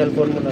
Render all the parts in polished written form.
cellphone mo na.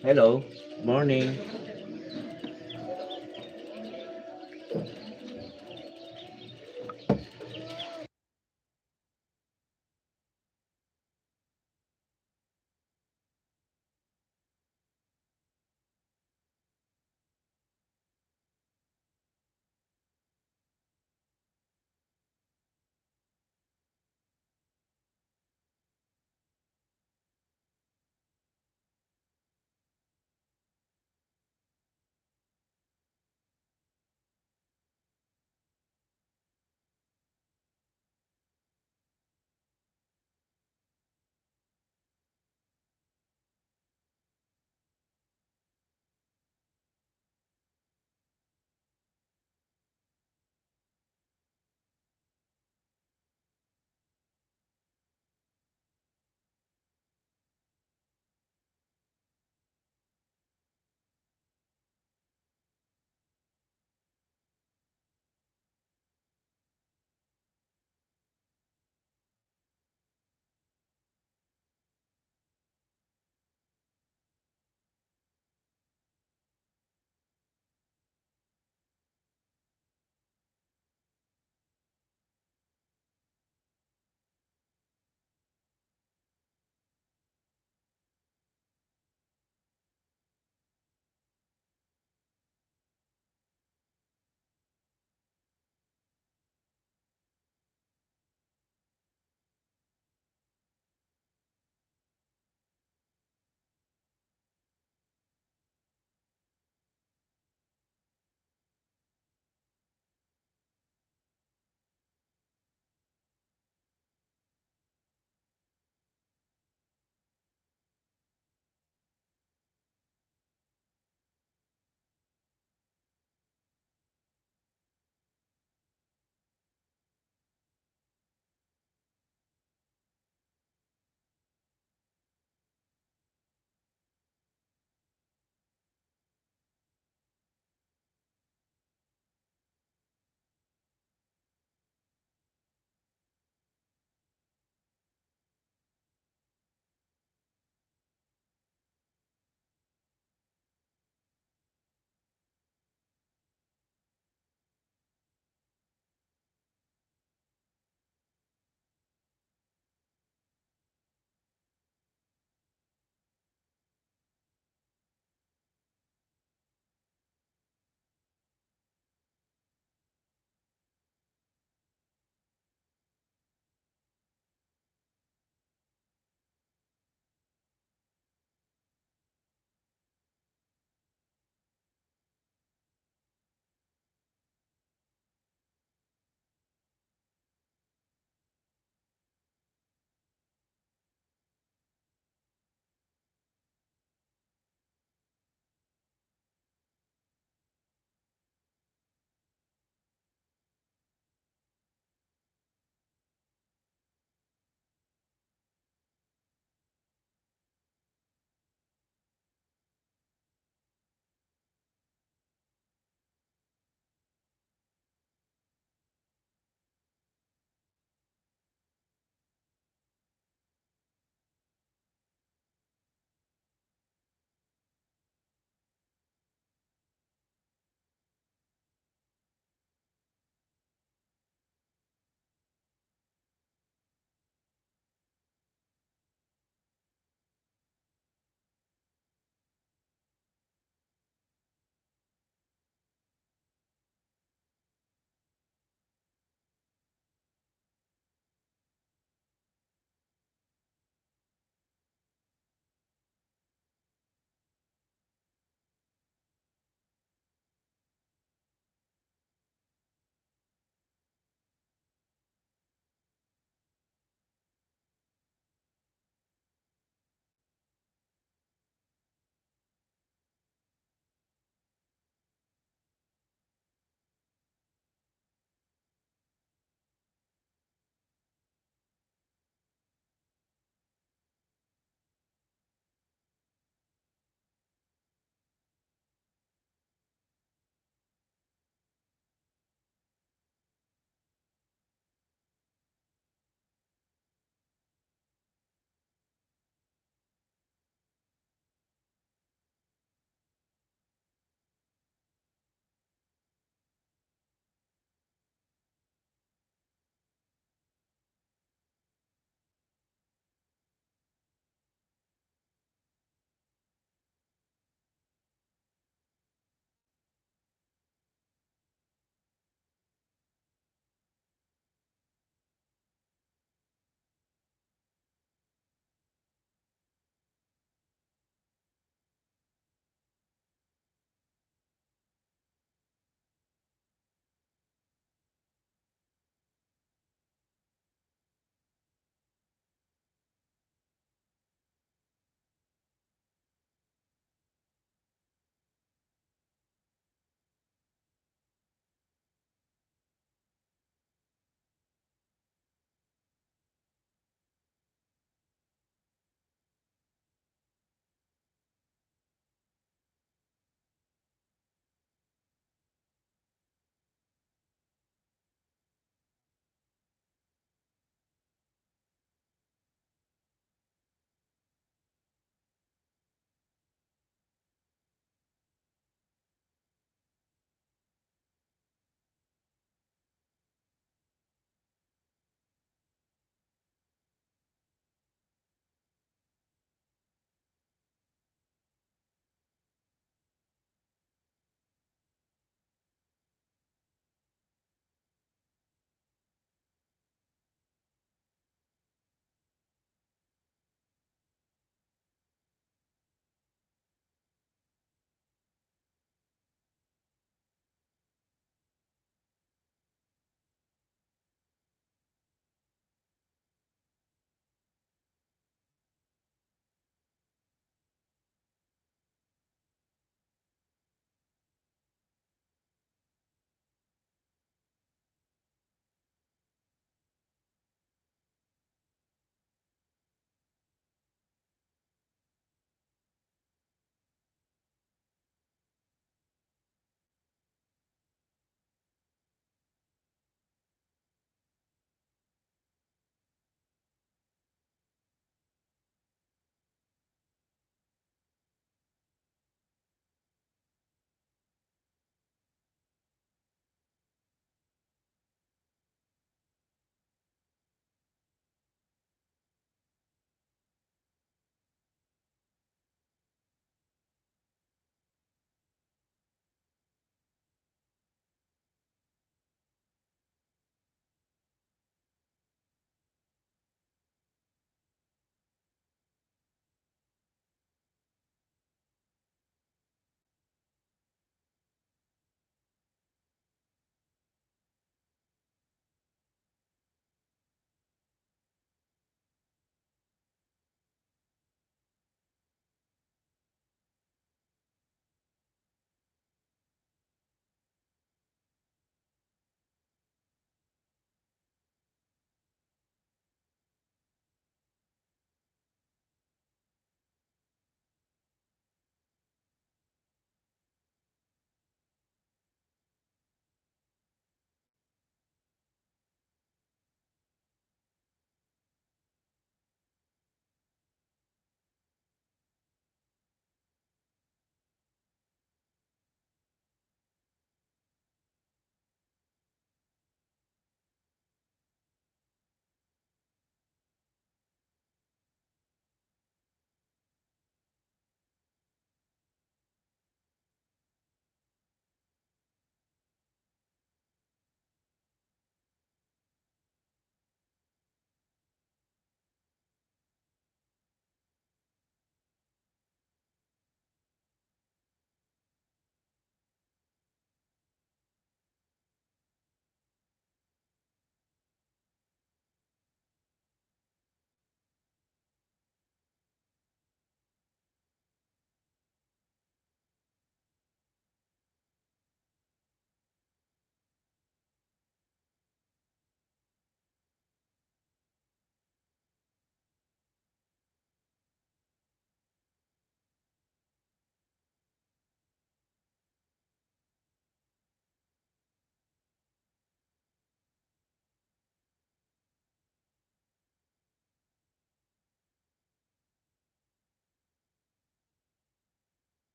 Hello, morning.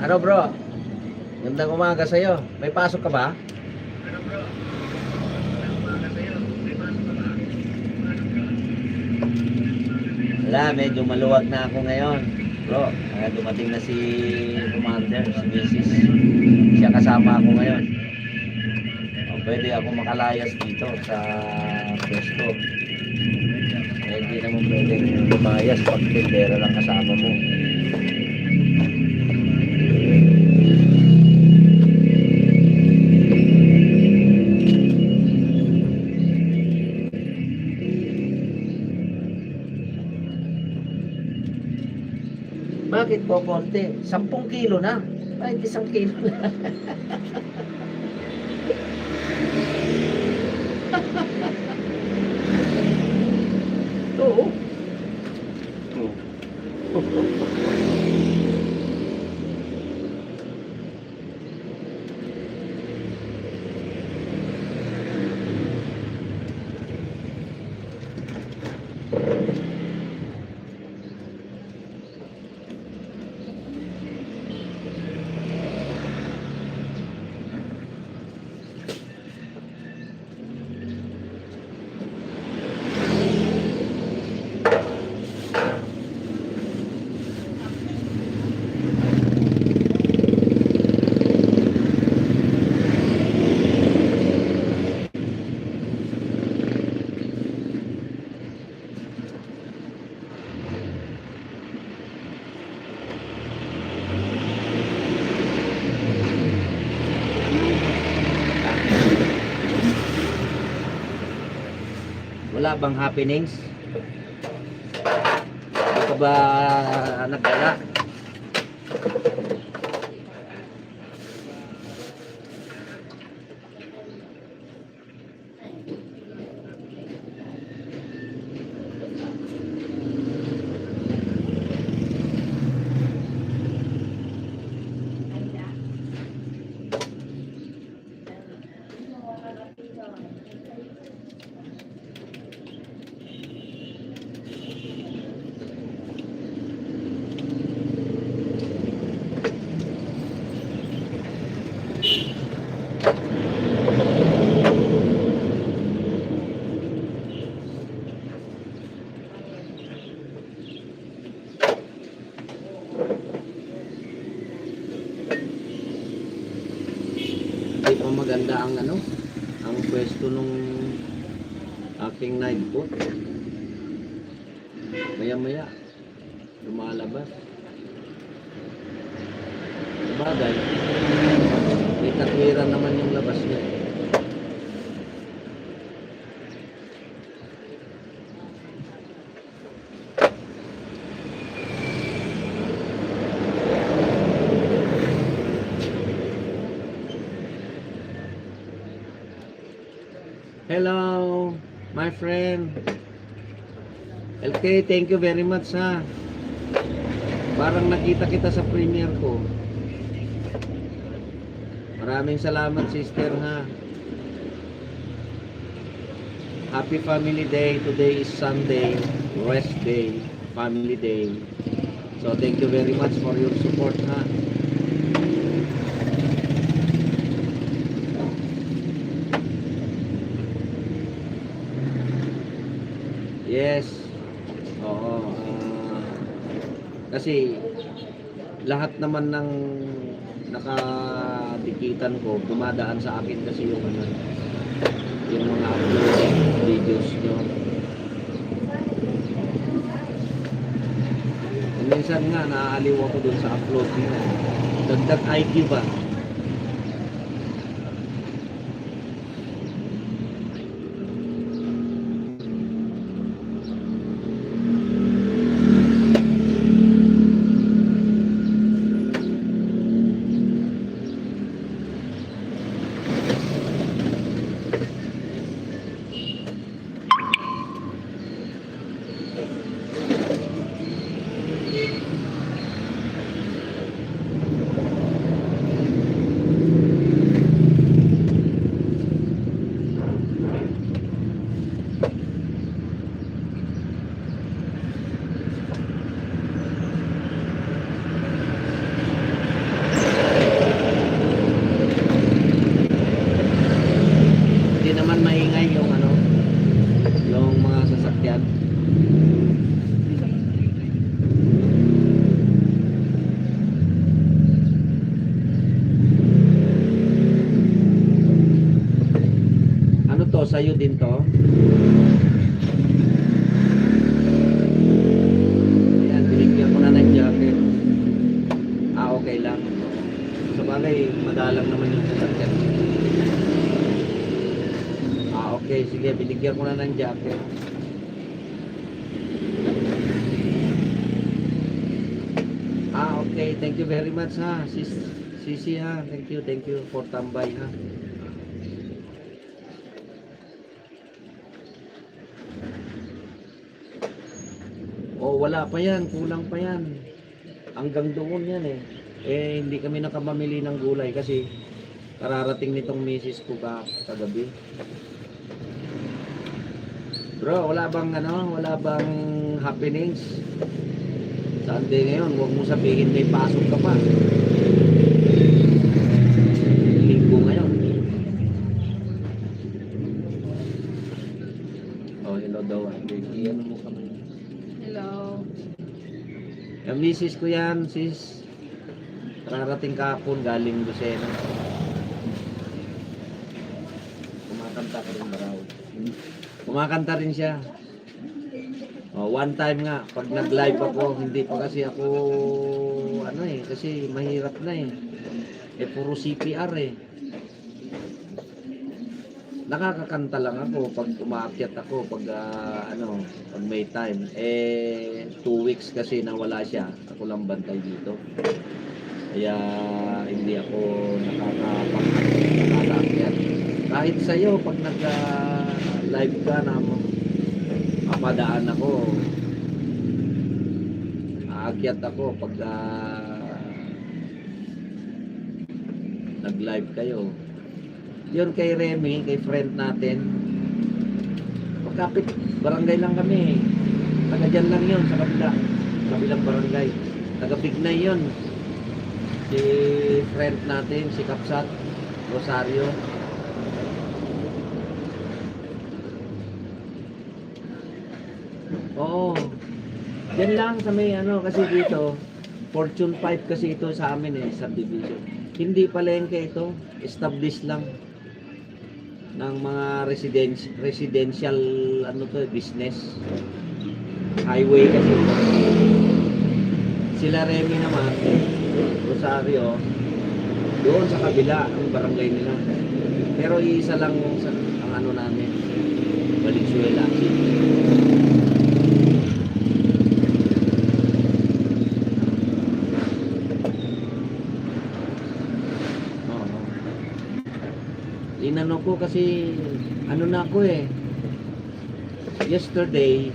Ano bro? Gandang umaga sa'yo. May pasok ka ba? Wala, medyo maluwag na ako ngayon. Bro, kaya dumating na si Commander, si Mrs. Siya kasama ako ngayon. O, pwede ako makalayas dito sa pwesto. Eh, hindi naman pwedeng lumayas pag tindera lang kasama mo. Bakit po konti? 10 kilo na. Bakit 1 kilo na? Oo. Wala bang happenings? Hindi ka ba nagdala? Hindi pa maganda ang ang pwesto nung aking night boat. Maya maya lumalabas. Bagay, may katwiran naman yung labas niya. Hello, my friend. LK, thank you very much ha. Parang nakita kita sa premiere ko. Maraming salamat sister ha. Happy Family Day. Today is Sunday, rest day, family day. So thank you very much for your support ha. Yes. Oo. Kasi lahat naman ng nakadikitan ko dumadaan sa akin kasi yung mga uploading videos nyo. Minsan nga naaaliw ako dun sa upload nyo. Dagdag IQ ba? sa'yo din to. Ayan, binigyan ko na ng jacket. Okay lang. Sa bagay, madalang naman yung sasakyan. Okay, sige, binigyan ko na ng jacket. Okay, thank you very much ha, Sisi ha, thank you for tambay ha. Wala pa yan, kulang pa yan. Hanggang doon yan eh. Hindi kami nakamamili ng gulay kasi kararating nitong misis ko kagabi. Bro, wala bang happenings? Sunday ngayon, huwag mo sabihin may pasok ka pa. Linggo ngayon. Hello daw. Ano mo kami? Hello. Yung misis ko yan, sis. Kararating kahapon, galing Lucena. Kumakanta ka rin baraw. Kumakanta rin siya. One time nga, pag nag-live ako, hindi pa kasi ako, kasi mahirap na puro CPR Nakakakanta lang ako pag umaakyat ako, pag may time. 2 weeks kasi nawala siya, ako lang bantay dito. Kaya hindi ako nakakaakyat. Kahit sa'yo, pag nag-live ka na mapadaan ako, aakyat ako pag nag-live kayo. Yun kay Remy, kay friend natin, magkapit barangay lang kami, taga dyan lang yun sa kabilang barangay, taga Bignay yun, si friend natin, si Kapsat Rosario. Yan lang sa may kasi dito, Fortune 5 kasi ito sa amin subdivision. Hindi palengke ito, established lang ng mga residential business. Highway kasi ito. Sila Remy naman, Rosario, doon sa kabila ang barangay nila. Pero iisa lang ang namin, Valenzuela City. Inano ko kasi na ako yesterday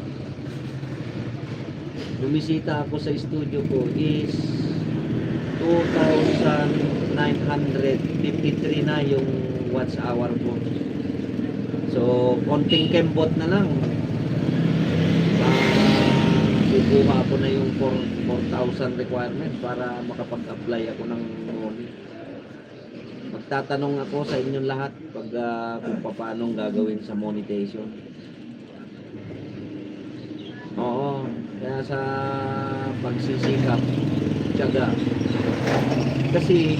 bumisita ako sa studio ko is 2,953 na yung watch hour ko. So konting kembot na lang, kukuha ako na yung 4,000 requirement para makapag-apply ako ng money. Magtatanong ako sa inyong lahat kung paano gagawin sa monetization. Kaya sa pagsisikap, tiyaga. Kasi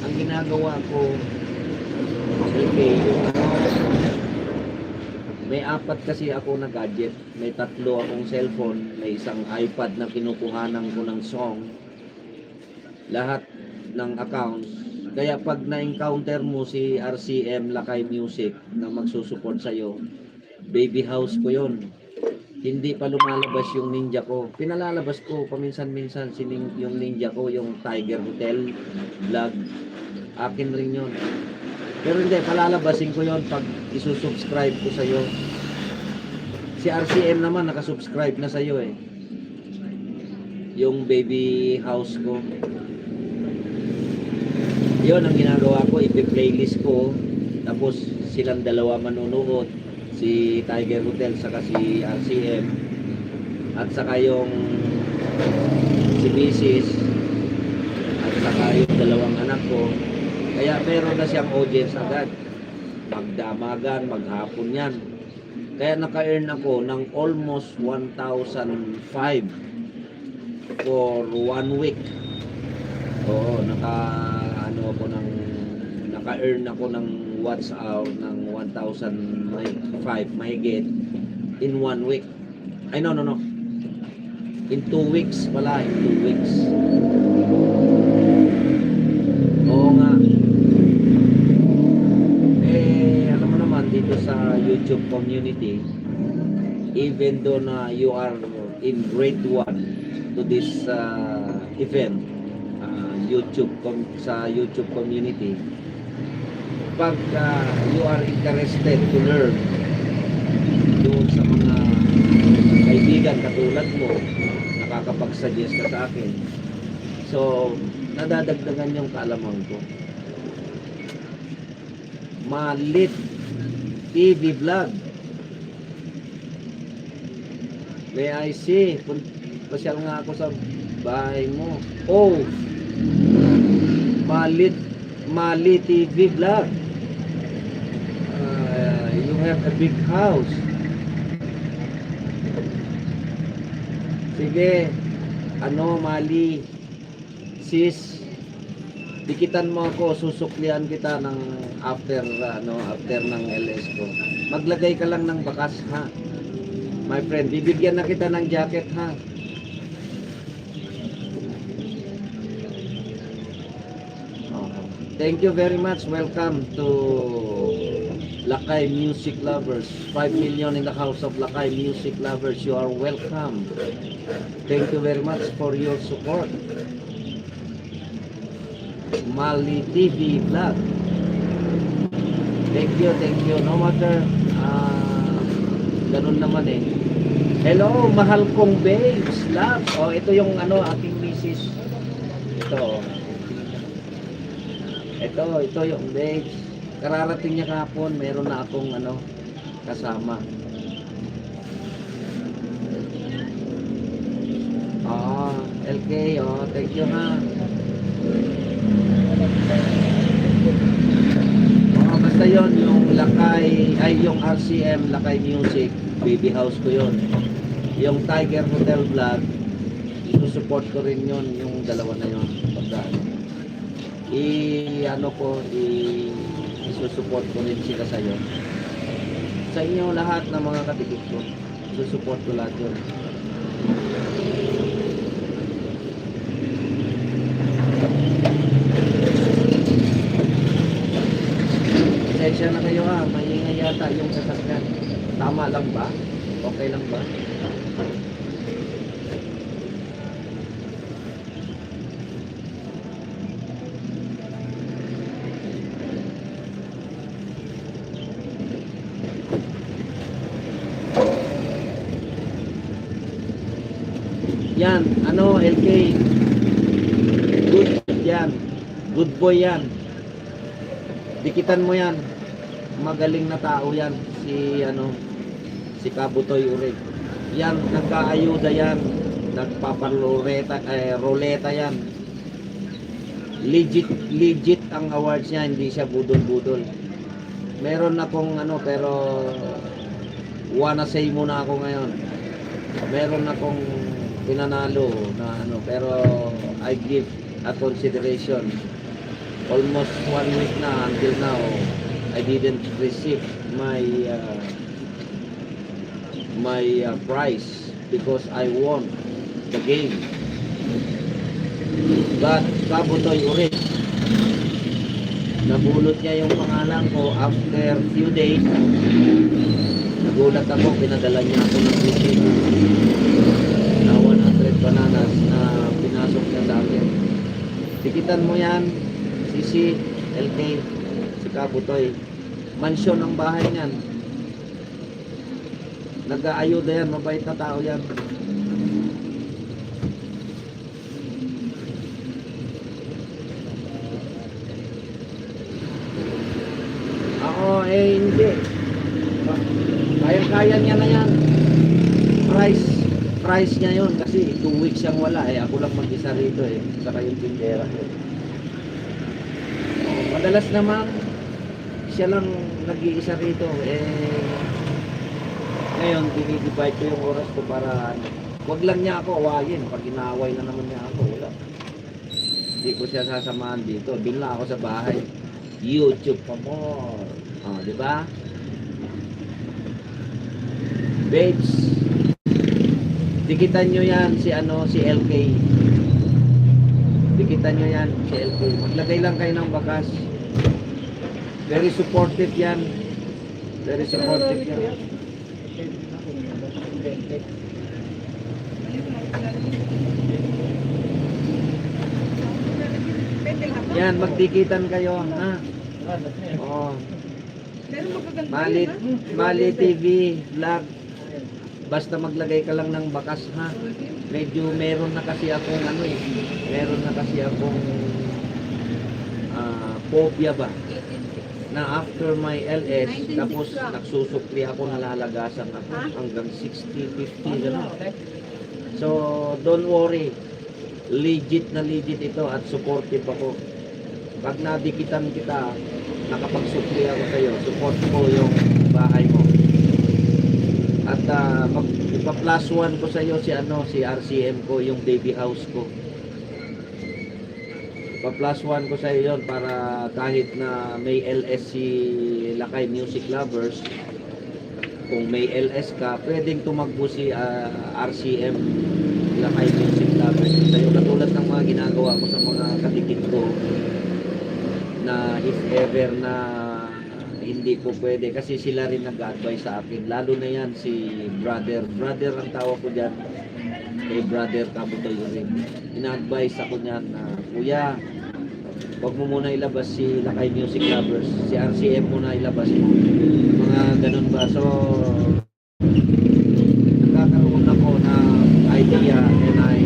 ang ginagawa ko, may 4 kasi ako na gadget, may 3 akong cellphone, may isang iPad na kinukuhanan ko ng song, lahat ng accounts. Kaya pag na-encounter mo si RCM Lakay Music na magsusupport sa'yo, baby house ko yon. Hindi pa lumalabas yung ninja ko. Pinalalabas ko paminsan-minsan yung ninja ko, yung Tiger Hotel vlog. Akin rin yun. Pero hindi, palalabasin ko yon pag isusubscribe ko sa'yo. Si RCM naman nakasubscribe na sa'yo yung baby house ko. Yun ang ginagawa ko, ipi-playlist ko, tapos silang dalawa manunood, si Tiger Hotel saka si RCM, at saka yung si Mrs. at saka yung 2 anak ko. Kaya meron na siyang audience agad, magdamagan, maghapon yan. Kaya naka-earn ako ng almost 1,005 for 1 week. naka-earn ako ng watch hour ng 1,005 mahigit in 1 week. Ay, no. In 2 weeks pala, in 2 weeks. Oo nga. Alam mo naman, dito sa YouTube community, even though na you are in grade 1 to this event, sa YouTube community, pag you are interested to learn doon sa mga kaibigan katulad mo, nakakapag-suggest ka sa akin, so nadadagdagan yung kaalaman ko. Malit TV vlog, may I see, pasyal nga ako sa bahay mo. Oh, Mali TV vlog. You have a big house. Sige, Mali, sis, dikitan mo ako, susuklian kita ng after ng LS ko. Maglagay ka lang ng bakas, ha? My friend, bibigyan na kita ng jacket, ha? Thank you very much. Welcome to Lakay Music Lovers. 5 million in the house of Lakay Music Lovers. You are welcome. Thank you very much for your support. Mali TV Vlog. Thank you. No matter, ganun naman eh. Hello, mahal kong babes, love. Oh, ito yung aking misis. Ito yung babes. Kararating niya kahapon, meron na akong kasama. LK, thank you, ha. Basta yon yung Lakay, yung RCM Lakay Music, baby house ko yon. Yung Tiger Hotel Vlog, isusupport ko rin yon, yung dalawa na yon. Isusupport ko rin sila sa iyo. Sa inyo lahat ng mga katikip ko, isusupport ko lahat yun. Pasensya na kayo, ha, maingay yata yung sasakyan. Tama lang ba? Okay lang ba? Yan, LK. Good yan. Good boy yan. Dikitan mo yan. Magaling na tao yan. Si Kabutoy Urig. Yan, nagkaayuda yan. Nagpaparoleta, roleta yan. Legit ang awards niya, hindi siya budol-budol. Meron akong pero wanna say muna ako ngayon. Meron akong pinanalo na pero I give a consideration. Almost 1 week na until now I didn't receive my prize because I won the game. But Kabutoy Urit, nabulot niya yung pangalan ko after few days. Nagulat ako, pinadala niya ako ng receipt na 100 bananas na pinasok niya sa akin. Tikitan mo yan, Sisi, LK, si Kabutoy. Mansyon ang bahay niyan. Nag-aayuda yan, mabait na tao yan. Ako, hindi. Kaya-kaya niya na yan. Price niya yun kasi 2 weeks siyang wala eh. Ako lang mag-isa rito eh. Saka yung tindera ko. Madalas naman siya lang nag-iisa rito eh. Ngayon dinidivide ko yung oras ko para wag lang niya ako awayin. Pag inaaway na naman niya ako, wala. Hindi ko siya sasamahan dito. Doon lang ako sa bahay. YouTube pa more. Oh, di ba? Babes, dikitan nyo yan si si LK. Dikitan nyo yan si LK. Maglagay lang kayo ng bakas. Very supportive yan. Very supportive yan. Yan, magdikitan kayo, ha? Oo. Mali TV, vlog. Basta maglagay ka lang ng bakas, ha? Medyo meron na kasi akong meron na kasi akong phobia ba? Na after my LS, tapos nagsusukli ako, nalalagasan ako hanggang 60, 50, gano'n. So, don't worry. Legit na legit ito at supportive ako. Pag nadikitan kita, nakapagsukli ako sa'yo, support mo yung bahay mo. At ipa-plus one ko sa'yo si RCM ko, yung baby house ko. Ipa-plus one ko sa'yo yun para kahit na may LS si Lakay Music Lovers, kung may LS ka, pwedeng tumagbo si RCM Lakay Music Lovers sa'yo. Katulad ng mga ginagawa ko sa mga katikit ko, na if ever na hindi po pwede, kasi sila rin nag-advise sa akin, lalo na yan si brother ang tawag ko dyan, kay brother Kabutoy rin. Ina-advise ako niyan na, kuya, wag mo muna ilabas si Lakay Music Lovers, si RCM muna ilabas mo, mga ganun ba. So nagkakaroon ako ng idea and I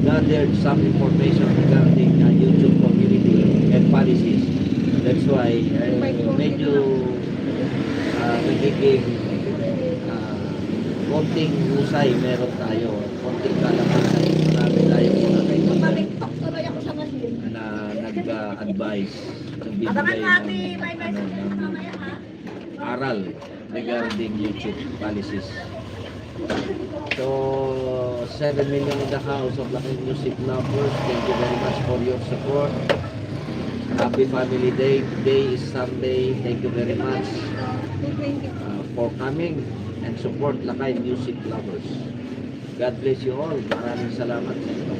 gathered some information regarding YouTube community and policies. That's why medyo nagiging konting husay meron tayo, konting kalamanan, marami tayong mga kaibigan na nag-advise, nagbibigay ng aral regarding YouTube policies. So 7 million in the house of Lakay Music Lovers, thank you very much for your support. Happy Family Day. Today is Sunday. Thank you very much for coming and support Lakay Music Lovers. God bless you all. Maraming salamat sa ito.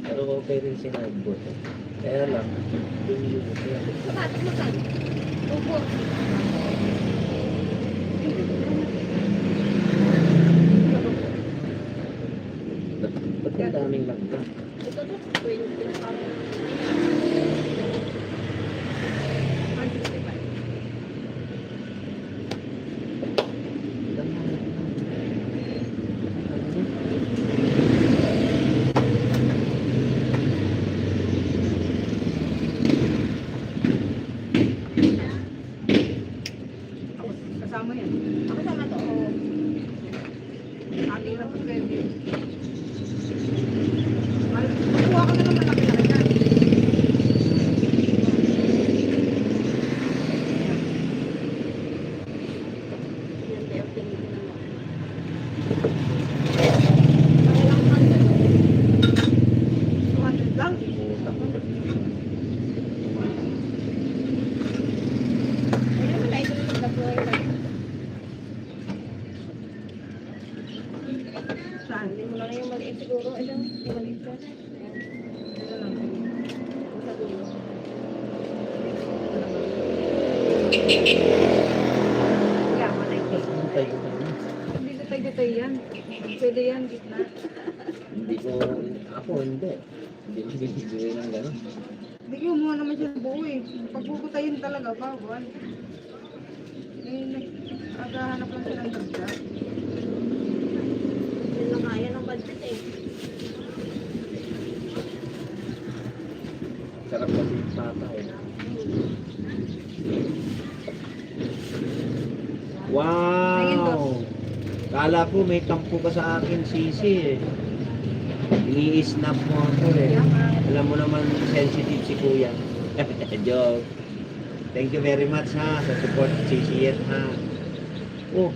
Pero okay rin si Nagbot. Kaya lang, Opo. ba't ang daming langka? Ito to, 20. Kasama yan. Ako sama to. Ating lang po pwede. Kuha ka na ng malaki-laki na. Yan tayo, tingin ko naman. 200 lang. Ayun naman, ito yung pagkabuhay na. Saan? Hindi mo na lang yung maliit siguro. Ito, yung maliit ka. Ayan. Ito lang. Sa dulo. Yeah, malay ko. Hintay ko na. Hindi detay-detay yan. Pwede yan, gitna. Hindi ko, ako hindi. Hindi ko bibigay ng gano'n. Hindi ko muna naman siya buo eh. Pagpuputayin talaga, bawal. Naghahanap lang siya ng dagdag. Yan lang kaya ng budget eh. Sarap kasi yung tata eh. Wow! Kala ko may tampo ka sa akin, Sisi eh. Ini-snap mo ako eh. Alam mo naman sensitive si Kuya. Joke. Thank you very much ha sa support CCN ha. Oh.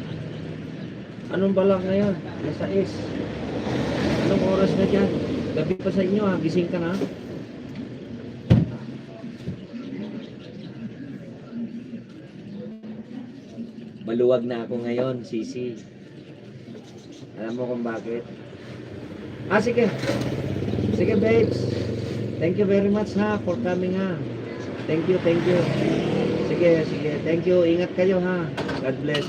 Anong balak ngayon? Nasa is. Anong oras na dyan? Gabi pa sa inyo ha. Gising ka na. Maluwag na ako ngayon, Sisi. Alam mo kung bakit? Sige. Sige, babes. Thank you very much ha for coming ha. Thank you, thank you. Sige, sige. Thank you. Ingat kayo ha. God bless.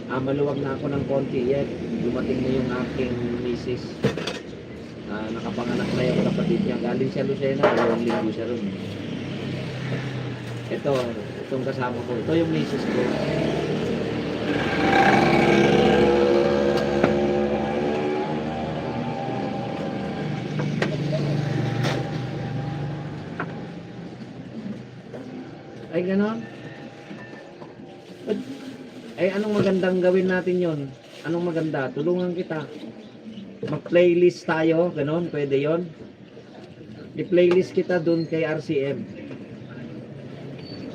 Maluwag na ako ng konti yan. Dumating na yung aking misis. Nakapanganak na yung kapatid niya. Galing siya Lucena. 2 linggo siya ron. Itong kasama ko. Ito yung misis ko. Ay, ganon? Ay, anong magandang gawin natin yon? Anong maganda? Tulungan kita. Mag-playlist tayo, ganon? Pwede yon? I-playlist kita dun kay RCM.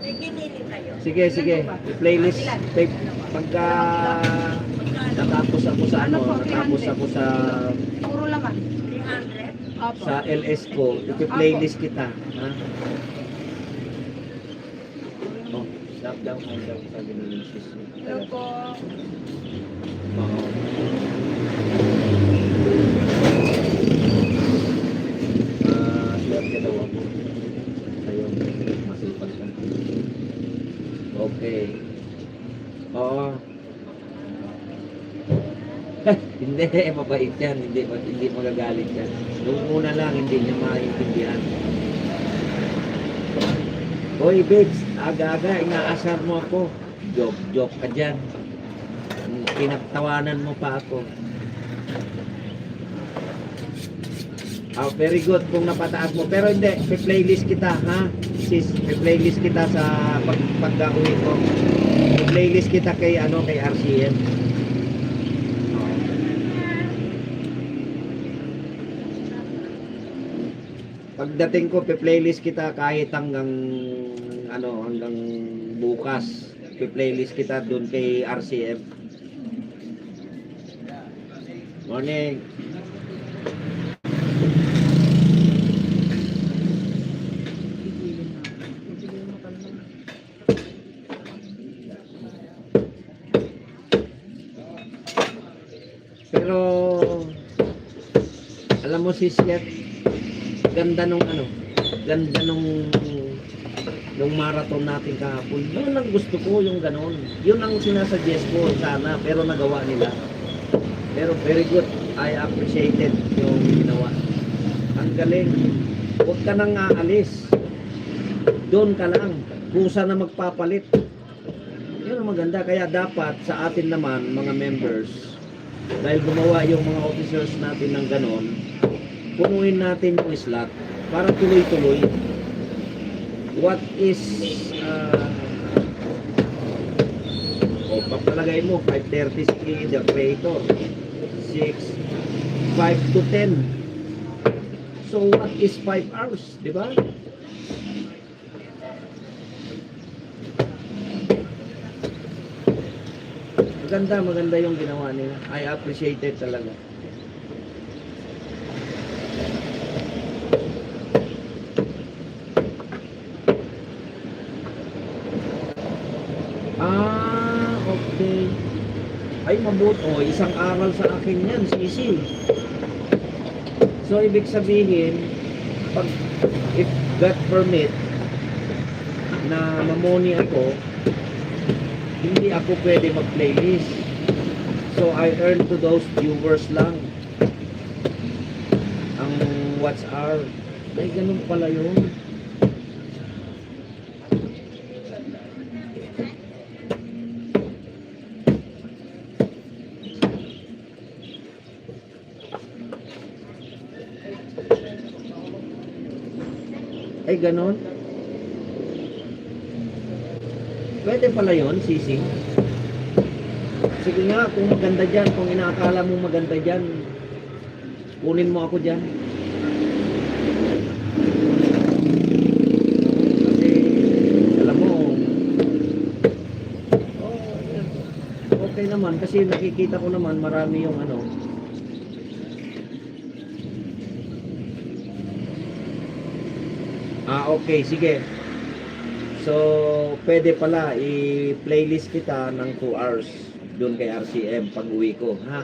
May ginili tayo. Sige, sige. I-playlist. Pagka natapos ako sa natapos ako sa Puro laman. 300? Opo. sa LS ko, i-playlist kita. Ha? Oh, stop down, sabi ni Mrs. Hello po. Oo. Swerte daw ako. Sa'yo, masipag ka. Okay. Oo. Hindi, mabait yan. Hindi magagalit yan. Nung una lang, hindi niya maintindihan. Hoy, babes, aga-aga, inaasar mo ako. Joke ka dyan. Pinagtawanan mo pa ako. Very good kung napataas mo. Pero hindi, pe-playlist kita, ha? Sis, pe-playlist kita sa pag-uwi ko. Pe-playlist kita kay RCM. Pagdating ko, pe-playlist kita kahit hanggang bukas. Pe-playlist kita doon kay RCM. Morning. Pero alam mo sis, ganda nung marathon natin kahapon. Yun ang gusto ko, yung ganon. Yun ang sinasuggest ko sana, pero nagawa nila. Pero very good. I appreciated yung ginawa. Ang galing. Huwag ka nang aalis. Doon ka lang. Kusa na magpapalit. Yun ang maganda. Kaya dapat sa atin naman, mga members, dahil gumawa yung mga officers natin ng ganon, punuin natin yung slot para tuloy-tuloy. What is papalagay mo 5:30 si the creator, 6, 5 to 10. So what is 5 hours, di ba? Maganda yung ginawa nila. I appreciate it talaga. Okay. Ay, mabuti. Isang aral sa akin yan, Sisi. So, ibig sabihin, if God permit na mamoni ako, hindi ako pwede mag-playlist. So, I earn to those viewers lang. Ang watch hour. Ay, ganun pala yun. Ay, ganon. Pwede pala yun, Sisi. Sige nga, kung maganda dyan, kung inaakala mo maganda dyan, kunin mo ako dyan. Kasi, alam mo, kasi nakikita ko naman marami yung ano. Okay, sige. So, pwede pala i-playlist kita ng 2 hours doon kay RCM pag uwi ko, ha?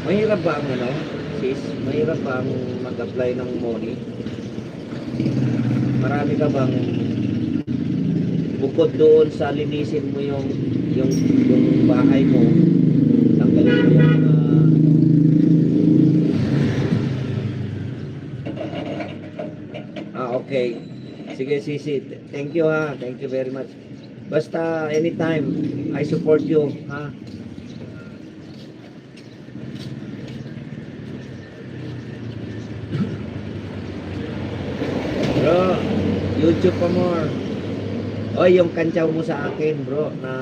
Mahirap ba ang ano, sis? Mahirap ba ang mag-apply ng money? Marami ka bang bukod doon sa linisin mo yung bahay mo, tanggalin mo yung mga okay. Sige, sisi. Thank you, ha. Thank you very much. Basta anytime, I support you, ha. Bro, YouTube pa more. Oy, yung kantsaw mo sa akin, bro, na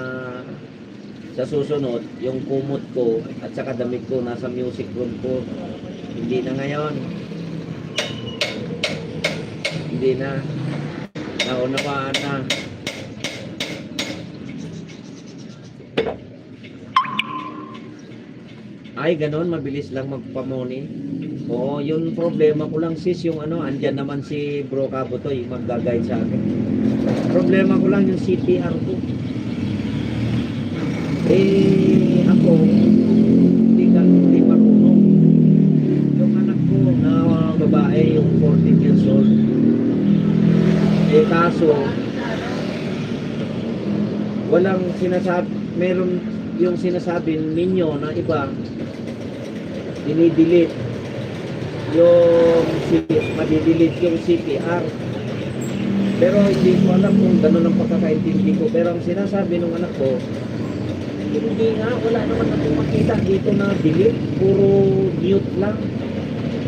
sa susunod, yung kumot ko at saka damit ko nasa music room ko. Hindi na ngayon. Hindi na. Naunawaan na. Ay, ganon, mabilis lang magpamoni. Oo, yung problema ko lang sis, yung ano, andyan naman si Bro Kabutoy, mag-guide sa akin. Problema ko lang yung CPR ko. Ako, hindi marunong. Yung anak ko na babae, yung 14 years old. Kaso, walang sinasabi, meron yung sinasabi ninyo na iba, dinidelete yung madidelete yung CPR. Pero hindi ko alam kung gano'n ang pagkakaintindi ko. Pero ang sinasabi ng anak ko, hindi nga, wala naman akong makita dito na delete, puro mute lang.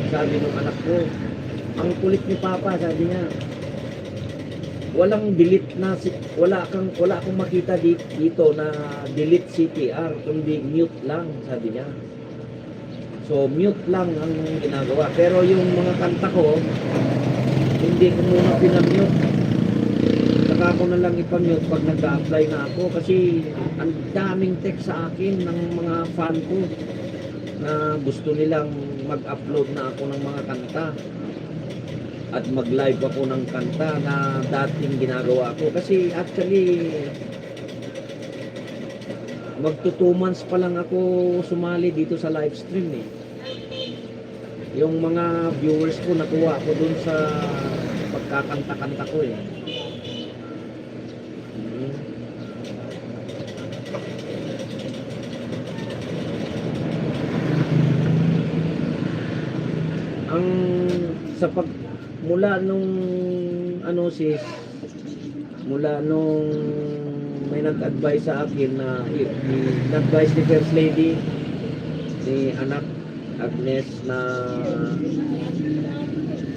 Sabi ng anak ko, ang kulit ni Papa, sabi niya, walang delete na, wala akong makita dito na delete CPR, kundi mute lang, sabi niya. So, mute lang ang ginagawa. Pero yung mga kanta ko, hindi ko muna pinamute. Saka ako na lang ipamute pag nag-a-apply na ako. Kasi ang daming text sa akin ng mga fan ko na gusto nilang mag-upload na ako ng mga kanta. At mag-live ako ng kanta na dating ginagawa ko. Kasi actually, magto 2 months pa lang ako sumali dito sa live stream eh. Yung mga viewers ko nakuha ko dun sa pagkakanta-kanta ko eh. Ang sa mula nung ano sis, mula nung may nag-advise sa akin na nag-advise ni First Lady ni anak Agnes na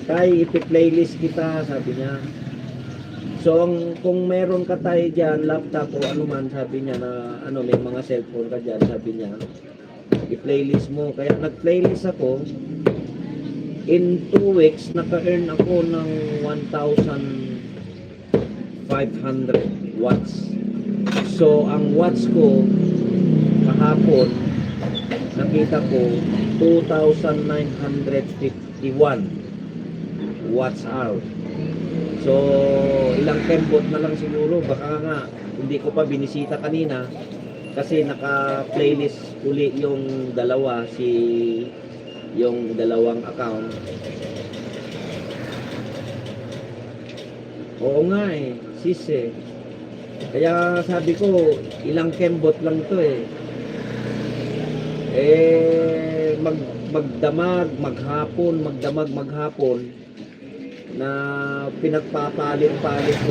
tay ipi-playlist kita, sabi niya. So kung meron ka tayo dyan, laptop o ano man, sabi niya na ano, may mga cellphone ka dyan, sabi niya i-playlist mo. Kaya nag-playlist ako. In 2 weeks naka-earn ako ng 1,500 watts. So ang watts ko kahapon nakita ko 2,951 watts hour. So ilang kembot na lang siguro, baka nga hindi ko pa binisita kanina kasi naka-playlist uli yung dalawa, yung dalawang account. Oo nga eh, sis eh. Kaya sabi ko, ilang kembot lang to eh. Magdamag maghapon na pinagpapalit-palit ko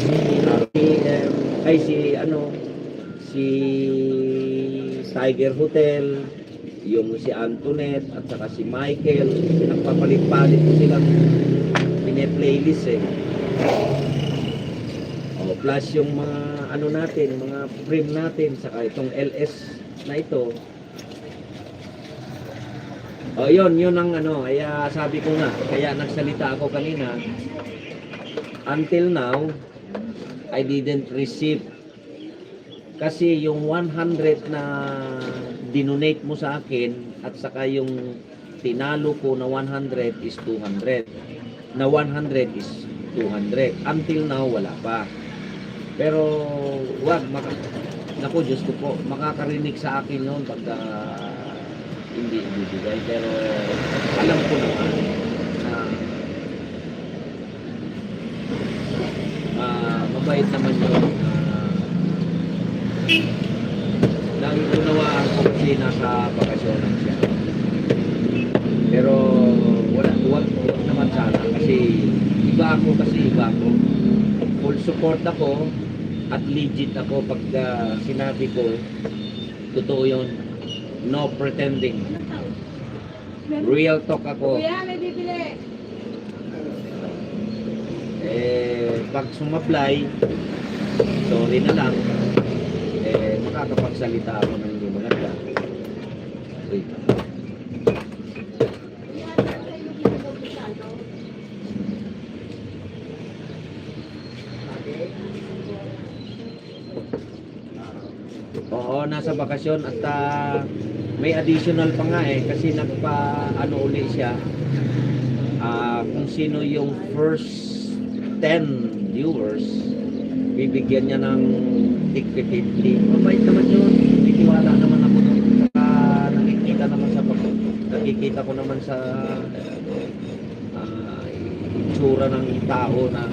si Tiger Hotel, yung si Antoinette at saka si Michael, pinagpapalit-palit ko silang pine-playlist eh. Plus yung mga ano natin, mga frame natin, saka itong LS na ito. O yun ang ano, kaya sabi ko nga, kaya nagsalita ako kanina, until now, I didn't receive. Kasi yung 100 na dinonate mo sa akin, at saka yung tinalo ko na 100 is 200. Na 100 is 200. Until now, wala pa. Pero, naku, Diyos ko po, makakarinig sa akin yun pagka hindi ibibigay. Pero, alam ko naman na mabait naman yun. Nauunawaan ko kasi nasa bakasyonan siya. Pero, wag naman sana kasi iba ako. Full support ako at legit ako pagka sinabi ko totoo yun, no pretending, real talk ako. Kuya, may bibili. Pag sumapply, sorry na lang, makakapagsalita ako ng hindi maganda. Wait. Oo, nasa bakasyon at may additional pa nga kasi nagpa-ano uli siya. Kung sino yung first 10 viewers, bibigyan niya ng tig 50. Mabait naman yun. Nitiwala naman ako doon. Nakikita ko naman sa itsura ng tao na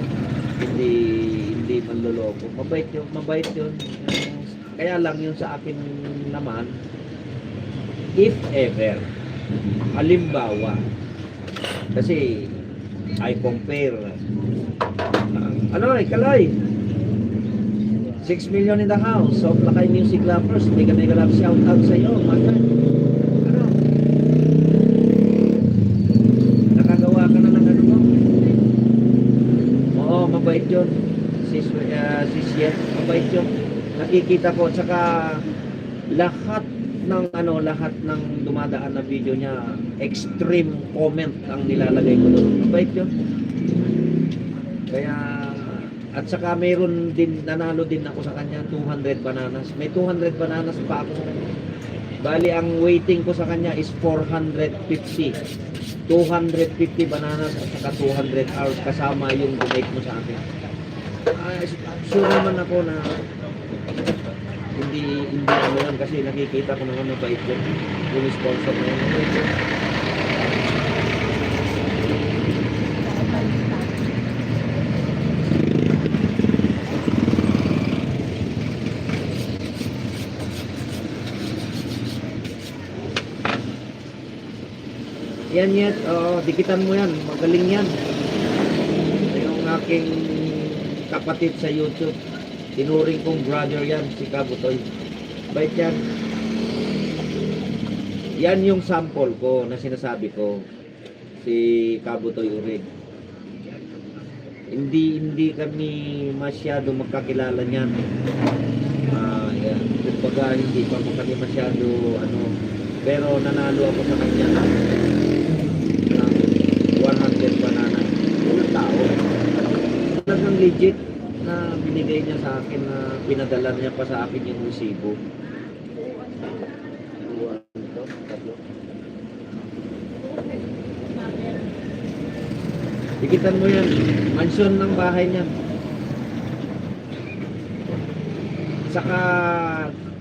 hindi manloloko. Mabait yun. Kaya lang yun sa akin naman, if ever, halimbawa, kasi I compare, Kaloy, 6 million in the house of Lakay Music Lovers, mega love shout out sa iyo, my friend. Nakagawa ka na ng ano mo? Oo, mabait yun. Sis Yet, mabait yun. Nakikita ko, tsaka lahat ng dumadaan na video niya, extreme comment ang nilalagay ko doon. Mabait yun. Kaya, at saka mayroon din, nanalo din ako sa kanya, 200 bananas. May 200 bananas pa ako. Bali, ang waiting ko sa kanya is 450. 250 bananas at saka 200 hours kasama yung donate mo sa akin. Sure naman ako na hindi ano lang kasi nakikita ko naman mabait yun. Yung sponsor na yun. Yan, dikitan mo yan. Magaling yan. Yung aking kapatid sa YouTube. Tinuring kong brother yan, si Kabutoy. Bait yan. Yan yung sample ko na sinasabi ko. Si Kabutoy Urig. Hindi kami masyado magkakilala niyan. Yan. Kumbaga, hindi pa kami masyado pero nanalo ako sa kanya ng 100 banana. Unang tao. Talagang legit na binigay niya sa akin na pinadala niya pa sa akin yung resibo. Dikitan mo yan. Mansyon ng bahay niya. Saka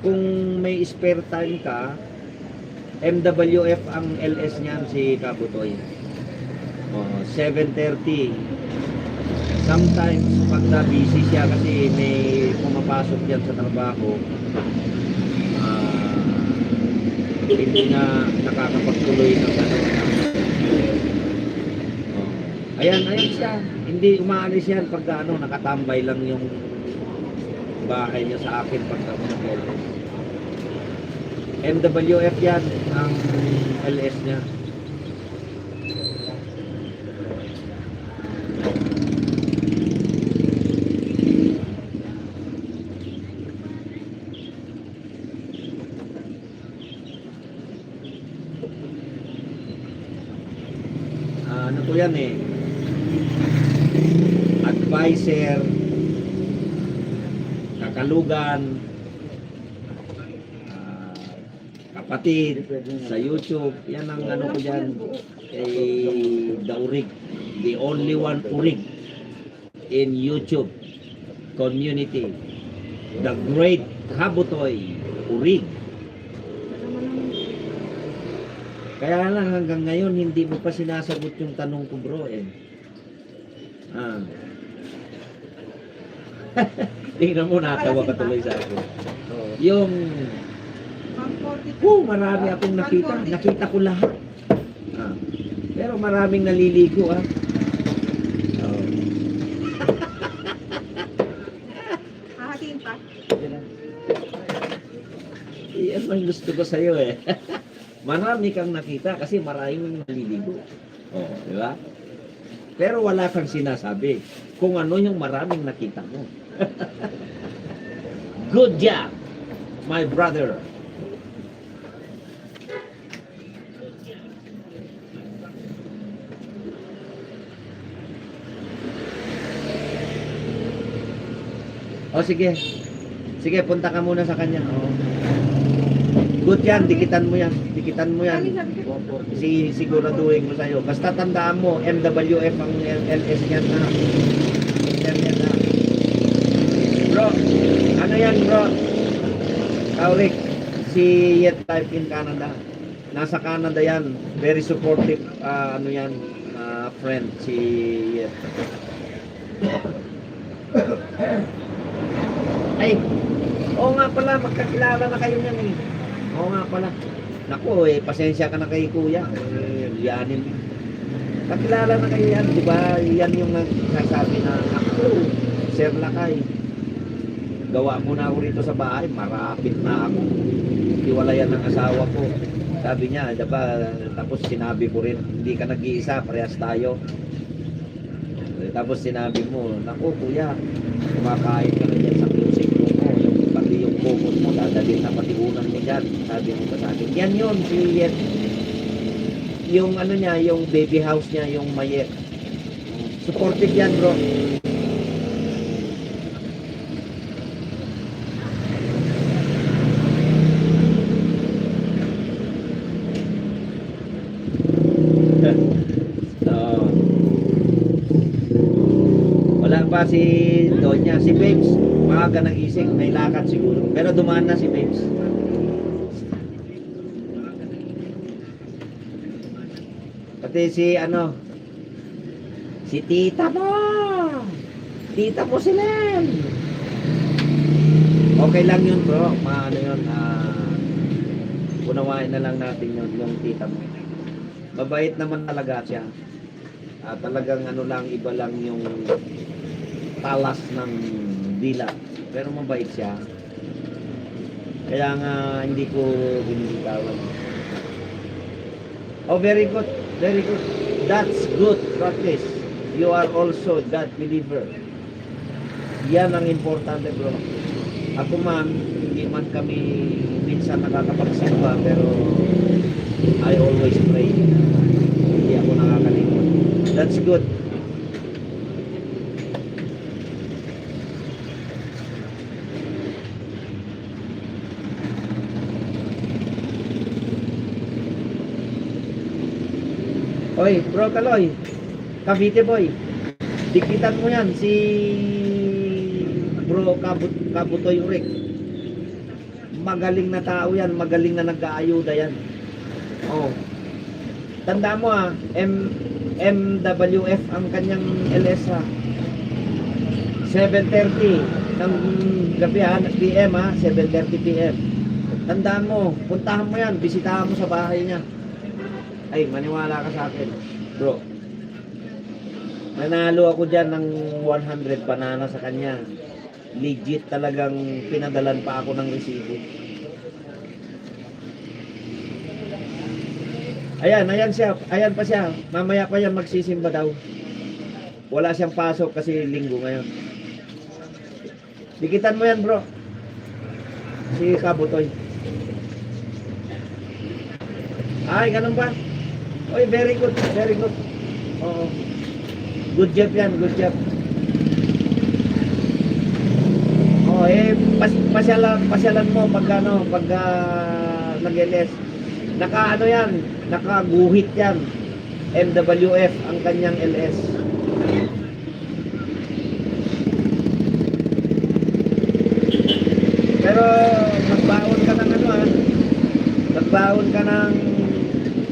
kung may spare time ka, MWF ang LS niyan si Kabutoy. 7:30. Sometimes pagka busy siya kasi may pumapasok diyan sa trabaho, hindi na nakakapagtuloy ng ayan siya. Hindi umaalis yan pagka nakatambay lang yung bahay niya sa akin pagka nag-LS. MWF yan ang LS niya. yan eh. Advisor, kakalugan, kapatid sa YouTube. Yan ang ano ko dyan. Kay The Urig. The only one Urig in YouTube community. The Great Kabutoy Urig. Kaya lang hanggang ngayon hindi mo pa sinasagot yung tanong ko, bro eh. Tingnan mo, natawa ka tuloy sa akin. Yung marami akong nakita. Nakita ko lahat. Pero maraming naliligo Hahatiin pa. Yan ang gusto ko sa'yo eh. Marami kang nakita kasi maraming naliligo. Di ba? Pero wala kang sinasabi kung ano yung maraming nakita mo. Good job, my brother. Sige. Sige, punta ka muna sa kanya. Good yan, dikitan mo yan. Dikitan mo yan. Siguraduhin ko sa'yo. Basta tandaan mo, MWF ang LS yan na. Internet na. Bro, ano yan bro? Kaurik, si Yet Life in Canada. Nasa Canada yan. Very supportive, ano yan, friend, si Yet. Ay, oo nga pala, magkakilala na kayo niyan eh. Oo nga pala. Naku pasensya ka na kay kuya. Yanin. Kakilala na kayo yan, di ba? Yan yung nagsasabi na, ako, Sir Lakay. Gawa muna ako rito sa bahay, marapit na ako. Iwalayan ng asawa ko. Sabi niya, di ba? Tapos sinabi ko rin, hindi ka nag-iisa, parehas tayo. Tapos sinabi mo, naku kuya, kumakain ka na dyan sa music room mo, pati yung kumot mo, dadalhin na patiunan mo dyan. Sabi mo ba sa akin, yan yun, si Yet. Yung ano niya, yung baby house niya, yung Mayet. Supportive yan bro. Pa si Donya, si Babes maaga ng ising, may lakad siguro pero dumaan na si Babes. Pati si ano, si tita mo si Len. Okay lang yun bro, ano yun, unawain na lang natin yun, yung tita mo. Mabait naman talaga siya. Talagang ano lang, iba lang yung talas ng dila, pero mabait siya, kaya nga hindi ko binibitawan. Oh, very good, that's good practice. You are also God believer. Yan ang importante bro. Ako man, hindi man kami minsan nakakapagsimba, pero I always pray. Hindi ako nakakalimot. That's good. Oy, bro Kaloy, Cavite boy, dikitan mo yan si bro Kabutoy Urig. Magaling na tao yan, magaling na nag-aayuda yan. Oh, tanda mo MWF ang kanyang LS 7:30 ng gabi PM 7:30 PM. Tandaan mo, puntahan mo yan, bisitahan mo sa bahay niya. Ay, maniwala ka sa akin, bro. Nanalo ako dyan ng 100 banana sa kanya. Legit talagang pinadalan pa ako ng resibo. Ayan siya, ayan pa siya. Mamaya pa yan magsisimba daw. Wala siyang pasok kasi linggo ngayon. Dikitan mo yan bro. Si Kabutoy. Ay, ganun ba? Oy, very good, very good. Oo. Good job yan, good job. Oh, pasyalan mo pag ano, pag nag-LS. Naka ano yan, nakaguhit yan. MWF ang kanyang LS. Pero magbaon ka ng ano magbaon ka ng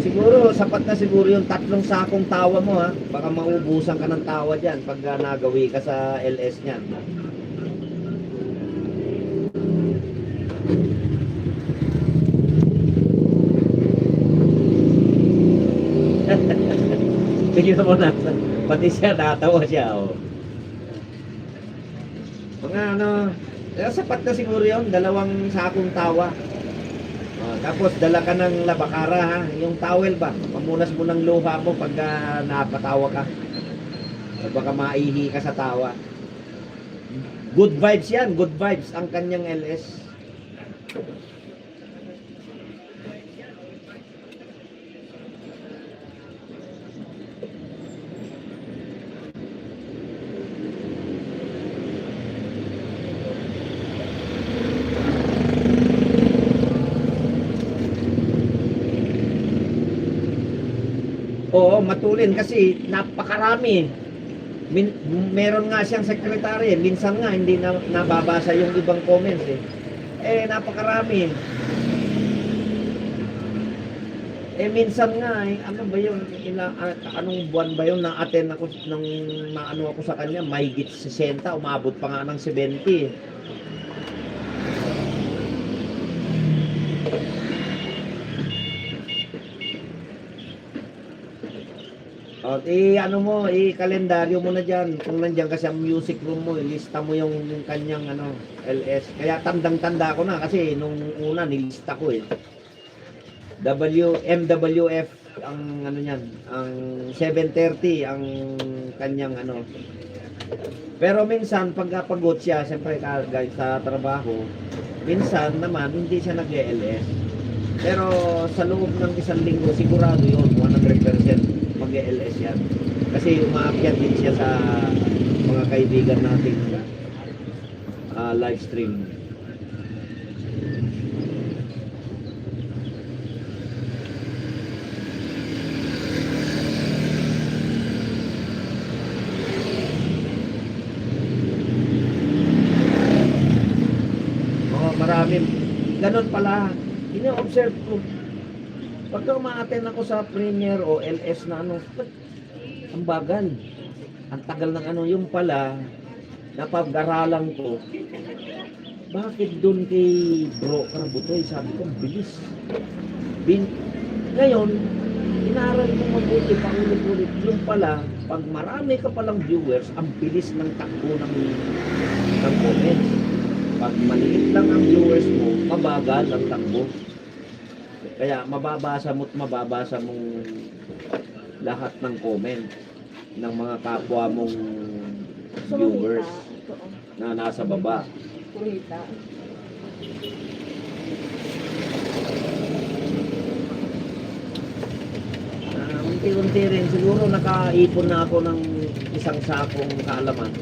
siguro sapat na siguro yung 3 sakong tawa mo ha. Baka maubusan ka ng tawa diyan pag nagawi ka sa LS niyan. Tingnan mo na, pati siya natawa siya oh. Mga ano, sapat na siguro yun, 2 sakong tawa. Tapos dala ka ng labakara ha, yung towel ba, pamunas mo ng luha mo pag napatawa ka. Baka maihi ka sa tawa. Good vibes yan, good vibes ang kanyang LS. Oo, matulin kasi napakarami. Meron nga siyang sekretary, minsan nga hindi na nababasa yung ibang comments eh. Napakarami. Minsan nga ano ba yung anong buwan ba yung na-attend ako nang maano ako sa kanya, mahigit 60, umabot pa nga ng 70. Ano mo, kalendaryo mo na diyan. Kung nandiyan kasi ang music room mo, ilista mo yung kanyang LS. Kaya tandang-tanda ko na kasi nung una nilista ko eh. MWF ang ano niyan, ang 730 ang kanyang Pero minsan pag pagod siya, siyempre kahit sa trabaho, minsan naman hindi siya nag-LS. Pero sa loob ng 1 linggo sigurado 'yon, 100%. Mag-LS yan. Kasi umaakyat din siya sa mga kaibigan nating live stream. Marami. Ganon pala. Ini-observe ko. Pagka umaattend ako sa Premier o LS na ang bagal. Ang tagal ng yung pala, napag-aralan ko, bakit doon kay Bro Karabutoy, sabi ko, bilis. Ngayon, inaral ko mabuti, paulit-ulit, yung pala, pag marami ka palang viewers, ang bilis ng takbo ng comments. Pag maliit lang ang viewers mo, mabagal ang takbo. Kaya mababasa mong lahat ng comment ng mga kapwa mong viewers na nasa baba. Unti-unti rin siguro nakaipon na ako ng 1 sakong kaalaman.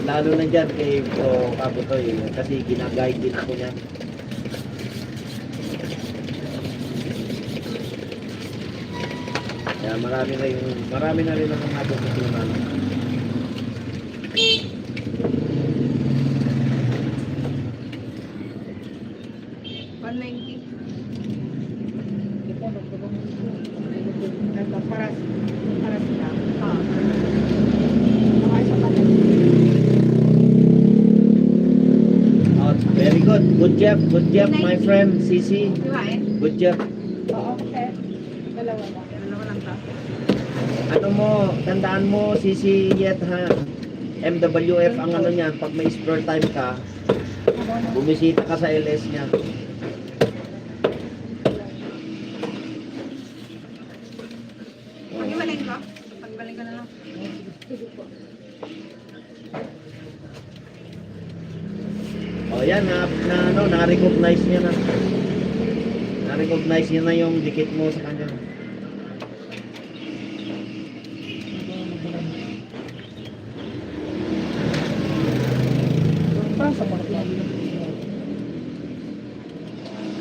Lalo na dyan kay Bro Kabutoy kasi ginaguide din ako niya. Kaya marami na rin akong natutunan. Very good. Good job, my friend, Sisi. Good job. Oo, okay. Dalawa lang ta. Ano mo, tandaan mo, Sisi Yet ha. MWF ang niyan, pag may spare time ka, bumisita ka sa LS niya. Pag-ibalik ka? Pagbalik ka na lang. Yan na-recognize niya na. Na-recognize niya na yung dikit mo sa kanya.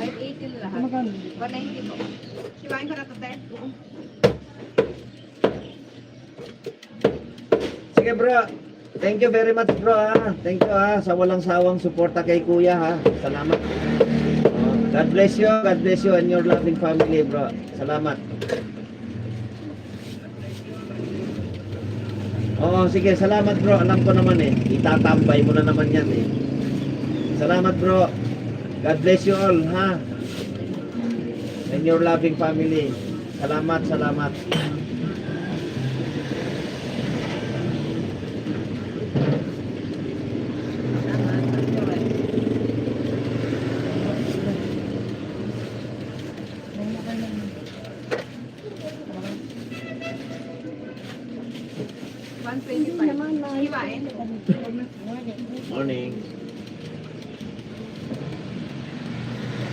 Ay, 18 lahat. Magkano? 190 po. Siwain ko na to, Ted. Sige bro, thank you very much bro ha. Thank you ha, sa walang sawang suporta kay kuya ha. Salamat. God bless you and your loving family bro. Salamat. Oo, sige, salamat bro. Alam ko naman eh, itatambay mo na naman yan eh. Salamat bro. God bless you all ha. And your loving family. Salamat, salamat. Siwain. Morning.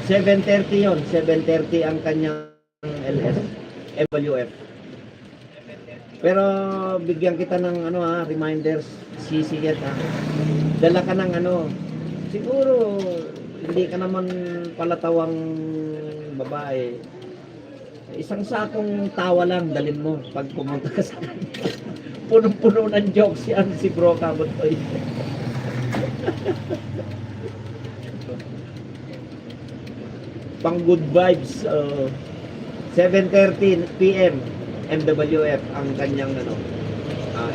7:30 yon, 7:30 ang kanyang LS, MWF. Pero bigyan kita ng ano ha, reminders, CCS ha. Dala ka ng ano, siguro hindi ka naman palatawang babae. Isang sakong tawa lang dalin mo pag pumunta ka sa kanya. Punong-puno ng jokes yan si Bro Kabotoy. Pang good vibes. 7:30 PM MWF ang kanyang ano,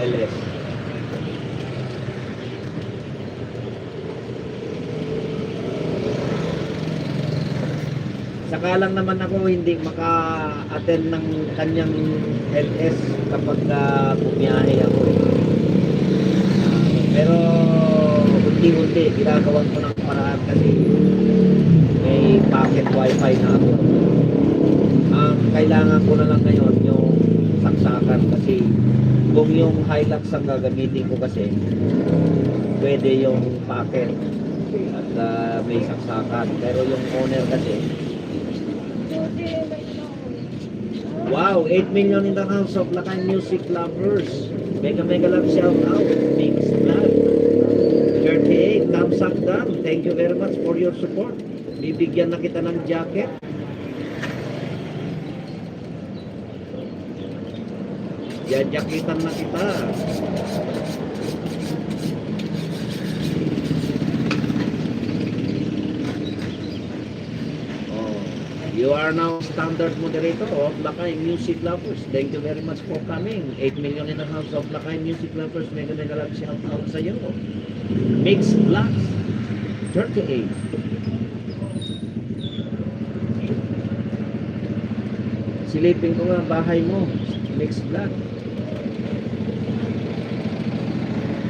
LS. Saka lang naman ako hindi maka-attend ng kanyang LS kapag bumiyahe ako. Pero unti-unti ginagawan ko ng paraan kasi may pocket wifi na ako. Ang kailangan ko na lang ngayon yung saksakan kasi kung yung Hilux ang gagamitin ko kasi pwede yung pocket at may saksakan. Pero yung owner kasi wow, 8 million in the house of Lakay music lovers. Mega love shout out. Mix Vlog 38, thumbs up down. Thank you very much for your support. Bibigyan na kita ng jacket. Jajakitan na kita. You are now standard moderator of Lakay Music Lovers. Thank you very much for coming. 8 million in the house of Lakay Music Lovers. Mega love shout out sa iyo. Mix Vlogs 38. Silipin ko nga bahay mo. Mix Vlog.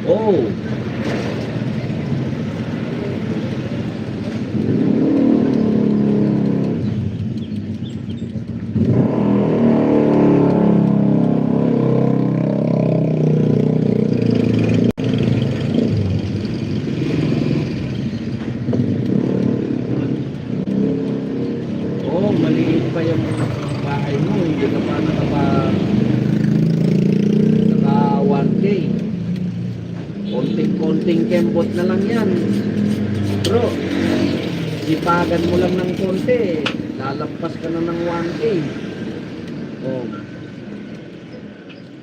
Oh! Maliit pa yung bahay mo, hindi ka pa naka 1K. Konting-konting kembot na lang yan. Bro, sipagan mo lang ng konti, lalampas ka na ng 1K. Oh.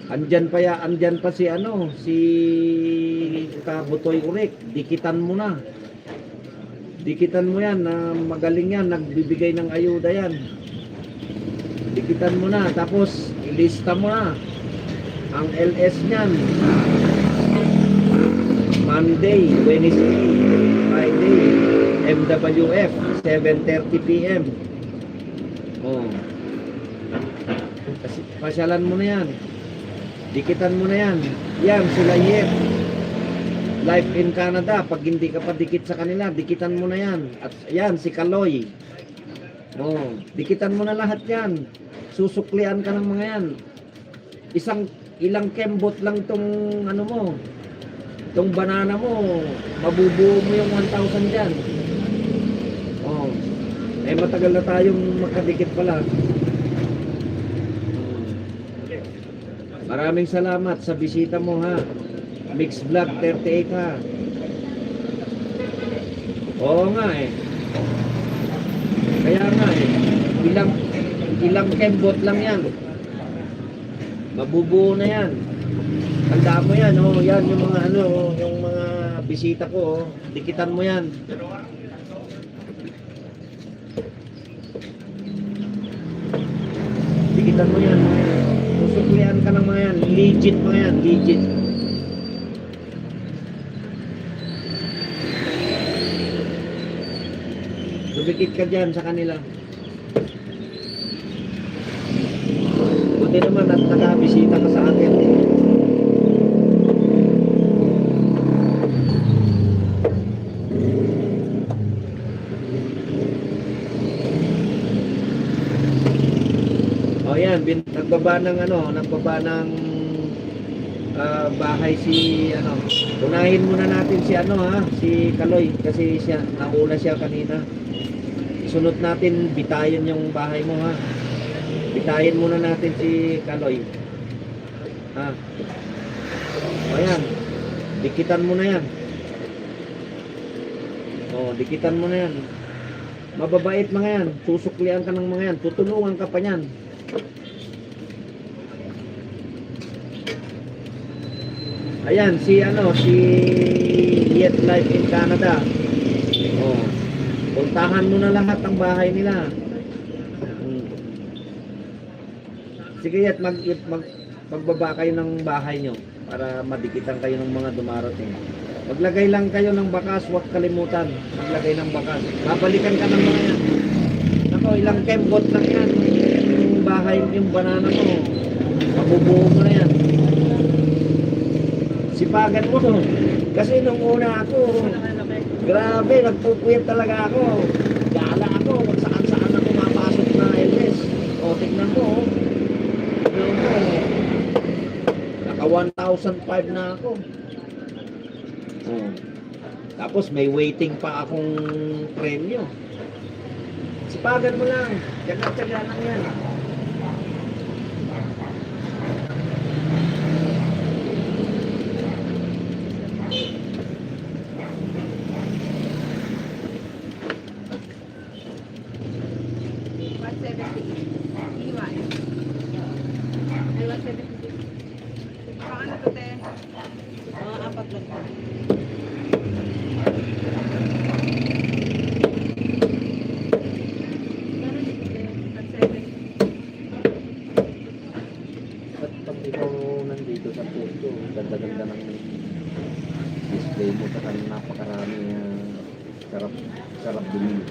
Andyan pa si ano, si Kabutoy Urik, dikitan mo na. Dikitan mo yan, magaling yan, nagbibigay ng ayuda yan. Dikitan mo na, tapos ilista mo na ang LS niyan. Monday, Wednesday, Friday, MWF, 7:30 PM. Oh. Kasi pasyalan mo na yan. Dikitan mo na yan. Yan, sila Yep. Live in Canada, pag hindi ka pa dikit sa kanila, dikitan mo na yan. At yan, si Kaloy. Oh, dikitan mo na lahat yan. Susuklian ka ng mga yan. Ilang kembot lang tong ano mo, tong banana mo, mabubuo mo yung 1,000 dyan. Oh, eh matagal na tayong makadikit pala. Maraming salamat sa bisita mo ha. Mix Vlog 38 ha. Oo nga eh. Kaya nga eh. Ilang kembot lang yan. Mabubuo na yan. Tandaan mo yan, oh. Yan yung mga ano, yung mga bisita ko, oh. Dikitan mo yan. Dikitan mo yan. Susuklian ka ng mga yan. Legit mga yan, legit. Dumikit ka dyan sa kanila. Buti naman at nakabisita ka sa akin eh. O yan, nagbaba ng bahay si ano. Unahin muna natin si ano ha, si Kaloy kasi siya nauna siya kanina. Sunod natin bitayin yung bahay mo ha. Bitayin muna natin si Kaloy. Ha. O yan. Dikitan mo na yan. O, dikitan mo na yan. Mababait mga yan. Susuklian ka ng mga yan. Tutulungan ka pa yan. Ayan, si Yet Life in Canada. Oh. Puntahan mo na lahat ng bahay nila. Sige, Yet, magbaba kayo ng bahay nyo para madikitan kayo ng mga dumarating. Maglagay lang kayo ng bakas, huwag kalimutan. Maglagay ng bakas. Babalikan ka ng mga yan. Nako, ilang kembot lang yan. Yung bahay, yung banana mo. Mabubuo mo na yan. Sipagan mo. Kasi nung una ako, grabe, nagpupuyat talaga ako. Gala ako, kung saan-saan ako mapasok na LS. O, tignan mo. Naka 1,005 na ako. O. Tapos may waiting pa akong premyo. Sipagan mo lang. Tiyaga-tiyaga lang yan. Ganda-ganda ng display mo, saka napakarami sarap din.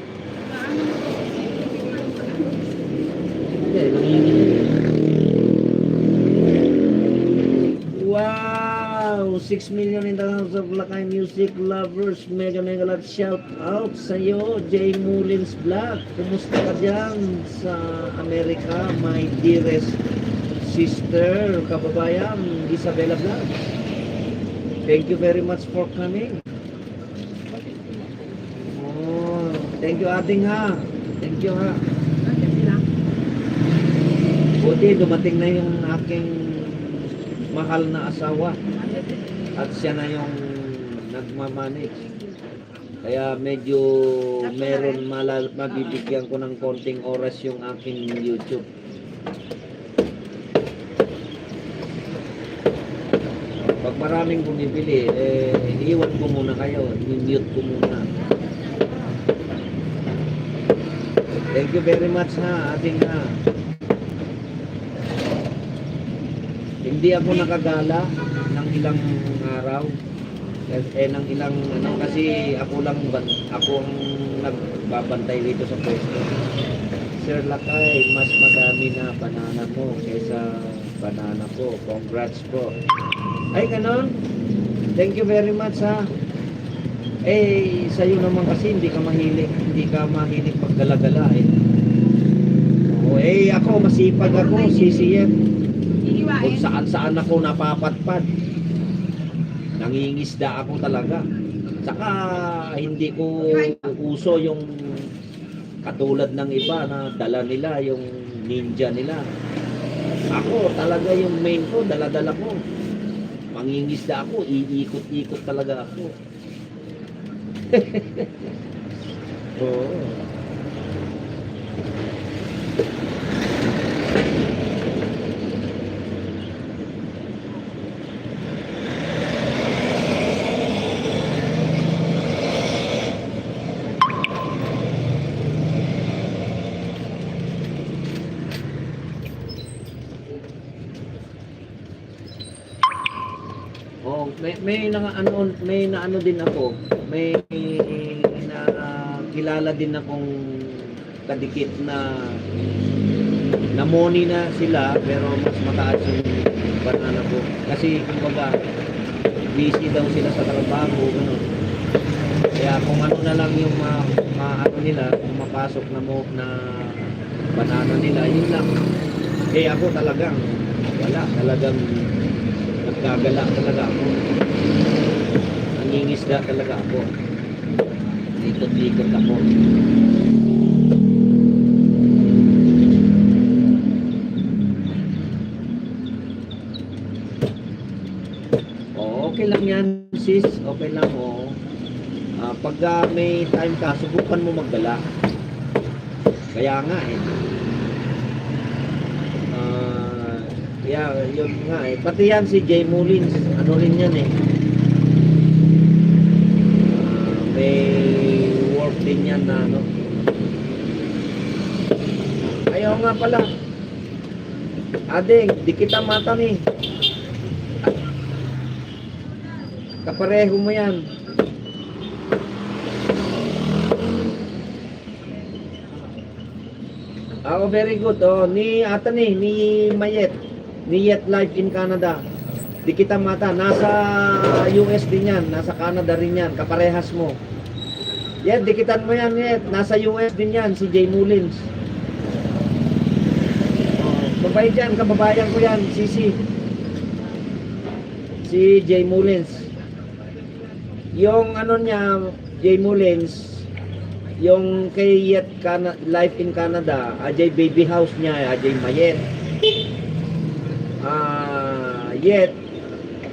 Wow! 6 million in the house of Lakay music lovers. Mega love shout out sa iyo, J. Mullins Vlog. Kumusta ka dyan sa Amerika, my dearest sister, kababayan, Isabella Vlog. Thank you very much for coming. Oh, thank you ating ha. Thank you ha. Buti dumating na yung aking mahal na asawa. At siya na yung nagmamanage. Kaya medyo meron mabibigyan ko ng konting oras yung aking YouTube. Pag maraming bumibili, iwan ko muna kayo, i-mute ko muna. Thank you very much ha, ating ha. Hindi ako nakagala ng ilang araw. Ng ilang ano kasi ako ang nagbabantay dito sa pwesto. Sir Lakay, mas madami na banana mo kaysa banana ko. Congrats po. Ay, ganon. Thank you very much ha. Sa'yo naman kasi hindi ka mahilig magdala-dala eh. Ako masipag ako, sisiyep. Kung saan-saan ako napapatpad. Nangingisda ako talaga. Saka hindi ko uso yung katulad ng iba na dala nila yung ninja nila. Ako talaga yung main ko, dala-dala ko. Mangingisda ako, iikot-ikot talaga ako. Oo. Oh, may na ano din ako. May na kilala din akong kadikit na namoni na sila pero mas mataas yung banana ko. Kasi kumbaga busy daw sila sa trabaho, gano'n. Kaya kung ano na lang yung ano nila, kung mapasok na mo na banana nila, yun lang. Eh ako talagang wala, talagang nagkagala talaga ako. Nangingisda talaga ako. Ikot-ikot ako. Okay lang yan, sis. Okay lang, oh. Pagka may time ka, subukan mo magdala. Kaya nga, eh. Kaya, yun nga, eh. Pati yan si Jay Mullins. Ano rin yan, eh. May work din yan na, ano. Ayaw nga pala. Ading, di kita mata, eh. Kapareho mo yan. Oh, very good. Oh, ni Mayet. Ni Yet Life in Canada. Di kita mata. Nasa US din yan. Nasa Canada rin yan. Kaparehas mo. Yet, dikitan mo yan, Yet. Nasa US din yan. Si Jay Mullins. Oh, babay dyan. Kababayan ko yan. Si Jay Mullins. Yung ano niya, Jay Mullins, yung kay Yet Life in Canada, Ajay Baby House niya, Ajay Mayet. Yet,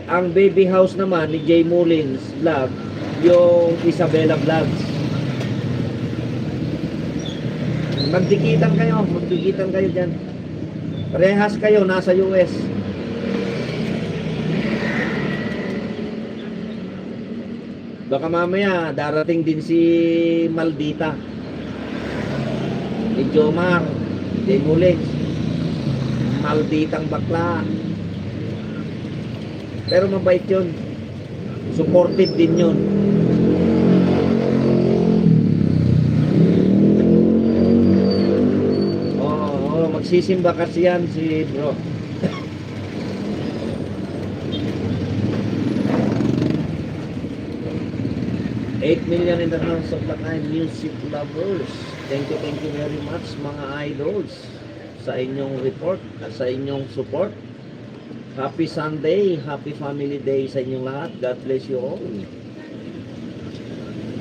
ang baby house naman ni Jay Mullins Vlog, yung Isabella Vlogs. Magdikitan kayo dyan. Parehas kayo, nasa US. Baka mamaya darating din si Maldita, ni Jomar, Jay Mullins. Malditang bakla. Pero mabait yun. Supportive din yun. Oo, magsisimba kasi yan si bro. 8 million in the house of Lakay music lovers. Thank you very much mga idols sa inyong report at sa inyong support. Happy Sunday, happy family day sa inyong lahat. God bless you all.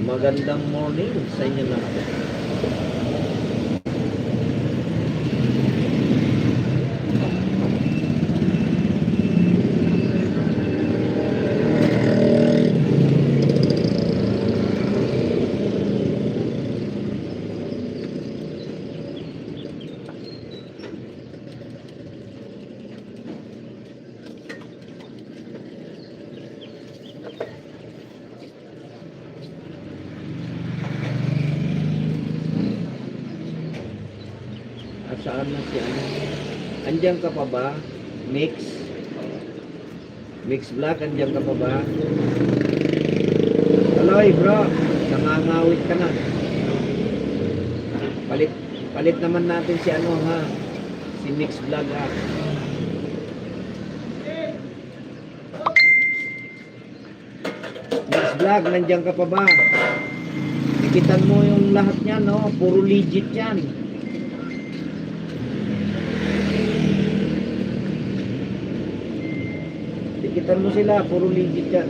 Magandang morning sa inyong lahat. Saan na si ano? Andiyan ka pa ba? Mix Black, andiyan ka pa ba? Aloy bro, nangangawit ka na. Palit naman natin si ano ha? Si Mix Black ha. Mix Black, nandiyan ka pa ba? Ikitan mo yung lahat niya, no? Puro legit yan. Ikitan mo sila, puro legit yan.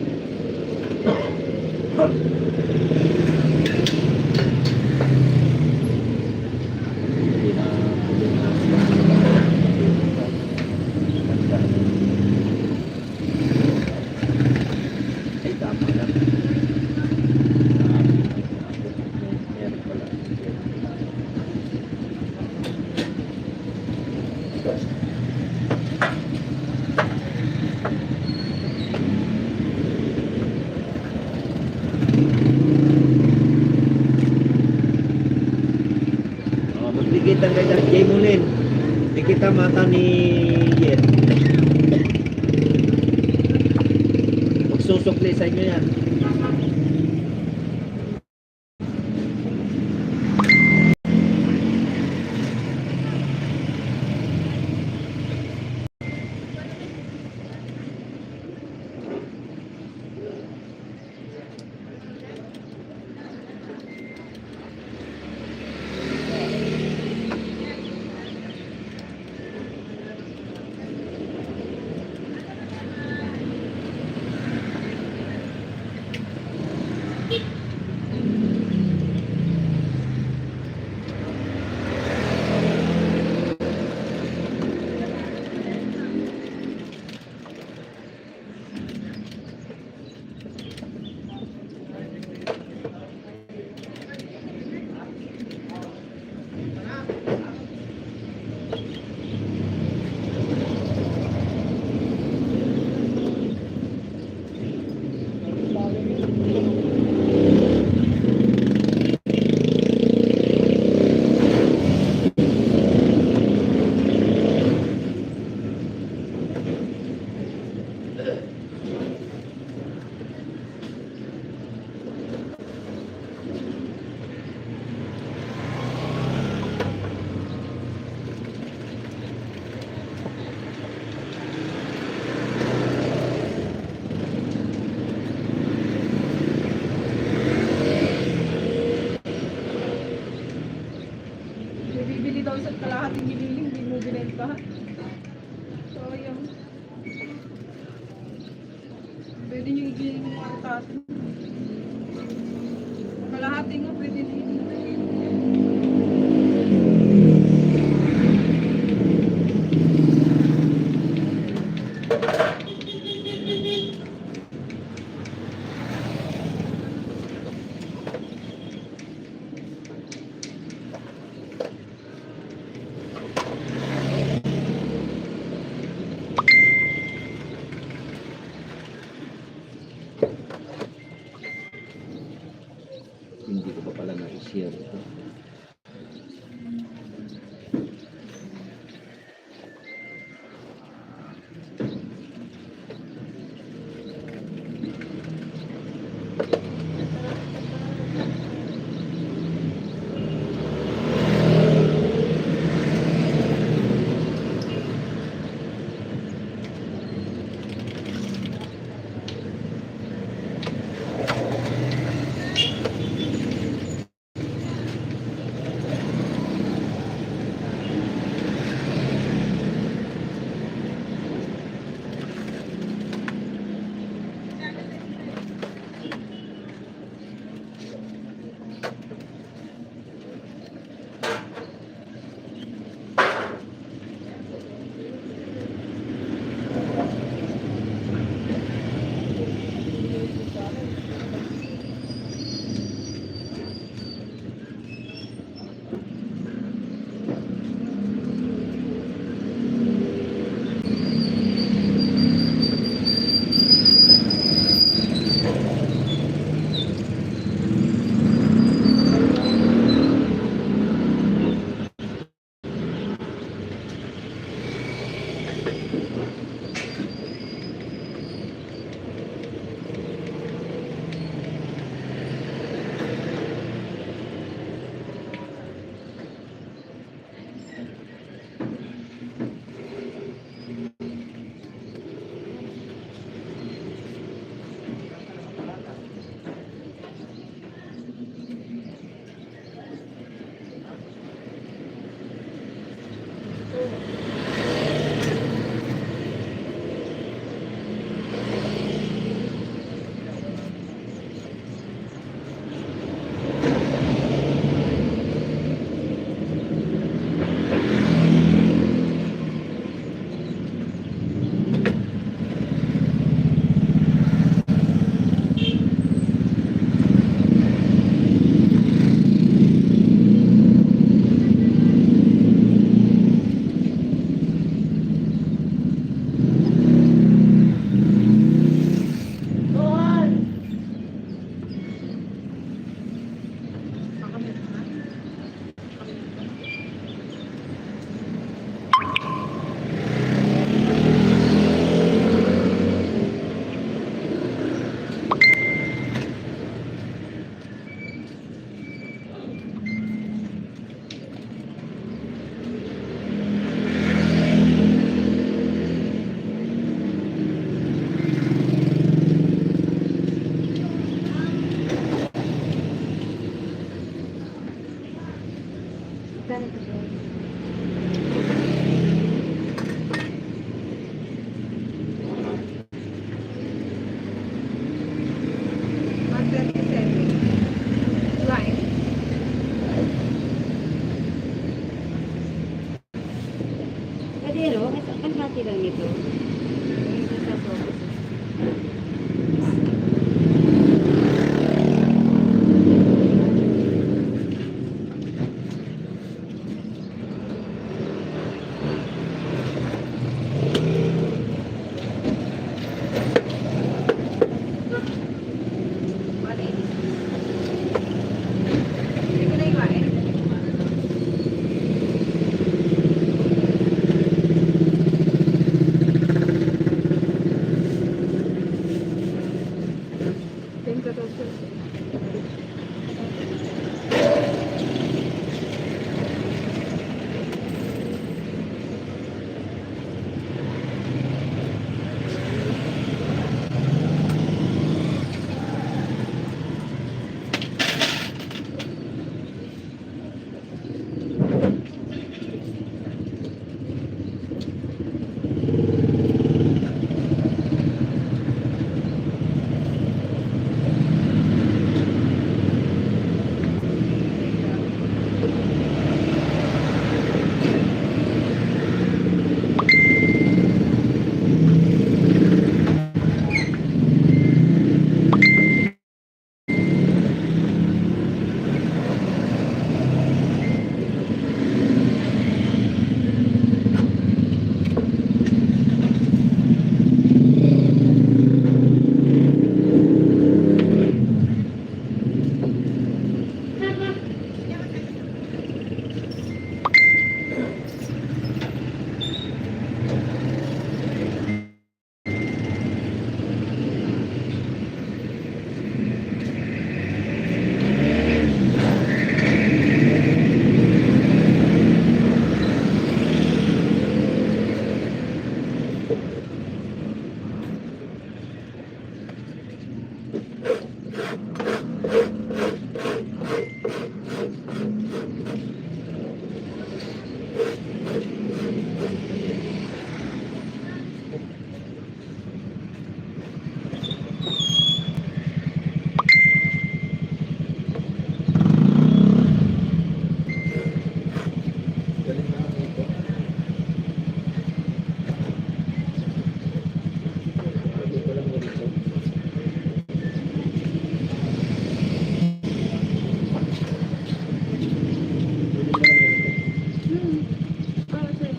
Ay, tama lang. Meron pala. ang ganyan. Jay Mulin. Di kita mata ni Yen. Magsusukli sa inyo yan. Bibili daw sa kalahating giniling, hindi mo binenta. So, yun. Pwede nyo igiling yung mga tato. Kalahating nga pwede nyo. Hindi ko pa pala na-share ito. nagka-doctor. Para sa'yo.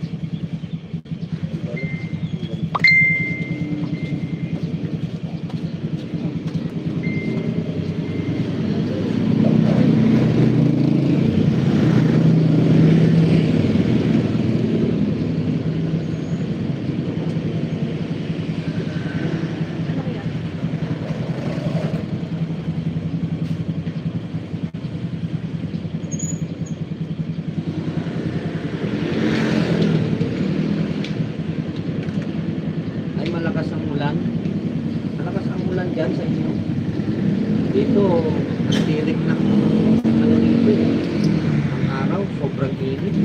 Ano kaya? Ay, malakas ang ulan. Malakas ang ulan dyan sa inyo. Dito, ang tirik ng ano dito eh. Ang araw, sobrang init.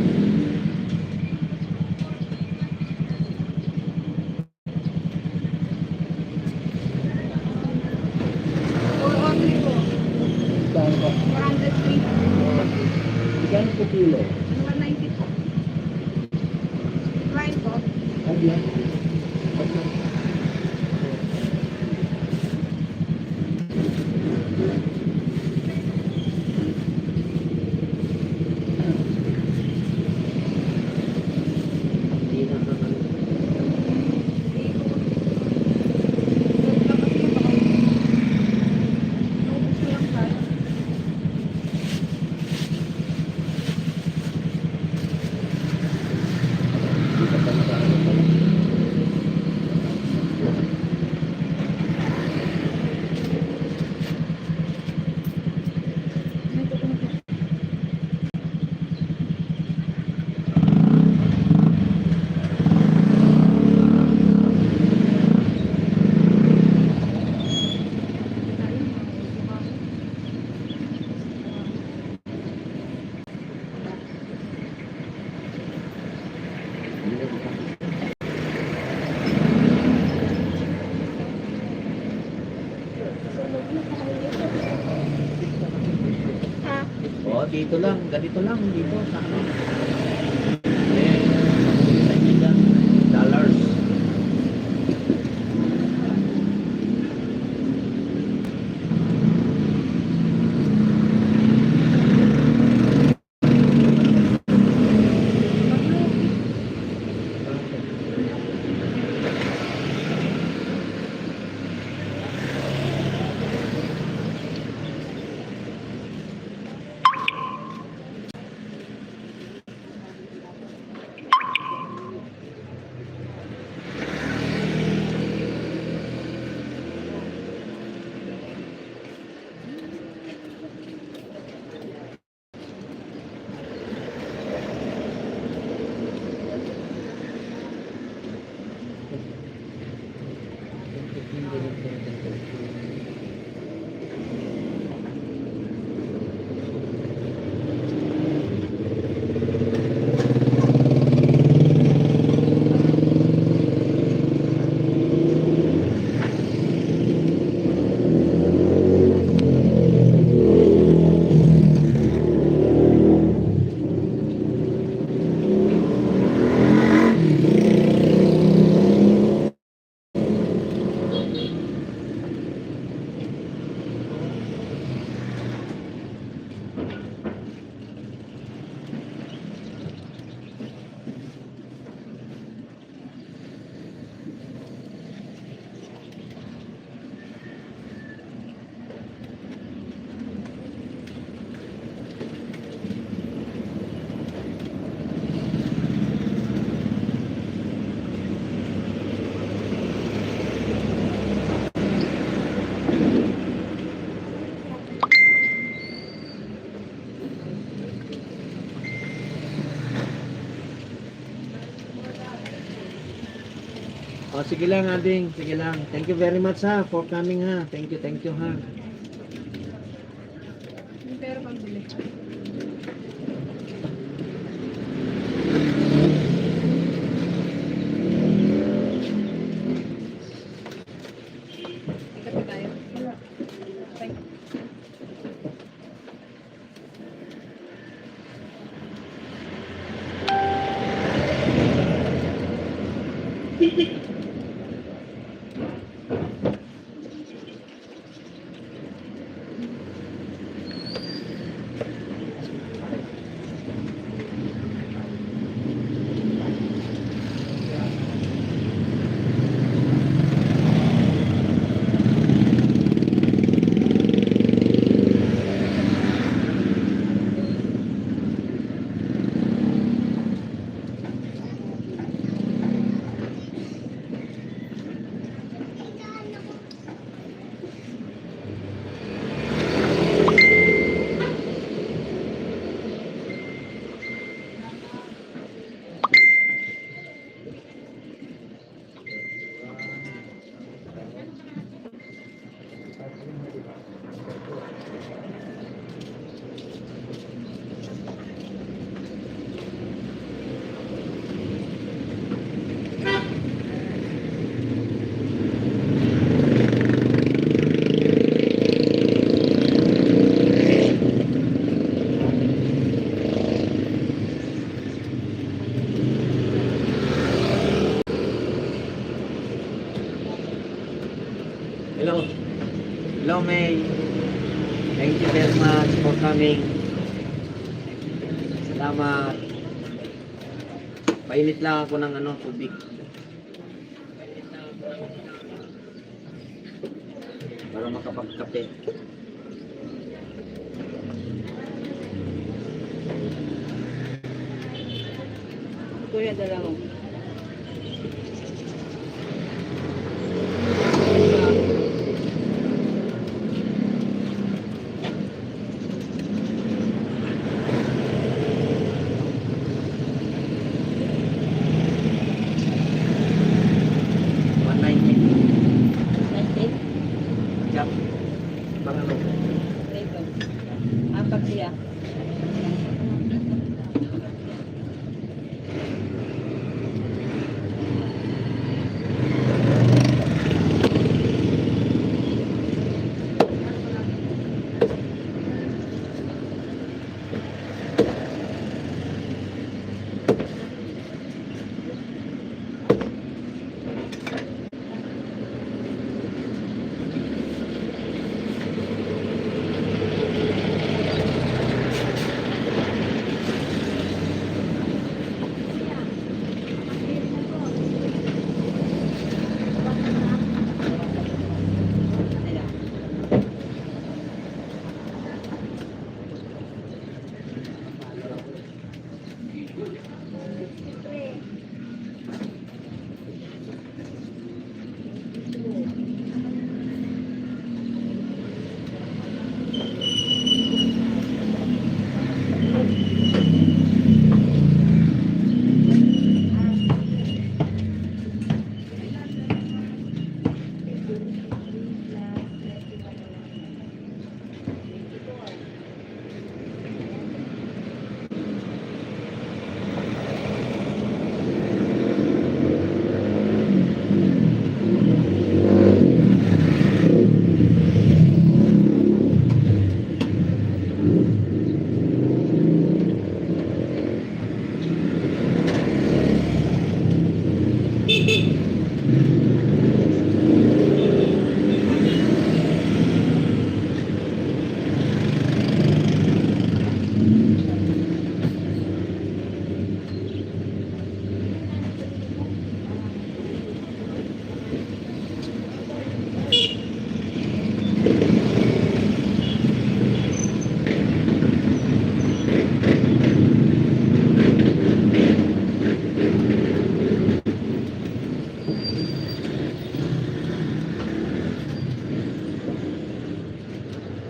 Or only po. Saan ba? 403. Ilan po kilo? 190 po. Right po. Ay, yan. Hindi na naman. Hindi ka pa nakaano pala. Oo, dito lang. Ganito lang. Dito sa ano. Eh, sa inyo dyan. Dollars. Oh, sige lang, ading. Sige lang. Thank you very much ha for coming ha. Thank you ha. Yung pera pambili. Ikat na tayo. Wala. Thank you. Hello. Hello, May. Thank you very much for coming. Salamat. Painit lang ako ng tubig. Para makapagkape. Kuya, dala mo. Yap. Bang ano? Ito. Apat siya.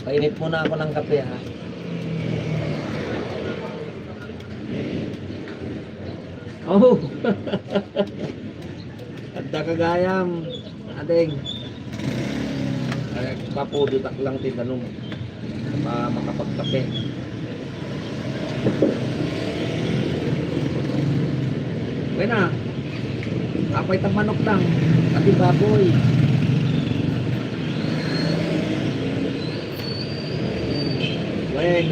Painit muna ako ng kape ha. Oh. At Kakagayam, adeng. Ay, papudutak lang tinanong makapagkape. Okay na. Apay tamanok lang. Pati baboy. Weng.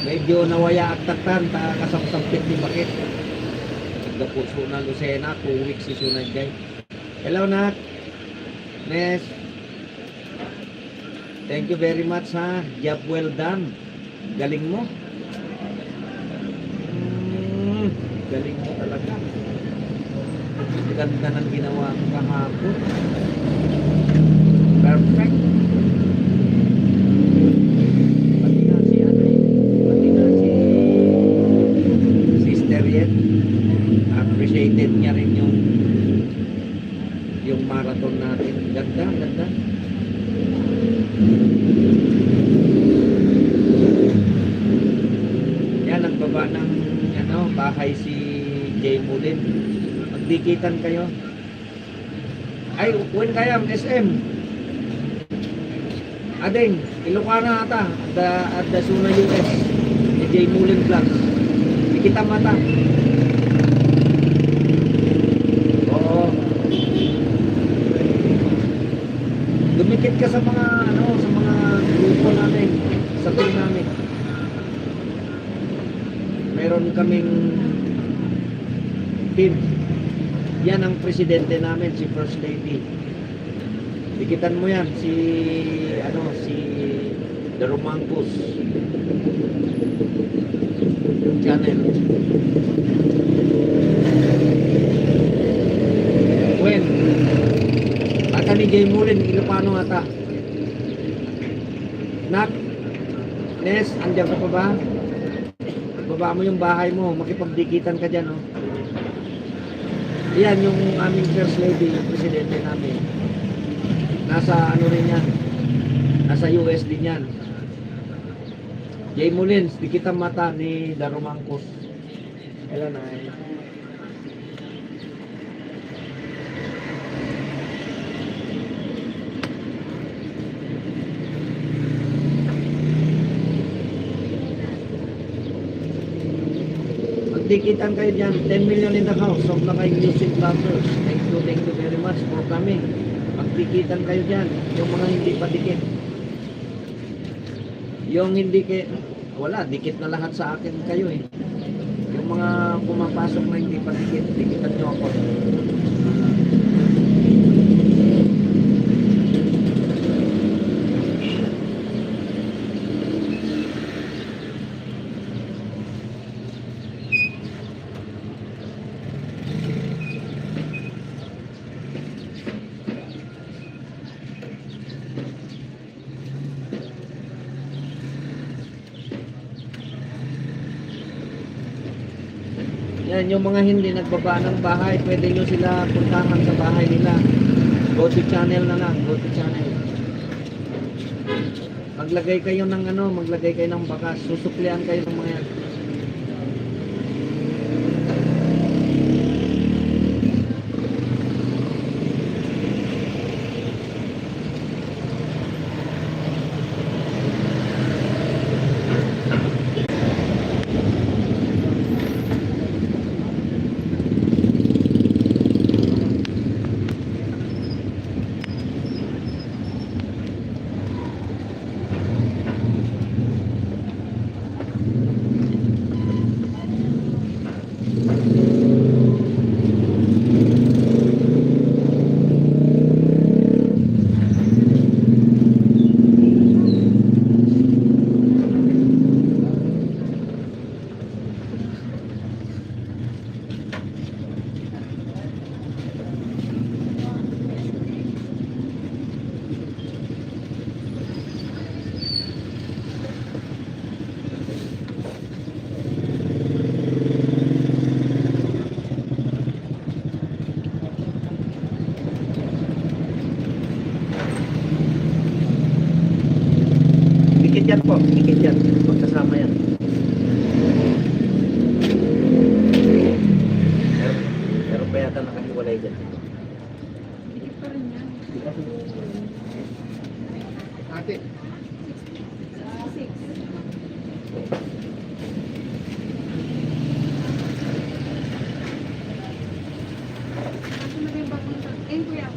Medyo nawaya at taktan. Kasamsampit ni Bakit. Nagdapuso na Lucena. 2 weeks si Sunay Jay. Hello, Nak. Nes. Thank you very much, ha. Job well done. Galing mo. Galing mo talaga. Ganda ng ginawa ko kahapon. Perfect. Pati na si pati na si Sister Yen. Appreciated niya rin yung marathon natin. Ganda, ganda. Yan, nagbaba ng bahay si Jay Mulin. Magdikitan kayo. Ay, upuin kayo SM. Adeng, Ilocana ata. At the Suna US. Si Jay Mulin Vlogs. Dikita mata. Oo. Dumikit ka sa mga sa mga grupo namin, sa team namin. Meron kaming team. Yan ang presidente namin, si First Lady. Dikitan mo yan, si The Romangcos channel. When ata ni Jay Mulin, Ilocano ata. Nak, Nes, andyan ka pa ba? Baba mo yung bahay mo, makipagdikitan ka dyan, oh. Yan yung aming First Lady, yung presidente namin. Nasa rin yan, nasa US din yan. Jay Mulins, dikitan mata ni The Romangcos. Kailan ay? Dikitan kayo dyan, 10 million in the house of Lakay Music Lovers. Thank you very much for coming. Magdikitan kayo dyan, yung mga hindi pa dikit. Yung hindi wala, dikit na lahat sa akin kayo eh. Yung mga pumapasok na hindi pa dikit, dikitan nyo ako. Yan, yung mga hindi nagbaba ng bahay, pwede nyo sila puntahan sa bahay nila. Go to channel na lang, go to channel. Maglagay kayo ng maglagay kayo ng bakas, susuklian kayo ng mga yan. Dikit yan po, dikit yan. Magkasama yan. Pero pa yata nakahiwalay dyan. Ate. Six. Kasi na yung bagong sa... Eh, kuya.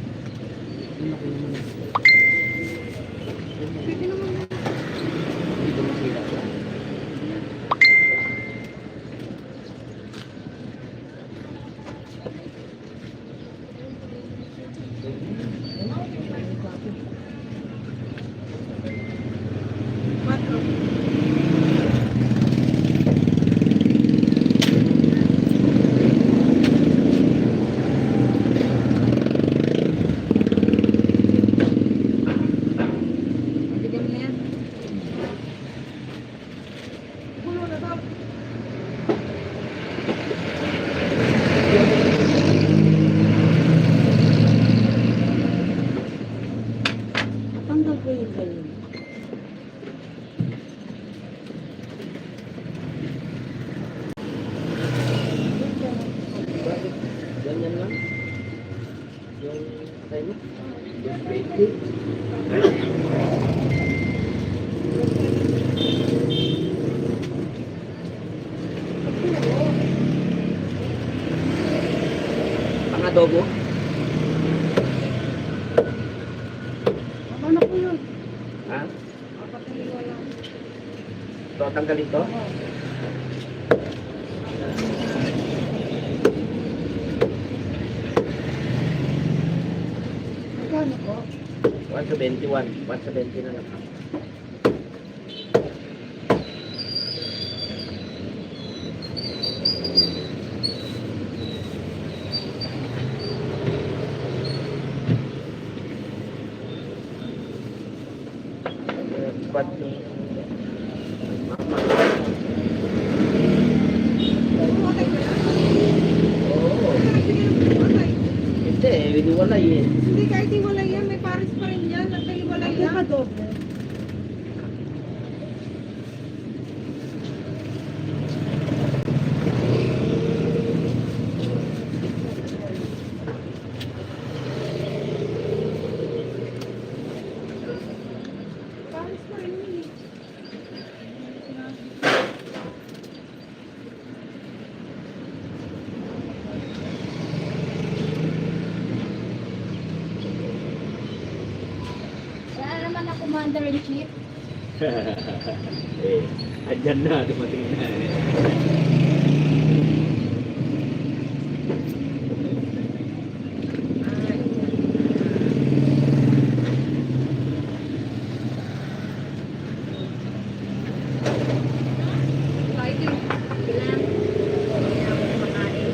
Pwede naman na. Dito masira siya. Quatro. Bigyan mo na yan. Puno na daw. Tanggal ko yung ganyan. Bakit? Ganyan lang. Yung patay mo. Yung baby. Pang adobo. Ano po yun? Ha? Apat na liwa lang. Ito, tanggalin to. Magkano po? 171. 170 na lang. But, Pumatay ko yan. oo. Nagbigay ng pumatay. Hindi, winiwalay eh. Hindi, kahit iwalay yan, may pares pa rin yan. At may iwalay yan. Nakadoble. Pares pa rin yun eh. Wala naman na commander-in-chief. Eh, andyan na, dumating na eh. Kahit yung Ilan? Hindi na ako kumakain.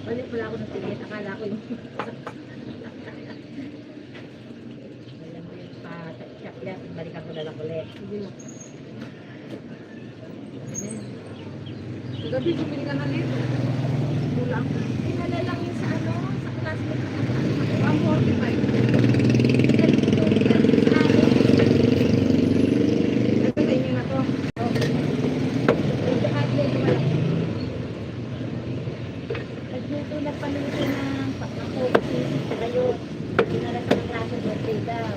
Balik pala ako ng tingin. Akala ko yung... Alam mo yung pa-chaklat. Balik ako na lang ulit. Sige na. Gabi, bumili ka na nito. Kulang. Dinala lang yun sa ano? Sa classmate ko. 145. Ito sa inyo na to. Nagluto na paluto ng pagkakuti. Kayo, dinala sa klase birthday daw.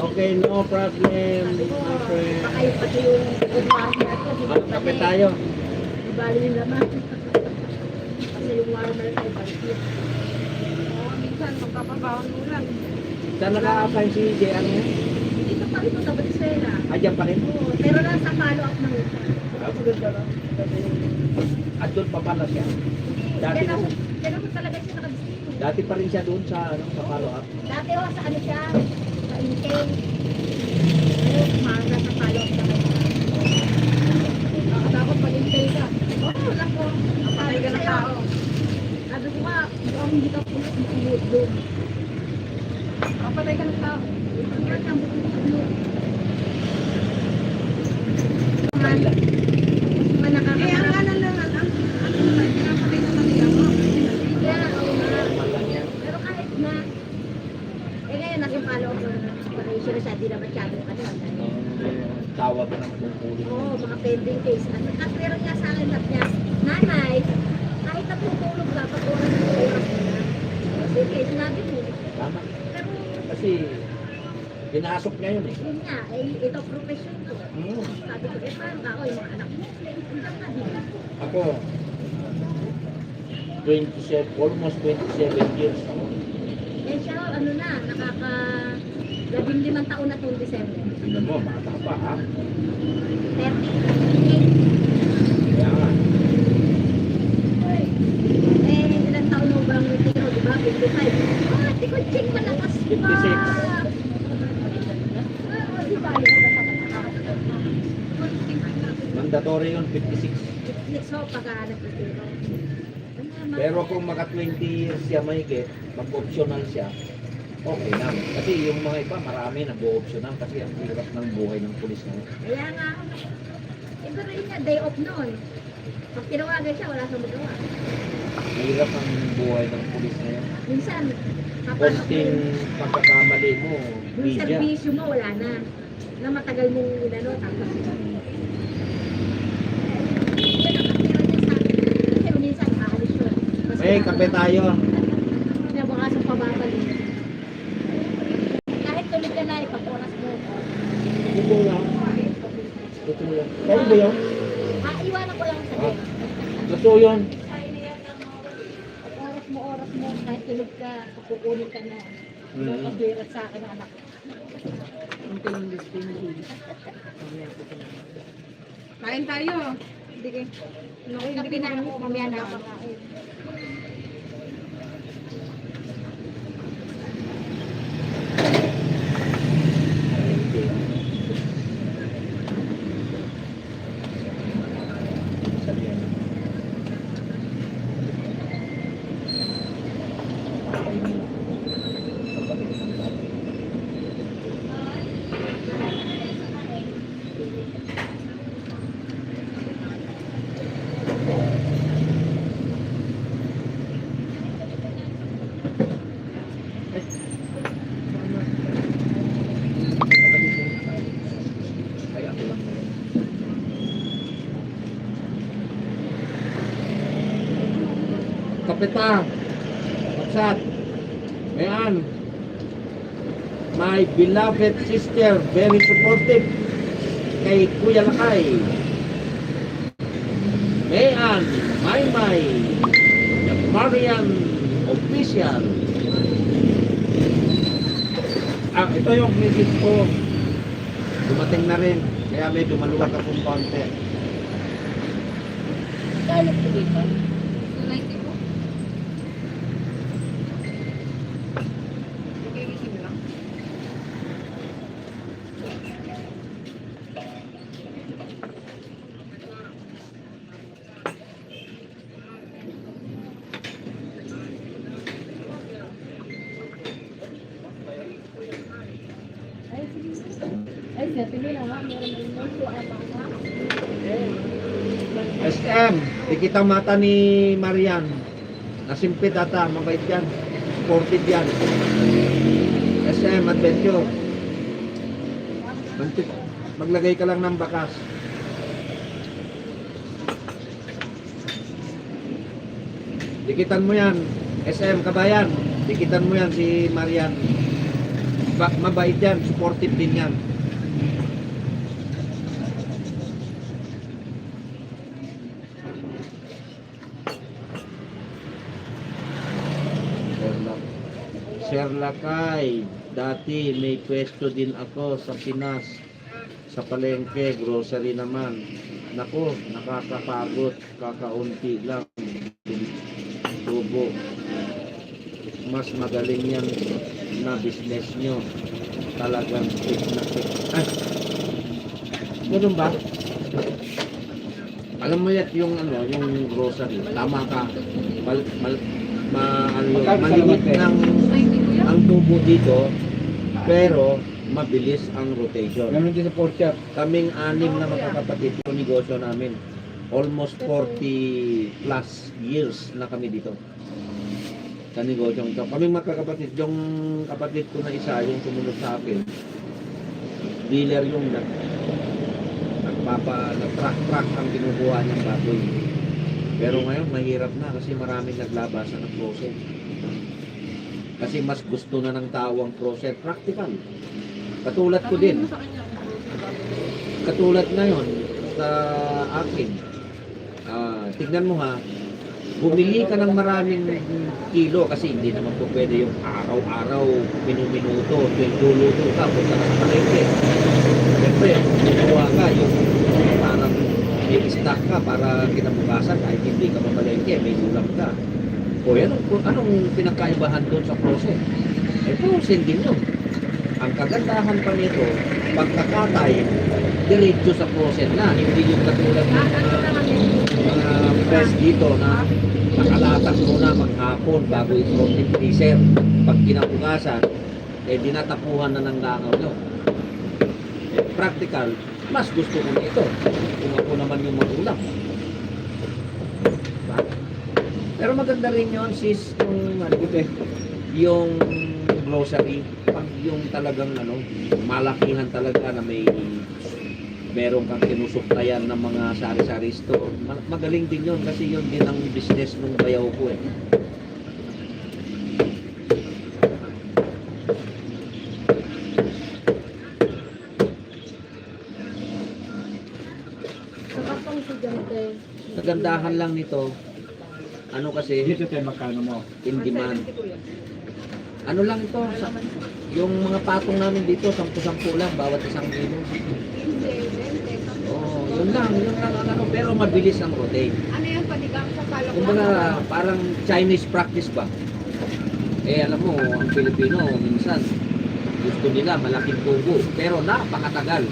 Okay, no problem, Sabi ko, my friend. baka yung pati yung good warmer ko. Ano, kape tayo? Di bali yung laman. Kasi yung warmer ko, balik Oo, minsan magpapabaon mo lang. Saan naka-apply si JR niya? Dito pa rin sa Venezuela. Diyan pa rin? Oo, pero nasa follow-up ng Maganda lang. At doon pa pala siya. Dati Kaya na- kaya naman talaga siya nakadistino. Dati pa rin siya doon sa, ano, sa follow-up. Dati ho, sa ano siya, sa Intake. Ngayon, umaga sa follow-up na kayo. Dapat mag-intay ka. Oo, lako. Kapatay ka ng tao. Sabi ko nga, mukhang hindi ka pulis mo doon. Kapatay ka ng tao. Ang ang bukod Eh, ang ano lang, ang pinapatay na kanila mo. Yeah, oo nga. Normal lang yan. Pero kahit na, eh ngayon, nasa follow-up na operation na siya, di na masyadong ano. Tawag na ng kukulit. Oo, mga pending case. At meron niya sa akin na niya, nanay, kahit na po kasi pinasok niya yun eh. Yun nga, eh, ito profession ko. Hmm. Sabi ko, eh paano ako yung mga anak mo? Hanggang na din. Ako, 27, almost 27 years ako. Eh siya, ano na, nakaka 15 taon na itong December. Tingnan mo, bata pa ha. 30, 38. Kaya nga. Eh, ilang taon mo bang tiro, di ba? 55. Ah, tikuching malakas pa. 56. Ah, di ba? Yun, basta malakas. Mandatory yun, 56. So, pagka nagtitiro. Pero kung maka 20 years siya mahigit, mag-optional siya, okay lang. Kasi yung mga iba, marami nag-optional kasi ang hirap ng buhay ng pulis ngayon. Kaya nga ako, iba rin niya, day off noon. Pag tinawagan siya, wala siyang magawa. Hirap ang buhay ng pulis ngayon. Minsan, papasok Konting pagkakamali mo, yung media. servisyo mo, wala na. Na matagal mong inano, tapos. Yan ang kapira niya sa akin. Kasi minsan, aalis yun. Mas May kape tayo. Kinabukasan pa babalik. Kahit tulog ka na, ipag-oras mo. Ito lang. Ito lang. Kaya ba yun? Iwanan ko lang sa iyo. Gusto yun. Oras mo, kahit tulog ka, kukunin ka na. Mm. Kabirat sa akin ang anak. Kain tayo. Hindi kayo. Kape na ako, mamaya na ako kakain. Kapita, Paksat, Mayan, my beloved sister, very supportive kay Kuya Lakay. Mayan, Maymay, Marian Official. Ito yung message ko. Dumating na rin, kaya medyo maluwag akong konti. Galit ko dito. Ay, sabi nila nga, meron din mo po ang mga. SM, ikita mata ni Marian. Nasimpit ata, mabait yan. Supported yan. SM, adventure. Maglagay ka lang ng bakas. Dikitan mo yan. SM, kabayan. Dikitan mo yan si Marian. Mabait yan, supportive din yan. Sir Lakay, dati may pwesto din ako sa Pinas, sa palengke, grocery naman. Nako, nakakapagod, kakaunti lang. Tubo. Mas magaling yan na business nyo. Talagang fit na fit. Ay! Ganun ba? Alam mo yan yung ano, yung grocery. Tama ka. Malimit ng ang tubo dito, pero mabilis ang rotation. Ganun din sa pork chop. Kaming 6 na magkakapatid, yung negosyo namin. Almost 40 plus years na kami dito. Sa negosyo ito. Kaming magkakapatid, yung kapatid ko na isa, yung sumunod sa akin, dealer yung nag-truck ang kinukuha niyang baboy. Pero ngayon, mahirap na kasi maraming naglabasan ng frozen. Kasi mas gusto na ng tao ang process. Practical. Katulad ko din. Sa kanya, Katulad ngayon sa akin. Tignan mo ha, bumili ka ng maraming kilo kasi hindi naman po pwede yung araw-araw, minuto, luluto ka, punta ka sa palengke. Siyempre, gumawa ka yung parang may stock ka para kinabukasan kahit hindi ka mamalengke, may ulam ka. O yan, anong pinakaibahan doon sa process? Eh, process din yun. Ang kagandahan pa nito, pagkakatay, diretso sa process na, hindi yung katulad ng mga press dito na nakalatak muna maghapon bago i-throw in freezer. Pag kinabukasan, eh dinatapuhan na ng langaw nyo. Eh, practical, mas gusto ko ito. Kung ako naman yung magulang. Diba? Pero maganda rin yun, sis, yung grocery, pag yung talagang malakihan talaga na meron kang sinusuplayan ng mga sari-sari store. Magaling din yun kasi yun din ang business ng bayaw ko eh. Saka pang estudyante. Kagandahan lang nito, kasi Dito tayo magkano mo? in demand. 170 ko yan. Ano lang ito, yung mga patong namin dito, 10-10 lang bawat isang kilo. 15, 20. Oh, yun lang ang pero mabilis ang rotate. Ano yan, panigang sa palak? Kumbaga, parang Chinese practice ba? Eh, alam mo, ang Pilipino, minsan, gusto nila malaking tubo, pero napakatagal.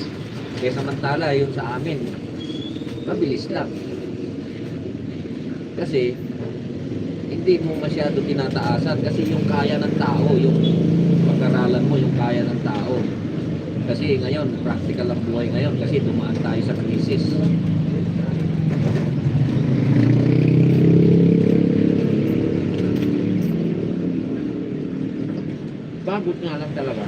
Kaya samantala, yun sa amin, mabilis lang. Kasi, hindi mo masyado tinataasan kasi yung kaya ng tao, yung pag-aralan mo, yung kaya ng tao. Kasi ngayon, practical ang buhay ngayon kasi dumaan tayo sa krisis. Bagot nga lang talaga.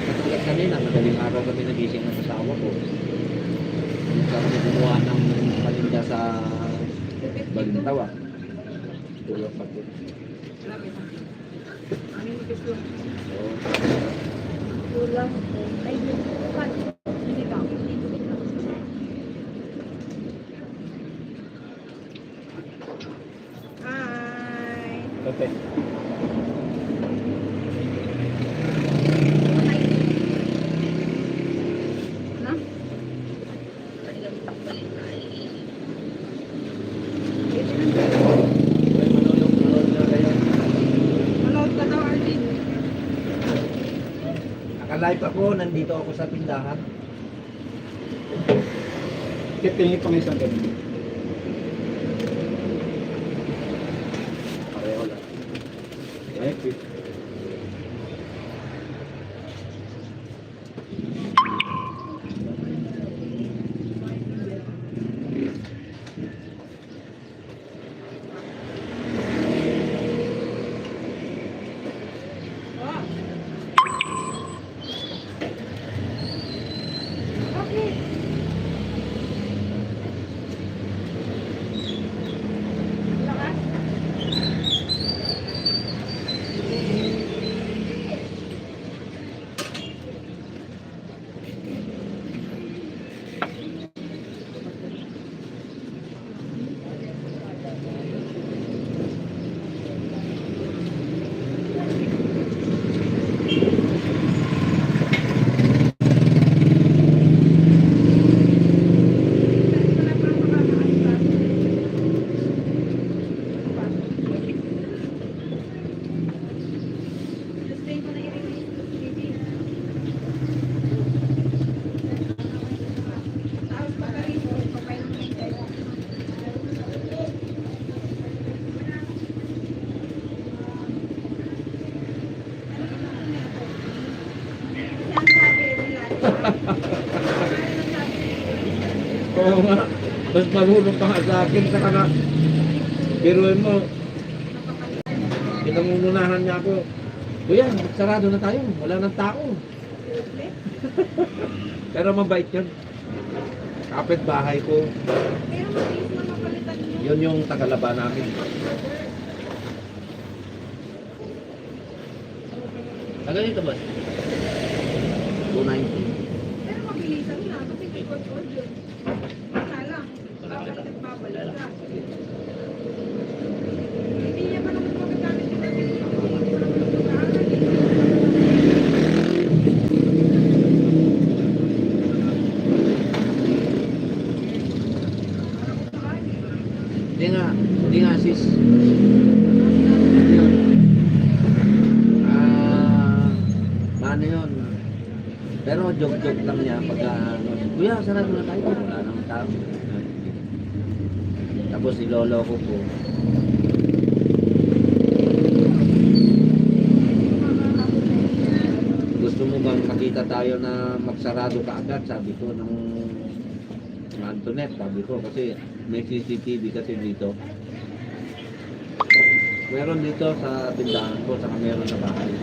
Katulad kanina, madaling araw kami nagising ng asawa ko. Yung kami gumawa ng paninda sa Balintawa. Tulog pa po. Kulang. Ay, bukan. Hindi ba? Hi. Okay. Ano? Manood ka daw, Arlene. Naka-live ako, nandito ako sa tindahan. Titingin pa ng isang ganun. Pareho lang. Okay. Oh. Okay. Lakas. Oo nga, mas marunong pa nga sa akin sa kana. Biruin mo, pinangungunahan niya ako. Kuya, sarado na tayo, wala nang tao. Pero mabait yun. Kapit bahay ko, Pero mabilis na mapalitan niyo. yun yung tagalaba namin. Tagal dito boss? 290. Pero mabilisan na kasi may control yun. Basta lang. Babalik at babalik ka. Hindi niya pa naman magagamit yung kasi hindi pa naman mag-aaral. Hindi nga sis. Yun. Ano yun? Pero joke-joke lang niya pag kuya, sarado na tayo. Wala nang tao. Tapos ilolo ko po. Gusto mo bang makita tayo na magsarado ka agad? Sabi ko nung Antoinette, sabi ko kasi may CCTV kasi dito. Meron dito sa tindahan ko, saka meron sa bahay.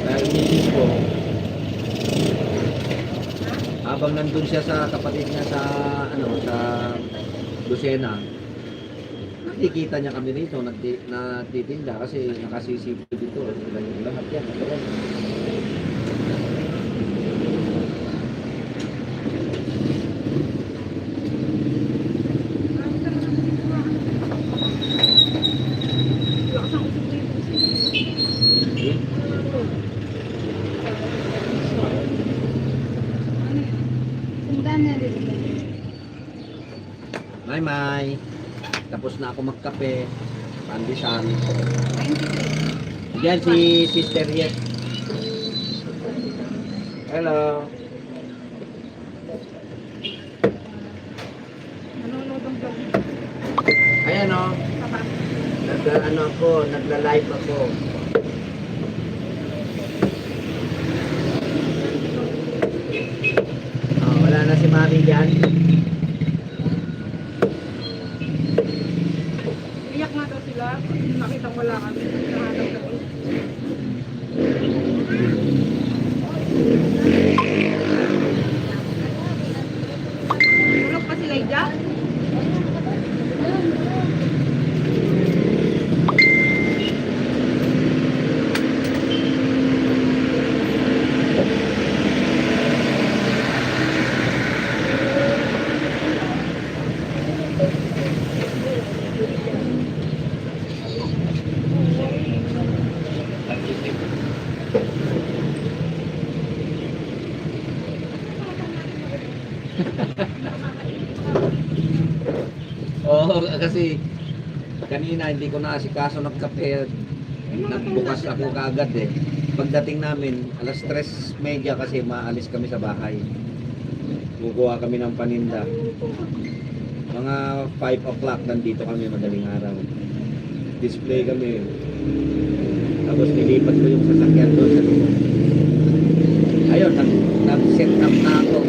Kaya inisip ko, habang nandun siya sa kapatid niya sa sa Lucena, nakikita niya kami rito, nagtitinda kasi naka-CCTV dito. Lahat yan. May. Tapos na ako magkape. Pandesal. Diyan si Sister Yet. Hello. Nanonood ang vlog. Ayan o. Nagla-live ako. Oh, wala na si Mami dyan. Iyak nga daw sila. Nakita wala kami. Nahanap kami. Tulog pa sila dyan? Oo, kasi kanina hindi ko naasikaso nagkape. Nagbukas ako kaagad eh. Pagdating namin, alas 3:30 kasi maalis kami sa bahay. Kukuha kami ng paninda. Mga 5 o'clock nandito kami madaling araw. Display kami. Tapos nilipat ko yung sasakyan doon sa loob. Ayun, nag-set up na ako.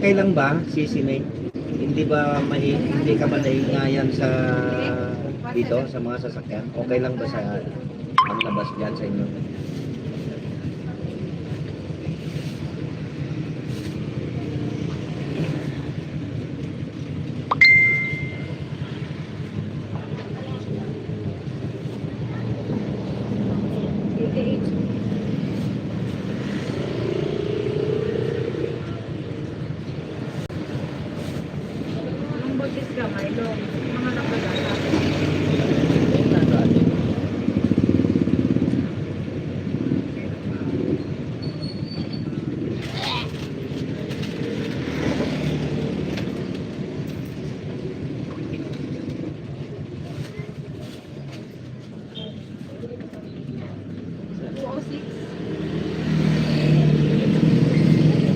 Okay lang ba, Sisi May? Hindi ka ba nahingayan sa dito sa mga sasakyan? Okay lang ba sa paglabas diyan sa inyo? Ang boses ka, Milo. Mga nakagala.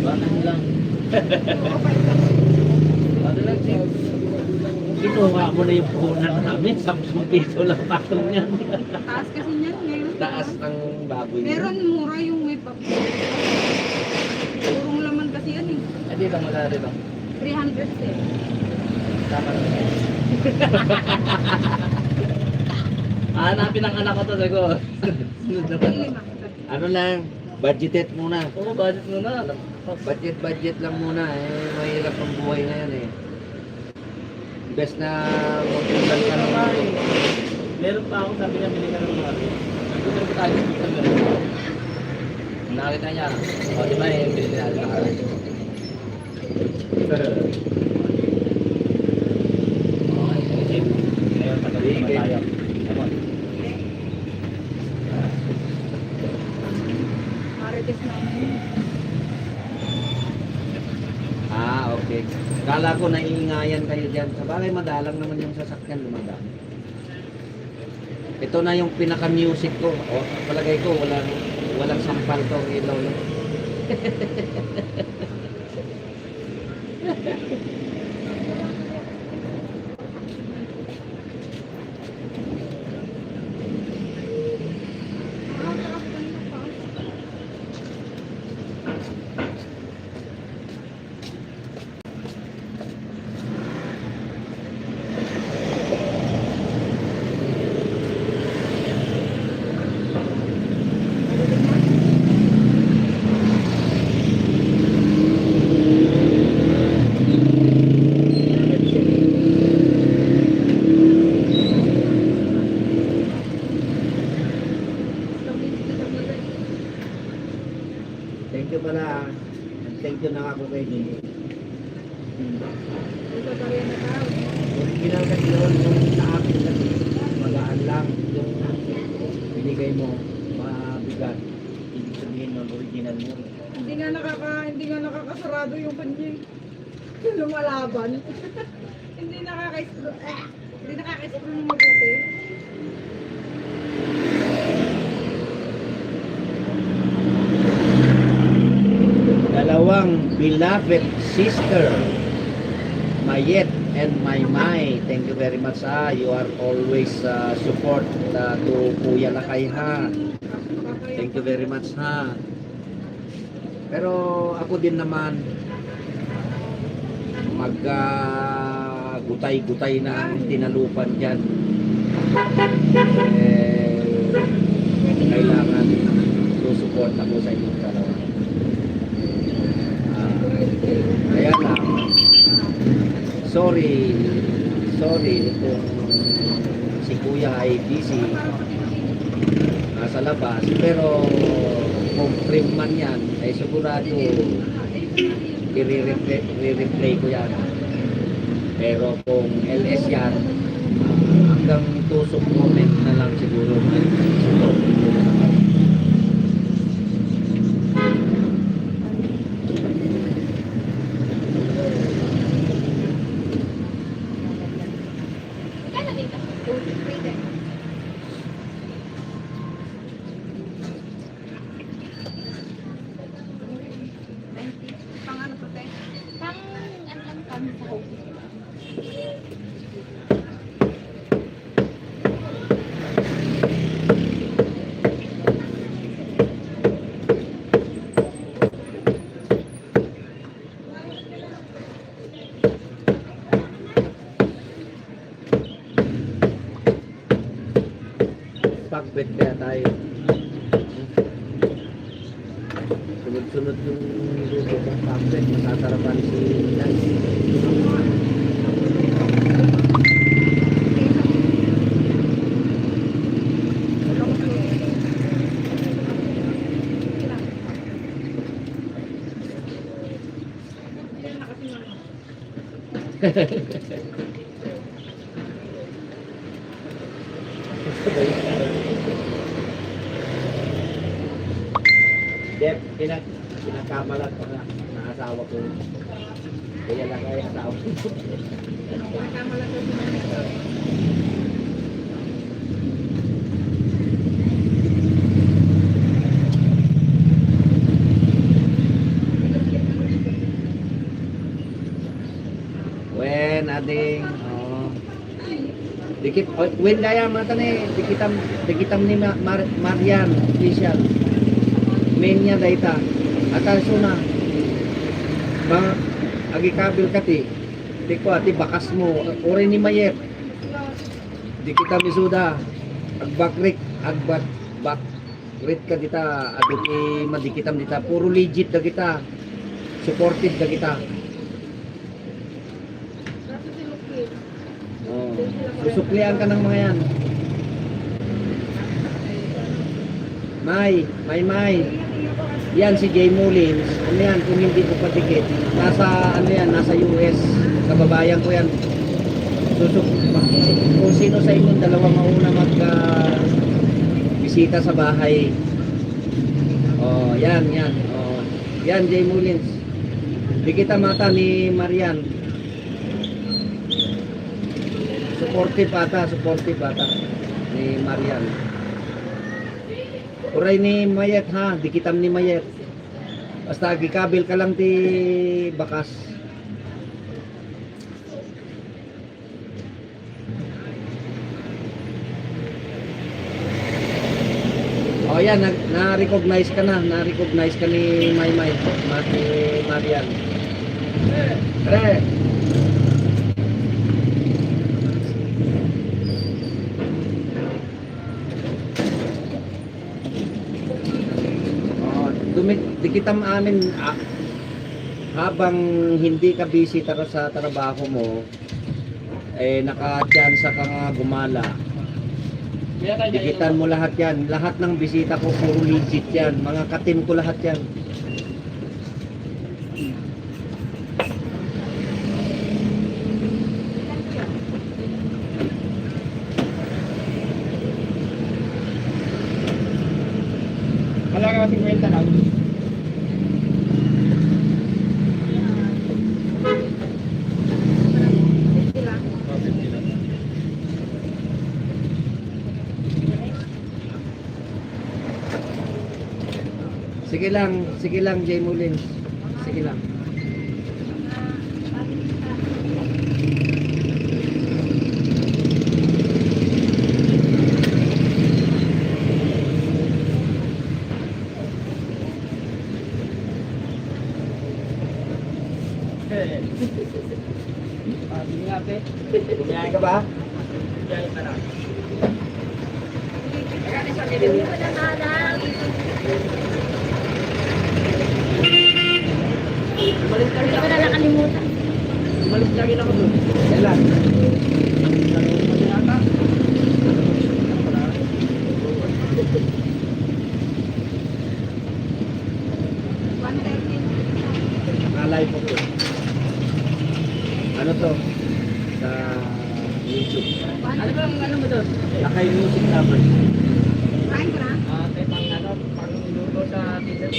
Bakit lang? Ano lang siya? Kinuha mo na yung puhunan namin. 10 piso lang patong niyan. Taas kasi niyan ngayon. Taas ng baboy niya. Meron mura yung may papel. Purong laman kasi yan eh. Hindi lang magkano lang. 300 eh. Tama lang. Hanapin ang anak ko to, sago. Ay, lima. Ano lang? Budgeted muna. Oo, budget mo na. Budget lang muna. Mahirap ang buhay ngayon eh. Best na mag-ulan ka naman. Meron pa ako, sabi niya, bili ka ng mga. Ito na tayo sa nakita niya. O, di ba yung bili na natin sa karan? Ngayon, pagkabihin mo tayo. Come on. Marites namin. Okay. Kala ko naiingayan kayo dyan. Sa bagay, madalang naman yung sasakyan lumadaan. Ito na yung pinaka-music ko. O, palagay ko, walang sampal to ilaw lang. Thank you pala. Thank you na ako kay Jimmy. Ito pa rin na tao. Original kasi yun, yung sa akin kasi magaan lang yung binigay mo, mabigat. Ibig sabihin ng original mo. Hindi nga nakakasarado yung kanya. Yung lumalaban. Hindi nakaka-screw ng mabuti. Dalawang beloved sister, Mayet and Maymay. Thank you very much. You are always support to Kuya Lakay ha. Thank you very much ha. Pero ako din naman gutay-gutay na tinalupan dyan. Kailangan support ako sa inyong dalawa. Kaya lang, sorry kung si Kuya ay busy nasa labas, pero kung frame man yan ay sigurado i-replay ko yan. Pero kung LS yan, hanggang tusok moment na lang siguro Pang ano to, te? Pang, ano lang kami sa house. pagbet kaya tayo. Sunod-sunod yung luto ng pagbet, masasarapan si Nan. Dep, pinakamalat pa nga na asawa ko. Kaya lang ay asawa ko. Nakamalat ko siya. Wen, ading. Dikit, wen daya mata ni, dikitam ni Marian, official. Main niya dayta. Atal suna. Bang, agi kabil kati. Tiko ati bakas mo. Ore ni Mayet. Dikitam isuda. Agbakrik, bak Great ka kita, adto madikitam dita, puro legit da kita. Supported da kita. Kaso si Luki. Oh. Susuklian ka ng mga yan. May. Yan si Jay Mullins. Ano yan, kung hindi ko patikit. Nasa, ano yan, nasa US. Kababayan ko yan. Kung sino sa inyong dalawa mauna bisita sa bahay. Oh, yan. Oh. Yan, Jay Mullins. Di kita mata ni Marian. Supportive ata ni Marian. Uray ni Mayet ha, dikitam ni Mayet. Basta gikabil ka lang ti bakas. Oh yan, na-recognize ka ni Maymay, ni Marian. Pre. Dikitam amin habang hindi ka busy sa trabaho mo, naka-chance ka nga gumala. Dikitan mo lahat yan. Lahat ng bisita ko puro legit yan. Mga katim ko lahat yan. Wala ka 50 lang. Sila. Sige lang Jay Mullins. Sige lang. Sige nga, pe. Kumain ka ba? Diyan ka na. Hindi ko na alam. Umalis Hindi ko na nakalimutan. lagi ako doon. Kailan? Masinata. Nalay po ko. Ano to? Sa YouTube. Ano ba ang ano mo doon? Lakay Music Lovers. Kain ka na? Pang luto sa dessert.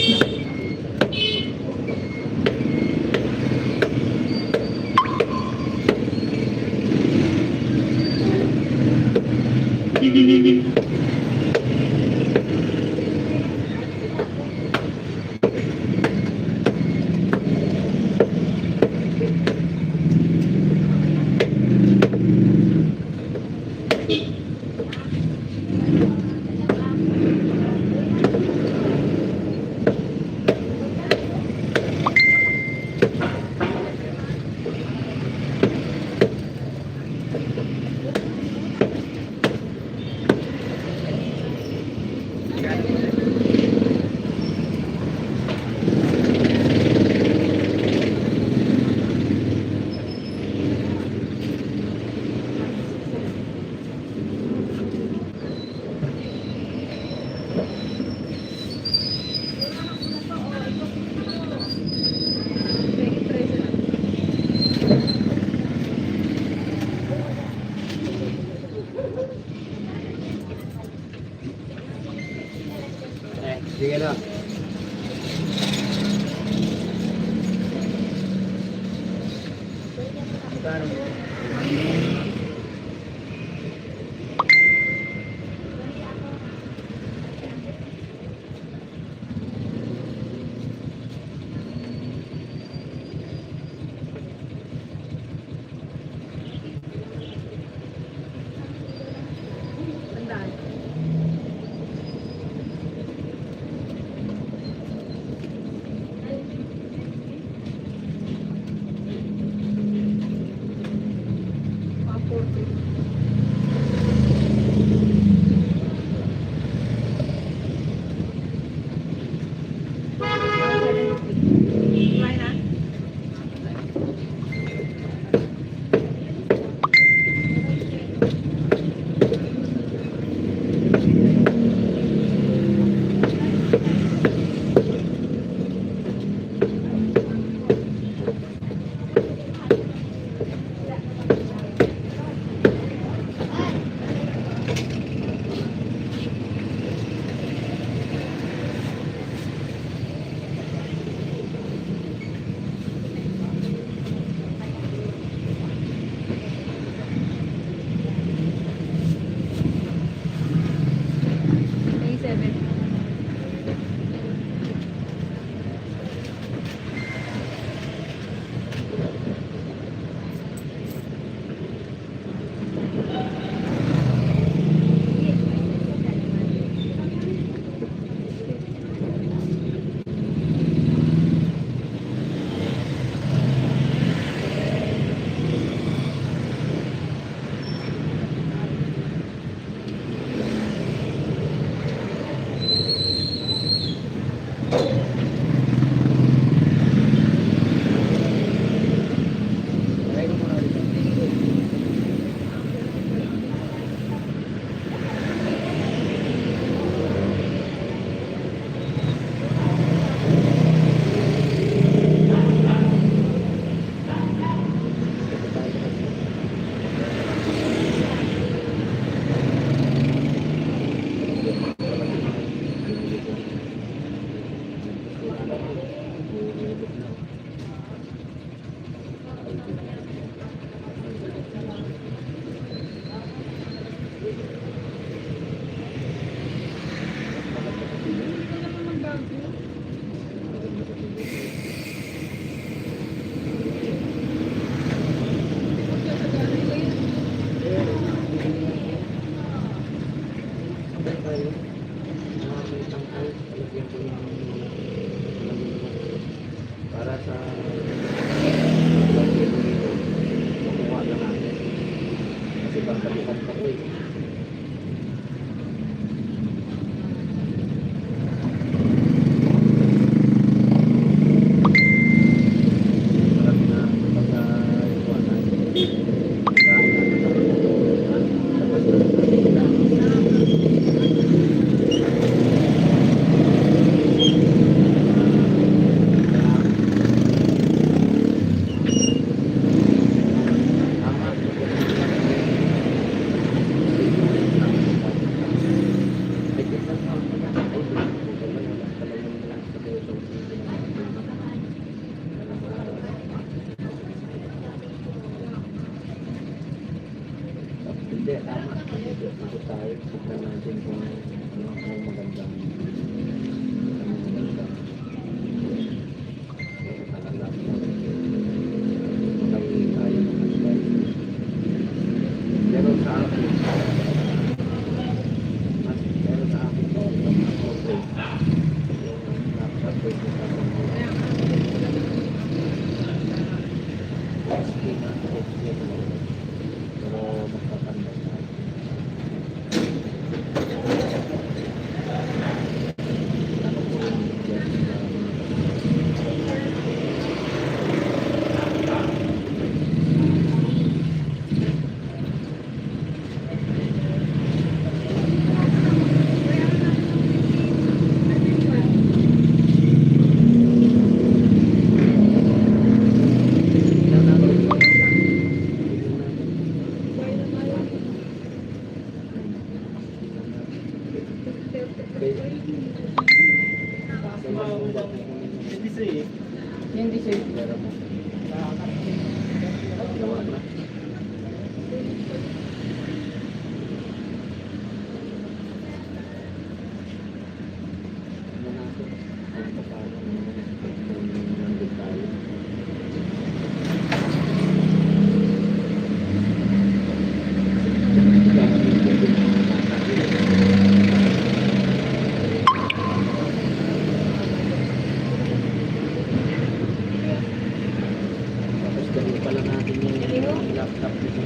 Sige na. Tandaan. Dito tayo, tignan natin kung anong magandang anong magandang talaga makaiwi tayo ng aswal. Pero sa akin, okay. Yung laptop ko ito sa pero magpapanda tayo. Hindi sir. Tapos dali pala natin yung laptop nito.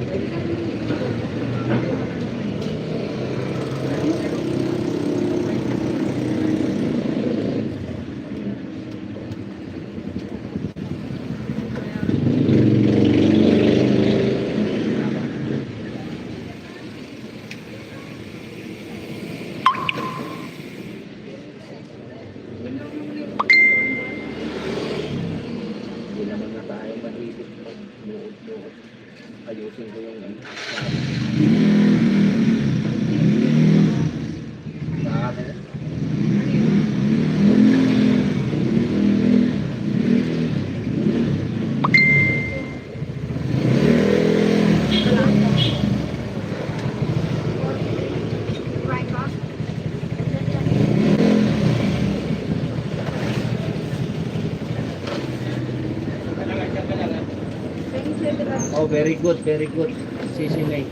Hindi naman na tayo mahilig pag buod-buod. Ayusin ko yung sa akin. Oh, very good, very good. Sisi May.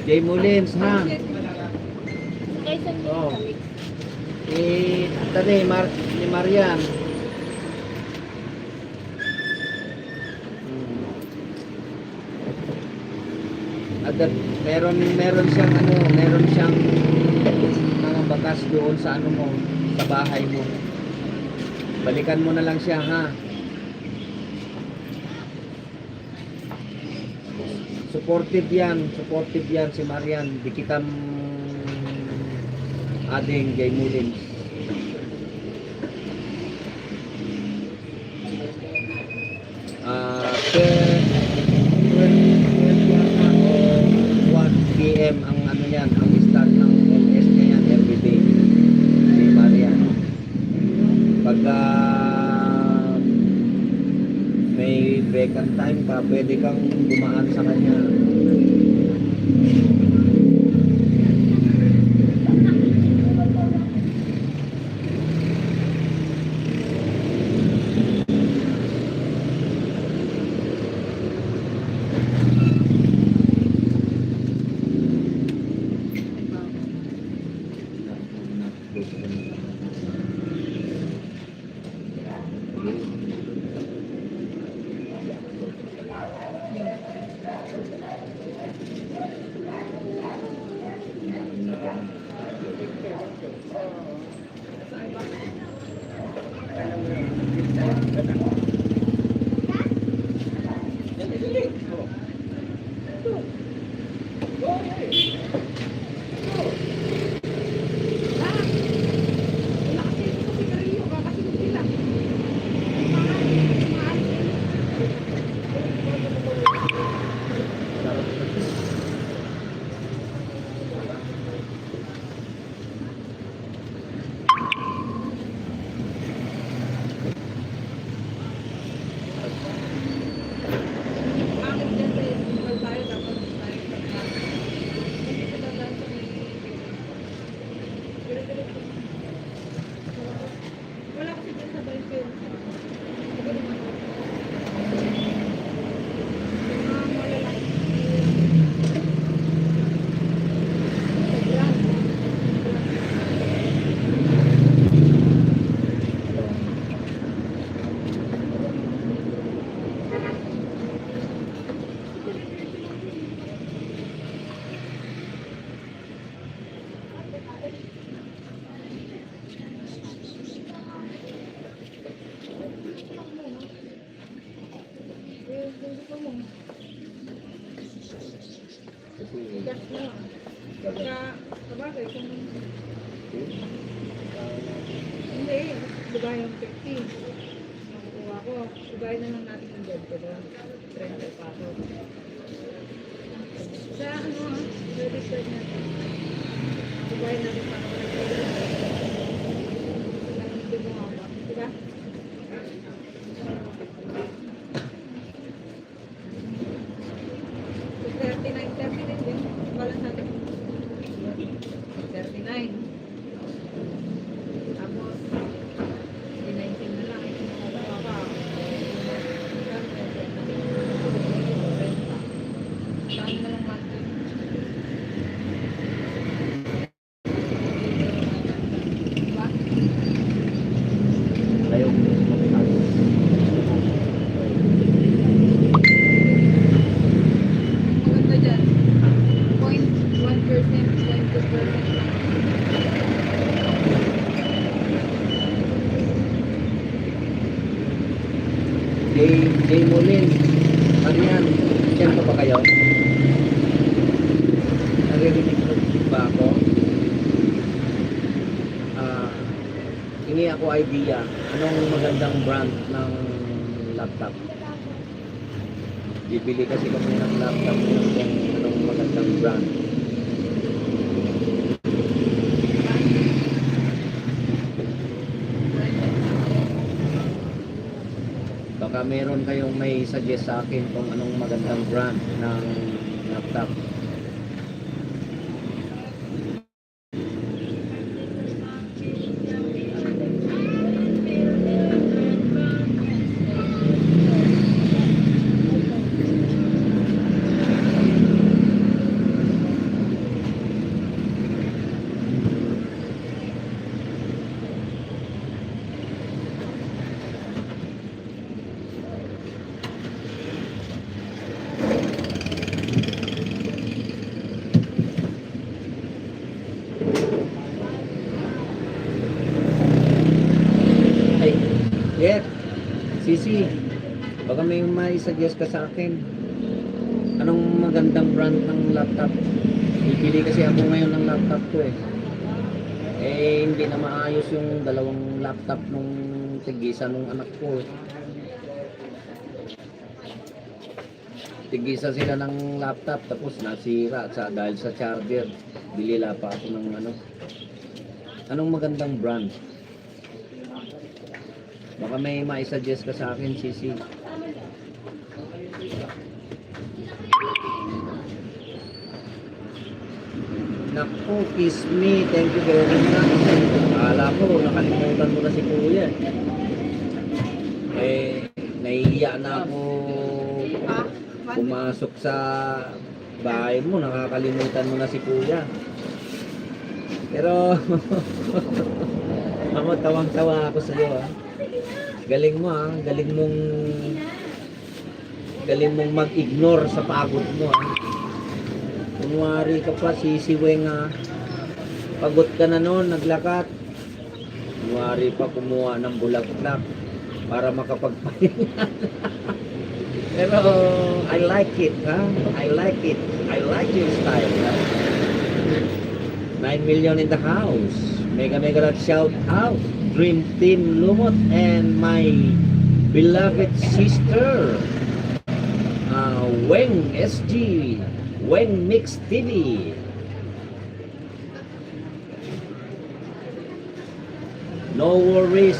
Jay Mullins, ha? Kaysa niyo Oo. kami. Tani, ni Marian. Meron siyang meron siyang mga bakas doon sa mo, sa bahay mo. Balikan mo na lang siya, ha? Supportive yan si Marian. Di kita ading Jay Mullins. Ah, 1 PM ang yan, ang start ng LS niya yan everyday. Si Marian. Pagka may vacant time pa, pwede kang dumaan sa kanya. Kasi, Gas na. Pagka, sabagay, kung hindi, diba yung 50? Nakukuha ko. Diba na lang natin yung dead ko doon. 30 pa ako. Sa ano ah, register natin. Diba natin para wala kayo. Hindi mo nga ba? Diba? So 39 din. Balance natin. 39. Tapos, 19 na lang. Ito mga baba. Saan na lang natin? Diba? tayo. Maganda dyan. 0.1%, 0.2% lang. Jay Molin. Ano yan? Diyan pa ba kayo? Naririnig ko ba ako? Hingi ako idea. Anong magandang brand ng laptop? Bibili kasi kami ng laptop yun kung anong magandang brand. Baka meron kayong may suggest sa akin kung anong magandang brand ng laptop. Ay, yeah. Sisi, baka may suggest ka sa akin. Anong magandang brand ng laptop? Bibili kasi ako ngayon ng laptop ko eh. Hindi na maayos yung dalawang laptop nung tigisa nung anak ko eh. Tigisa sila ng laptop tapos nasira dahil sa charger. Bilila pa ako ng ano. Anong magandang brand? Baka may maisuggest ka sa akin, Sisi. Naku, kiss me. Thank you very much. Akala ko, nakalimutan mo na si Kuya. Nahihiya na ako pumasok sa bahay mo. Nakakalimutan mo na si Kuya. Pero, mama, tawang-tawa ako sa iyo, ah. Galing mo, ah. Galing mong mag-ignore sa pagod mo, ah. Kunwari ka pa, sisiweng, ah. Pagod ka na noon, naglakad. Kunwari pa kumuha ng bulaklak para makapagpahinga. Pero, I like it, ha? I like it. I like your style, ha? 9 million in the house. Mega love shout out. Dream Team Lumot and my beloved sister Weng SG, Weng Mix TV. No worries,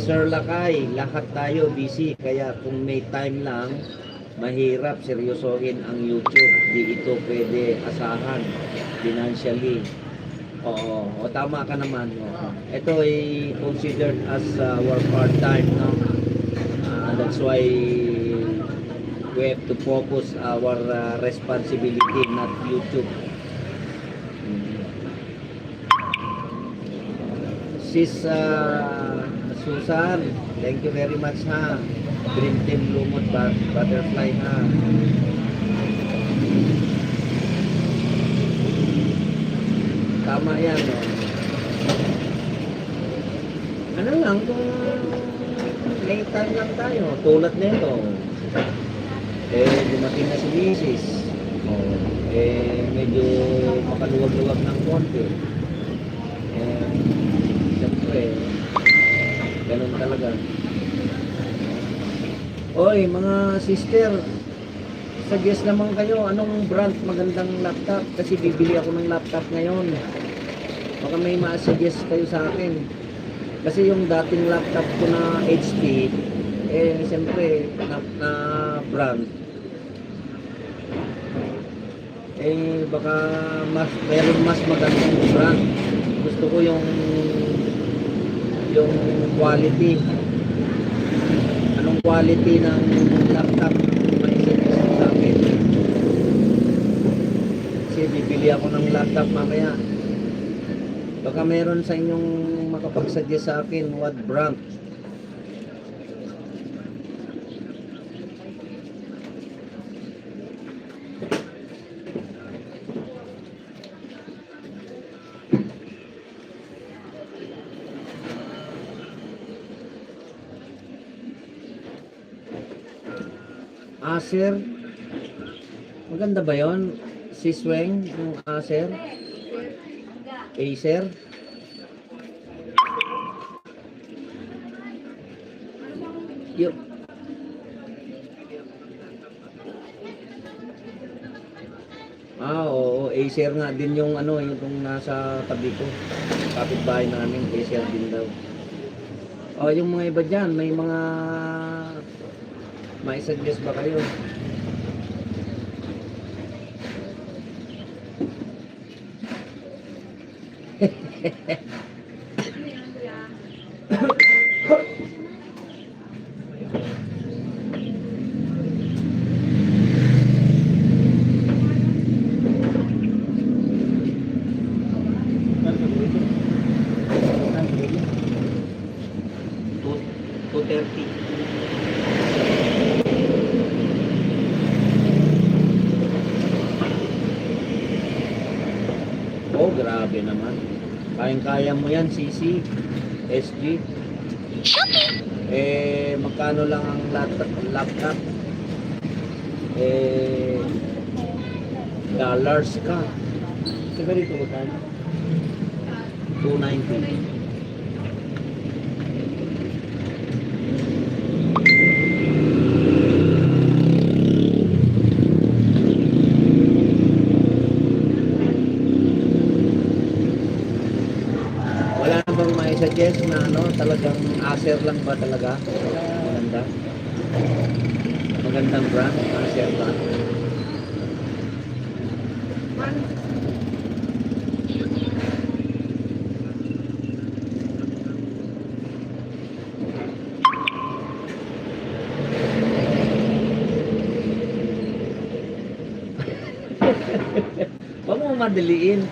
Sir Lakay. Lahat tayo busy. Kaya kung may time lang, mahirap seryosohin ang YouTube. Di ito pwede asahan financially. Oo, tama ka naman. Oo. Ito ay considered as our part-time, no? That's why we have to focus our responsibility, not YouTube. Sis Susan, thank you very much, ha. Dream Team Lumot Butterfly, ha. Tama yan, no? Ano lang, kung may time lang tayo, tulad nito, Dumating na si Mrs. Medyo makaluwag-luwag ng konti. Siyempre, ganun talaga. Oy, mga sister, suggest naman kayo, anong brand magandang laptop? Kasi bibili ako ng laptop ngayon. Baka may ma-suggest kayo sa akin. Kasi yung dating laptop ko na HP, siyempre, na brand, baka meron mas magandang brand. Gusto ko yung quality. Anong quality ng laptop ma-suggest sa akin? Kasi bibili ako ng laptop mamaya. Baka meron sa inyong makapag-suggest sa akin what brand. Acer. Maganda ba yon? Si Sweng, yung Acer. Acer. Yung oo, Acer nga din yung ano, yung kung nasa tabi ko. Kapitbahay namin, Acer din daw. Yung mga iba dyan, may mga mai-suggest ba kayo? Oh, grabe naman. Kayang-kaya mo yan, CC, SG. Magkano lang ang laptop? Dollars ka. Sige rito, magkano? 290. Suggest na ano, talagang Acer lang ba talaga? Maganda. Magandang brand, Acer ba? Huwag mo madaliin.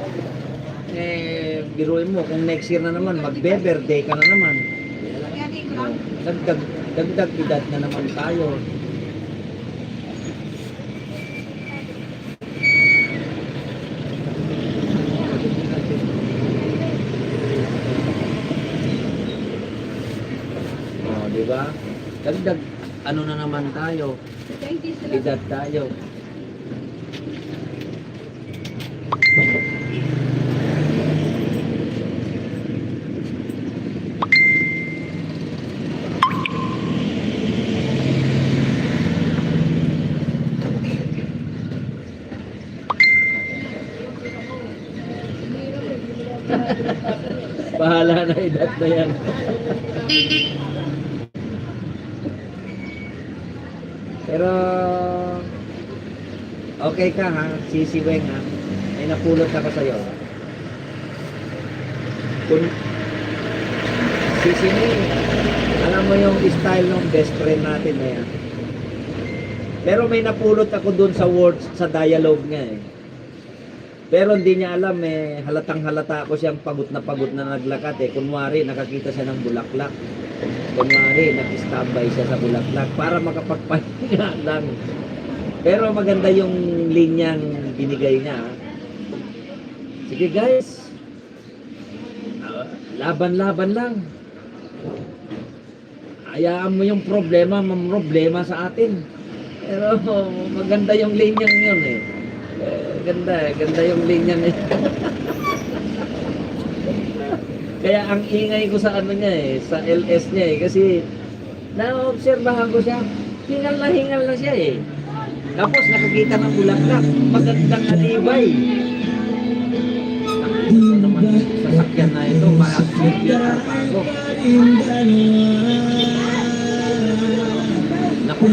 Biruin mo, kung next year na naman, magbe-birthday ka na naman. Dagdag edad na naman tayo. Di ba? Dagdag ano na naman tayo? Edad tayo. Bahala na edad na yan. Pero okay ka ha, Sisi Weng ha. May napulot ako sa'yo. Kung Sisi Weng, alam mo yung style ng best friend natin na yan. Pero may napulot ako dun sa words, sa dialogue niya eh. Pero hindi niya alam halatang halata ako siyang pagod na naglakad eh. Kunwari nakakita siya ng bulaklak. Kunwari nag-standby siya sa bulaklak para makapagpahinga lang. Pero maganda yung linyang binigay niya. Sige guys. Laban-laban lang. Hayaan mo yung problema sa atin. Pero maganda yung linyang yun eh. Ganda yung linyang eh. Kaya ang ingay ko sa ano niya eh, sa LS niya eh. Kasi naobserbahan ko siya, hingal na siya eh. Tapos nakakita ng bulaklak, magandang alibay. Ito naman sasakyan na ito, ma-accident yan ako. Naku.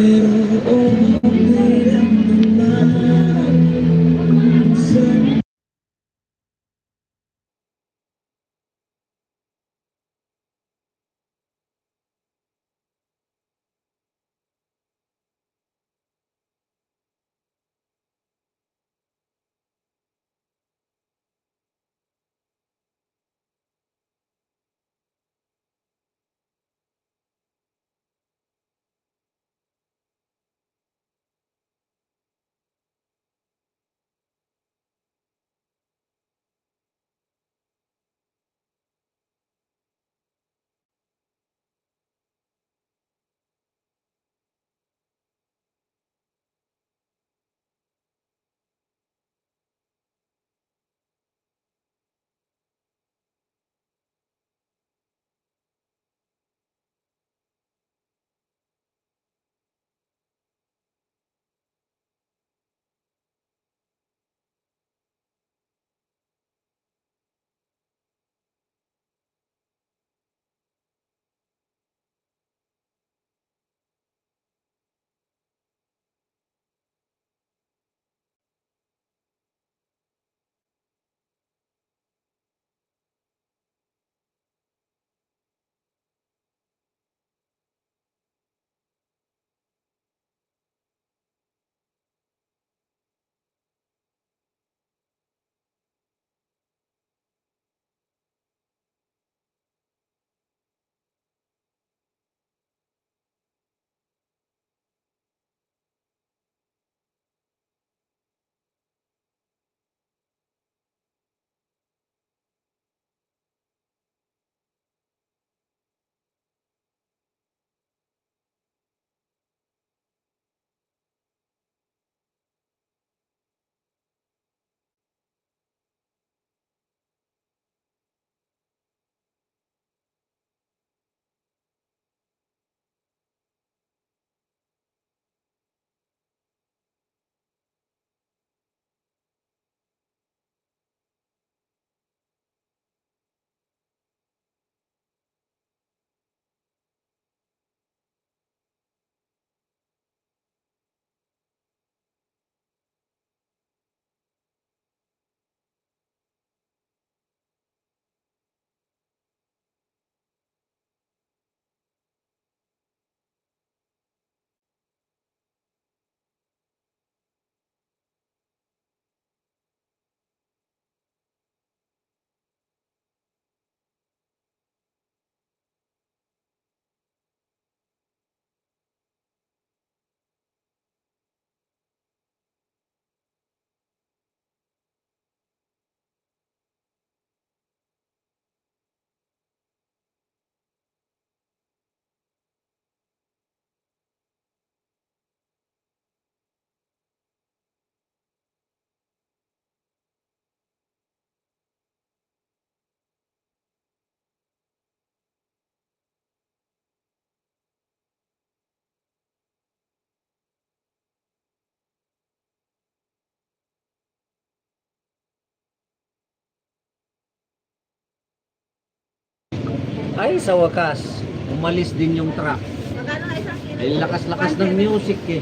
Ay, sa wakas, umalis din yung truck. Magkano nga isang kilo? Ay, lakas-lakas ng music eh.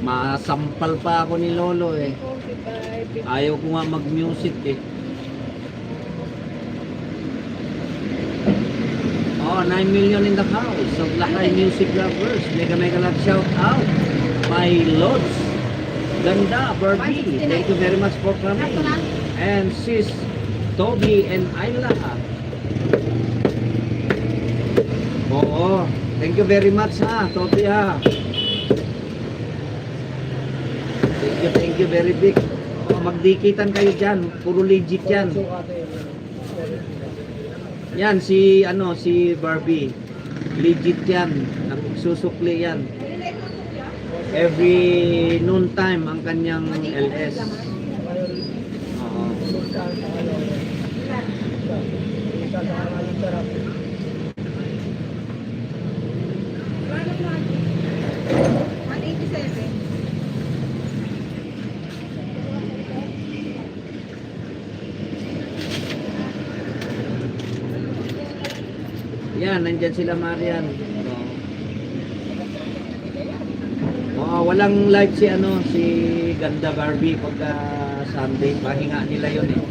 Masampal pa ako ni Lolo eh. 45, Ayaw ko nga mag-music eh. Oh, 9 million in the house. So, Lakay Music Lovers. Mega love shout out. My Lods. Ganda, Barbie. Thank you very much for coming. And sis, Toby and Ayla. Oo. Thank you very much ha, Toby ha. Thank you very big. Oh, magdikitan kayo dyan. Puro legit yan. Yan, si Barbie. Legit yan. Nagsusukli yan. Every noon time ang kanyang LS. Oo. Paano mo? 187. Yan, nandyan sila Marian. Walang live si si Ganda Barbie pagka Sunday, pahinga nila yun eh.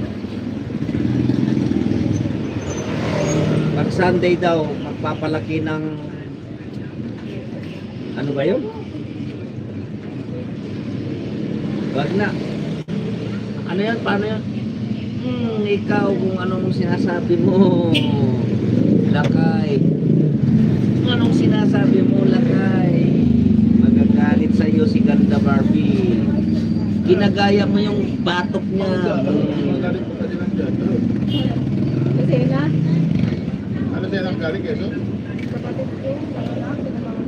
Pag Sunday daw, magpapalaki ng ano ba yun? Wag na. Ano yan? Paano yan? Ikaw kung anong sinasabi mo, Lakay. Kung anong sinasabi mo, Lakay. Magagalit sa iyo si Ganda Barbie. Ginagaya mo yung batok niya. Kasi na, Ano siya nang galing keso? kapatid ko, pinamahan ko lang.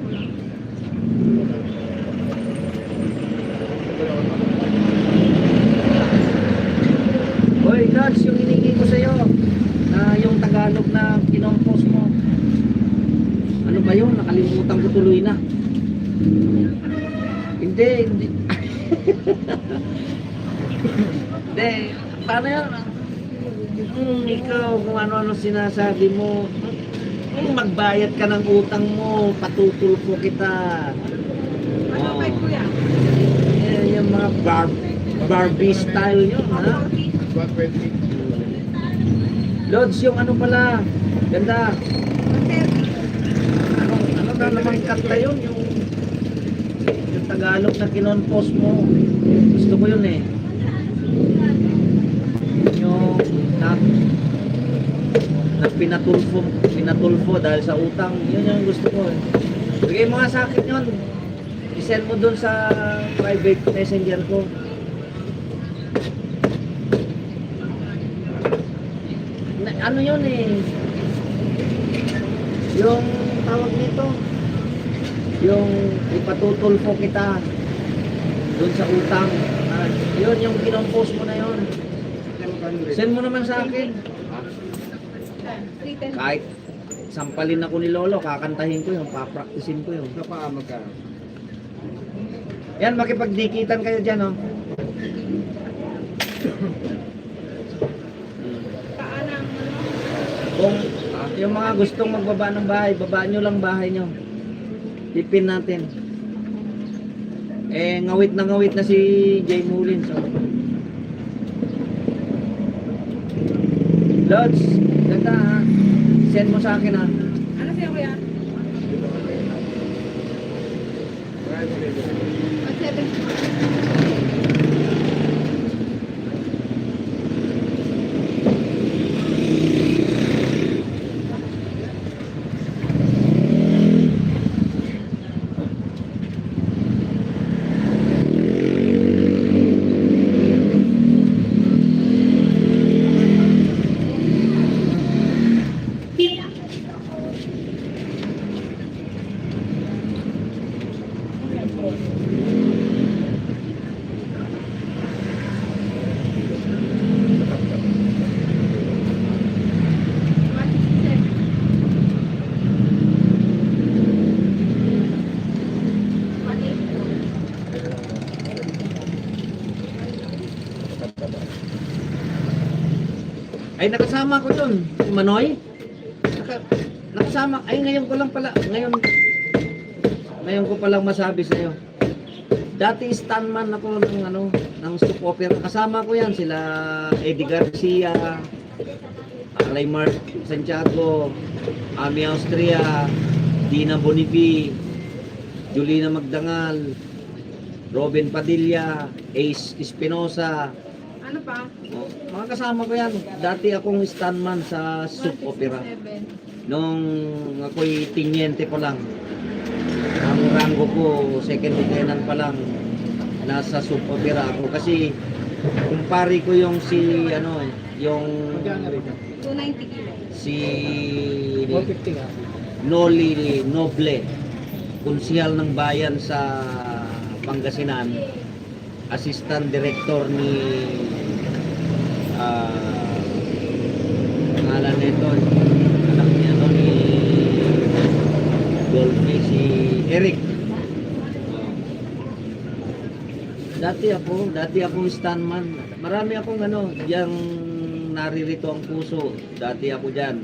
Hoy, Lods, yung hiningi ko sa'yo, na yung Tagalog na kinompos mo. Ano ba yun? Nakalimutan ko tuloy na. Hindi. Hindi, paano yun? Ikaw, kung ano-ano sinasabi mo, magbayad ka ng utang mo, patutulpo kita. Ano Oo. kay kuya? Yung mga Barbie style yun, ha? 120. Lods, yung ano pala, ganda. Ano na naman kanta yun, yung Tagalog na kinonpost mo. Gusto ko yun eh. Yung na pinatulfo dahil sa utang, yun yung gusto ko eh. Bigay mo nga sa akin yun. I-send mo dun sa private messenger ko. Ano yun eh, yung tawag nito, yung ipatutulfo kita doon sa utang. Yun yung kinompose mo na yun. Send mo naman sa akin. 310. Kahit sampalin ako ni Lolo, kakantahin ko yun, papraktisin ko yun. Kapaamag ka. Yan, makipagdikitan kayo dyan, oh. Kaanang ano? Kung yung mga gustong magbaba ng bahay, babaan nyo lang bahay nyo. Tipin natin. Eh, ngawit na si Jay Mullins. So. Lods, ganda ha. Send mo sa akin ha. Ano siya kuya? 170. Ay, nakasama ko dun. Si Manoy. Nakasama. Ay, ngayon ko lang pala. Ngayon ko palang masabi sa'yo. Dati stuntman ako ng soap opera. Kasama ko yan. Sila Eddie Garcia, Raymar Santiago, Ami Austria, Dina Bonifi, Julina Magdangal, Robin Padilla, Ace Espinosa. Ano pa? Oh, mga kasama ko yan. Dati akong stuntman sa soap opera. 167. Nung ako'y tinyente ko lang. Ang rango ko, second lieutenant pa lang. Nasa soap opera ako. Kasi, kumpari ko yung yung 290 kilo. si 450 nga. Noli Noble, konsihal ng bayan sa Pangasinan, assistant director ni pangalan nito, anak ni ano ni Dolphy, si Eric. Dati akong stuntman. Marami akong ano, diyang naririto ang puso. Dati ako diyan.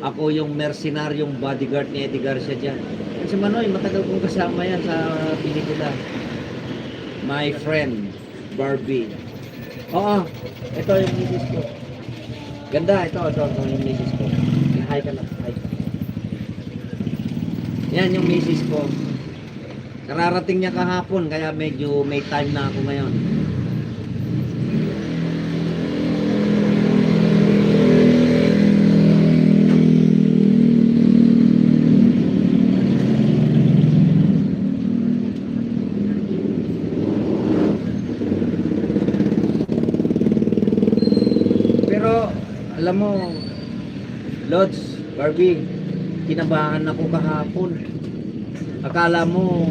Ako yung mercenaryong bodyguard ni Eddie Garcia diyan. Si Manoy, matagal kong kasama yan sa pelikula. My friend, Barbie. Oo, ito yung misis ko. Ganda, ito yung misis ko. Hi ka na, hi. Yan yung misis ko. Kararating niya kahapon, kaya medyo may time na ako ngayon. Alam mo, Lods, Barbie, kinabahan ako kahapon. Akala mo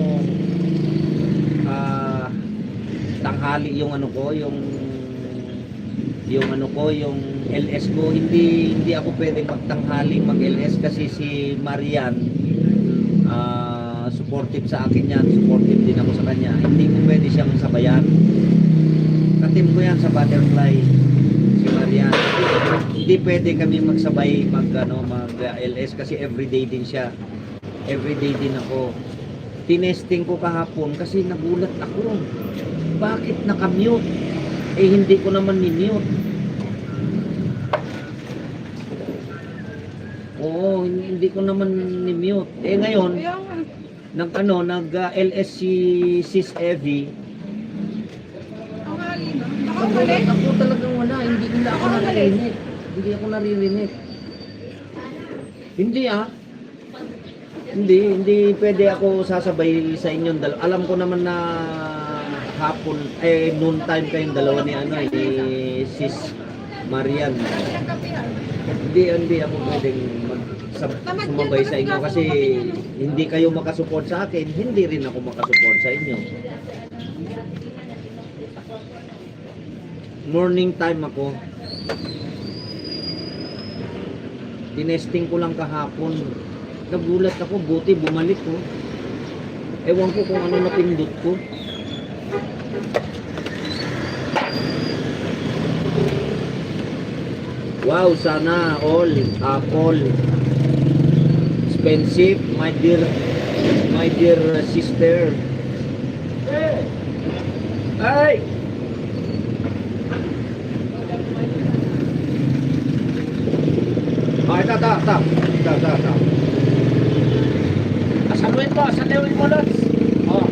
tanghali yung ano ko, yung LS ko. Hindi ako pwedeng magtanghali mag-LS kasi si Marian supportive sa akin yan, supportive din ako sa kanya. Hindi ko pwede siyang sabayan. Katim ko yan sa butterfly, si Marian. Hindi pwede kami magsabay mag LS kasi everyday din siya. Everyday din ako. Tinesting ko kahapon kasi nagulat ako. Bakit naka-mute? Eh hindi ko naman ni-mute. Oo, hindi ko naman ni-mute. Eh ngayon, nag-LS si Sis Evie. Ang halina. Ako talagang wala, hindi ako naririnig. Hindi ako naririnig. Hindi pwede ako sasabay sa inyong dalawa. Alam ko naman na hapon, noon time kayong dalawa ni Sis Marian. Hindi ako pwedeng sumabay sa inyo kasi hindi kayo makasupport sa akin, hindi rin ako makasupport sa inyo. Morning time ako. Tinesting ko lang kahapon. Nagulat ako, buti bumalik ko. Ewan ko kung ano napindot ko. Wow, sana all Apple. Expensive, my dear sister. Ay! Ito. Asaluin mo, Lods. Oh.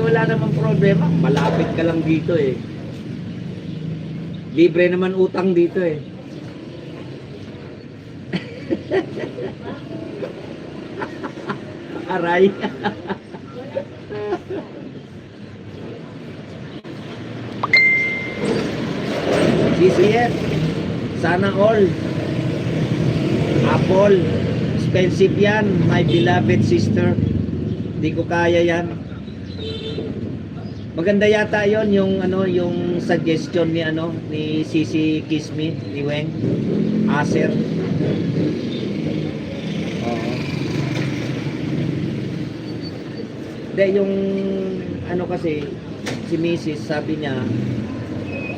Wala namang problema. Malapit ka lang dito eh. Libre naman utang dito eh. Aray. CCF, sana all. Apple, expensive yan, my beloved sister. Hindi ko kaya yan. Maganda yata yon yung suggestion ni Sisi Kismi, ni Weng, Acer. Oo. Hindi, yung kasi, si Mrs. sabi niya,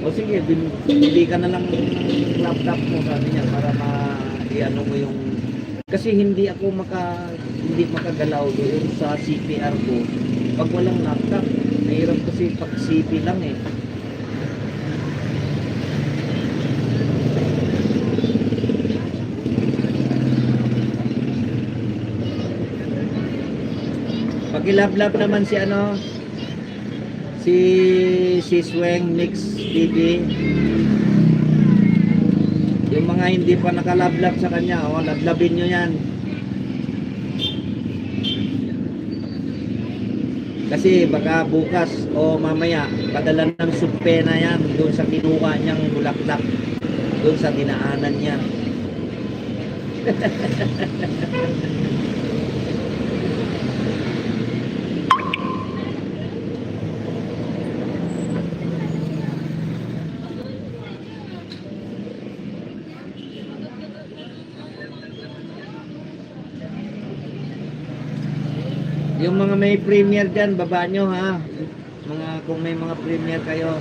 o sige, bili ka na lang laptop mo, sabi niya, para mo yung kasi hindi makagalaw doon sa CPR ko pag walang laptop. Mahirap kasi pag CP lang eh. Pag-ilablab naman si Sweng Mix TV. Yung mga hindi pa nakalablab sa kanya, lablabin nyo yan. Kasi baka bukas o mamaya, padala ng supena yan doon sa kinuha niyang bulaklak, doon sa dinaanan niya. Yung mga may premier dyan, baba nyo ha. Kung may mga premier kayo.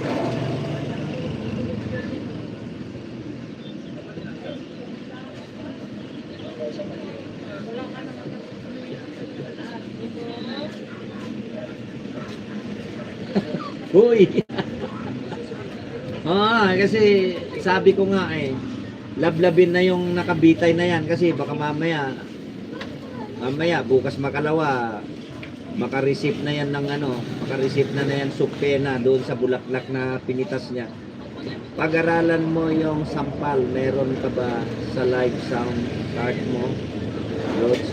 Uy! Kasi sabi ko nga lablabin na yung nakabitay na yan kasi baka mamaya bukas makalawa makareceive na yan ng makareceive na yan supena doon sa bulaklak na pinitas niya. Pag-aralan mo yung sampal, meron ka ba sa live sound card mo, Lods?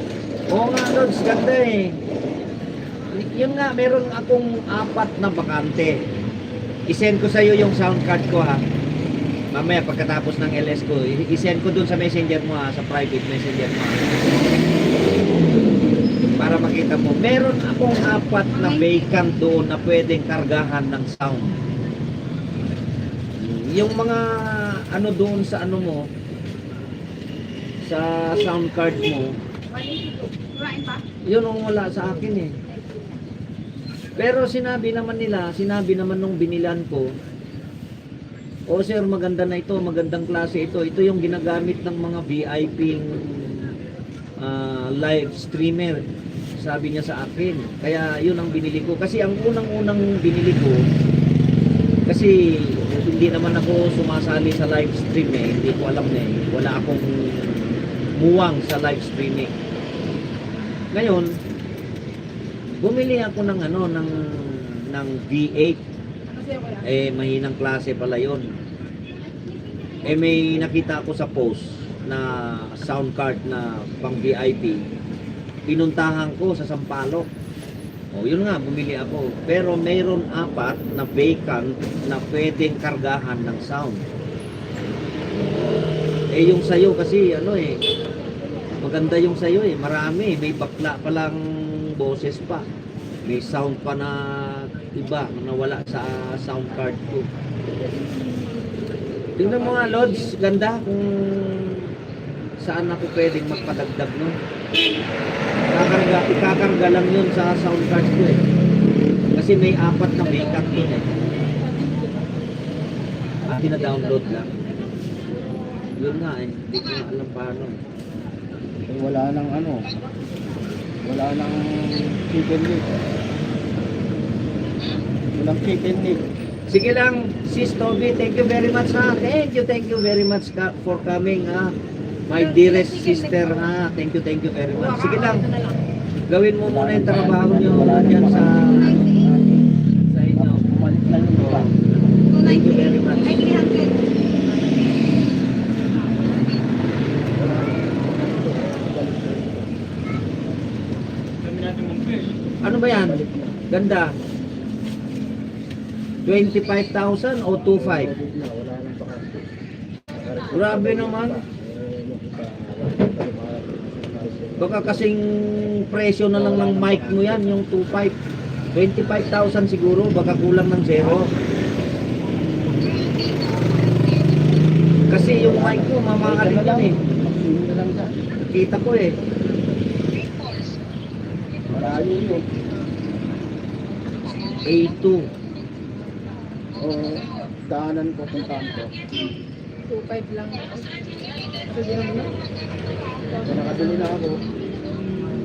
Oo nga, Lods, ganda yun nga, meron akong 4 na bakante. I-send ko sa'yo yung sound card ko ha. Mamaya pagkatapos ng LS ko, i-send ko dun sa messenger mo ha, sa private messenger mo ha. Para makita mo, meron akong 4 na vacant doon na pwedeng kargahan ng sound. Yung mga doon sa mo, sa sound card mo, yun ang wala sa akin Pero sinabi naman nung binilan ko, "Oh sir, maganda na ito, magandang klase ito. Ito yung ginagamit ng mga VIP live streamer." Sabi niya sa akin. Kaya yun ang binili ko. Kasi ang unang-unang binili ko, kasi hindi naman ako sumasali sa live stream Hindi ko alam wala akong muwang sa live streaming. Ngayon, bumili ako ng V8. Mahinang klase pala yun. May nakita ako sa post na sound card na pang VIP. Pinuntahan ko sa Sampaloc. Yun nga, bumili ako. Pero mayroon 4 na vacant na pwedeng kargahan ng sound. Yung sayo kasi maganda yung sayo marami. May bakla palang boses pa. May sound pa na iba na wala sa sound card ko. Tingnan mo nga, Lods, ganda kung saan ako pwedeng magpadagdag nun. Ikakarga lang yun sa sound card ko Kasi may 4 na vacant dun Tina-download lang. Yun nga hindi ko na alam paano. Wala nang wala nang chicken meat. Walang chicken meat. Sige lang, Sis Toby, thank you very much ha. Thank you very much for coming ha. My dearest sister ha. Thank you very much. Sige lang, gawin mo muna yung trabaho nyo dyan sa inyo. Umalit na yung iba. Thank you very much. Ano ba yan? Ganda. 25,000 o 25? Wala nang bakante. Grabe naman. Baka kasing presyo na lang ng mic mo yan, yung 25. 25,000 siguro, baka kulang ng zero. Kasi yung mic ko, mamahalin yan Maximum na lang dyan. Kita ko Malayo yun. A2. Daanan ko, puntahan ko. 2.5 lang. Sige naman. Kung nakabili na ako,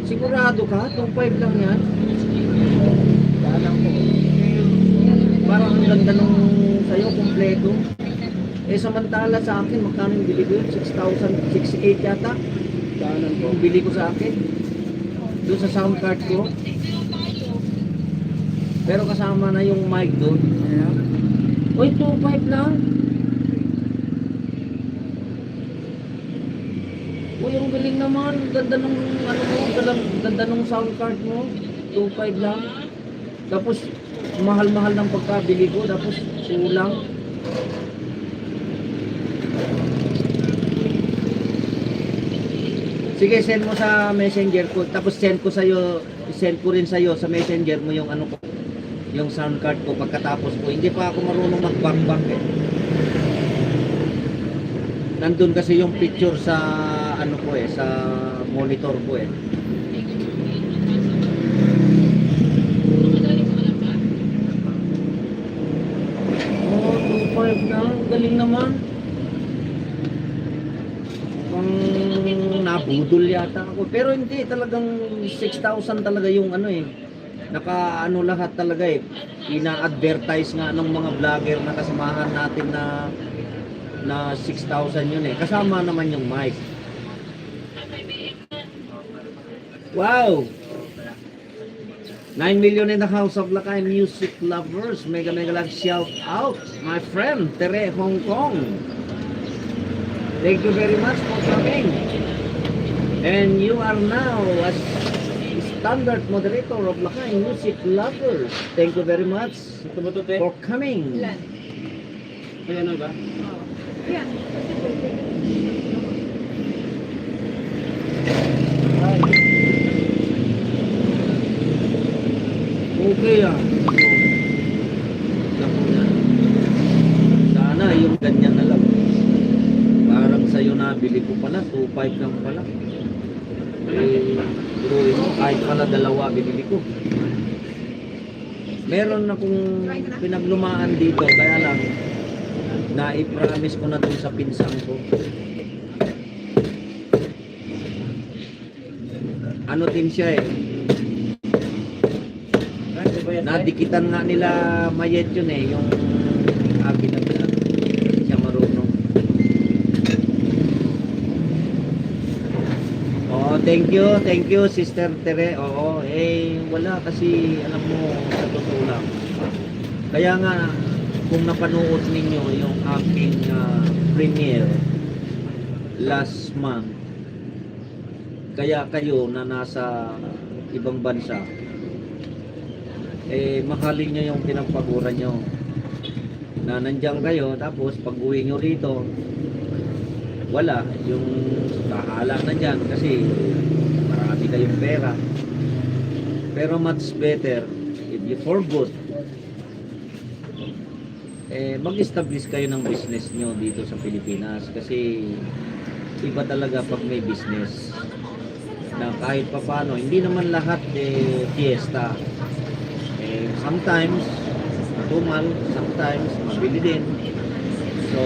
Sigurado ka? 2.5 lang yan? daanan ko. Parang ang ganda nung sa'yo, kompleto. Samantala sa akin, magkano yung bili ko yun? 6,000, 6,800 yata. Daanan ko. Yung bili ko sa akin. Doon sa sound card ko. Pero kasama na yung mic doon. Uy, 2.5 lang. Uy, ang galing naman. Ganda nung ganda nung sound card mo. 2.5 lang. Tapos mahal-mahal ng pagkabili ko, tapos kulang. Sige, send mo sa messenger ko. Tapos send ko ko rin sa'yo sa messenger mo yung ano ko, yung sound card ko pagkatapos ko. Hindi pa ako marunong mag-back eh. Nandun kasi yung picture sa ano ko eh, sa monitor ko eh. Oh, 2.5 na. Galing naman. Pang nabudol yata ako. Pero hindi, talagang 6,000 talaga yung ano eh. Naka ano lahat talaga eh. Ina-advertise nga ng mga vlogger na kasamahan natin na 6,000 yun eh. Kasama naman yung mic. Wow! 9 million in the house of Lakay music lovers. Mega love shout out. My friend, Tere Hong Kong. Thank you very much for coming. And you are now a standard moderator of Lakay music lovers. Thank you very much for coming. Ilan? Kaya ano ba? Oo. Ayan. Kasi pwede. Okay ah. Naku na. Sana yung ganyan na lang. Parang sa'yo nabili ko pala, 2.5 lang pala. Eh, turuin mo, kahit pala dalawa binili ko. Meron akong pinaglumaan dito, kaya lang, na-i-promise ko na dun sa pinsang ko. Ano din siya eh. Nadikitan nga nila mayet yun eh, yung akin na siya marunong. Oh, thank you Sister Tere. Oo, eh wala kasi alam mo sa totoo lang. Kaya nga kung napanood ninyo yung aking premiere last month, kaya kayo na nasa ibang bansa, eh mahalin nyo yung pinagpaguran nyo na nandiyan kayo, tapos pag uwi nyo rito wala yung kahala na dyan kasi marami kayong pera. Pero much better if you for good eh mag-establish kayo ng business nyo dito sa Pilipinas, kasi iba talaga pag may business na kahit papano, hindi naman lahat fiesta. Sometimes matumal, sometimes mabili din. So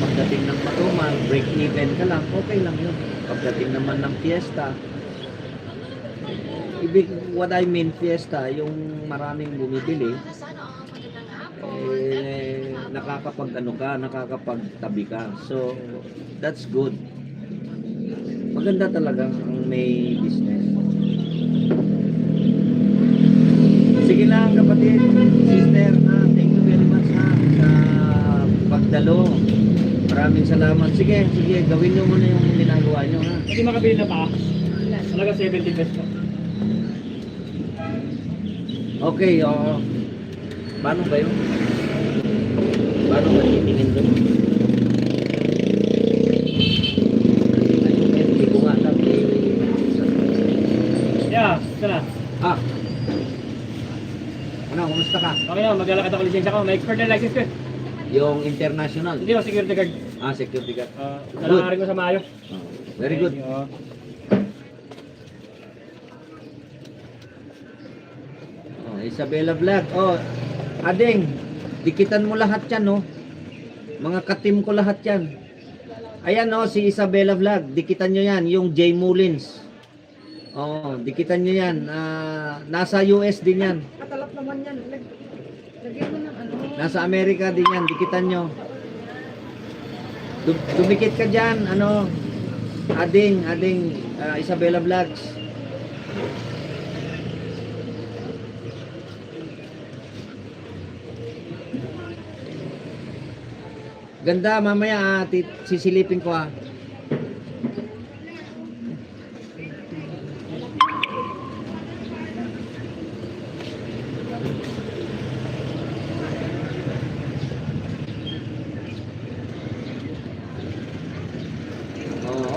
pagdating ng matumal, break even ka lang, okay lang yun. Pagdating naman ng fiesta, what I mean fiesta, yung maraming bumibili, nakakapagtabi ka. So that's good. Maganda talaga ang may business. Sige lang kapatid, sister, thank you very much sa pagdalo. Maraming salamat. Sige, gawin nyo muna yung ginagawa nyo ha. Hindi makabili na pa. Talaga 70 pesos po. Okay, oo. Paano ba yun? Paano ba titingin doon? Hindi ko nga alam. Yeah, sana. Ano, kumusta ka? Okay na, maglalakad ako lisensya ko. May expert na license ko eh. Yung international? Hindi ako security guard. Security guard. Nalakarin ko sa Mayo. Very good. Isabella Vlog. Ading, dikitan mo lahat yan, no? Mga katim ko lahat yan. Ayan, no, si Isabella Vlog. Dikitan nyo yan, yung Jay Mullins. Dikitan nyo yan. Nasa US din yan. Katalap naman yan. Lagyan mo ng ano. Nasa Amerika din yan. Dikitan nyo. Dumikit ka dyan. Ading, Isabella Vlogs. Ganda, mamaya sisilipin ko ha.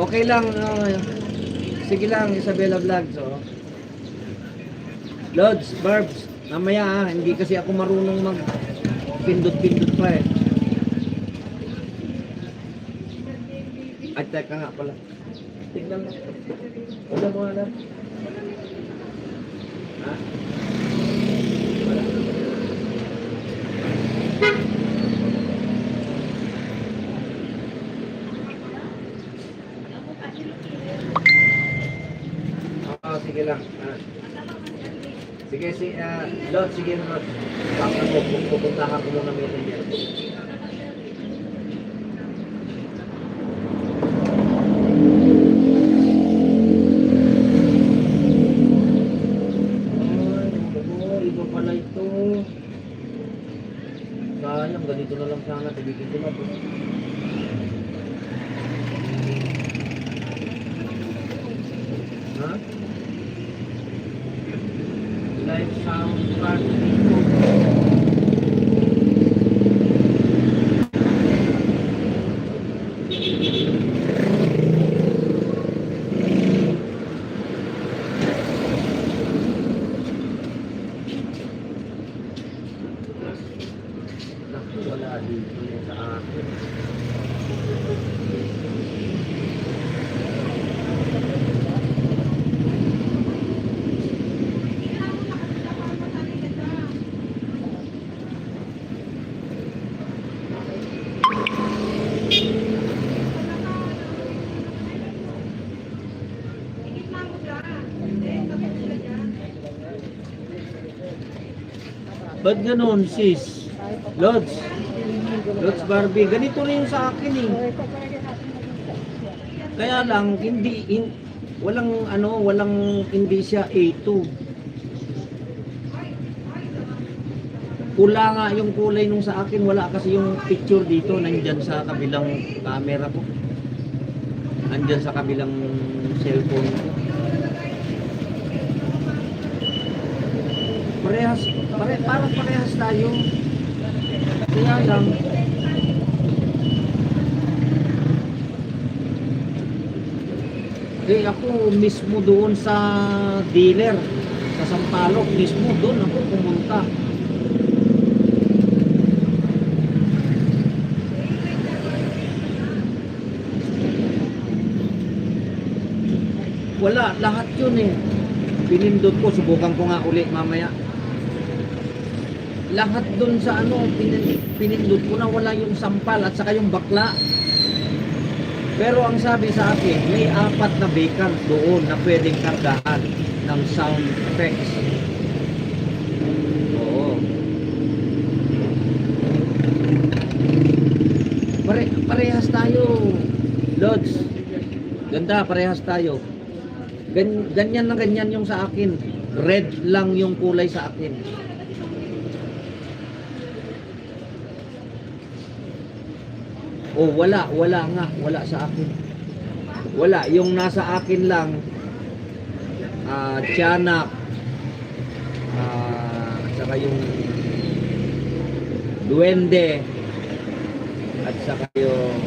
Okay lang. Sige lang, Isabela Vlogs, oh. Lods, Barbs, mamaya hindi kasi ako marunong mag pindot-pindot pa eh. Ay, teka nga pala. Tignan mo. Wala mo alam. Ha? Wala. Oo, sige lang. Sige, Lord, sige Lord. Pupuntahan ko muna meeting yan. Ay, iba pala ito. Sayang, ganito na lang sana. Tigigil ko na ito. Ha? Live sound card dito. Naku, wala dito yan sa akin. Ba't ganun, sis? Lods Barbie, ganito rin yung sa akin eh. Kaya lang, walang hindi siya A2. Pula nga yung kulay nung sa akin, wala kasi yung picture dito, nandyan sa kabilang camera ko. Nandyan sa kabilang cellphone ko. Parang parehas tayo. Kaya lang, ako mismo doon sa dealer, sa Sampaloc, mismo doon ako pumunta. Wala, lahat yun eh. Pinindot ko, subukan ko nga ulit mamaya. Lahat dun sa pinindot ko na wala yung sampal at saka yung bakla. Pero ang sabi sa akin, may 4 na beacon doon na pwedeng kargahan ng sound effects. Oo. Parehas tayo, Lods. Ganda, parehas tayo. Ganyan na ganyan yung sa akin. Red lang yung kulay sa akin. Oh, wala nga sa akin. Wala, yung nasa akin lang tiyanak, at saka yung duwende, at saka yung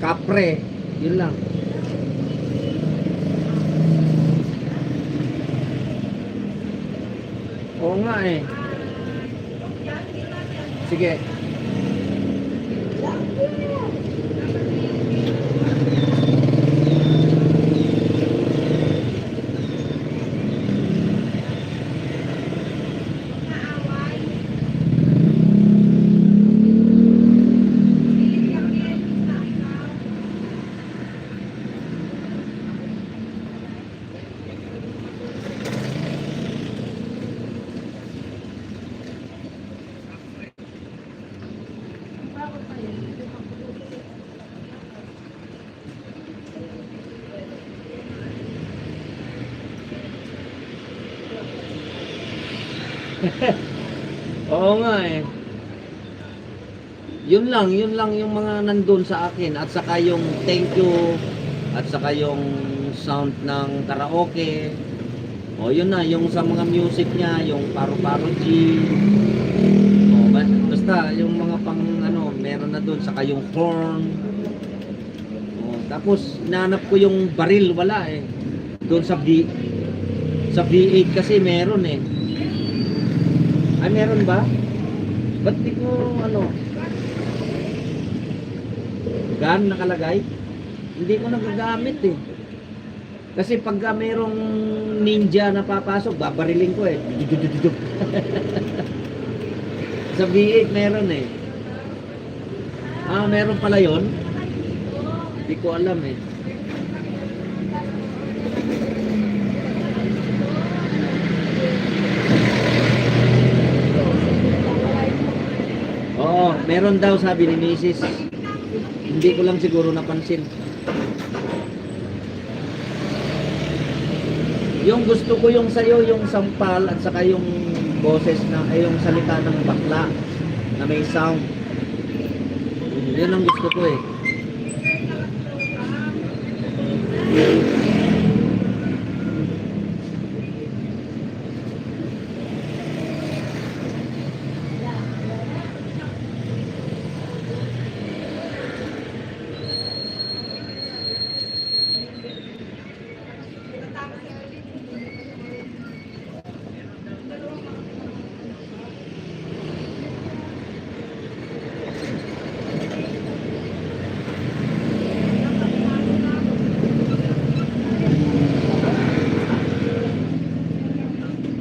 kapre, yun lang. Oo nga eh. Sige. Oo nga eh. Yun lang yung mga nandun sa akin at saka yung thank you at saka yung sound ng karaoke. O yun na, yung sa mga music niya, yung paro-paro G. O basta yung mga pang meron na dun, saka yung horn. O Tapos nanap ko yung baril, wala eh. Doon sa V8 kasi meron eh. Ay, meron ba? Ba't di ko ano? Gun nakalagay? Hindi ko nagagamit eh. Kasi pagka merong ninja na papasok, babariling ko eh. Sa V8 meron eh. Ah, meron pala yon. Hindi ko alam eh. Oo, meron daw sabi ni Mrs. Hindi ko lang siguro napansin. Yung gusto ko yung sayo, yung sampal at saka yung boses na, ay yung salita ng bakla na may sound. Yun ang gusto ko eh.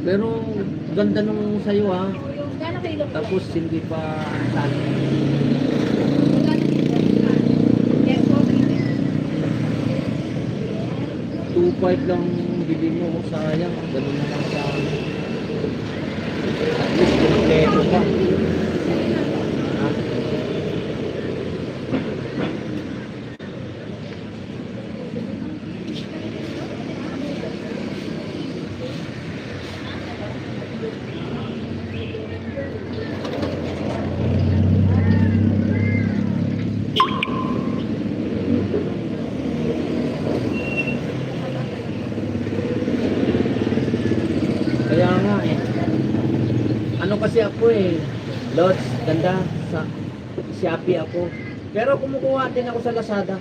Pero ganda nung sayo ha. Gano'ng kilo? Tapos hindi pa sali. Yes po, 2.5 lang bili mo, sayang. Ganun na lang sa at least kompleto pa. Ha? Kaya nga eh. Ano kasi ako eh. Lods, ganda. Sa Shopee ako. Pero kumukuha din ako sa Lazada.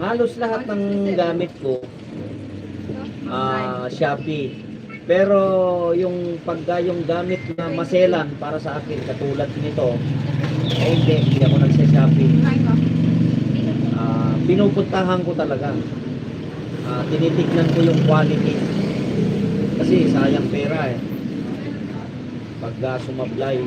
Halos lahat ng gamit ko Shopee. Pero yung pagka yung gamit na maselan para sa akin katulad nito, eh hindi ako nagsa-Shopee. Pinupuntahan ko talaga. Tinitignan ko yung quality. Kasi sayang pera eh. Pagka sumablay.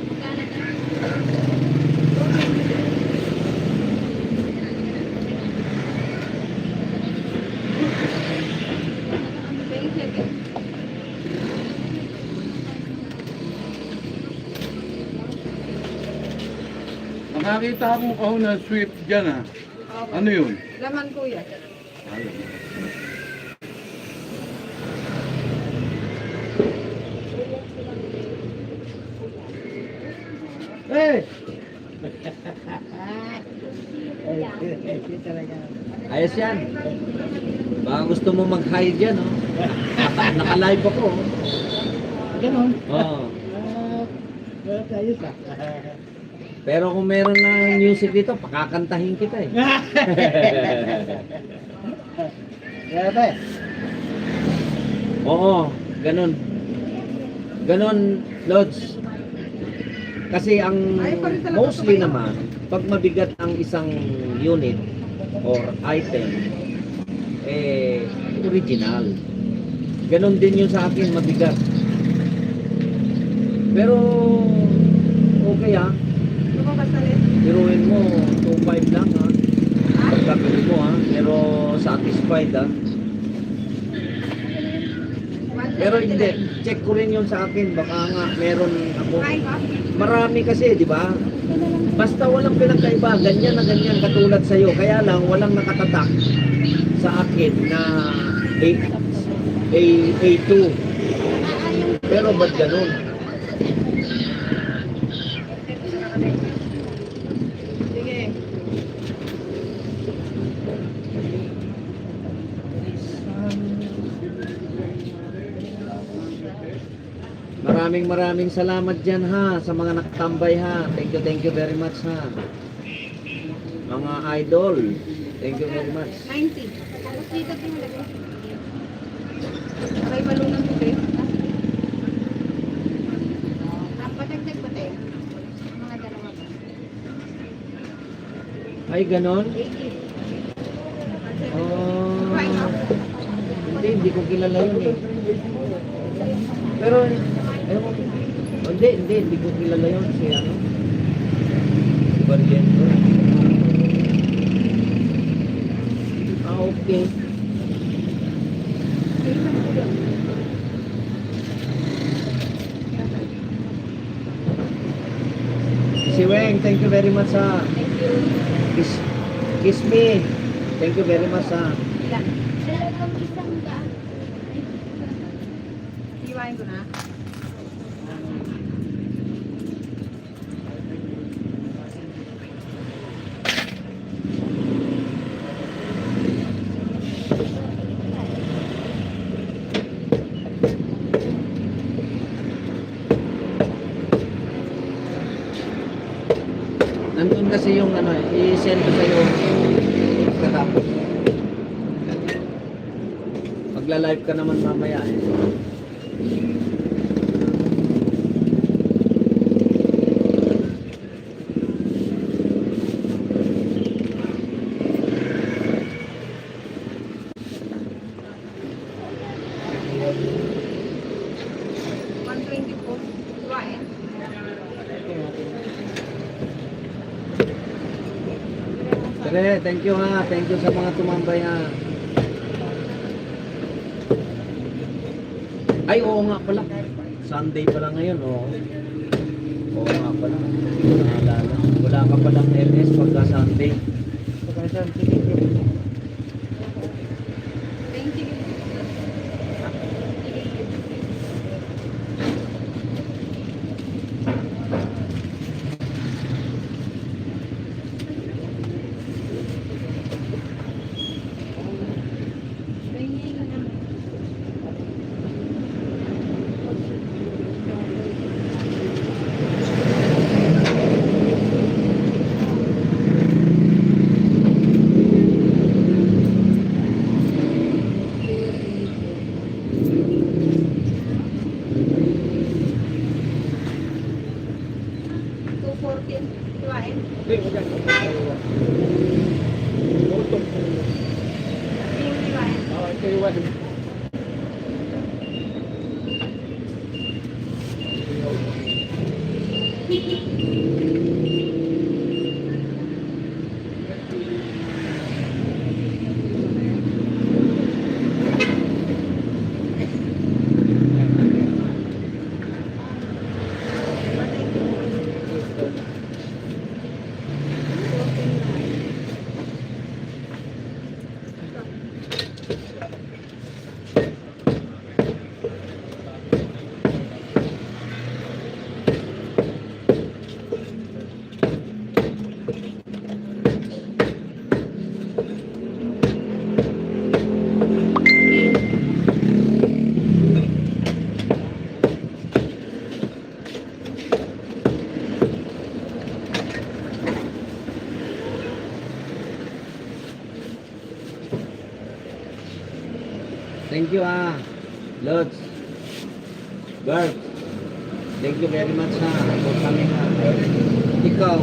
Nakakita akong kahon na sweep dyan ah. Ano yun? Laman kuya. Eh! Ayos yan. Baka gusto mo mag-hide dyan, oh. Naka-live ako, oh. Ganon. Oo. Pero kung meron na music dito, pakakantahin kita eh. Oo, ganun. Ganun, Lods. Kasi ang mostly naman, pag mabigat ang isang unit or item, eh, original. Ganon din yun sa akin, mabigat. Pero, okay ha. Biruin mo, 2.5 lang ha. Pagkabili mo ha. Pero satisfied ha. Pero hindi, check ko rin yun sa akin. Baka nga meron ako. Marami kasi, di ba? Basta walang pinagkaiba, ganyan na ganyan katulad sa'yo. Kaya lang, walang nakatatak sa akin na A2. Pero ba't ganun? Sige. Maraming salamat dyan ha sa mga nakatambay ha. Thank you very much ha. Mga idol. Thank you very much. 90. Tapos dito tinulagay. Aray balungan ko kayo. Patagdag ba tayo? Mga dalawa ba? Ay, ganon? 80. Oh, hindi ko kilala yun eh. Pero, hindi ko kilala yun si ano. Si Barriento. Ah, okay. Si Weng, thank you very much ha. Thank you. Kiss me. Thank you very much ha. Ilan? Dalawang isang daan. Iwain ko na. Nandun kasi yung ano, i-send ko sa'yo katapos. Magla-live ka naman mamaya eh. Iwain. Tere, thank you ha. Thank you sa mga tumambay ha. Ay, oo nga pala. Sunday pala ngayon, oo. Oo nga pala. Hindi ko naalala. Wala ka palang LS pagka Sunday. Thank you. Thank you Lods. Garb. Thank you very much for coming Ikaw,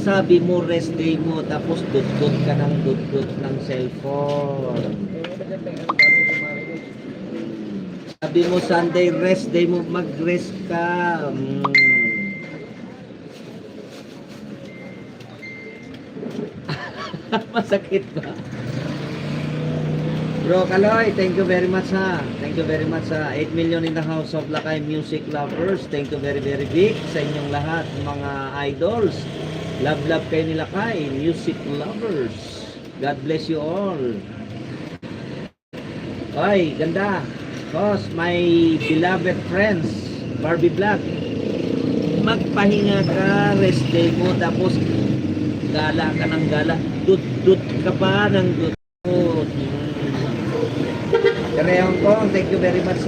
sabi mo rest day mo tapos dudot ka ng dudot ng cellphone. Sabi mo Sunday rest day mo, mag-rest ka. Masakit ba? Bro Kaloy, thank you very much Thank you very much 8 million in the house of Lakay Music Lovers. Thank you very very big sa inyong lahat mga idols. Love kayo ni Lakay Music Lovers. God bless you all. Oy, ganda. Cause my beloved friends, Barbie Black. Magpahinga ka, rest day mo tapos gala ka ng gala. Dut ka pa ng dut. Kaya Hong Kong, thank you very much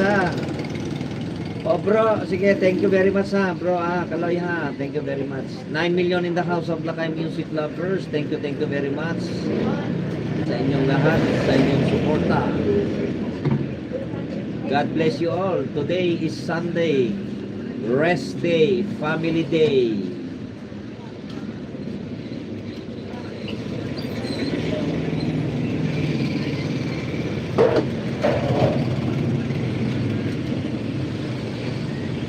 Oh bro, sige, thank you very much ha, bro Kaloy ha, thank you very much. 9 million in the house of Lakay Music Lovers, thank you very much sa inyong lahat, sa inyong suporta. God bless you all. Today is Sunday, rest day, family day.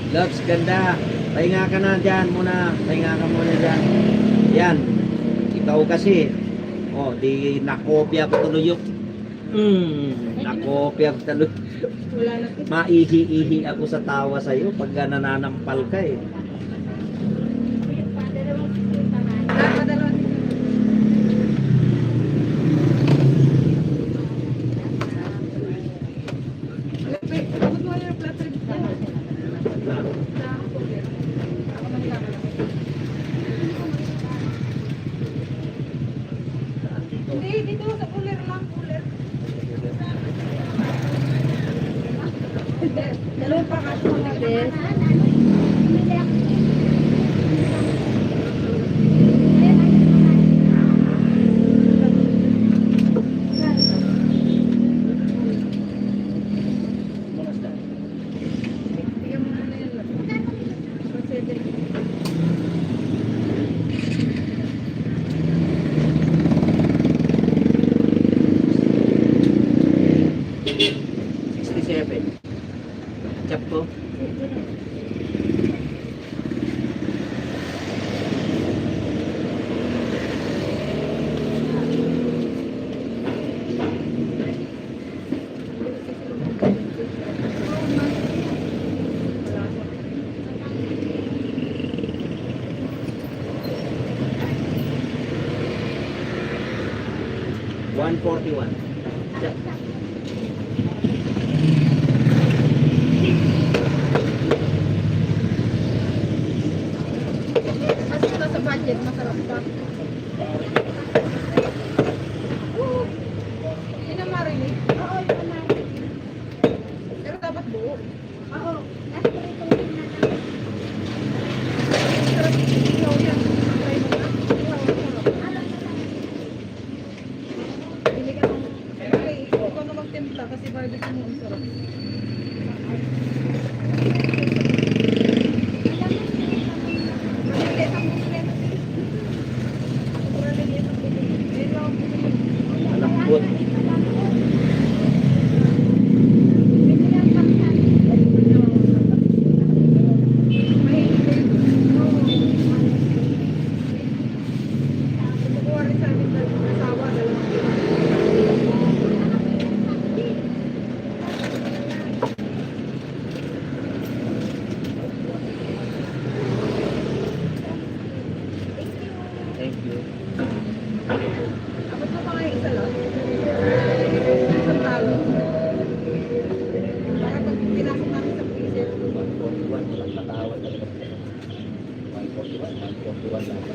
Lods, ganda. Pahinga ka na dyan muna. Pahinga ka muna dyan. Yan. Ikaw kasi. Oh, di nakopya pa tuloy yung. Nakopya pa tuloy. Wala na. Maihi-ihi ako sa tawa sa'yo pag nananampal ka eh. Dalawang sisita nga. Padala. Abot mo yung flat rate dyan. Hindi, dito sa cooler lang, cooler. Dalawang pa kaso mga bes. Bigyan mo na yan lang. Consider. 67. Chap ko. $141. Chap. Mas ito sa budget, masarap pa. Oo. Yun ang marinig. Oo, yun na. Pero dapat buo. Oo. Nasa rito na natin. Sarap ikaw yan. Try mo na. Ikaw, sarap. Bili ka ng... Okay, ikaw na magtimpla kasi barbecue mo ang sarap. Maliliit ang muslim. Sobrang liliit ang bili. Ayun lang ang bili. Malambot. Thank you. Abot mo pa nga yung isa lang. Isang talo. Para pag pinasok namin sa freezer. 141 walang matawad talaga. 141 lang.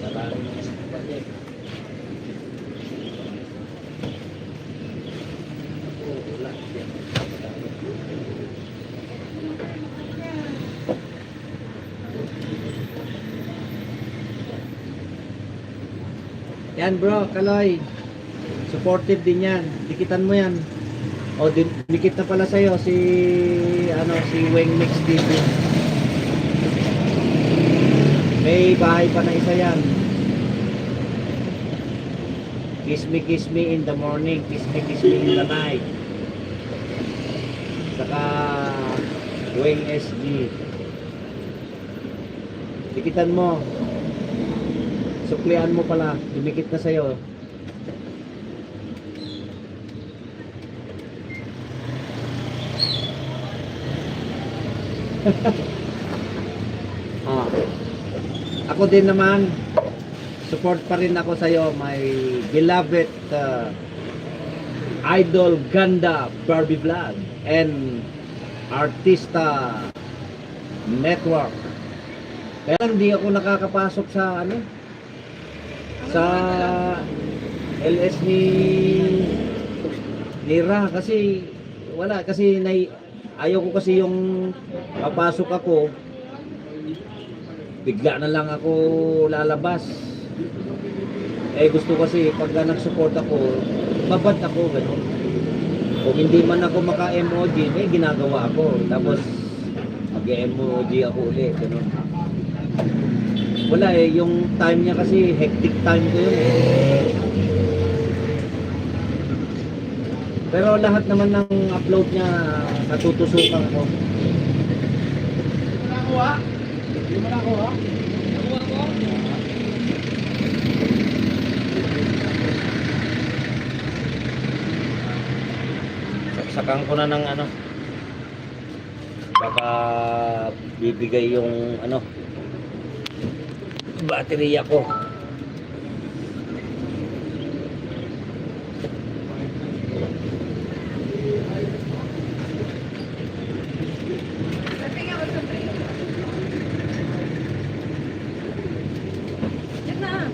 Marami na sa budget. Oh, wala. Yan bro, Kaloy. Supportive din yan. Dikitan mo yan. O, dikit na pala sa'yo si Weng Mix TV. May bahay pa na isa yan. Kiss me in the morning. Kiss me in the night. Saka Weng SG. Dikitan mo. Suklian mo pala. Dumikit na sa'yo. Ah. Ako din naman, support pa rin ako sa iyo, my beloved idol Ganda Barbie Vlog and Artista Network. Kaya hindi ako nakakapasok sa sa LS ni Ra kasi wala kasi Ayaw ko kasi yung papasok ako, bigla na lang ako lalabas. Eh gusto kasi pagka nag-support ako, babad ako gano'n. Kung hindi man ako maka-emoji, may ginagawa ako. Tapos mag-emoji ako ulit, gano'n. Wala eh, yung time niya kasi hectic time ko yun eh. Pero lahat naman ng upload niya, natutusukan ko. Saksakan ko na ng ano. Baka bibigay yung ano, baterya ko. Yan na.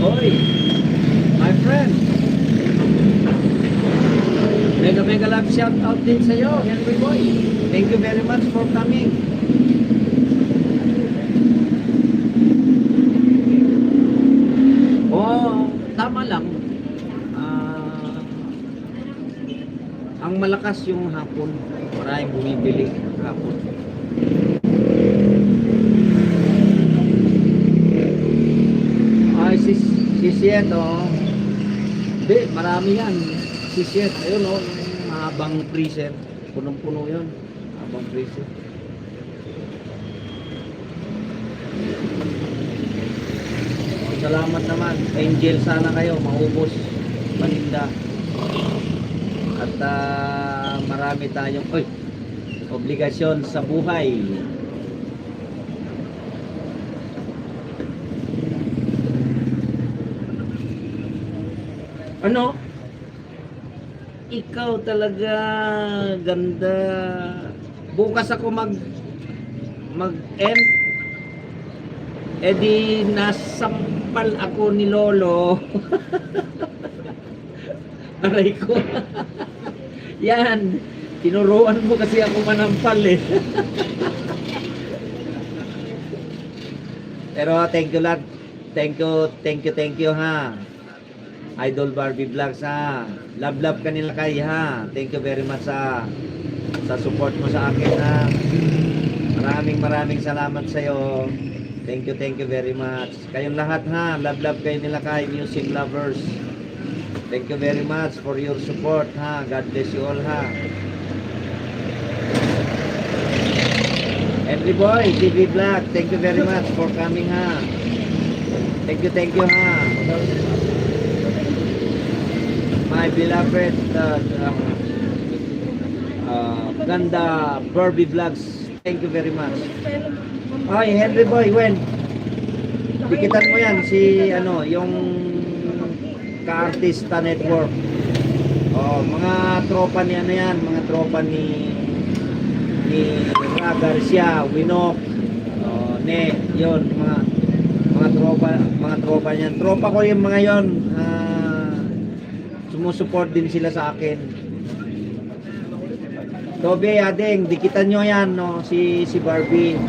Hoy, my friend. Mega love shout out din sa'yo, Henry Boy. Thank you very much for coming. Oh, tama lang. Ang malakas yung hapon. Maraming bumibili hapon. Ay, sisiyet, oh. Hindi, marami yan. Sisiyet, ayun, oh. Mahabang freezer. Punong-puno yun. Mahabang freezer. Oh, salamat naman. Angel sana kayo, maubos. Paninda. At marami tayong, obligasyon sa buhay. Ano? Ikaw talaga ganda. Bukas ako mag-end. Eh di nasampal ako ni Lolo. Aray ko. Yan. Tinuruan mo kasi ako manampal eh. Pero thank you lot. Thank you ha. Idol Barbie Vlogs ha. Love kanila kay ha. Thank you very much sa support mo sa akin ha. Maraming salamat sa iyo. Thank you very much. Kayong lahat ha. Love kayo nila kay music lovers. Thank you very much for your support ha. God bless you all ha. Henry Boy, TV Vlog, thank you very much for coming ha. Thank you ha. My beloved ganda Barbie Vlogs, thank you very much. Ay, Henry Boy, when dikitan mo yan si ano, yung Ka-Artista Network. Oh, mga tropa ni ano yan, mga tropa ni Ra Garcia, Winok, Ne, yon mga tropa niyan. Tropa ko yung mga yon. Sumusuport din sila sa akin. Tobe, adeng, dikitan nyo yan, no, si Barbie.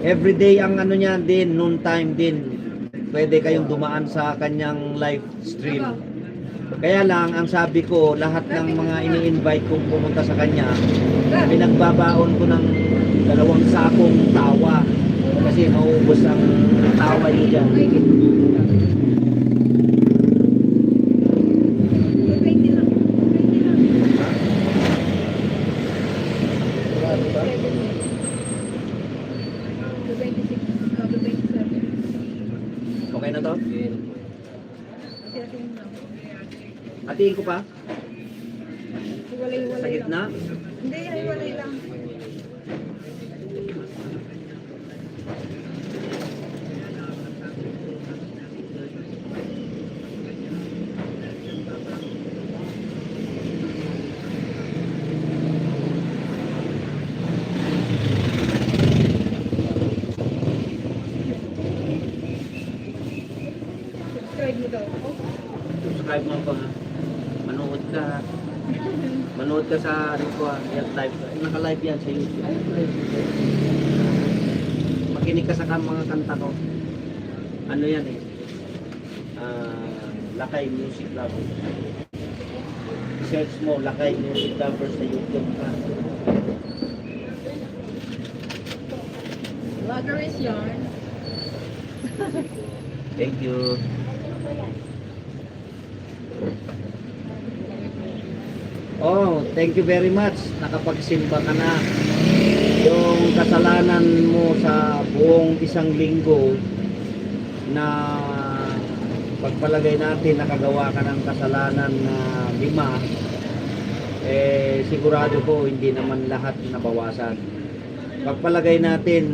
Everyday ang ano niyan din, noon time din. Pwede kayong dumaan sa kanyang live stream. Kaya lang, ang sabi ko, lahat ng mga ini-invite kong pumunta sa kanya, pinagbabaon ko ng 2 sakong tawa. Kasi maubos ang tawa niyo dyan. 26, to 27. Okay na to? Kasi ating na. Hatiin ko pa? Hiwalay-hiwalay Sa lang. gitna? Hindi, hiwalay lang. Subscribe mo daw. Subscribe mo pa. Manood ka. Manood ka sa ano ko, yan live. Naka-live yan sa YouTube. Makinig ka sa mga kanta ko. Ano yan eh? Lakay Music Lover. Search mo Lakay Music Lover sa YouTube ka. Vlogger is yarn. Thank you. Oh, thank you very much. Nakapagsimba ka na. Yung kasalanan mo sa buong isang linggo na pagpalagay natin nakagawa ka ng kasalanan na 5, eh sigurado ko hindi naman lahat nabawasan. Pagpalagay natin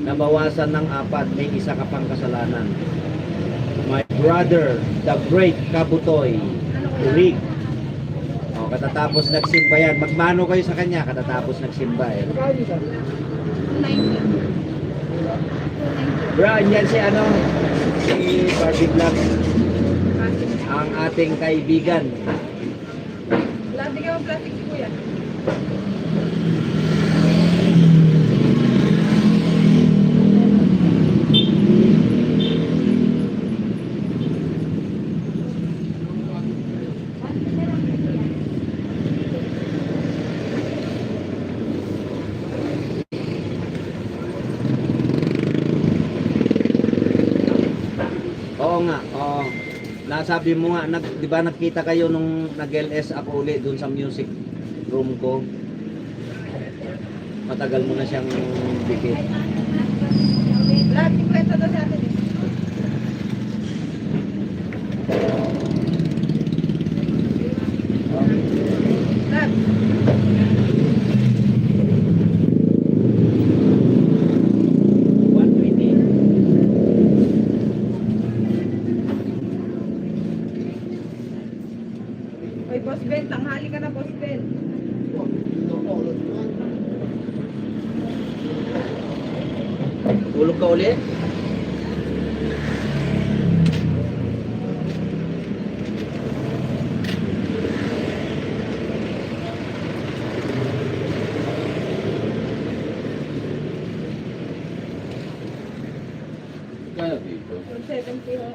nabawasan ng 4, may isa ka pang kasalanan. My brother, the great Kabutoy, Rick. O, katatapos nagsimba yan. Magmano kayo sa kanya, katatapos nagsimba eh. 290. Bro, yan si ano, si Barbie Black, ang ating kaibigan. Plastic ka plastic si Kuya. Oo nga, oo. Nasabi mo nga, 'di ba nakita kayo nung nag-LS ako uli dun sa music room ko? Matagal mo na siyang dikit. Lahat 50 daw sa atin eh. Lahat. Oy, Boss Ben, tanghali ka na, Boss Ben. Tulog ka uli? Kaya dito. 170 ho.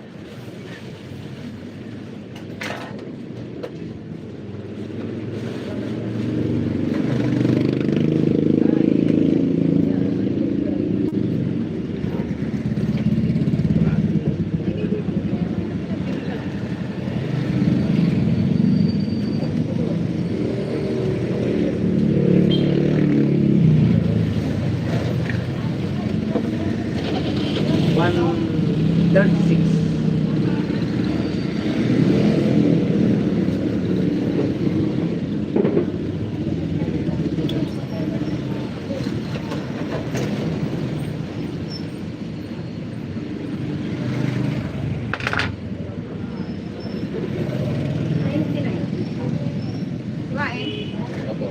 Apo.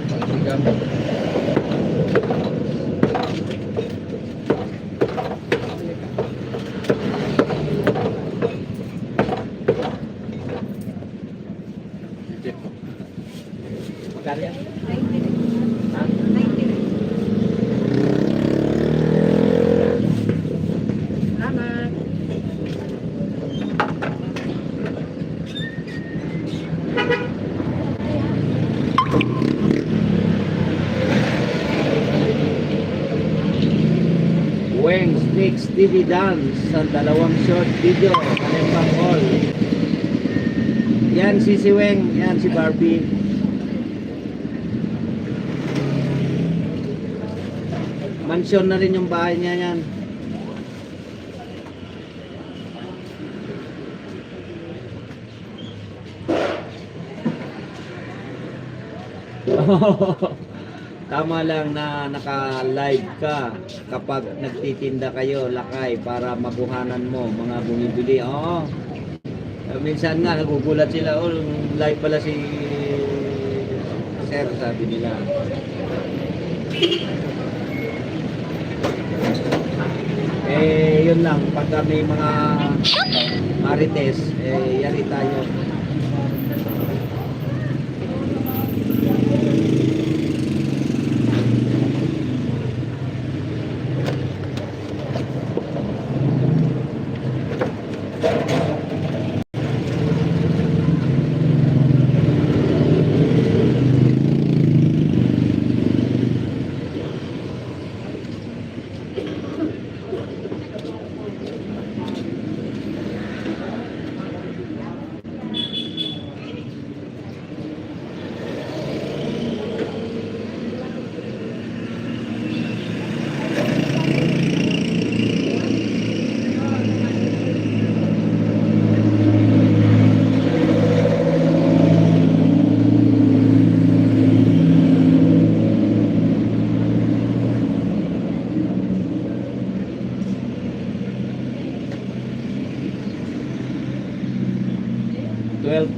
Pagsigang. Magkano yan? 90. Ha? 90. Salamat. Weng Sticks TV Dance sa 2 short video. Kalempang all. Yan si Weng, yan si Barbie. Mansyon na rin yung bahay niya yan. Tama lang na naka-live ka kapag nagtitinda kayo, lakay, para mabuhanan mo mga bumibili. Oo. Minsan nga nagugulat sila, oh, live pala si Sir, sabi nila. Yun lang, pag may mga marites, yari tayo.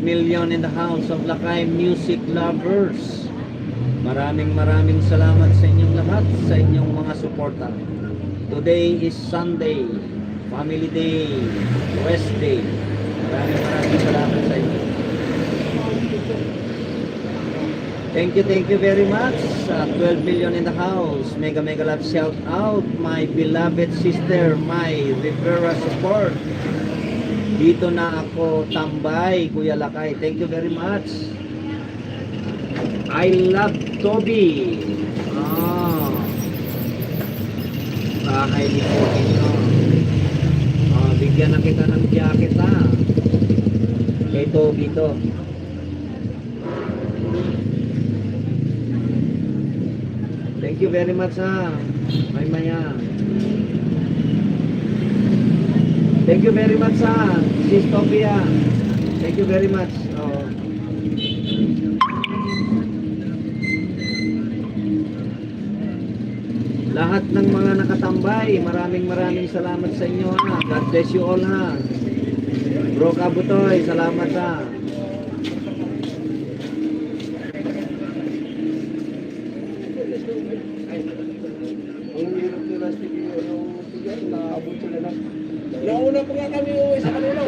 Million in the house of Lakay Music Lovers. Maraming salamat sa inyong lahat, sa inyong mga suporta. Today is Sunday, Family Day, Rest Day. Maraming salamat sa inyo. Thank you very much. 12 million in the house. Mega love shout out my beloved sister, my Rivera support. Dito na ako tambay, Kuya Lakay. Thank you very much. I love Toby. Bahay ni Toby, no? Bigyan na kita ng jacket, ha? Kay Toby to. Thank you very much, ha? Maya. Thank you very much, ha? Sis Topia. Thank you very much. Lahat ng mga nakatambay, maraming salamat sa inyo, ha? God bless you all, ha? Bro Kabutoy, salamat, ha? Nauna po nga kami uwi sa kanila.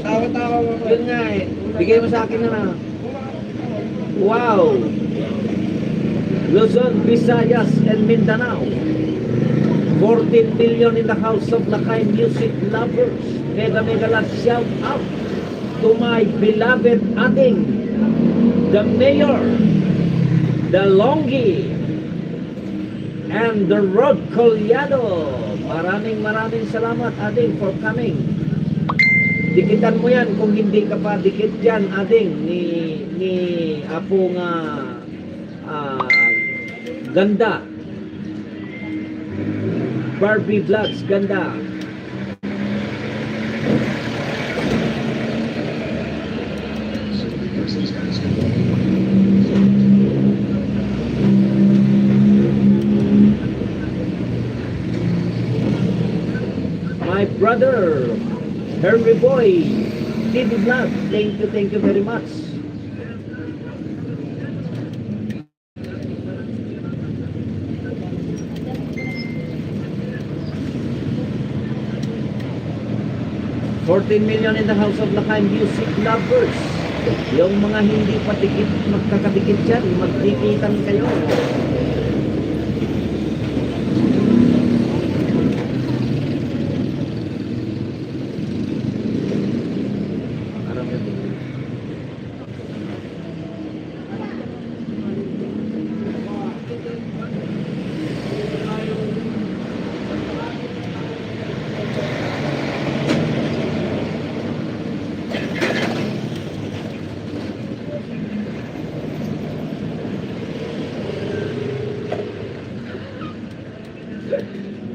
Tawa-tawa mo. Yun nga, eh. Bigay mo sa akin na. Wow! Luzon, Visayas, and Mindanao. 14 million in the house of Lakay Music Lovers. Mega love shout out to my beloved ating, the mayor, the Longi, and the Road Collado. Maraming salamat, Ading, for coming. Dikitan mo yan kung hindi ka pa dikit dyan, Ading, ni Apo nga Ganda. Barbie Vlogs, Ganda. My brother Henry Boy TV Vlog, thank you very much. $14 million in the house of Lakay Music Lovers. Yung mga hindi pa magkakadikit dyan, magdikitan kayo.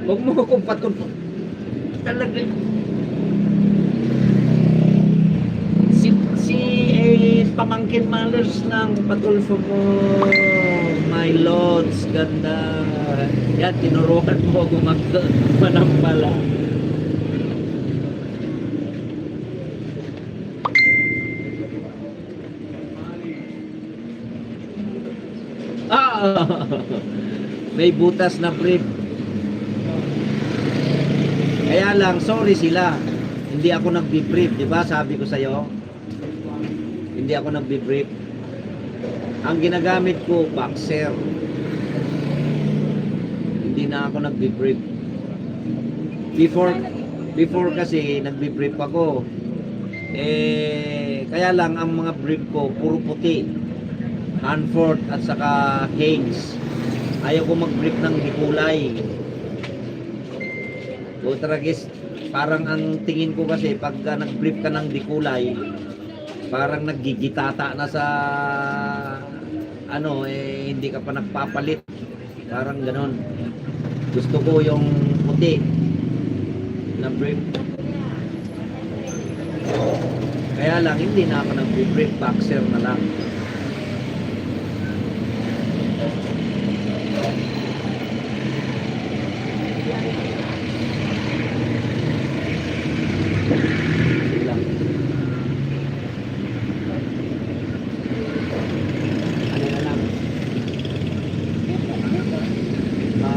Huwag mo akong patulog. Talaga. Si Pamangkin Malers ng Patulfo mo. My lords, ganda. Yan, tinuruan mo ako manampala. Ah! May butas na brief. Kaya lang, sorry sila. Hindi ako nagbi-brief, di ba? Sabi ko sa'yo. Hindi ako nagbi-brief. Ang ginagamit ko, boxer. Hindi na ako nagbi-brief. Before kasi, nagbi-brief ako. Kaya lang, ang mga brief ko, puro puti. Hanford at saka Haynes. Ayaw ko mag-brief ng dikulay. Utragis, parang ang tingin ko kasi pag nag-brief ka ng dikulay, parang naggigitata na sa hindi ka pa nagpapalit. Parang ganon. Gusto ko yung puti na brief. Kaya lang hindi na ako nag-brief, boxer na lang.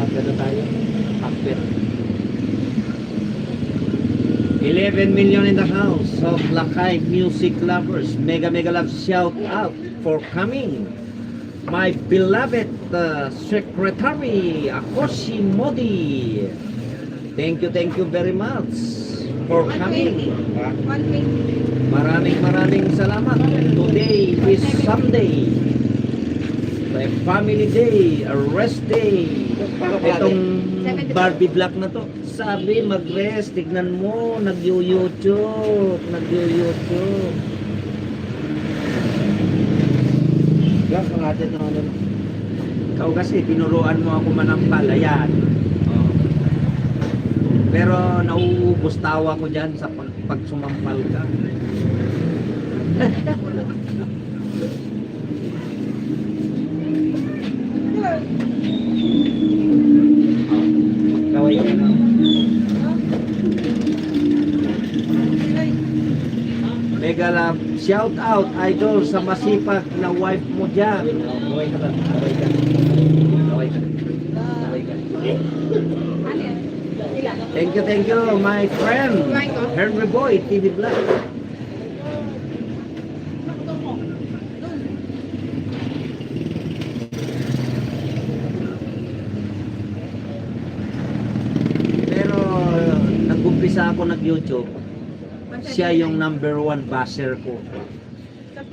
Gano'n tayo. Akbet. 11 million in the house of Lakay music lovers. Mega love shout out for coming. My beloved secretary Akoshi Modi. Thank you very much for coming. 120. Maraming salamat. Today is Sunday. A family day, a rest day. Itong Barbie vlog na to, sabi mag-rest, tignan mo, nag-YouTube. Gas, ang atin na ano. Ikaw kasi, tinuruan mo ako manampal, ayan. Oh. Pero nauubos tawa ko dyan sa pag sumampal ka. Kaway ka na. Mega love, shout out idol sa masipag na wife mo dyan. Kaway ka. Thank you, my friend. Henry Boy, TV Vlog. Pero nag-umpisa ako nag-YouTube. Siya yung number 1 basher ko.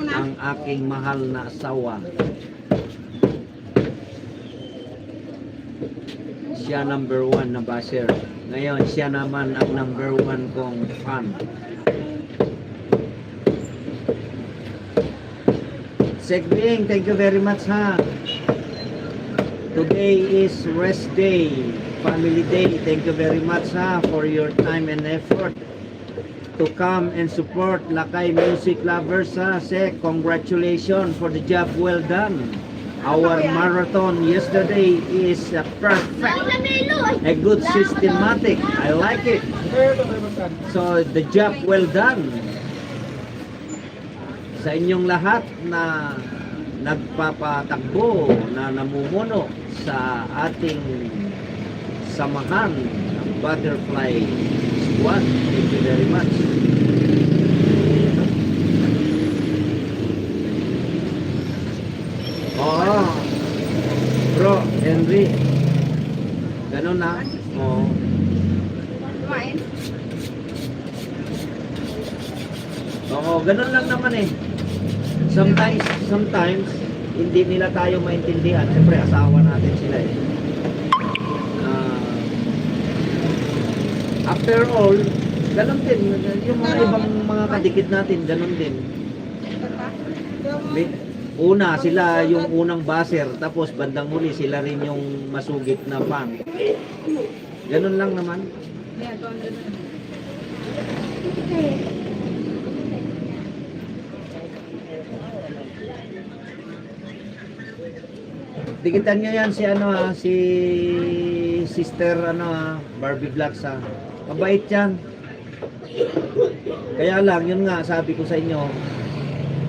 Ang aking mahal na asawa. Siya number 1 na basher. Ngayon, siya naman ang number 1 kong fan. Segbing, thank you very much ha. Today is rest day, family day. Thank you very much ha for your time and effort to come and support Lakay music lovers ha. Sek, congratulations for the job well done. Our marathon yesterday is perfect. A good systematic. I like it. So the job well done. Sa inyong lahat na nagpapatakbo, na namumuno sa ating samahan ng Butterfly Squad. Thank you very much. Oo. Bro, Henry. Ganun na. Oo. Oo, ganun lang naman eh. Sometimes hindi nila tayo maintindihan. Siyempre, asawa natin sila eh. After all, ganun din. Yung mga ibang mga kadikit natin, ganun din. Una, sila yung unang baser, tapos bandang huli, sila rin yung masugit na fan. Ganun lang naman. Ayan, 200 na. Tikitan nyo yan si ano ha, si Sister ano ha, Barbie Vlogs ha. Mabait yan. Kaya lang, yun nga, sabi ko sa inyo,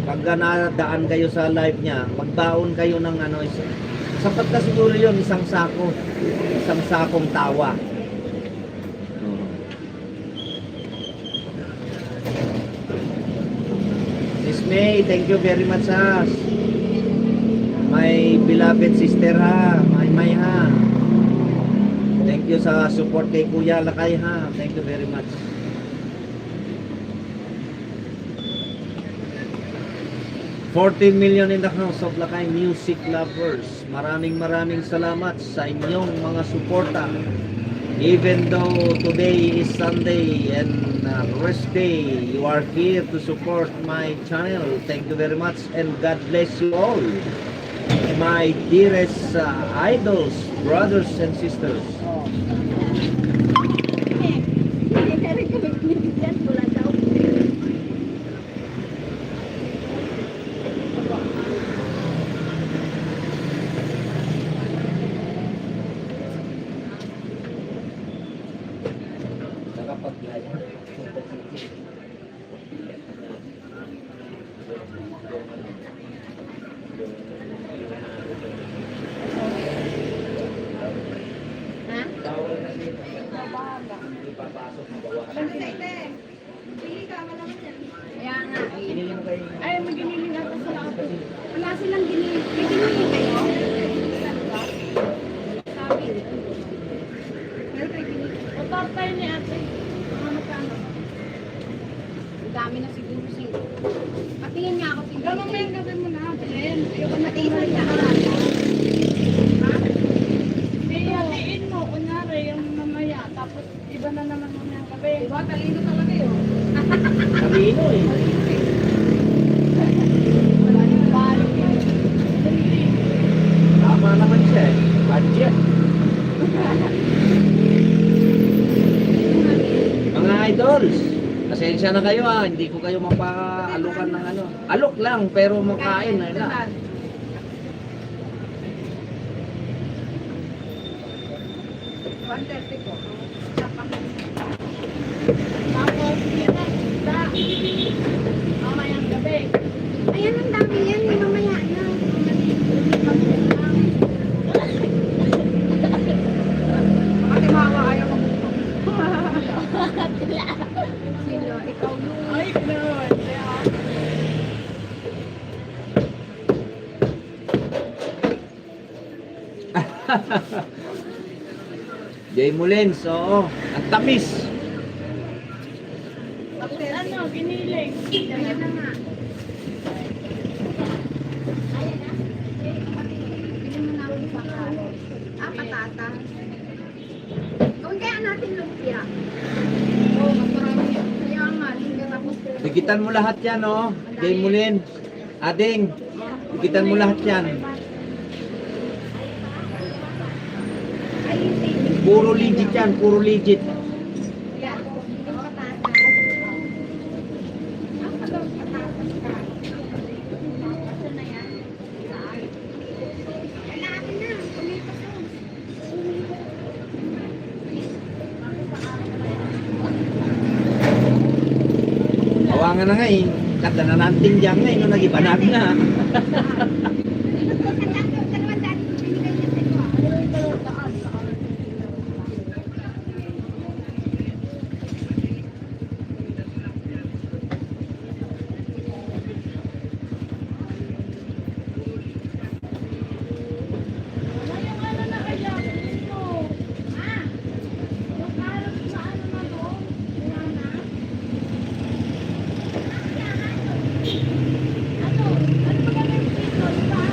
pagka nadaan kayo sa live niya, magbaon kayo ng ano, sapat na siguro yun, isang sakong tawa. Miss May, thank you very much ha. My beloved sister ha, May ha. Thank you sa support kay Kuya Lakay ha. Thank you very much. $14 million in the house of Lakay music lovers. Maraming salamat sa inyong mga suporta. Even though today is Sunday and rest day, you are here to support my channel. Thank you very much and God bless you all. My dearest idols, brothers and sisters. Kaya nga. Ay, mag-iniling ata sila ako. Wala silang giniling. May giniling kayo? Sabi. Meron kayo giniling. O, top tayo ni ate. Mga magkano. Ang dami na siguro sing. Patingin nga ako sing. Gano'n mo yung gawin mo na. Bilhin. Ayoko natin mo niya. Ha? Hindi, hatiin mo. Kunyari, yung mamaya. Tapos, iba na naman mo yung gabi. Diba? Talino talaga yun. Kamino eh. Tama naman siya eh. Budget. Mga idols, pasensya na kayo ha. Hindi ko kayo mapaalukan ng ano. Alok lang pero makain na lang. Tapos, mamayang gabi. Ayan, ang dami yan. May mamaya na. Makatimawa ayaw mo. Sino? Ikaw yun. Ay, gano'n. Kaya, Jay Mulens, oo. Ang tamis. Ano? Giniling. Ayan na nga. Ayan na. Bilhin mo na ako sa karo. Patata. Gawin kaya natin lumpia. Oo, mas marami yan. Kaya nga, lingga tapos. Tikitan mo lahat yan, oh. Jay Mulens. Ading, tikitan mo lahat yan. Ay, yung savings. Puro legit yan, puro legit. Yan. Yung patata. Ang pagawin patatas ka. Ito na yan. Saan? Kailangan na. Tomato sauce. Kawangan na nga eh. Kata na natin dyan nga eh. Nung nag-ibanag na. Ano ba gagawin dito?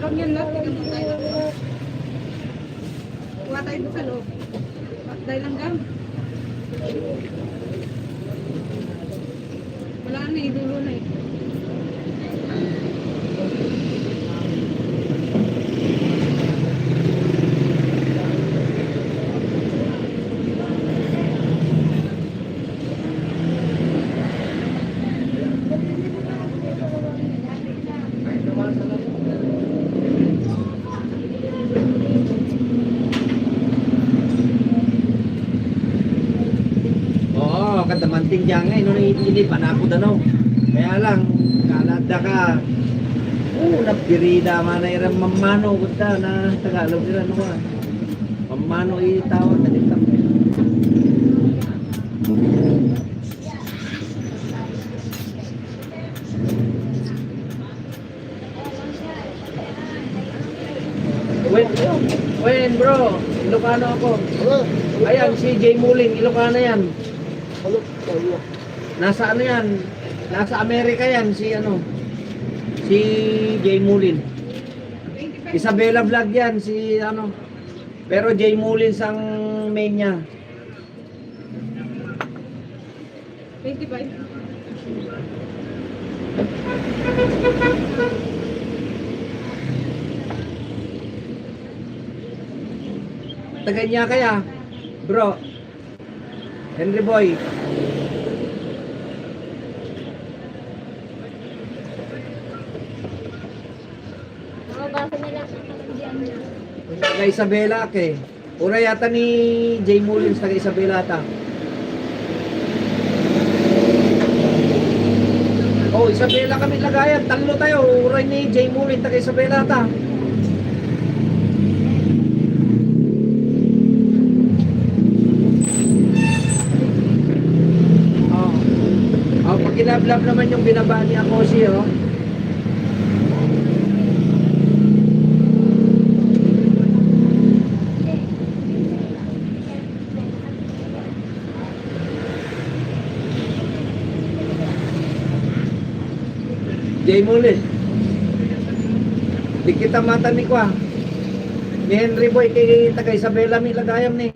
Pag yan lahat, tignan mo tayo lang. Kuha tayo doon sa loob. Dahil lang gam. Wala na eh, dulo na eh. Oo, kadamanting dyan nga, nung hindi pa na ako danaw. Kaya lang, kalada ka. Oo, nabirida man na iram mamano ko ta na Tagalog nila no ah. Mamano itawag na dito. When bro, Ilocano ako. Ayan, si Jay Muling, Ilocano yan. Nasa ano yan? Nasa Amerika yan, si ano? Si Jay Mulin. Isabela Vlog yan, si ano? Pero Jay Mulin sang main niya. 25. Taga niya kaya, bro. Henry Boy. Taga Isabela ke. Ura yata ni Jay Mullins taga Isabela ata. Oh, Isabela kami lagayan. Talo tayo. Ura ni Jay Mullins taga Isabela ata. Oh. Oh, pag kinablab naman yung binaba ni Akosi, oh. Jay Mulin. Di kita mata ni kwa. Ni Henry Boy kay taga Isabela mi lagayam ni.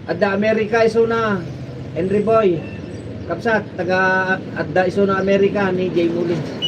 Adda Amerika iso na Henry Boy. Kapsat taga adda iso na Amerika ni Jay Mulin.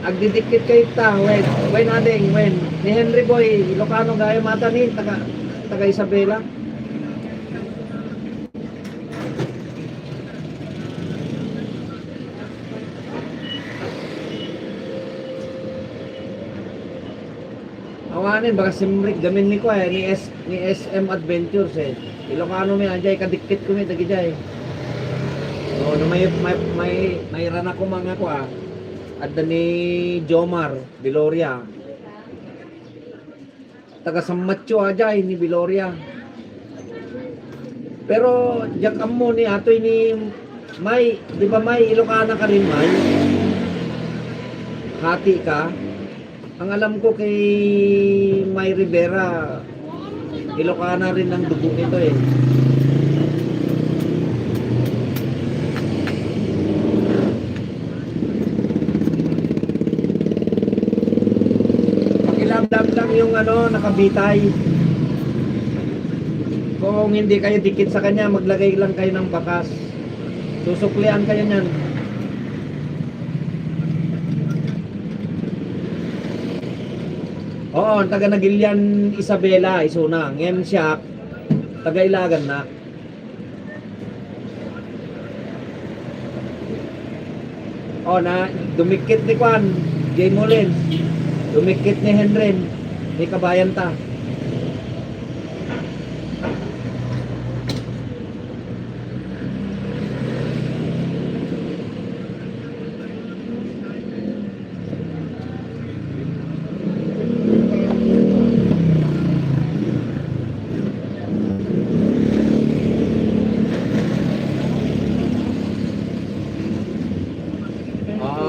Agdidikit kayo ta, when ading, when ni Henry Boy, Ilocano gaya mata ni, taga Isabela. Awanin, baka simrik gamin ni ko ni SM Adventures eh. Ilocano mi, anjay kadikit ko mi, tagi jay. So, no, may rana ko mga ko Adda ni Jomar Biloria. Taga Samatyo ajay ni Biloria. Pero jakam mo ni atoy ni May, di ba May Ilocana ka rin May? Hati ka. Ang alam ko kay May Rivera Ilocana rin ang dugo nito eh. Lang yung ano nakabitay. Kung hindi kayo dikit sa kanya, maglagay lang kayo ng bakas. Susuklian kayo niyan. Oo, taga Nagilian Isabela, isuna. Ngayon siya taga Ilagan na. Oh, na dumikit ni Kwan, Jay Mullins. Dumikit ni Henry, ni kabayan ta.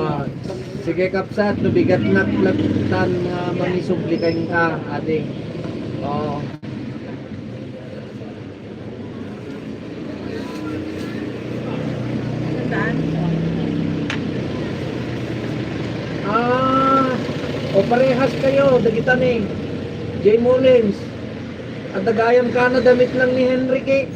Oh, sige kapsat, lubigat na platan nga manisublikan ka, ate. Oh. Saan? O parehas kayo, dagitan eh. Jay Mullins. At dagayam ka na damit lang ni Henrique.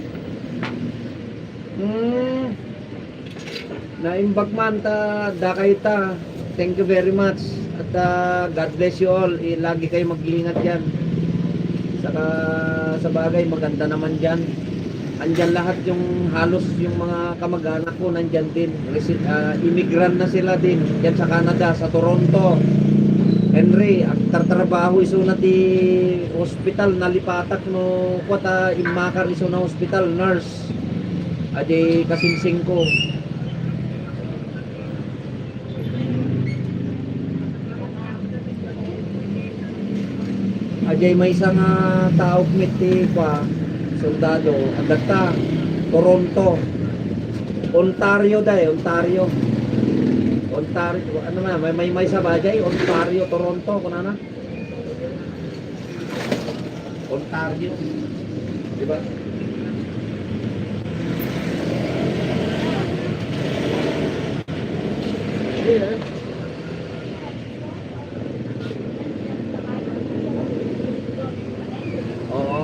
Naimbag man ta, dakay ta. Thank you very much. At God bless you all. Lagi kayo mag-iingat yan. Saka sa bagay, maganda naman dyan. Andyan lahat yung halos yung mga kamag-anak ko nandyan din. Immigrant na sila din. Dyan sa Canada, sa Toronto. Henry, tartrabaho iso na ti hospital nalipatak no kwata imakar iso na hospital nurse. Adi kasinsing ko. Ajay may isang tao kumiti pa soldado agata Toronto Ontario Ontario ano na may sabajay Ontario Toronto kuna na Ontario di ba oo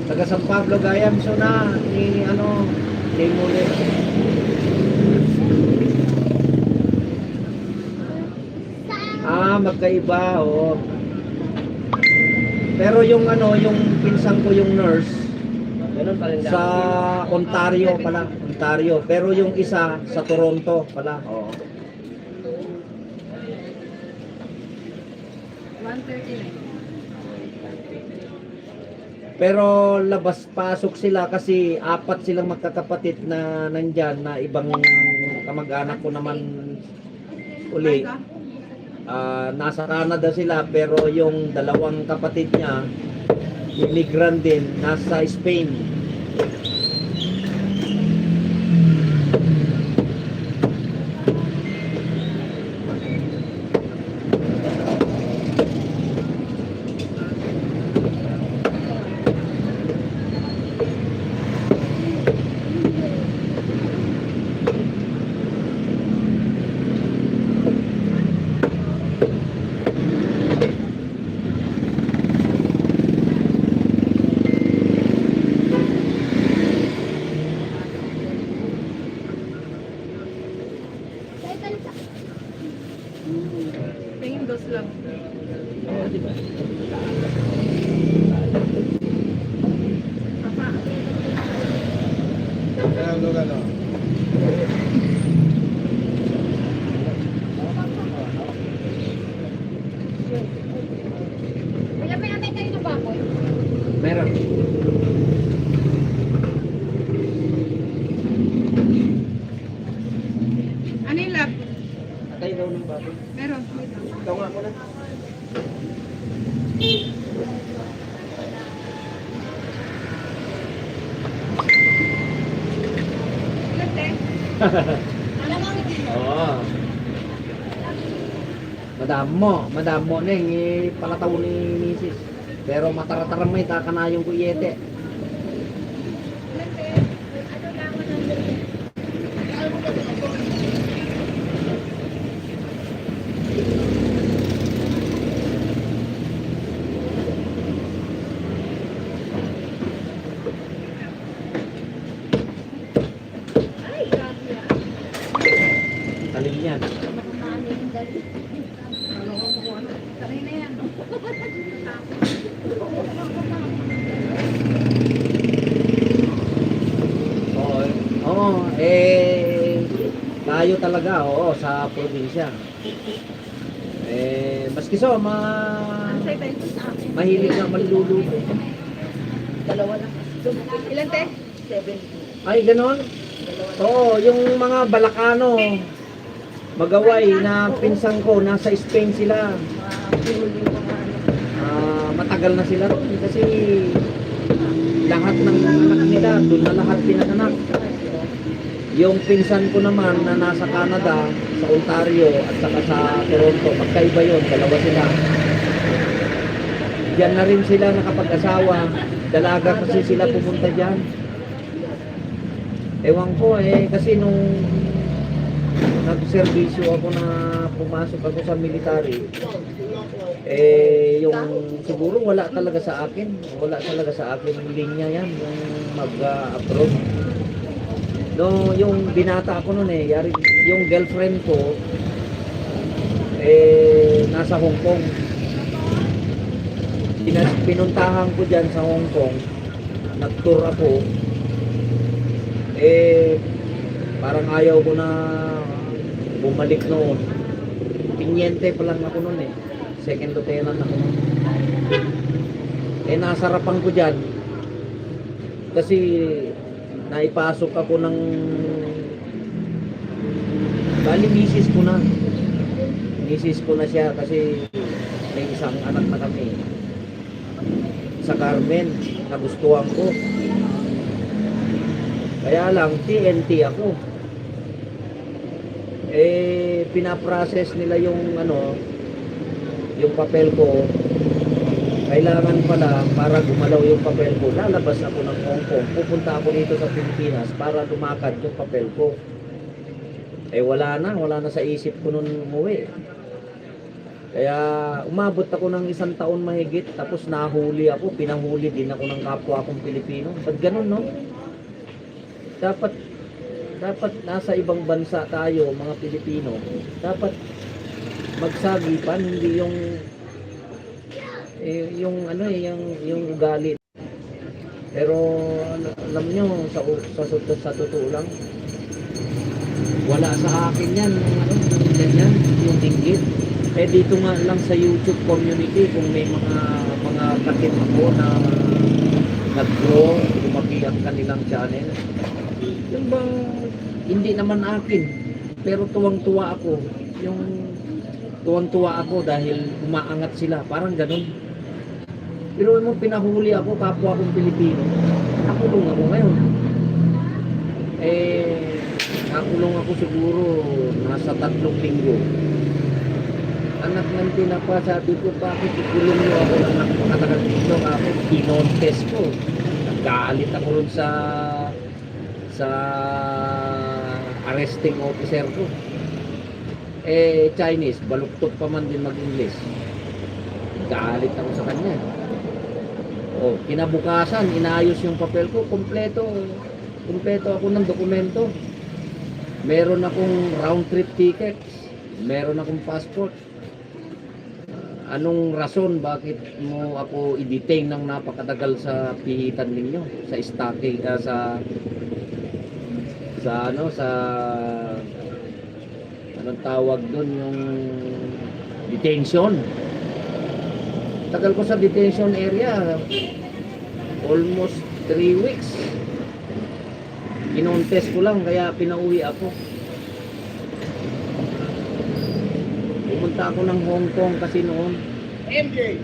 taga San Pablo Gayam so na ni ano ni Mule. Magkaiba, oo. Pero yung ano, yung pinsang ko yung nurse Ganun pa rin sa Ontario pala, Ontario. Pero yung isa sa Toronto pala. Oo. 139. Pero labas-pasok sila kasi apat silang magkakapatid na nandyan na ibang kamag-anak ko naman uli. Nasa Canada sila pero yung dalawang kapatid niya immigrant din nasa Spain. Tingin dos lang. Oo, di ba? Papa. Wala pa natin tayo ng baboy. Meron. Ano yung lab? Atay daw ng baboy. Meron. Wait lang. Ikaw nga muna. Ilan, te? Alam mo, hindi mo. Oo. Madam mo neng palataw ni misis. Pero matara-tara may takanayong kuyete. Ilan, te? Ay, grabe ah. Talim yan. Ano ko kung ano. Sanay na yan. Oo. Oo, tayo talaga, oo, sa probinsya. Maski so, Ansay tayo sa akin. mahilig na maluluto. Dalawa lang. Ilan, te? 7. Ay, ganon? Oo, yung mga Balakano, magaway na pinsang ko, nasa Spain sila. Matagal na sila ron kasi lahat ng anak nila, doon na lahat pinanganak. Yung pinsan ko naman na nasa Canada, sa Ontario at saka sa Toronto, magkaiba yun, dalawa sila. Diyan na rin sila nakapag-asawa. Dalaga kasi sila pumunta dyan. Ewan ko kasi nung nag-servisyo ako na pumasok ako sa military, yung siguro wala talaga sa akin. Wala talaga sa akin yung linya yan, yung mag-abroad. No, yung binata ako noon yung girlfriend ko, nasa Hong Kong. Pinuntahan ko dyan sa Hong Kong, nag-tour ako, parang ayaw ko na bumalik noon. Pinyente pa lang ako noon second lieutenant ako noon. Nasarapan ko dyan, kasi naipasok ako ng bali misis ko na siya kasi may isang anak na kami sa Carmen, nagustuhan ko. Kaya lang TNT ako. Pinaprocess nila yung yung papel ko. Kailangan pala para gumalaw yung papel ko, lalabas ako ng Hong Kong, pupunta ako dito sa Pilipinas para lumakad yung papel ko. Wala na sa isip ko nun umuwi. Kaya umabot ako ng 1 taon mahigit, tapos nahuli ako, pinahuli din ako ng kapwa kong Pilipino. Ba't ganun, no? Dapat nasa ibang bansa tayo, mga Pilipino. Dapat magsagipan, hindi yung ugali. Pero alam nyo, sa totoo lang, wala sa akin yan, ganyan, yung dinggit. Dito nga lang sa YouTube community, kung may mga takip ako na nag-grow, lumaki ang kanilang channel, yung bang hindi naman akin, pero tuwang-tuwa ako. Yung tuwang-tuwa ako dahil umaangat sila, parang ganun. Pero mo pinahuli ako, kapwa akong Pilipino, nakulong ako ngayon. Nakulong ako siguro nasa 3 linggo. Anak ng tinapa, sabi ko, bakit ikulong nyo ako ng napakatagal dito? Ako, kinontes ko. Nagalit ako rin sa arresting officer ko. Chinese, baluktot pa man din mag-English. Nagalit ako sa kanya. Kinabukasan, inayos yung papel ko, kumpleto ako ng dokumento. Meron akong round trip tickets, meron akong passport. Anong rason bakit mo ako i-detain ng napakatagal sa pihitan ninyo, sa stocking, anong tawag doon, yung detention. Tagal ko sa detention area, almost 3 weeks. Kinontes ko lang, kaya pinauwi ako. Pumunta ako ng Hong Kong kasi noon. MJ!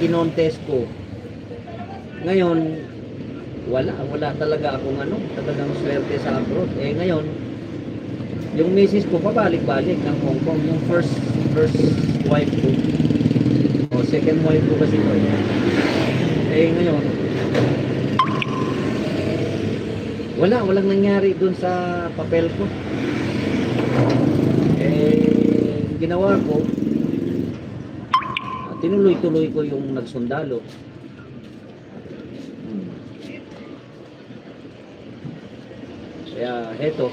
Kinontes ko. Ngayon, wala talaga akong talagang swerte sa abroad. Ngayon, yung misis ko pabalik-balik ng Hong Kong, yung first wife ko. Second wife ko kasi ko. Ngayon, walang nangyari dun sa papel ko. Ginawa ko, tinuloy-tuloy ko yung nagsundalo. Kaya eto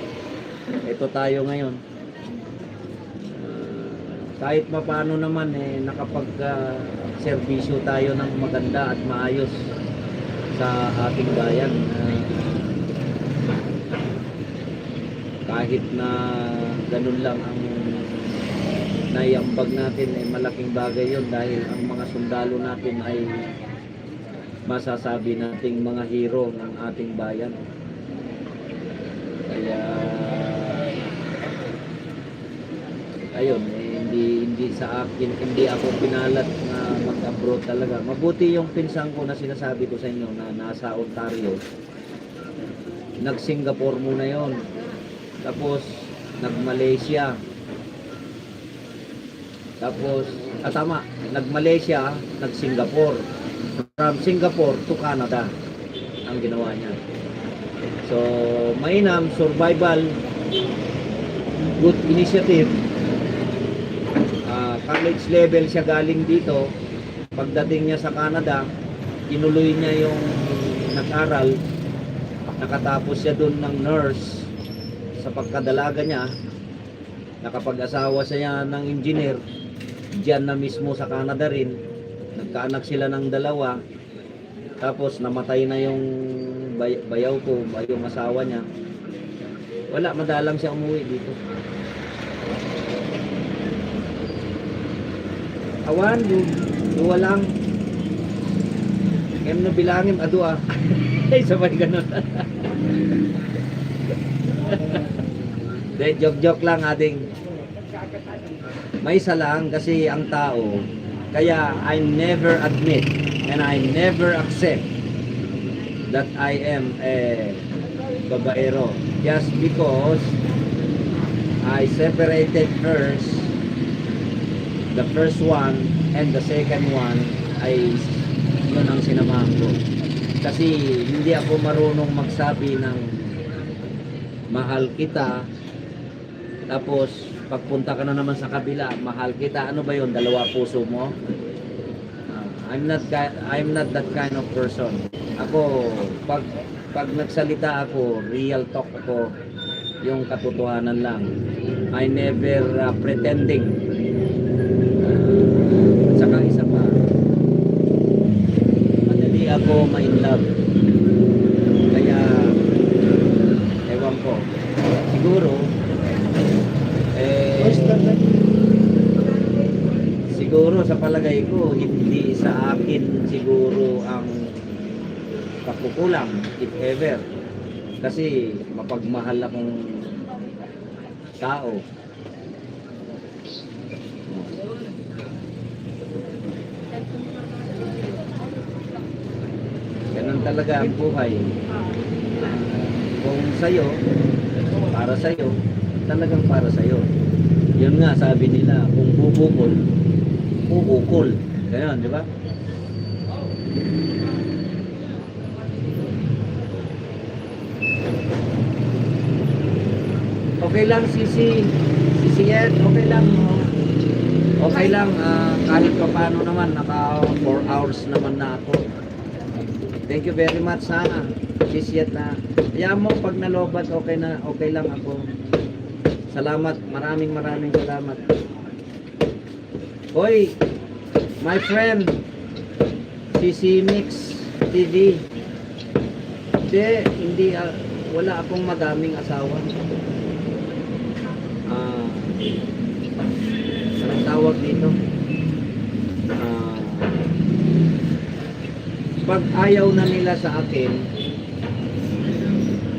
tayo ngayon. Kahit mapano naman nakapag-serbisyo tayo ng maganda at maayos sa ating bayan. Kahit na ganun lang ang naiambag natin, malaking bagay yun dahil ang mga sundalo natin ay masasabi nating mga hero ng ating bayan. Kaya ayun, hindi sa akin, hindi ako pinalat na mag-abroad talaga. Mabuti yung pinsan ko na sinasabi ko sa inyo na nasa Ontario, nag-Singapore muna yon. Tapos, nag-Malaysia. Tapos, tama, nag-Malaysia, nag-Singapore. From Singapore to Canada ang ginawa niya. So, mainam, survival, good initiative. College level siya galing dito. Pagdating niya sa Canada, inuloy niya yung nag-aral. Nakatapos siya doon ng nurse sa pagkadalaga niya. Nakapag-asawa siya ng engineer. Diyan na mismo sa Canada rin. Nagkaanak sila ng dalawa. Tapos namatay na yung bayaw ko, yung asawa niya. Wala, madalang siya umuwi dito. Awan, duwa lang. Ngayon na bilangin, adua. Ay, sabay ganun. De, joke-joke lang ating. May isa lang kasi ang tao, kaya I never admit and I never accept that I am a babaero. Just because I separated first, the first one and the second one ay yun ang sinamahan ko. Kasi hindi ako marunong magsabi ng mahal kita, tapos pagpunta ka na naman sa kabila, mahal kita, ano ba yun, dalawa puso mo? I'm not that kind of person. Ako, pag nagsalita ako, real talk ako, yung katotohanan lang. I never pretending. At saka isa pa, madali ako ma-in love. Kaya, ewan ko, siguro, siguro sa palagay ko, hindi sa akin siguro ang pagkukulang, if ever. Kasi mapagmahal akong tao. Ganun talaga ang buhay. Kung sa'yo, para sa'yo, talagang para sa'yo. Yun nga, sabi nila, kung bubukol, uukol. Ganyan, di ba? Okay lang, Sisi Ed, okay lang. Okay lang, kahit pa paano naman, naka 4 hours naman na ako. Thank you very much, ha. Sisi Ed na. Kaya mo, pag nalobat, okay na, okay lang ako. Salamat, maraming salamat. Hoy, my friend, Sisi Mix TV. Hindi, wala akong madaming asawa. Anong tawag dito? Pag ayaw na nila sa akin,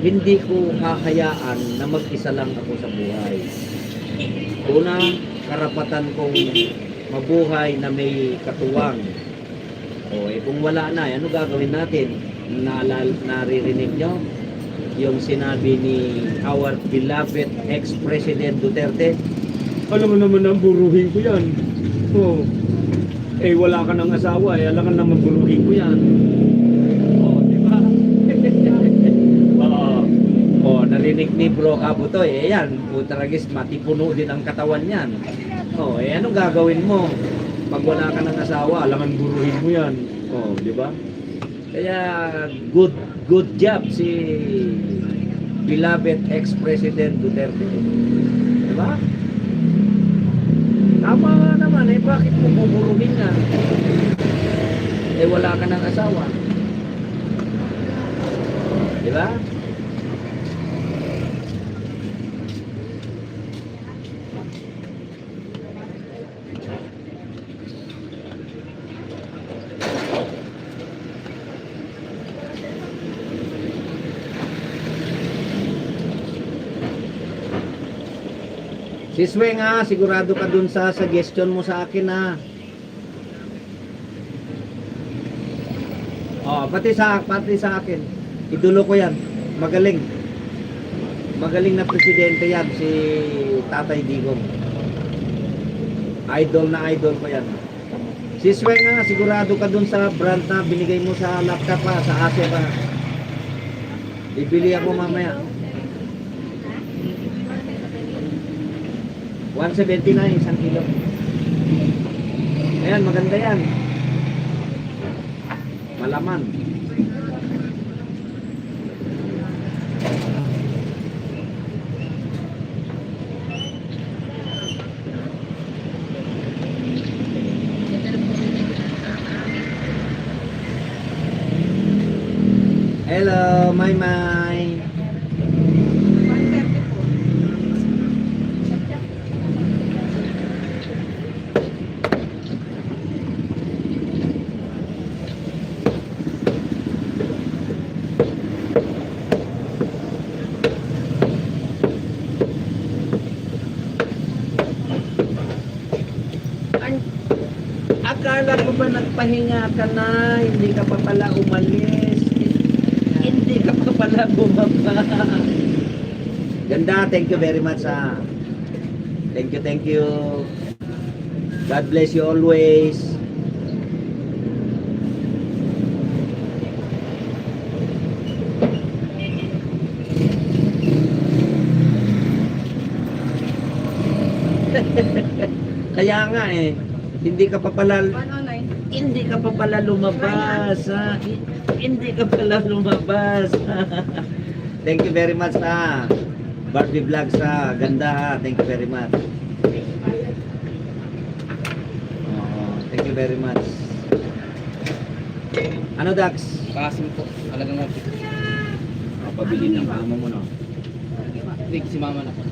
hindi ko hahayaan na mag-isa lang ako sa buhay. Una, karapatan kong mabuhay na may katuwang. Kung wala na, ano gagawin natin? Naririnig nyo? Yung sinabi ni our beloved ex-President Duterte. Alam mo naman ang buruhin ko yan. Wala ka ng asawa, alam ka naman buruhin ko yan. Di ba? Narinig ni Bro Kabutoy, yan, putaragis, matipuno din ang katawan yan. Anong gagawin mo? Pag wala ka ng asawa, alam ang buruhin mo yan. Di ba? Kaya, good job si beloved ex-President Duterte. Diba? Tama nga naman, bakit mo buburuhin na? Wala ka ng asawa. Diba? Si Sweng, sigurado ka dun sa suggestion mo sa akin, ha. Pati sa akin. Idolo ko yan. Magaling. Magaling na presidente yan, si Tatay Digong. Idol na idol ko yan. Si Sweng nga, sigurado ka dun sa brand na binigay mo sa laptop pa, sa Asia pa. Bibili ako mamaya. 179 isang kilo. Ayan, maganda yan. Malaman. Hello, May. 130 po. Akala ko ba nagpahinga ka na, hindi ka pa pala umalis, hindi ka pa pala bumaba. Ganda, thank you very much ha. Thank you. God bless you always. Kaya nga eh, hindi ka pa pala 109. hindi ka pa pala lumabas ha? Hindi ka pala lumabas. Thank you very much ha. Barbie Vlogs ha. Ganda ha. Thank you very much. Thank you very much. Ano Dax? Kasim po, alagang mo. Pabili ng kama mo no. Big si mama na po.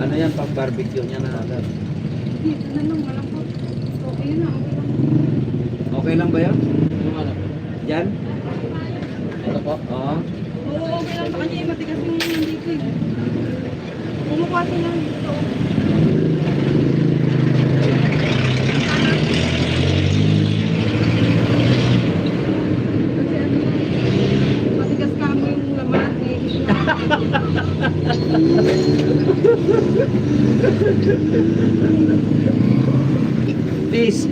Ano yan pag barbecue niya na agad? Dito na lang, walang po. Okay na, okay lang. Okay lang ba yan? Yung ano po. Yan? Ito po. Oo. Oo, okay lang sa kanya. Matigas yung dito eh. Bumukha sila dito. Kasi ano, matigas ka mo yung laman eh. Peace.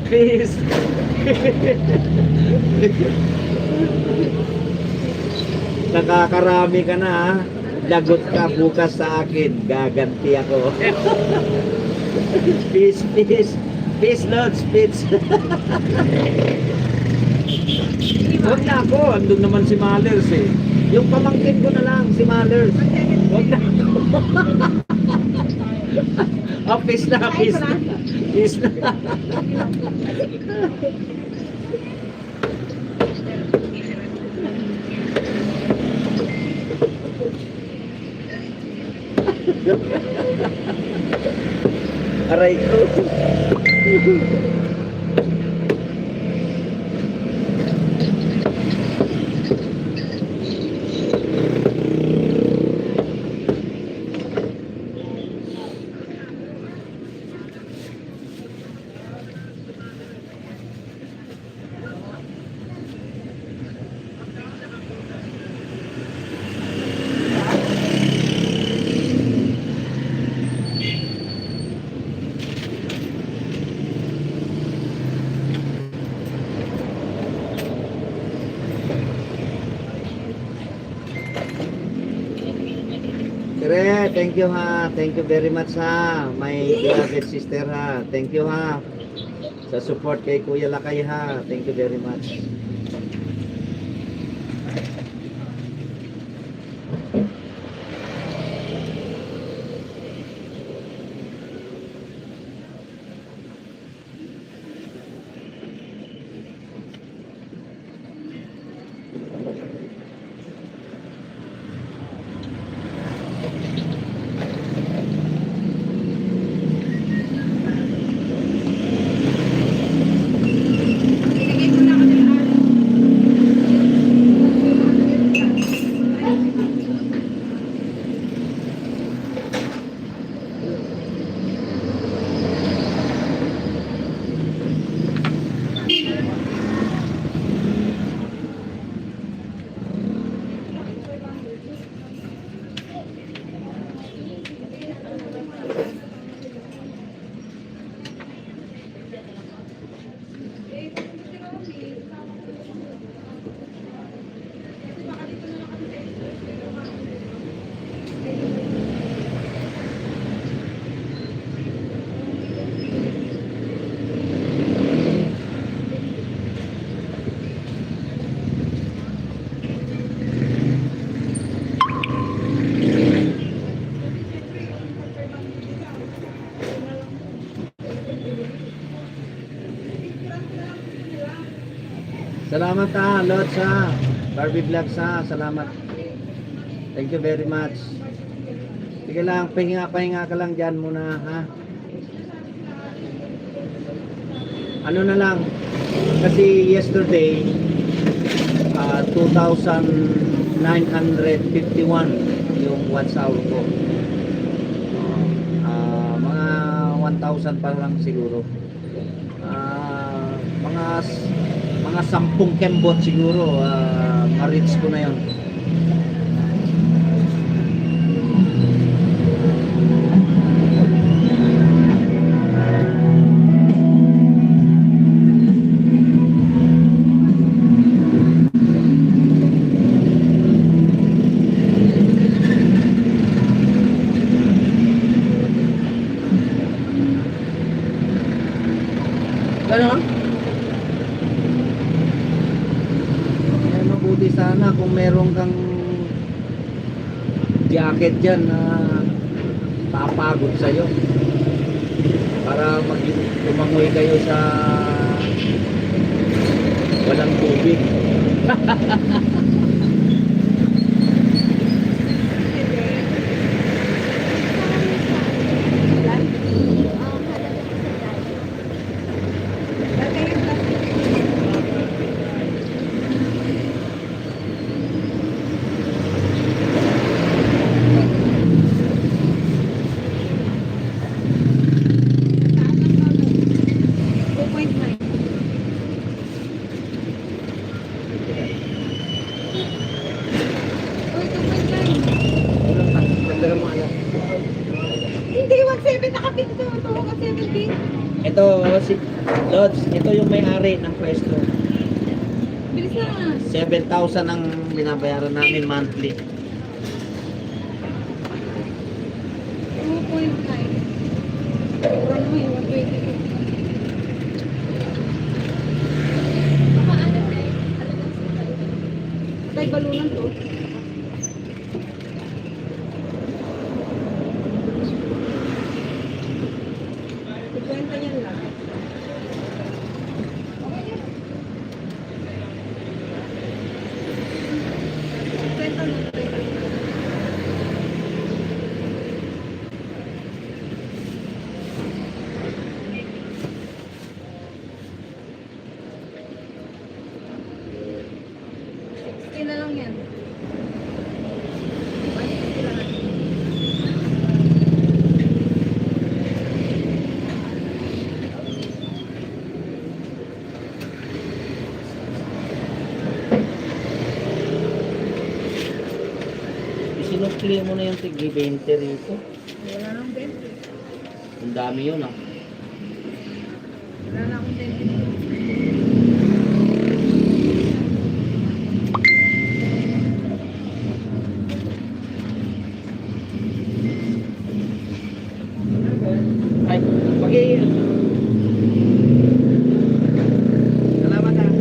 Peace. Nakakarami ka na ha. Lagot ka bukas sa akin. Gaganti ako. Peace, peace. Peace, Lods. Peace. Huwag na ako. Andun naman si Malers eh. Yung pamangkin ko na lang, si Malers. Huwag na ako. Oh, peace na, peace na. Peace na. Aray ko. Sire, thank you ha. Thank you very much ha. My beloved sister ha. Thank you ha. Sa support kay Kuya Lakay ha. Thank you very much. Ilagay ko na kasi Salamat Lods ha. Barbie Vlogs ha. Salamat. Thank you very much. Sige lang, pahinga ka lang dyan muna ha. Ano na lang, kasi yesterday 2,951 yung watch hour ko. Mga 1,000 pa lang siguro. Mga 10 kembot siguro, ma-reach ko na yon. Ganon? Mabuti sana kung meron kang jacket dyan na papagod sa'yo para tumangoy kayo sa walang tubig. Dagdagan mo ano. Hindi, 1.7 nakapinto. Ito, 1.17. Ito si Lods, ito yung may-ari ng pwesto. Bilis na. 7,000 ang binabayaran namin monthly. 2.9. Mura naman yung 120. Tay, balunan to. Kwenta yan lang. Kwenta lang. Na lang yan. 160 lang. Isinukli mo na yung tig-20 rito. Wala nang 20. Ang dami yun ah. Wala na akong 20. Ay, pagi. Salamat ah.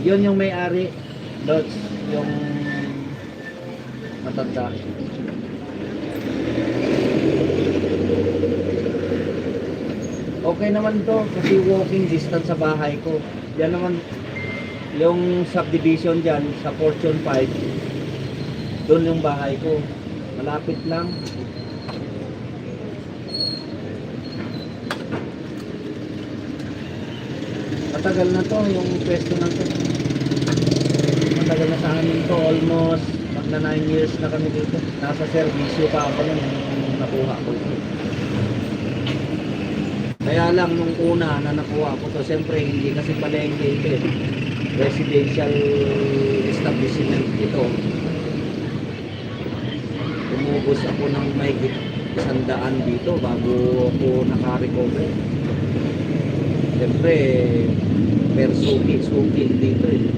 Yun yung may-ari, Lods, yung matanda. Okay naman to kasi walking distance sa bahay ko. Yan naman yung subdivision dyan sa Fortune 5. Doon yung bahay ko. Malapit lang. Matagal na to yung pwesto na to. Matagal na sa amin to, almost magna 9 years na kami dito. Nasa servisyo pa ako nun nung nakuha ko ito. Kaya lang nung una na nakuha ko to, siyempre hindi kasi palengke ito eh. Residential establishment ito. Umubos ako ng may 100 dito bago ako naka-recover. Siyempre, per suki dito eh.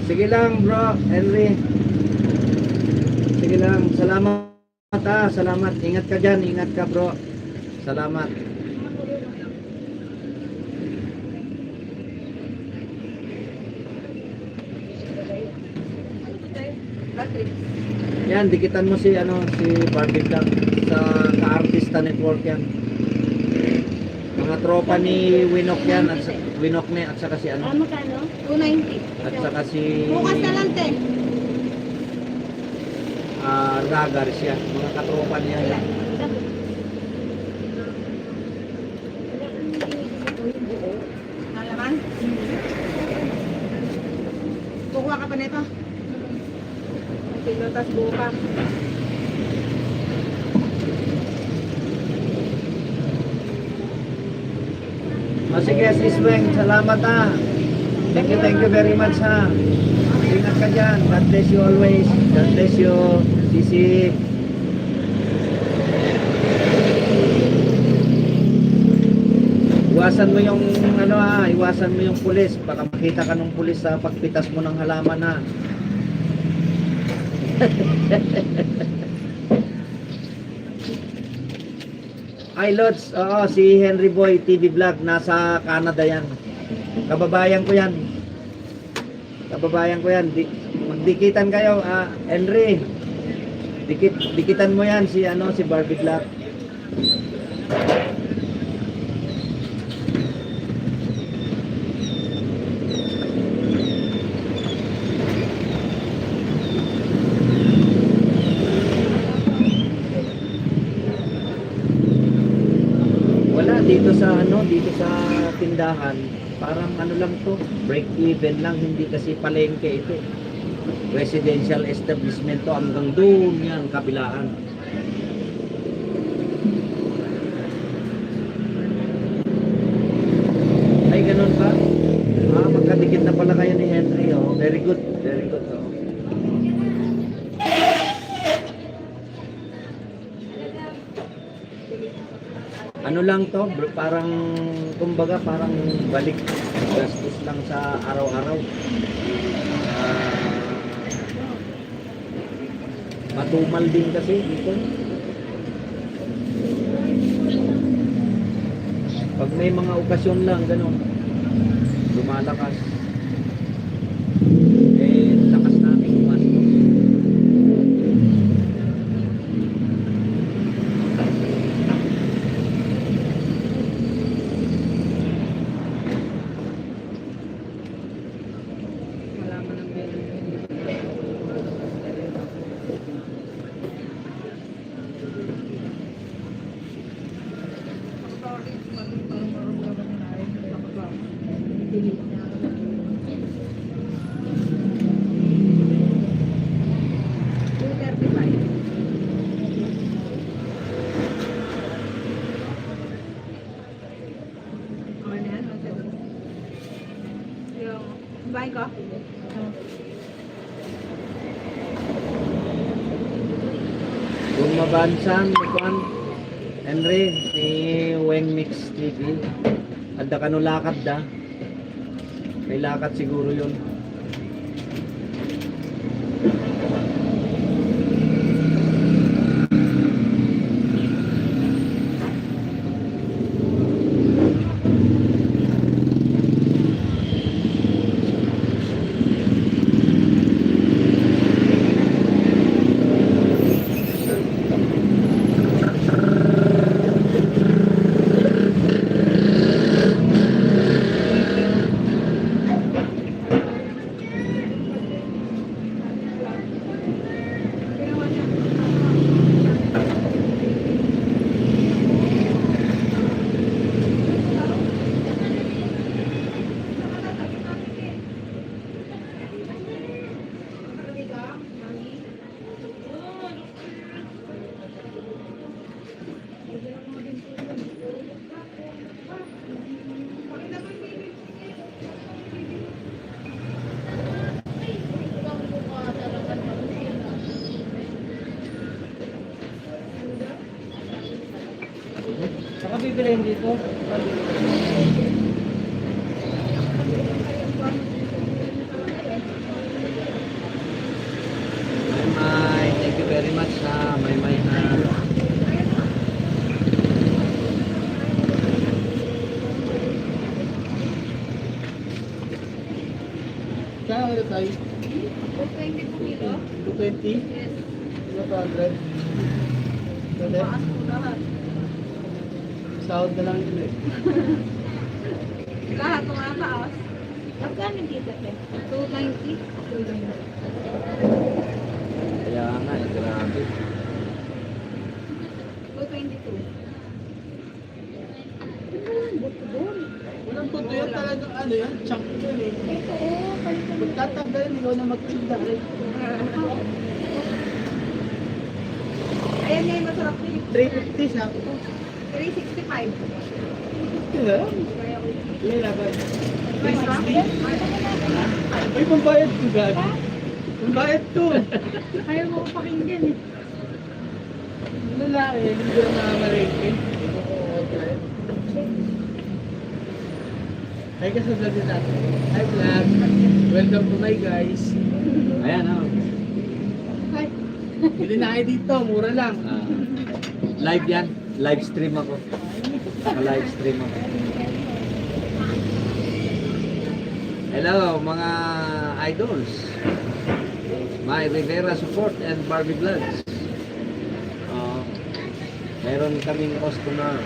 Sige lang bro, Henry. Sige lang, salamat ha, salamat. Ingat ka dyan, ingat ka bro. Salamat. Matrix. Yan, dikitan mo si Barbie Vlog sa Ka-Artista Network yan. Mga tropa ni Winok yan, Winok ni at saka si Magkano? 290. at saka si Bukas na lang, te. Ragars yan. Mga katropa niya yan. Nalaman? Kukuha ka pa nito? Pilotas bukas. Sige, Sis Weng, salamat ha. Thank you very much ha. Ingat ka dyan. God bless you always. God bless you, Sisi. Iwasan mo yung iwasan mo yung pulis. Baka makita ka ng pulis sa pagpitas mo ng halaman ha. Ay Lods, oo, si Henry Boy TV Vlog, nasa Canada yan. Kababayan ko yan. Magdikitan kayo, Henry. Dikitan mo yan si Barbie Vlog. Dito sa tindahan, parang lang to, break even lang, hindi kasi palengke ito. Residential establishment to, hanggang doon yan, kabilaan. Ay, ganun ba? Magkadikit na pala kayo ni Henry, oh. Very good, oh. Ano lang to, parang kumbaga parang balik gastos lang sa araw-araw. Matumal din kasi dito. Pag may mga okasyon lang gano'n, lumalakas. Lakas natin gumastos. Malaman ng bilhin. Bahay ko? Kung mabansan, kuan Henry, ni Weng Mix TV, adda ka no lakad da. May lakad siguro yun. Saka bibilihin dito. May, thank you very much ha. May Kaya ano tayo? 22 kilo? 220? Yes. 200? Pwede? Taas mo lahat. Sahod na lang yun eh. Lahat tumataas. Magkano dito, te? 290? 290. Kaya nga, grabe. 222. Walang puto yan talagang ano yan, chunk yan eh. Ito, oh, palitan mo. Magtatanggalin, ikaw na magtinda rin. Ayan nga yung masarap na yung 350 sa ako. 365. Diba? Ilan laban? Masarap? 360? Ay, pambayad ko gabi. Pambayad ko. Ayaw mo ko pakinggan eh. Lalaki, hindi ko na nakamareke. Hindi ko ko-order. Hi ka sa vlog din natin. Hi vlog. Welcome to my guys. Ayan, oh. Hi. Bili na kayo dito, mura lang. Live yan. Live stream ako. Live stream ako. Hello mga idols. My Rivera Support and Barbie Vlogs. Meron kaming customer.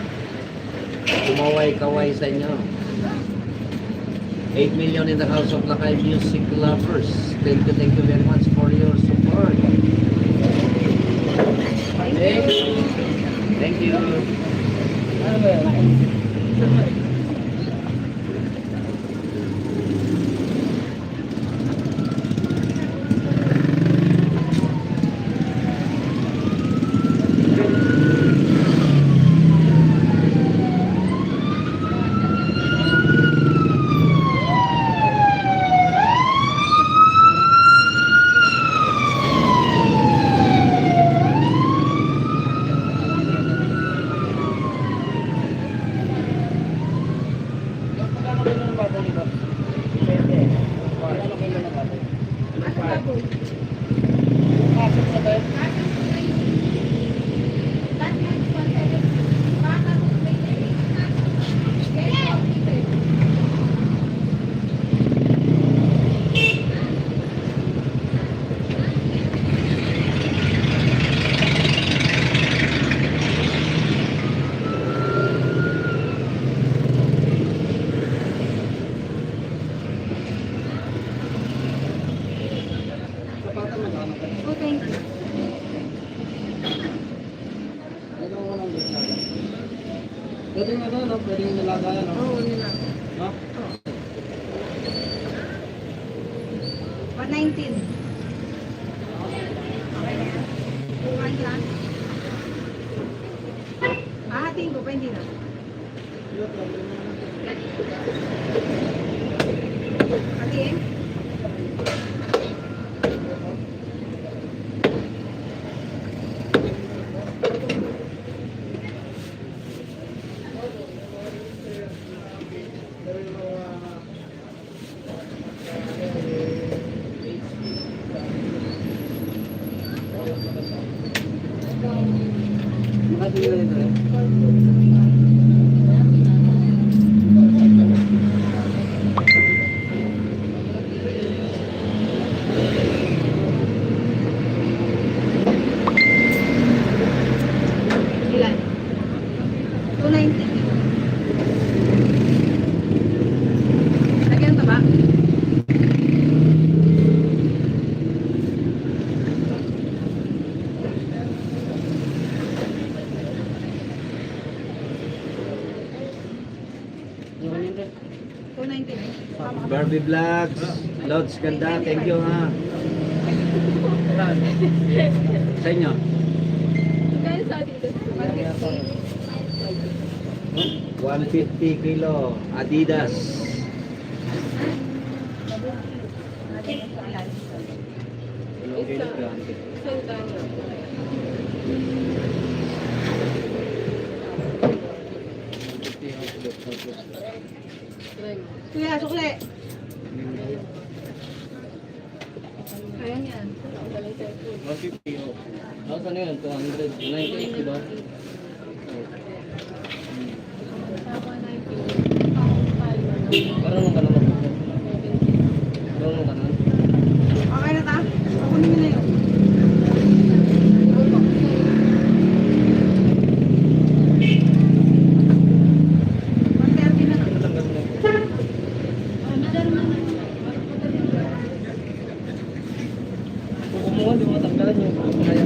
Kumaway-kaway sa inyo. 8 million in the House of Lakay Music Lovers. Thank you very much for your support. Thank you. Ano ba yan? Oh, thank you. Pwede nga doon, no? Pwede yung nilagayan, no? Oo, nila. No? 119. Okay na yan. Kumain lang. Hahatiin ko pa, hindi na. Hatiin? Makasig na rin ito. Ilan? 290. Lagyan ito ba? Barbie Vlogs. Lods ganda. Thank you ha. Sa inyo. Kaya sa atin ito? 150 kilo. Adidas. Kuya, sukli. Ayan yan. 150, oh. Tapos ano yun? 290, diba? Parang ka naman. Parang ka naman. hindi mo tanggalan yung kaya.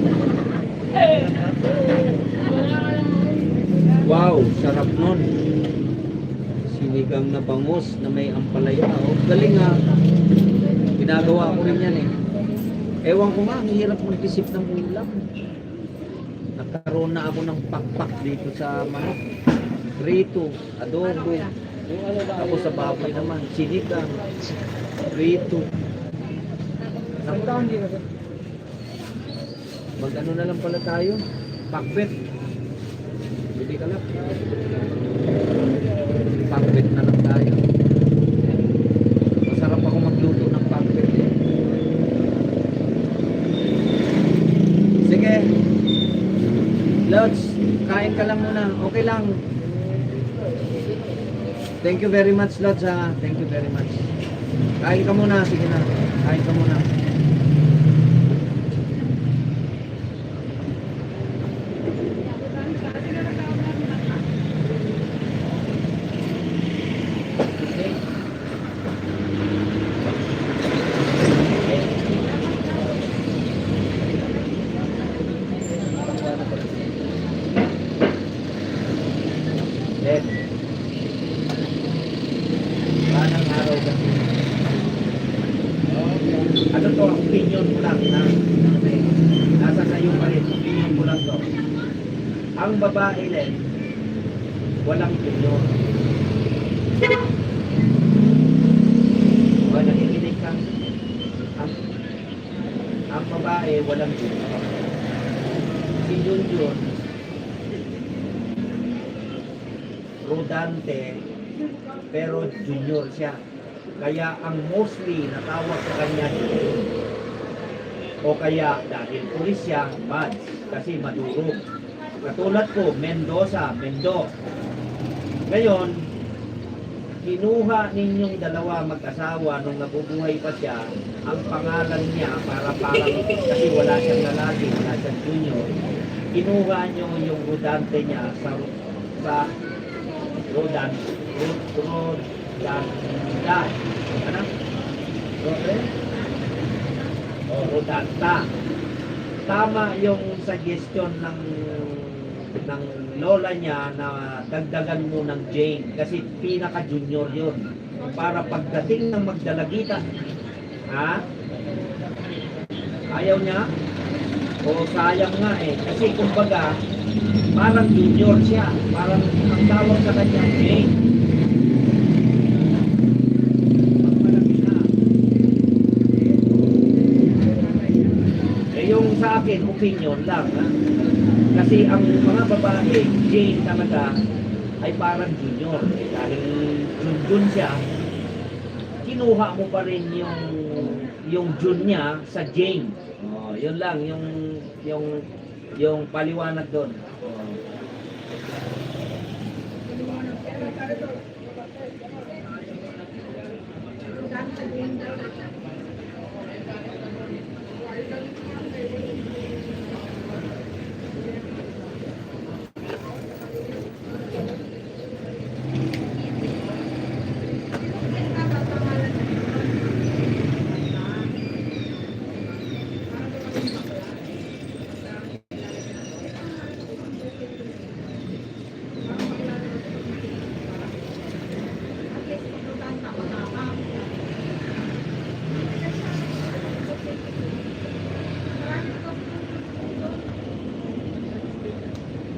Wow, sarap nun. Sinigang na bangus na may ampalaya. Oh, galing ha. Ginagawa ko rin yan eh. Ewan ko nga, ang hirap mag-isip ng ulam. Nagkaroon na ako ng pakpak dito sa manok. Prito, adobo. Yung ano ba? Tapos sa baboy naman, sinigang. Prito. Ang taon din ako. Mag-ano na lang pala tayo? Pakbet. Bili ka lang. Pakbet na lang tayo. Masarap ako magluto ng pakbet eh. Sige. Lods, kain ka lang muna. Okay lang. Thank you very much, Lods ha. Thank you very much. Kain ka muna. Sige na. Kain ka muna. Ed. Parang araw kasi. Ano to, opinion ko lang na nasa sayo pa rin, opinion ko lang to. Ang babae rin, walang opinion. O, nakikinig ka. Ang babae, walang opinion. Si Junjun, rodante, pero junior siya. Kaya ang mostly natawag sa kanya o kaya dahil pulis siya, Mads, kasi maduro. Katulad ko, Mendoza, Mendo. Ngayon, kinuha ninyong dalawa mag-asawa nung nabubuhay pa siya, ang pangalan niya para kasi wala siyang lalaki, wala siyang junior. Kinuha niyo yung rodante niya sa Rodanda. Ano? Rodanta. Tama yung suggestion ng lola niya na dagdagan mo ng Jane kasi pinaka-junior yun. Para pagdating ng magdalagita, ha? Ayaw niya? O sayang nga eh. Kasi kumbaga, parang junior siya. Parang ang tawag sa kanya, Jane. Pagmalaki na. Eh yung sa akin, opinion lang. Ha? Kasi ang mga babae, Jane talaga, ay parang junior. Eh, dahil jun siya, kinuha mo pa rin yung Jun niya sa Jane. Oh, yun lang yung paliwanag doon. Oh.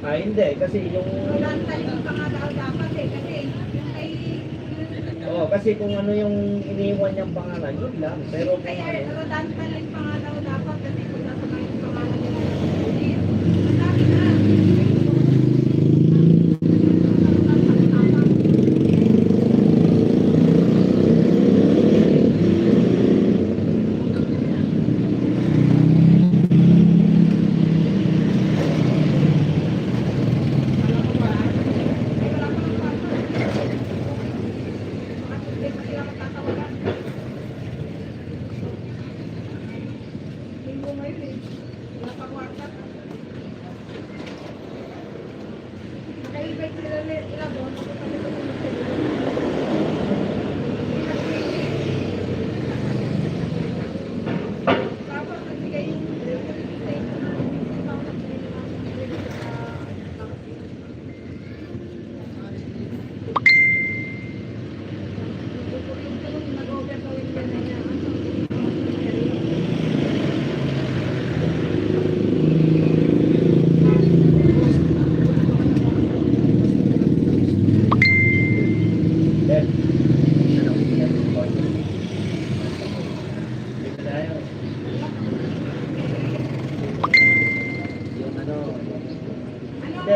Ah, hindi. Kasi yung... Oo, kasi kung ano yung iniwan niyang pangalan, yun lang. Pero kung ano...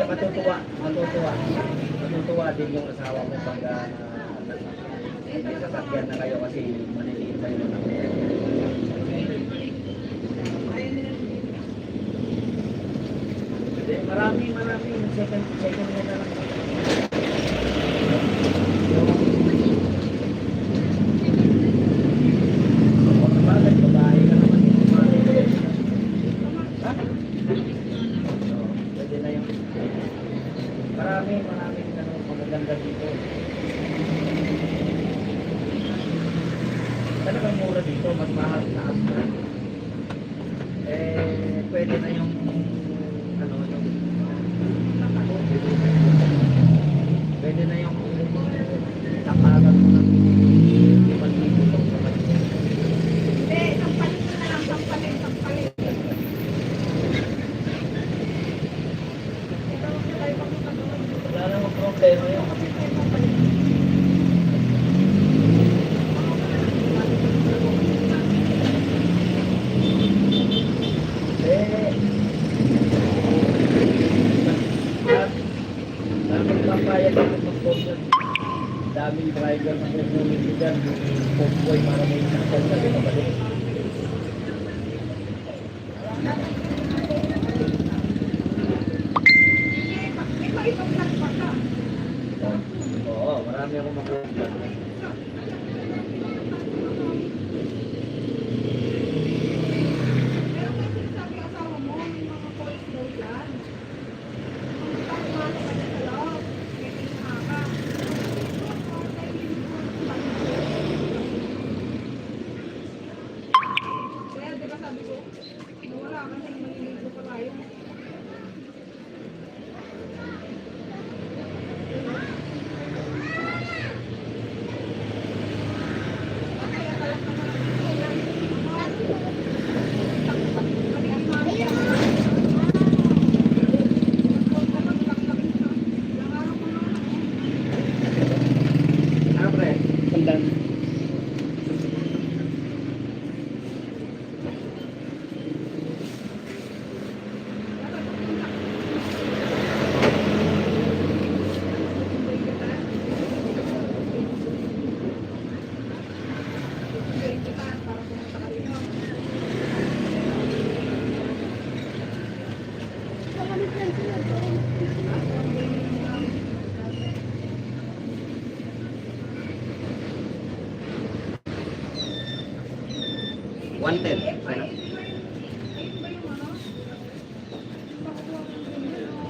matutuwa. Matutuwa. Matutuwa din yung asawa mo pag may sasakyan na kayo kasi maniliit kayo na. Marami. Second na lang. Bagay, babae ka naman. Ha? Pwede na yun. Marami magaganda dito. Talagang mura dito, mas mahal na Astra. Pwede na yung pwede na yung takalan mo ng 5,000 sa kapatid. Hindi, sampalit mo na lang, sampalit. Wala namang problema yung kapitid. Magpapayag ako mag-sponsor. Daming driver na kukunin ko dyan. Postboy para may sakal sa kapatid. Oo, marami akong makuha. Kaya di ba sabi ko, wala kasi maliligo pa tayo. Ano pre? Sandan. Wanted. Ano?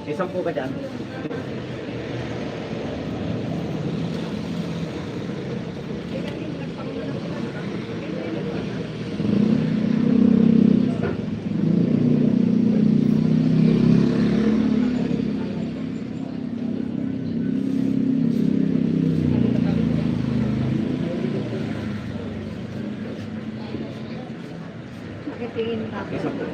Isang po ka dyan. Nakitingin pa. Isang po.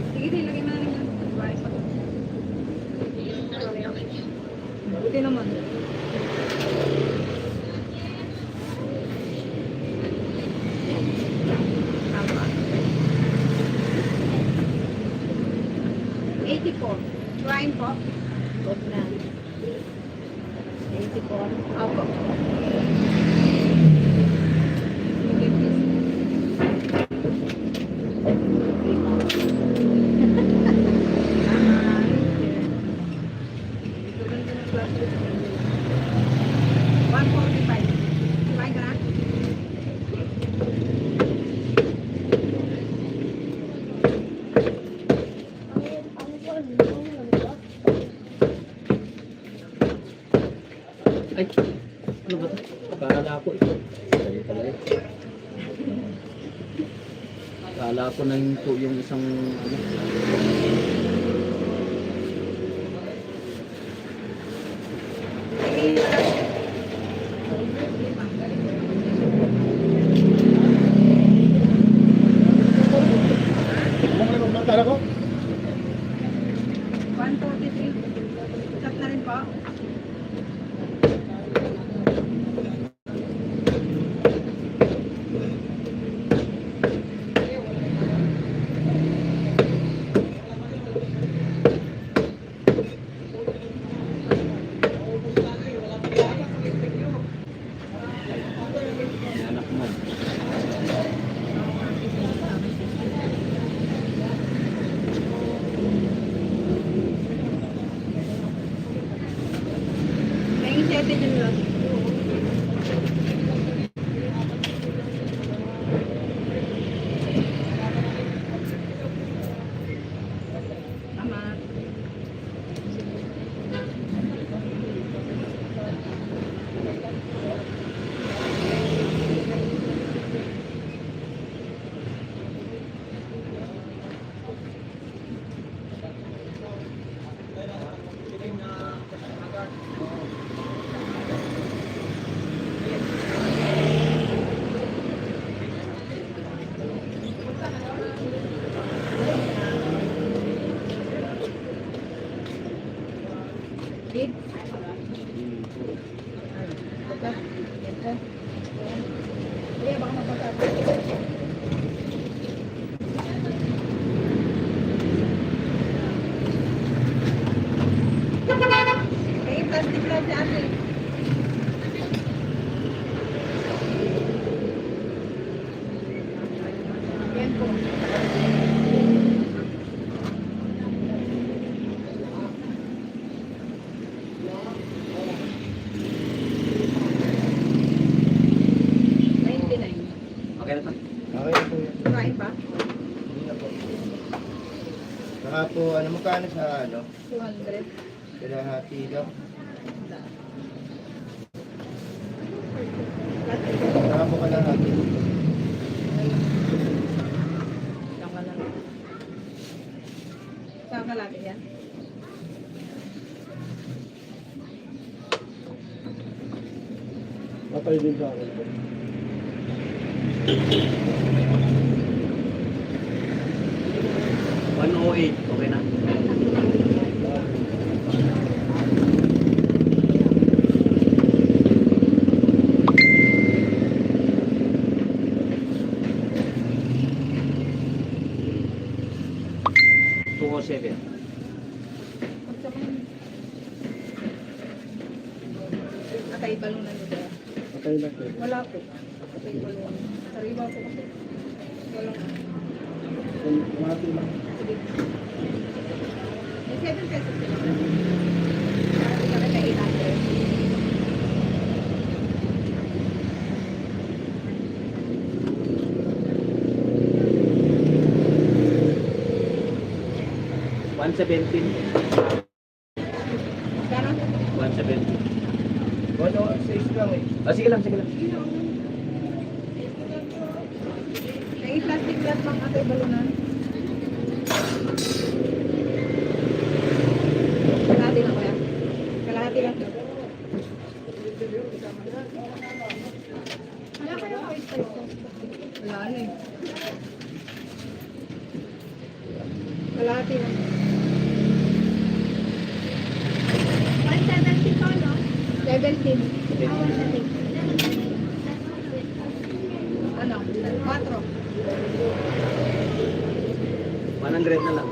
Sige, nilagay mo na lang yung rice. Buti naman. Tama. 84. Trying po. Good na. 84. Opo. Okay, please. Ay, ano ba ito? Akala ko ito. Sa'yo pala ito. Akala ko na yung isang ano. Ano ba tala ko? 143 ko. Okay na to? Okay na po yan. Kain pa? Hindi na po. Saka po, ano magkano sa ano? 200. Kalahati lang. Lahat. Saka po kalahati. Tama lang. Saan ka lagi yan? Patay din sa akin. Okay na? $207. Atay balunan nila. Patay na po. Wala po. Atay balunan. Sariwa po kasi. Walang. Mati na. Sige. May 7 pesos sila. Para di kami kay 800. $117. Gano'n? $117. Ano, 6 lang eh. Sige lang, sige lang. May plastic glass bang atay balunan? Kalahati lang kuya. Kalahati lang. Wala kayo oyster sauce. Wala na eh. Kalahati lang. 170 po, no? 17. Ah, 170. Ano? 4. 100 na lang.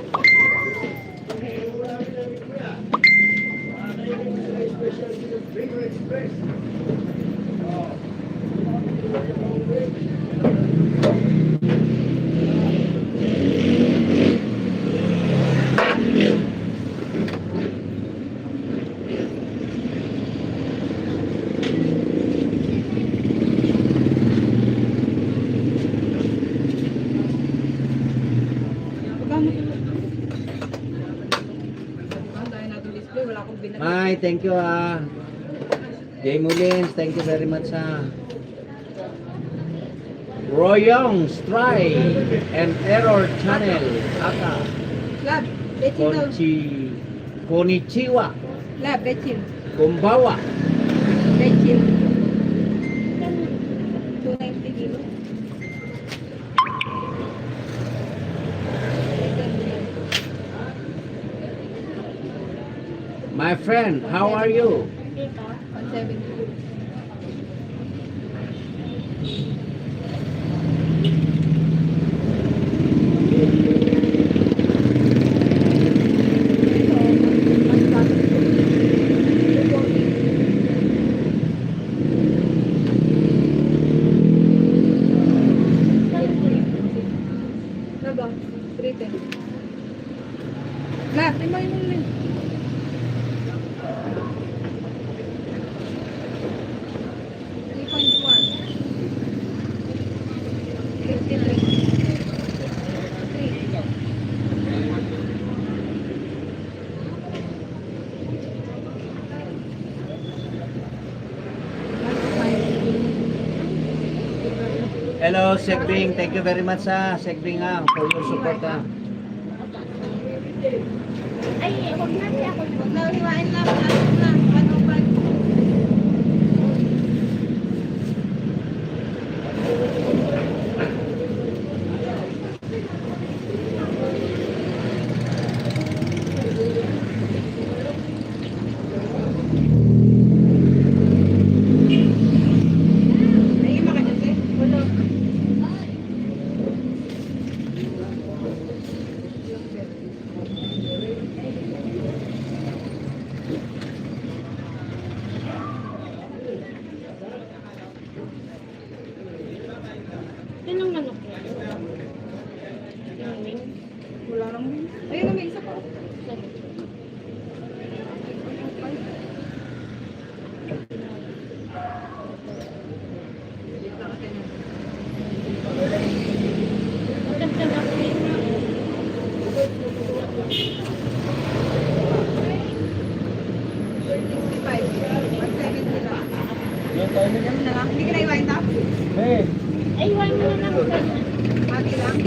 Magkano po? Dahil natin display, wala akong binalik. May, thank you ah. Jay Mullins, thank you very much ah. Royong Strike and Error Channel. Aka. Lab, betchin daw. Konnichiwa. Lab, betchin. Kumbawa. Betchin. 290 kilo. My friend, how are you? 170. Laba, 310. Lab, limay mo lang. 3.1. Hello, Segbing. Thank you very much Segbing for your support Ay, huwag na siya. Huwag na, hiwain na. Ano pa? Ay, makakasi? Wala. Hindi ka na-iwain na? Ay, wala mo na lang. Ate lang.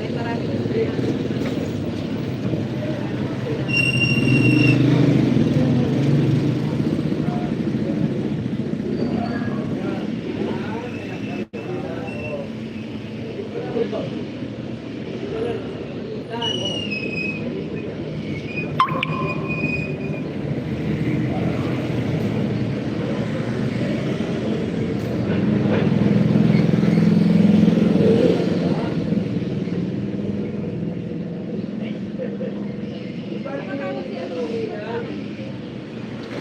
Ay, marami.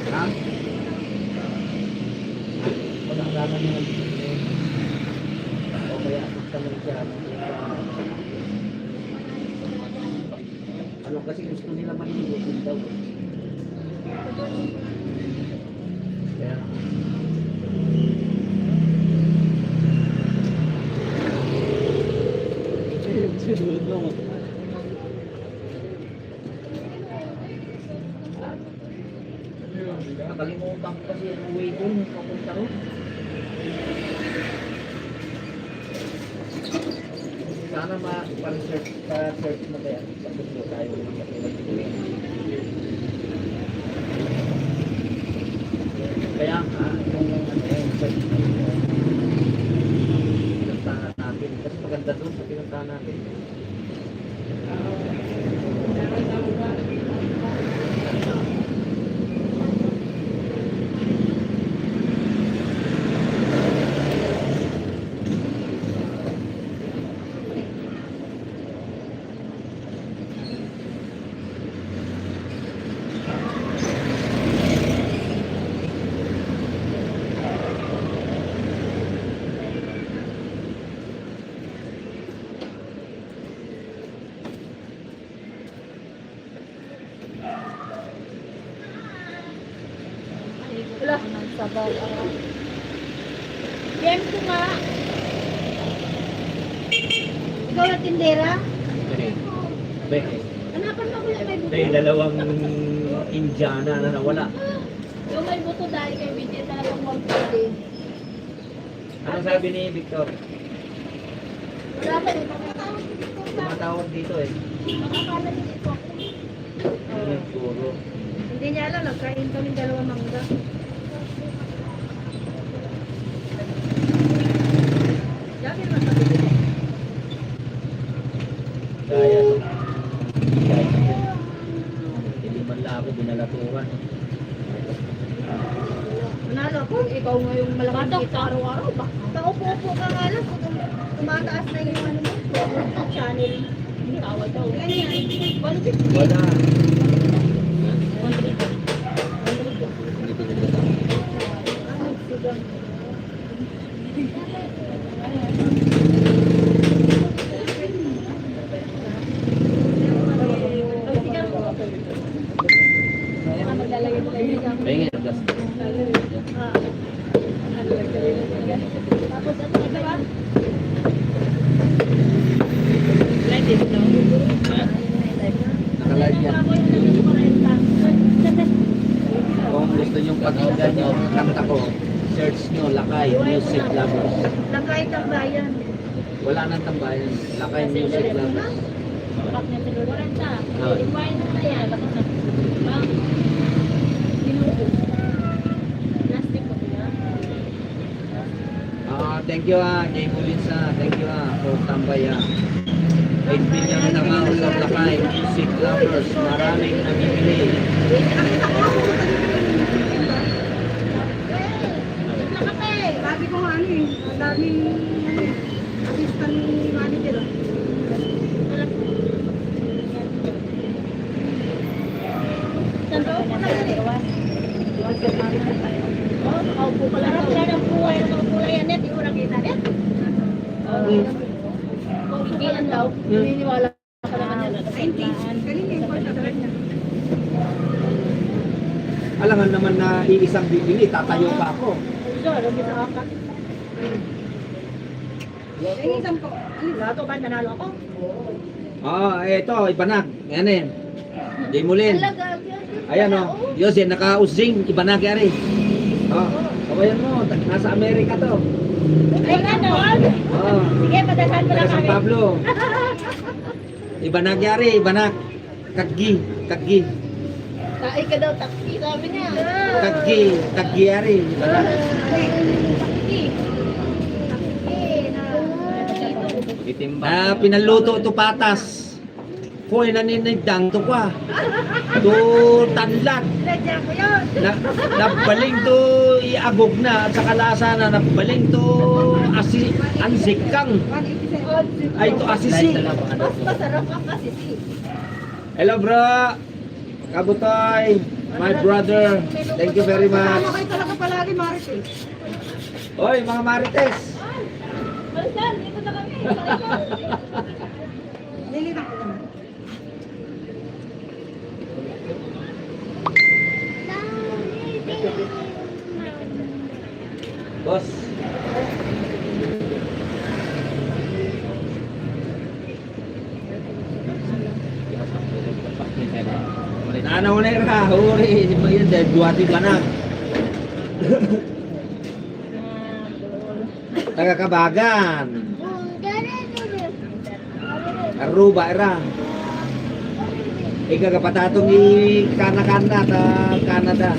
Ha? Pag-aaralan mo ng o kaya gusto mo siya ano kasi gusto nila manilutin daw. Kaya sunod lang ako. Nakalimutan ko kasi ang way doon, papunta ko. Sana ma-research sa search mo kaya sa puso tayo ng katulad ko. Kaya nga, yung search mo, pinuntahan natin. Kasi maganda doon sa pinuntahan natin. Wala. Sabaw. Game ko nga. Ikaw na tindera? Hanapan mo ko yung may buto. May dalawang Indiana na nawala. Yung may buto dahil kay Bidya talagang magpili. Ano sabi ni Victor? Wala pa rin. Tumatawag dito eh. Makakala niyo ito. Puro. Hindi niya alam, nagkain kami dalawang mangga. Dami naman sa bibili. Kaya hindi man lang ako binalaturan. Manalo, kung ikaw nga yung malaking kita araw-araw, ba? Paupo-upo ka nga lang, kung tumataas na yung ano mo, YouTube channel. Tawad daw. Ganyan, 150. Wala. Pengen gas. Tapos ano ito ba? Nakalive yan. Kung gusto nyo pakinggan nyo ang kanta ko, search nyo Lakay Music Lovers. Lakay Tambayan. Wala nang tambayan. Lakay Music Lovers. Bakit niya tinuluran ta? Oo. Iwain mo na yan. Bakit na? Minuto. Thank you Jay Mulinsa. Thank you for tambay 8 million na nga sa lakay. Music lovers. Maraming namimili. Lagi ko nga ano eh. Laging assistant manager. Saan daw po kayo? Oh, nakaupo pala. Parang ang buhay ng mga kulay yan. Hindi ko nakita net. Hindi ang daw. Naniniwala ka naman yan. Kanina yung kwarta niya. Alangan naman na iisang bibili. Tatayo pa ako. So, alam mo sa akin. Yung isang ko. Lato ba nanalo ako? Ito, ibanag. Yan eh. Jay Mulin. Ayan o. Diyos yan, naka-using. Ibanag yari. Kabayan mo. Nasa Amerika to. Ay, ganon. Sige, padasan mo Taga lang San kami. Pablo. Ibanag yari. Ibanag. Kaggi. Kaggi. Kain ka daw, taksi, sabi niya. Kaggi. Kaggi yari. Ibanag. Pinaluto ito patas. Hoy, naninigdang to kwa. To tanlat. Nabaling to iagog na at sa kalasa na nabaling to ansikang. Ay to asisi. Mas masarap ang kasisi. Hello bro. Kabutoy. My brother. Thank you very Kasama much. kayo talaga palagi, Marites. Hoy mga marites. Balisan, dito na kami. Nilitan ko naman. Boss. Nanaw na ra, huri, mayan dahil duwati ka na. Taga Kabagan. Aruba era. Ika kapatatong ni Kana-Kana ta Canada.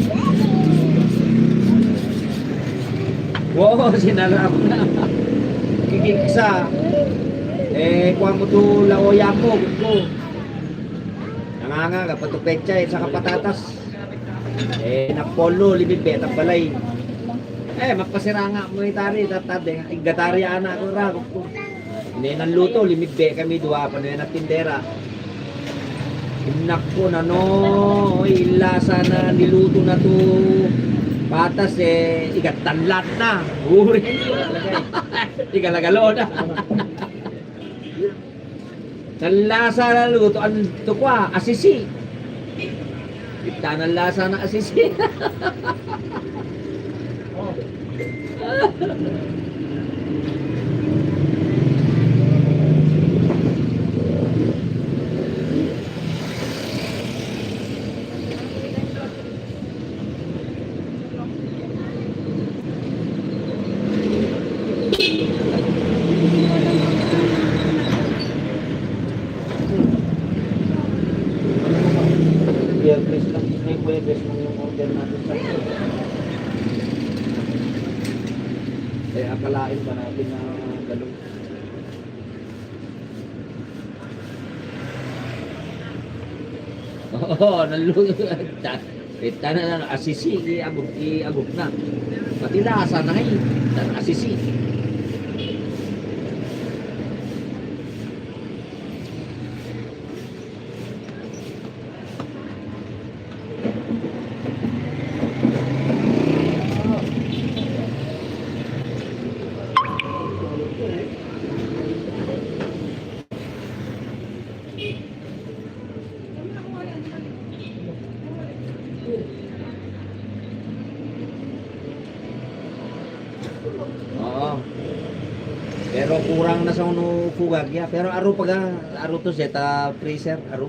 Wow, sinarap na. Kikiksa. Kuha mo to laoya ko. Nanganga, kapato pechay, saka patatas. Napolo, libibet, ang balay. Magpasira nga mo itari, tatade. Igatari anak ko ragok ko. Hindi nang luto, limibbe kami, duwa pa na yung tindera. Naku na no, ilasa na niluto na to. Patas igatanlat na. Uri. Igalagalo na. Nalasa na luto, ano to kwa? Asisi. Kita ng lasa na asisi. Biyernes lang, may Biyernes lang yung order natin sa akalain pa natin na galong. Oo, naluto. Kita na asisi, iagog na. Pati lasa na ngayon, asisi. Oo. Pero kurang na sa uno fugag ya. Pero aro aro to zeta freezer aro.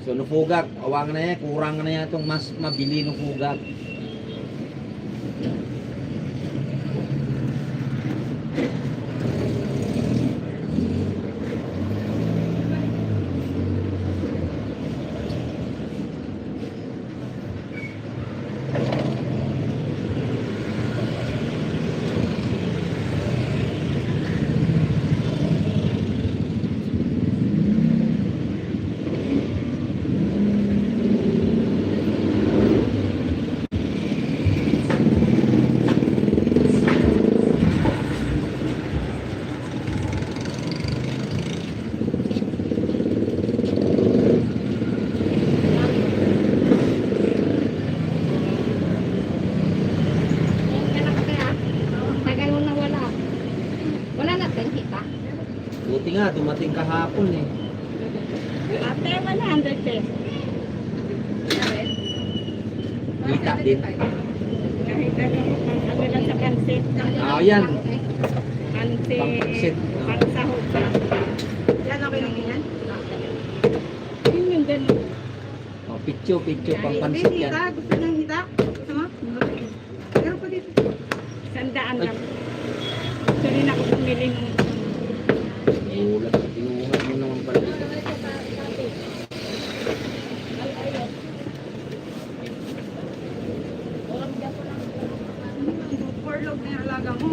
So no fugag, awang na yan, kurang na yan itong mas mabili no fugag. kahapon eh. Ate, 100 pesos. Kita din. Kahit ano lang sa pansit. Yan. Pansit. Pang-pansit. Pangsahog pa. Yan, okay lang yan. Yun yung ganun. Oh, pityo pang pansit yan. Hita, gusto niyang hita? Gusto mo? Meron pa dito. 100 lang. Gusto rin ako bumili ng Ulat. Inuhat mo naman pala dito. Porlog na yung alaga mo.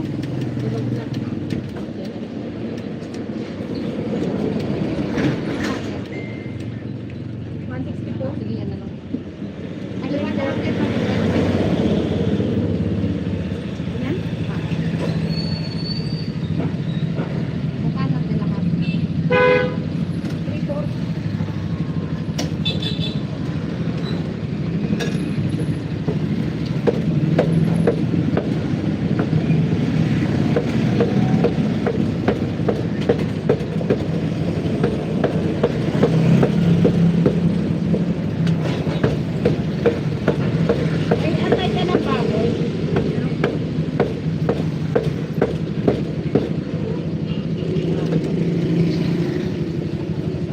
Sige, yan na lang. Yan? Mukha lang na lahat. ay atay ka ng baboy.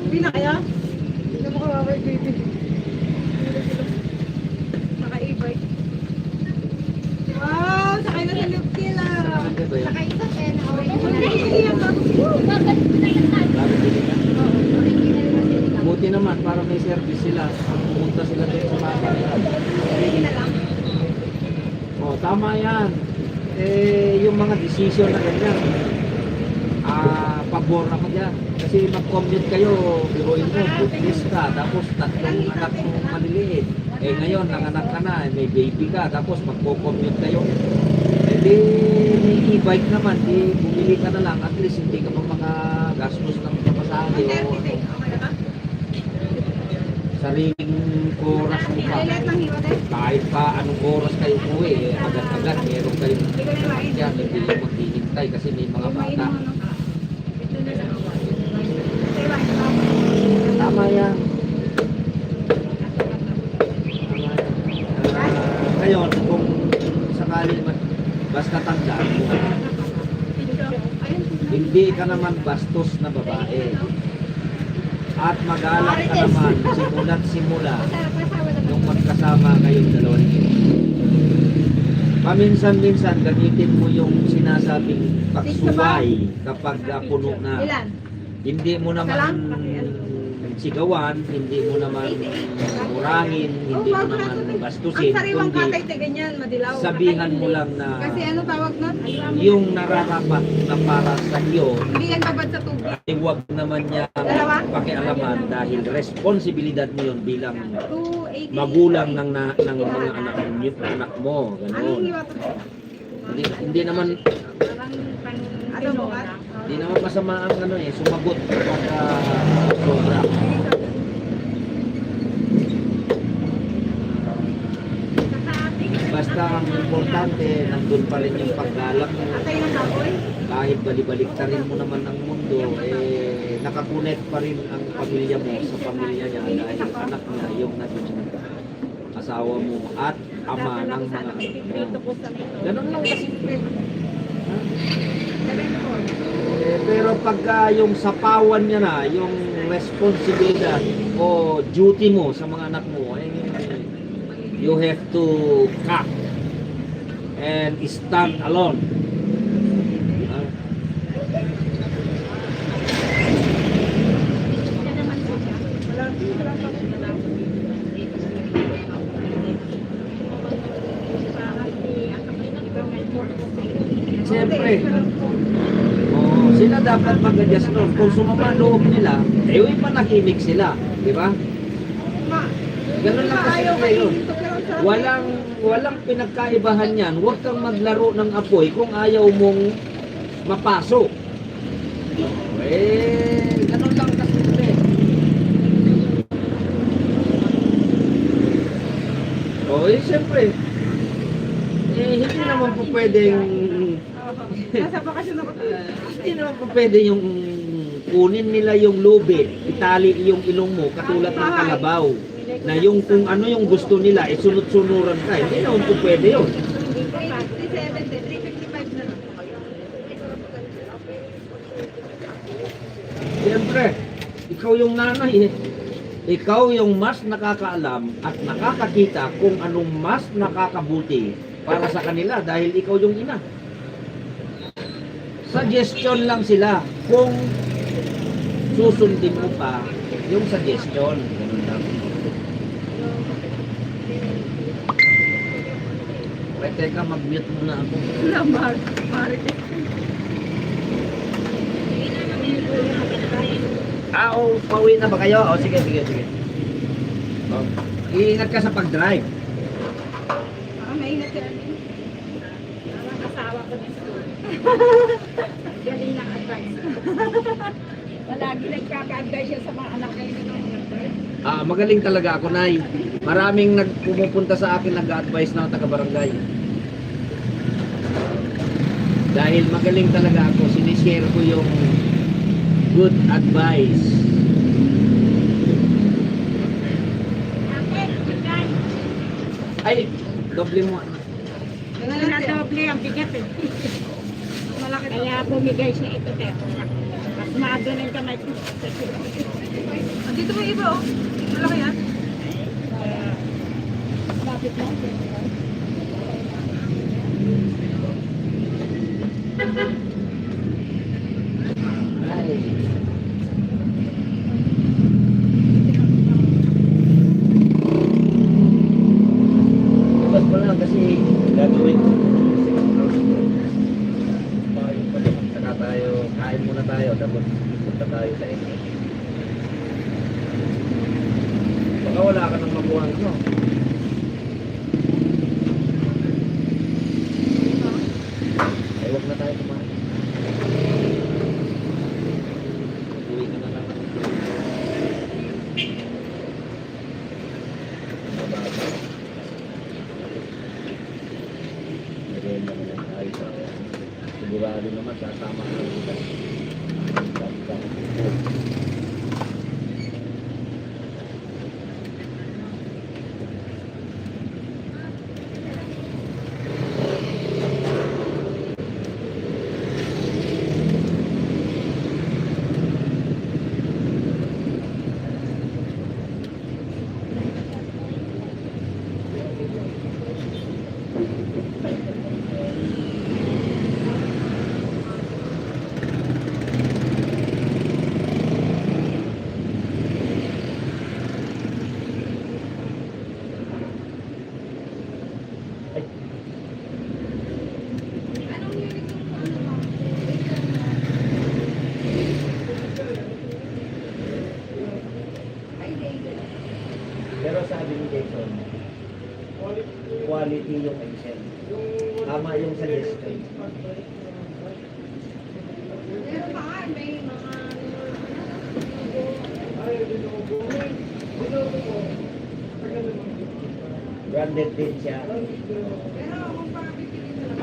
Hindi na kaya? Hindi mo kawaway, baby. Naka-e-bike. Wow! Sakay na sa Lupkila! Ano ba yun? Sakay sa pena. Bakit Bakit bili ka? Original Buti naman para may service sila. Pumunta sila din sa mga kanila. na lang. Oh, tama yan. Yung mga decision na ganyan. Pabor ako dyan. Kasi mag-commute kayo, biruin mo, business ka, tapos tatlong anak mo maliliit. Ngayon, nanganak ka na, may baby ka, tapos magpo-commute kayo. Di may e-bike naman, di bumili ka na lang, at least hindi ka pa mga gastos ng papasahe o ano. Sariling oras mo pa. Lahat ng hiwa tayo. Kahit pa anong oras kayo uwi, agad-agad meron kayong Hindi ko na main. yan, hindi mo maghihintay kasi may mga bata. Ito na lang. Diba? Tama yan. Ngayon, kung sakali basta tandaan mo, hindi ka naman bastos na babae. At mag-alak ka naman simula't simula nung magkasama kayong dalawa niyo. Paminsan-minsan gamitin mo yung sinasabing pagsuway kapag puno na. Ilan? Hindi mo naman sigawan, hindi mo naman murangin, hindi mo naman bastusin, Ang sariwang kundi katay na ganyan, madilaw. sabihan mo lang na Kasi ano tawag nun? yung nararapat na para sa iyo Hindi yan babad sa tubig. ay huwag naman niya pakialaman dahil responsibilidad mo yun bilang 280. magulang ng mga anak mo, Anong ganoon. hiwa to? Hindi naman Ano mo ba? hindi naman masama ang sumagot kapag sobra. Basta ang importante, nandun pa rin yung paggalang mo. Atay ng baboy? Kahit balibaliktarin mo naman ang mundo, nakakunet pa rin ang pamilya mo sa pamilya niya dahil anak niya yung naging asawa mo at ama ng mga anak mo. Ganun lang kasimple. Pero pagka yung sapawan niya na, yung responsibilidad o duty mo sa mga anak mo, you have to cut and stand alone. Siyempre, sila dapat mag-adjust nun. Kung sumama ang loob nila, manahimik sila. Di ba? Ganun lang kasi yun. Walang pinagkaibahan yan. Huwag kang maglaro ng apoy kung ayaw mong mapasok. Ganun lang kasi yun. Siyempre, hindi naman po pwedeng Nasa bakasyon ako. hindi naman po pwede yung kunin nila yung lubid, itali yung ilong mo katulad ng kalabaw. Na yung kung ano yung gusto nila, isunod-sunuran ka. Hindi naman po pwede yun. 370, 355 na lang. Siyempre, ikaw yung nanay eh. Ikaw yung mas nakakaalam at nakakakita kung anong mas nakakabuti para sa kanila dahil ikaw yung ina. Suggestion lang sila kung susundin mo pa yung suggestion. Ganun lang. Wait, teka, mag-mute muna ako. Oo, pauwi na ba kayo? O, sige, sige, sige. O, iingat ka sa pag-drive. Maingat yan. Ang asawa ko ng school. Galing ng advice. Palagi nagkaka-advise siya sa mga anak niya. Magaling talaga ako, Nay. Maraming pumupunta sa akin nag-advise na taga-barangay. Dahil magaling talaga ako, sinishare ko yung good advice. Ay, doble mo. Nadoble ang bigat eh. Kaya bumigay siya ito, Ter. Mas maado na yung kamay ko. Dito may iba oh. Malaki yan. Bakit mo? Ibas ko lang kasi gagawin ko. Saka tayo, kain muna tayo, tapos punta tayo sa inyo. Baka wala ka nang makuha no? Ay, huwag na tayo kumain. Uwi ka na lang. Maganda naman tayo sa sigurado naman sa tama na kita. Pero sabi ni Jason, quality yung Excel. Tama yung suggestion. Meron pa nga, may mga... Branded din siya. Pero kung pakapipili na lang.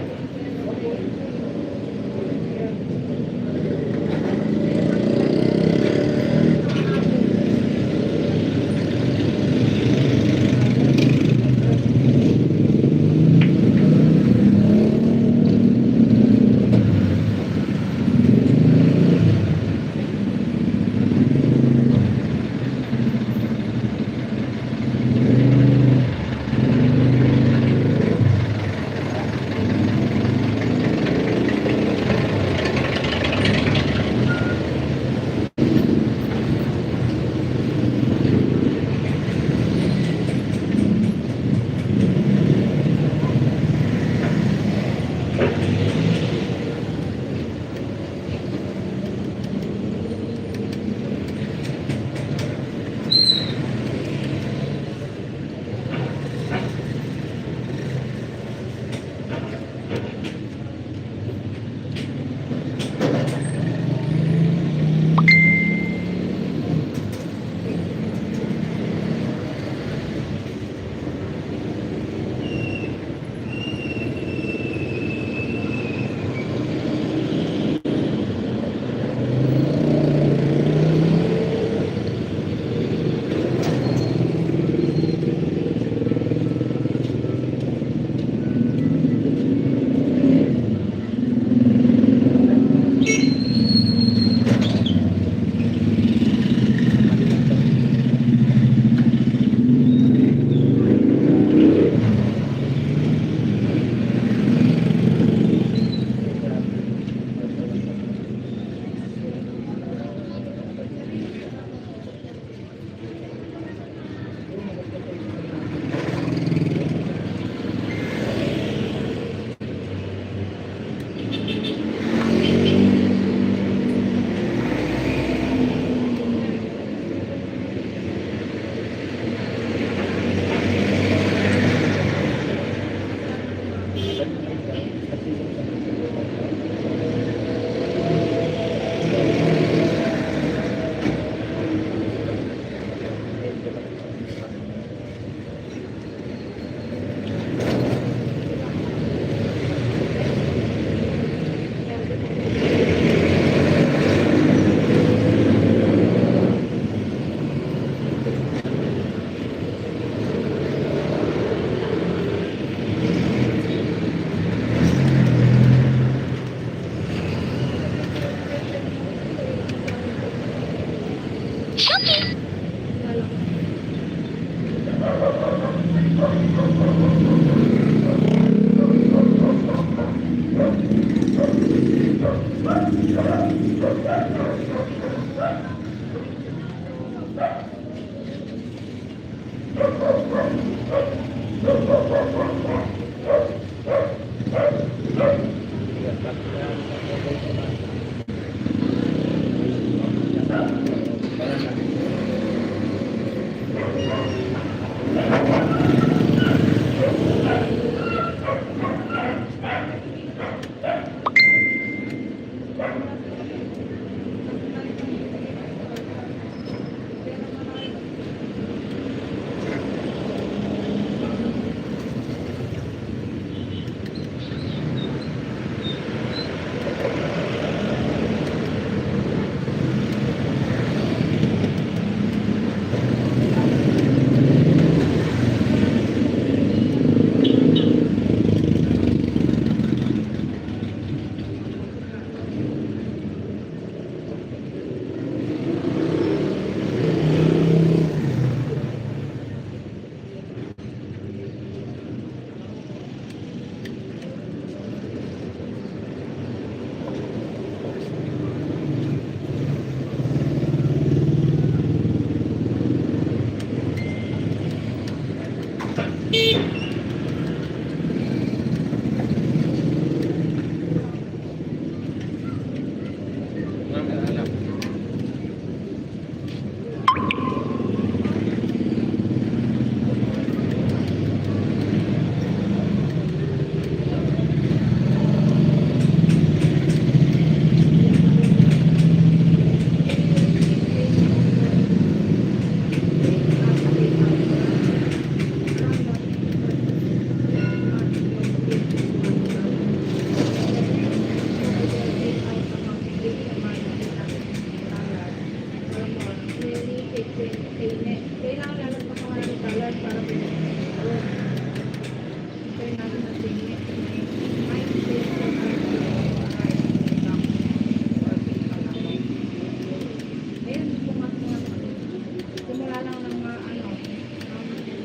Simula lang ng mga ano,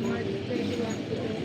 March 31 to 1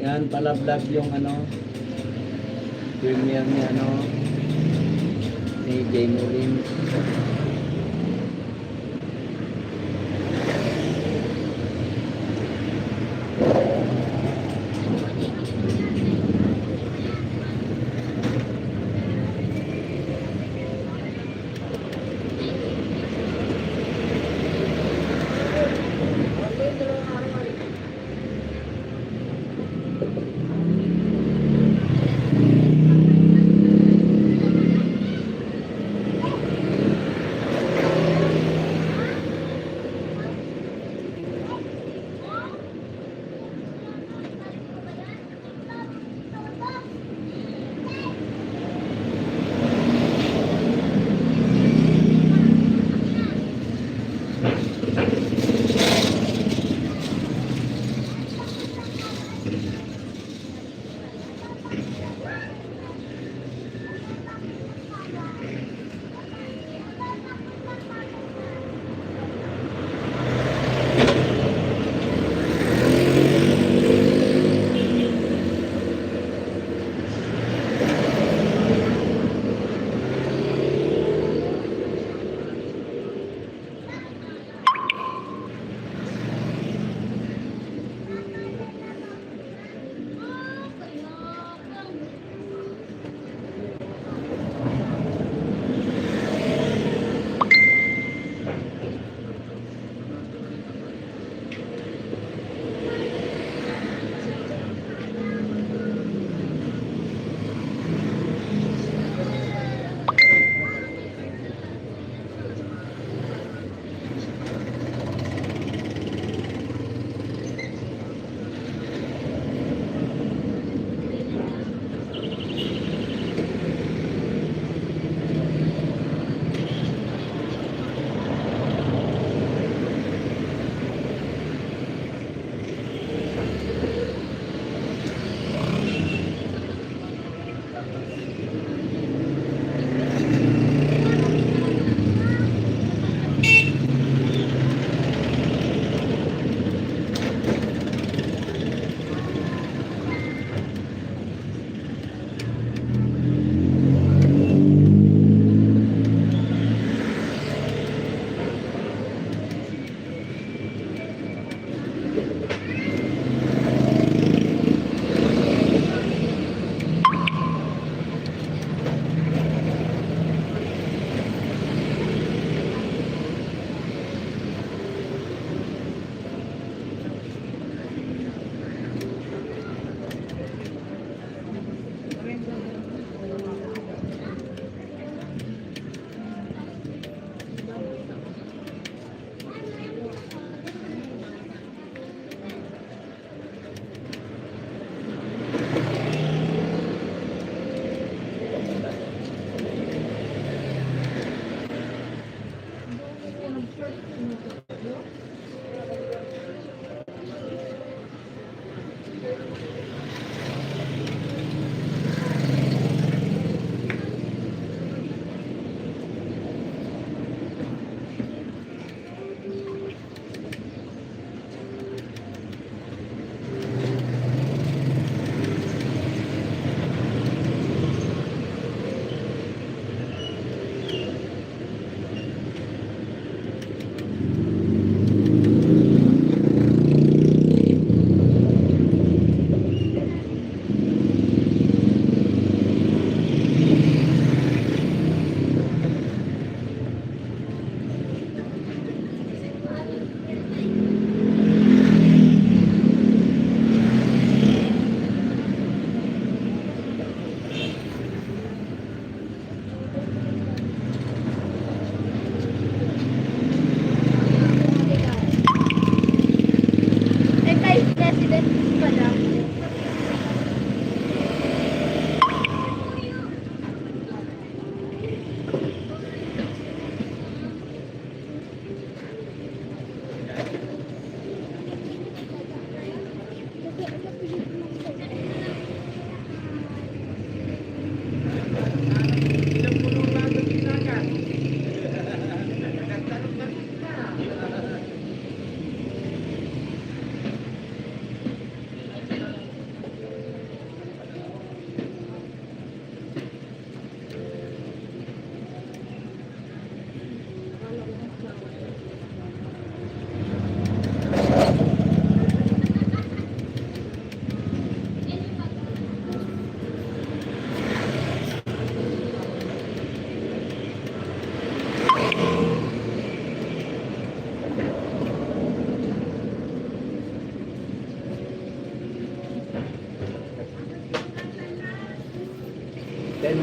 Yan pala vlog yung ano, premiere ni ano, ni Jay Mullins.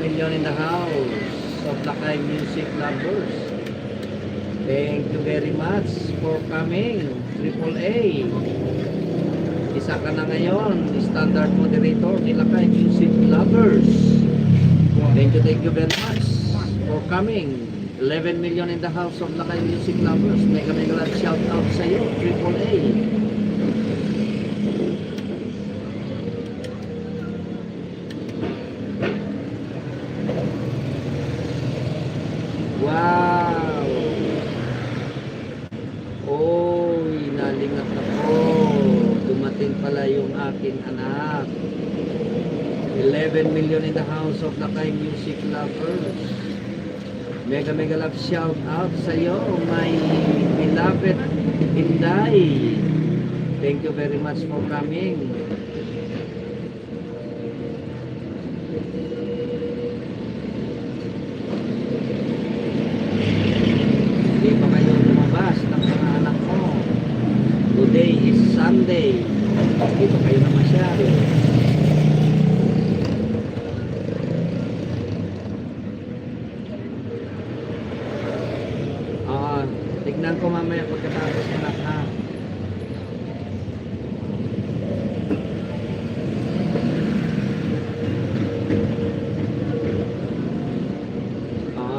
million in the house of Lakay Music Lovers. Thank you very much for coming. AAA. Isa ka na ngayon, standard moderator ni Lakay Music Lovers. Thank you very much for coming. 11 million in the house of Lakay Music Lovers. Mega love shout out sa iyo, AAA. Wow! Oy, nalingat ako. Dumating pala yung aking anak. 11 million in the house of Lakay Music Lovers. Mega love shout out sa iyo, my beloved Inday. Thank you very much for coming. Hindi pa kayo lumabas ng mga anak mo. Today is Sunday. Hindi pa kayo namasyal. Tignan ko mamaya pagkatapos ng anak ha.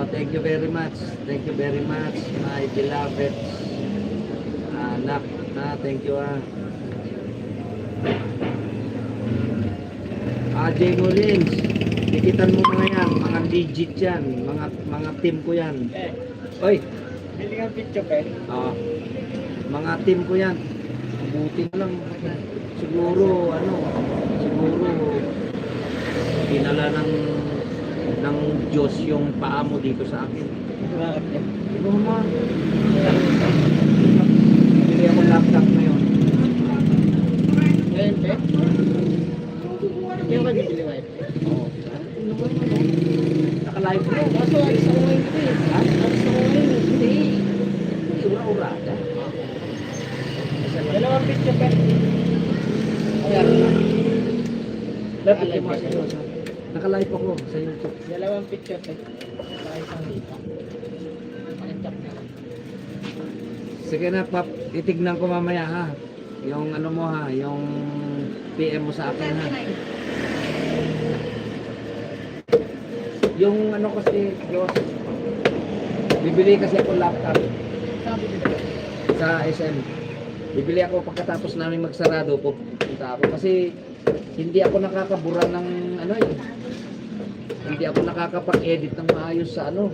Thank you very much. Thank you very much, my beloved anak. Thank you Jay Mullins, tikitan mo mga yan, mga legit yan, mga team ko yan. Oy, Biling ang picture, eh. mga team ko yan. Buti na lang. Siguro dinala ng Diyos yung paa mo dito sa akin. Di ba ma? Bili ako laptop ngayon. Ngayon, eh? Yung ka bibili, wife? Nakalive ko. Kaso, alis ako ngayon dito, eh. Ha? Alis ako ngayon, eh. Hindi. Ura-urada. Dalawang picture, eh. Ayan. Nakalive mo ako. Nakalive ako sa YouTube. Dalawang picture, eh. Saka isang dito. Pakitap na. Sige na, Pap. Titignan ko mamaya ha. Yung ano mo ha, yung PM mo sa akin ha. Yung ano kasi, Diyos, bibili kasi ako laptop sa SM. Bibili ako pagkatapos namin magsarado, pupunta ako. Kasi hindi ako nakakabura ng ano eh. Hindi ako nakakapag-edit ng maayos sa ano,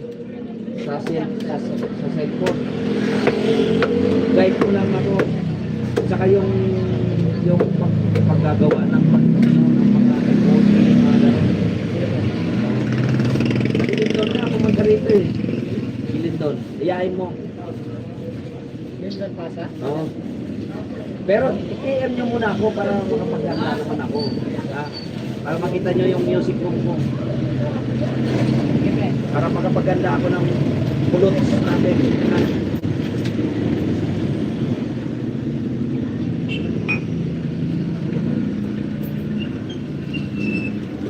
sa cellphone. Guide ko lang ako. Saka yung paggagawa ng mga emoji, mga gano'n. Lindon na ako magkarito eh. Lindon, iyain mo. Yun lang pasa? Oo. Pero i-PM nyo muna ako para makapaganda naman ako. Ha? Para makita nyo yung music room ko. Para makapaganda ako ng puluts natin. Ha?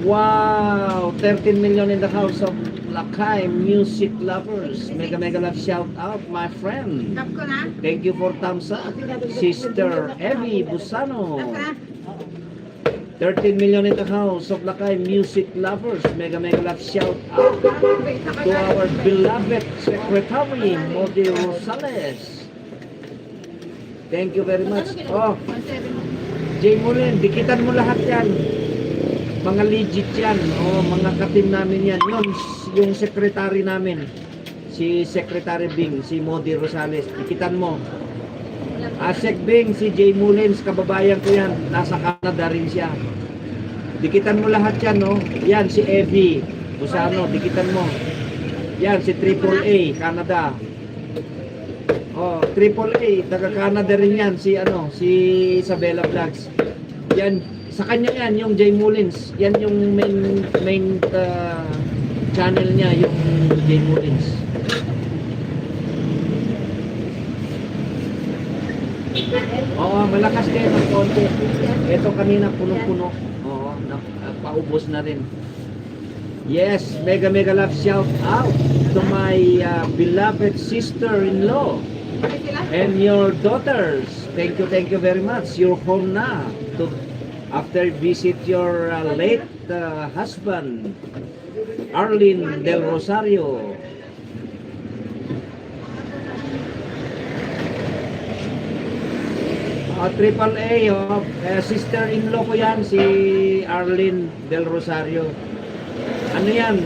Wow! 13 million in the house of Lakay Music Lovers. Mega love shout out, my friend. Tap ko na. Thank you for thumbs up. Sister Evie Busano. 13 million in the house of Lakay Music Lovers. Mega love shout out to our beloved secretary, Modi Rosales. Thank you very much. Oh, Jay Mullen, dikitan mo lahat yan. Mga legit yan. Oh, mga katim namin yan. Yung secretary namin. Si Secretary Bing, si Modi Rosales. Dikitan mo. Sec Bing, si Jay Mullins, kababayan ko yan. Nasa Canada rin siya. Dikitan mo lahat yan, no? Yan, si Evie Busano, dikitan mo. Yan, si AAA, Canada. Oh, AAA, taga Canada rin yan. Si Isabella Vlogs. Yan, sa kanya yan, yung Jay Mullins. Yan yung main channel niya, yung Jay Mullins. Oo, malakas kayo ng konti. Ito kanina puno-puno. Oo, paubos na rin. Yes, mega love shout out to my beloved sister-in-law and your daughters. Thank you very much. You're home na to after visit your late husband, Arlene Del Rosario. Triple A, sister-in-law ko yan, si Arlene Del Rosario. Ano yan?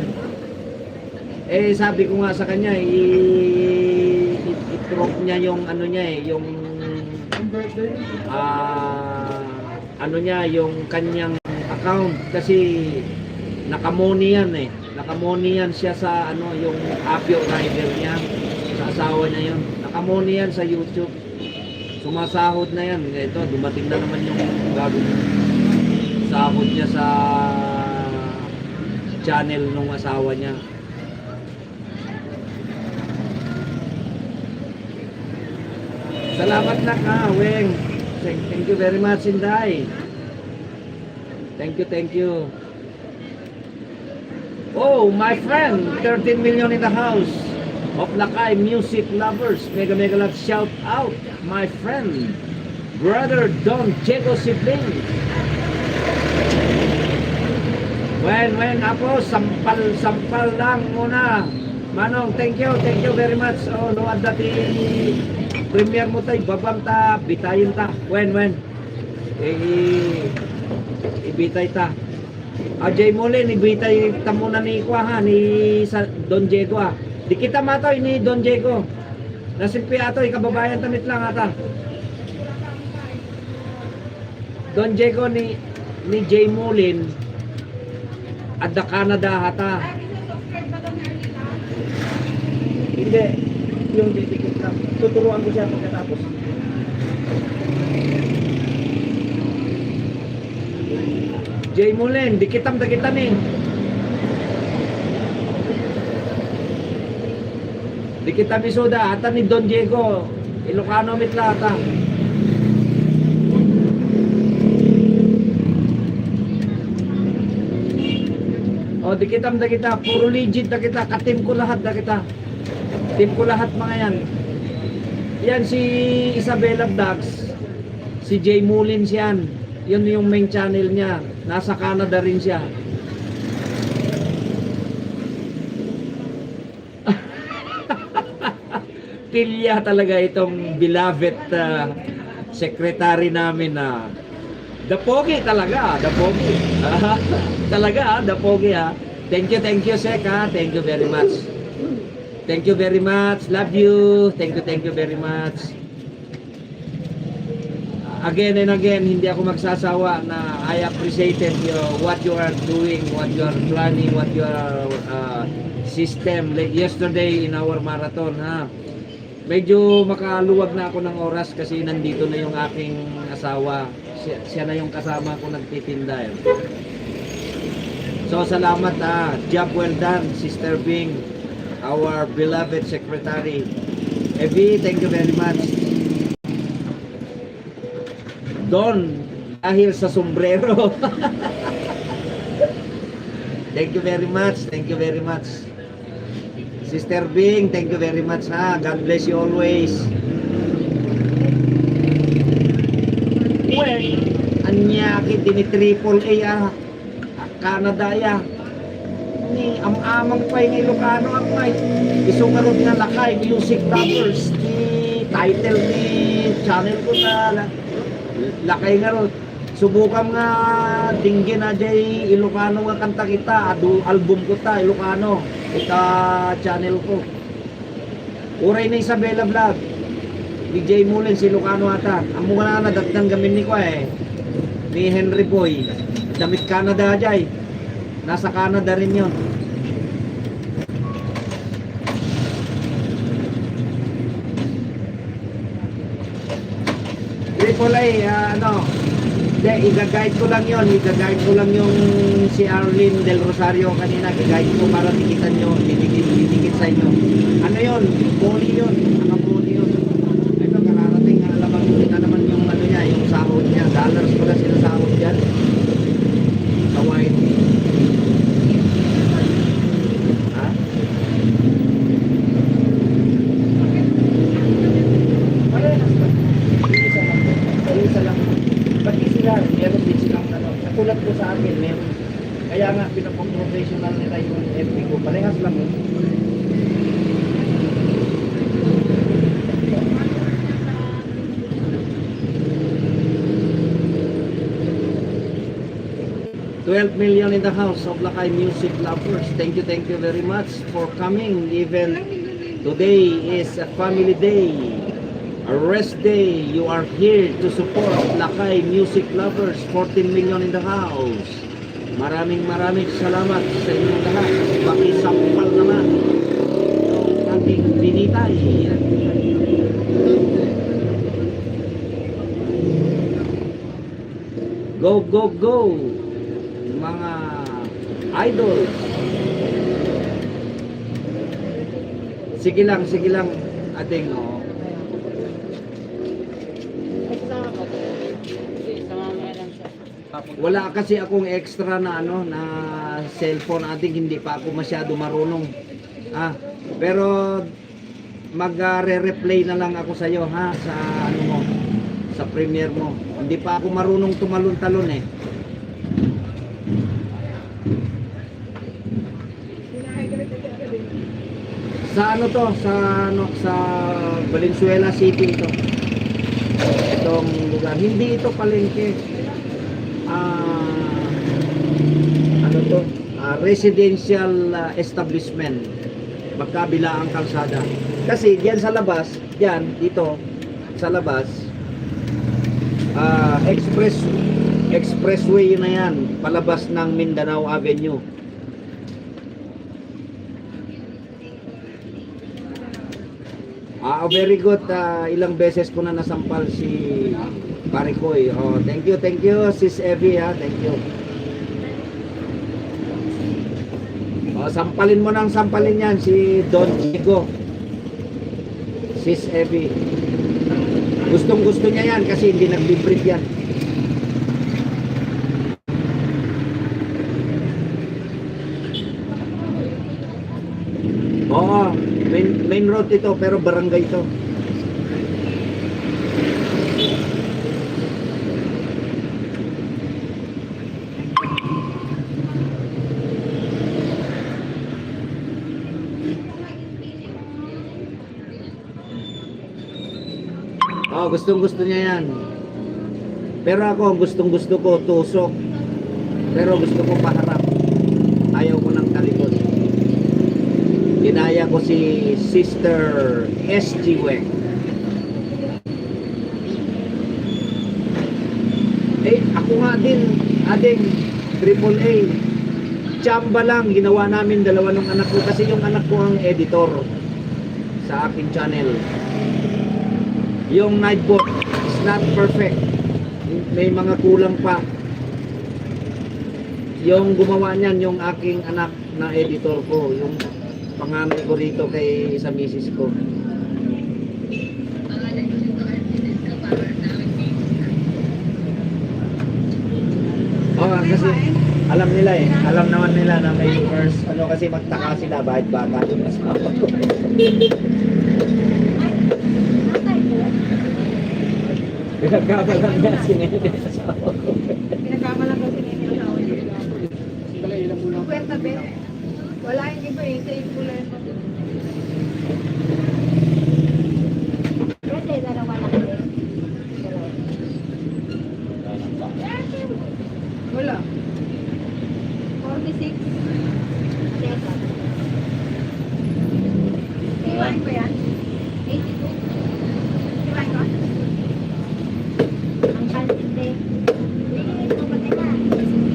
Sabi ko nga sa kanya, i-drop niya yung ano niya yung ano niya, yung kanyang account kasi nakamoni yan nakamoni yan siya sa ano, yung Apio rider niya, sa asawa niya yun. Nakamoni yan sa YouTube. Sumasahod na yan. Ito, dumating na naman yung bagong sahod niya sa channel ng asawa niya. Salamat na ka, Weng. Thank you very much, Inday. Thank you. Oh, my friend, 13 million in the house of Lakay music lovers. Mega love shout out, my friend, brother Don Diego Sibling. When ako, sampal lang muna. Manong, thank you very much. Oh, luwad dati premier mo tayo, babang ta, bitayin ta. When? Ibitay ta. Jay Molin, ibitay ta muna ni Kwa ha, ni Don Diego ha. Di kita matoy ni Don Diego. Nasimpi ato, ikababayan tamit lang ata. Don Diego ni Jay Molin at the Canada hata. Hindi, yung didikit lang. Tuturuan ko siya pagkatapos. Jay Molin, dikitam eh. Dikitam ni Soda, ata ni Don Diego, Ilocano mitla ata. O, dikitam da kita, puro legit da kita, katim ko lahat da kita. Team ko lahat mga yan. Yan si Isabella Vlogs, si Jay Mullins yan. Yun yung main channel niya. Nasa Canada rin siya. Pilya talaga itong beloved secretary namin na the pogi talaga, the pogi. Talaga, the pogi ha. Thank you Sek ha. Thank you very much. Thank you very much. Love you. Thank you very much. Again and again, hindi ako magsasawa na I appreciated what you are doing, what you are planning, what your system. Like yesterday in our marathon, ha. Medyo makaluwag na ako ng oras kasi nandito na yung aking asawa. Siya na yung kasama ko nagtitinda. So salamat ha. Job well done, Sister Bing, our beloved secretary. Evie, thank you very much. Don, dahil sa sombrero. Thank you very much. Sister Bing, thank you very much ha. God bless you always. Well, anyaki dini triple A Canada ya. Ni amang pa yung Ilocano ang may isukarod nga Lakay music lovers. Ni title ni channel ko na Lakay nga ron. Subukan nga dinggin na jay Ilocano nga kanta kita. Album ko ta Ilocano. Ita channel ko. Uray na Isabella Vlog. DJ Mullins Ilocano ata. Ang mga na dagdang gamin ni ko ni Henry Boy. Damit Canada jay. Nasa Canada rin yun. Triple A, i-guide ko lang yun. I-guide ko lang yung si Arlene Del Rosario kanina. I-guide ko para tikitan nyo. Titikit sa inyo. Ano yun? Boli yun. Nakaboli yun. Ito, kararating. Alam na naman yung ano niya, yung sahod niya. Dollars ko na sila sahod dyan. Sa white. sa akin, meron. Kaya nga, pinapang-professional nila yung FB ko. Parehas lang yun. $12 million in the house of Lakay Music Lovers. Thank you very much for coming. Even today is a family day, a rest day. You are here to support Lakay Music Lovers. 14 million in the house. Maraming salamat sa inyong lahat. Pakisampal naman yung ating binitay. Go, go, go! Mga idol. Sige lang, ating oh. Wala kasi akong extra na ano na cellphone ating, hindi pa ako masyado marunong. Pero magre-replay na lang ako sa iyo ha sa ano mo, sa Premiere mo. Hindi pa ako marunong tumalon-talon eh. Sa ano to, sa Valenzuela City ito. Itong lugar, hindi ito palengke. Ano to? Residential establishment. Magkabila ang kalsada. Kasi diyan sa labas, dito sa labas, expressway na yan, palabas ng Mindanao Avenue. Very good. Ilang beses ko na nasampal si Parikoy. Thank you, Sis Evie ha. Thank you. Sampalin mo nang sampalin yan si Don Diego. Sis Evie. Gustong-gusto niya yan kasi hindi nag-brief yan. Oo, main road ito pero barangay ito. Gustong-gusto niya yan. Pero ako, gustong-gusto ko tusok. Pero gusto ko paharap. Ayaw ko ng talikod. Ginaya ko si Sister SG Weng. Ako nga din, ading AAA. Chamba lang, ginawa namin dalawa ng anak ko. Kasi yung anak ko ang editor sa aking channel. Yung Nightbot is not perfect. May mga kulang pa. Yung gumawa niyan, yung aking anak na editor ko. Yung panganay ko rito kay sa misis ko. Kasi alam nila eh. Alam naman nila na may first, kasi magtaka sila bakit bata yung asawa ko. Pinagkamalan niya si Nene sa asawa ko. Pinagkamalan ko si Nene sa asawa niya. Kwenta, Ben. Wala yung iba eh. Sa influencer. Pwede, dalawa lang din. Wala. 46. Teka. Iwain ko yan. 82. Iwain ko. Ang kalsinde. Tingin ko ba teka? Ano yung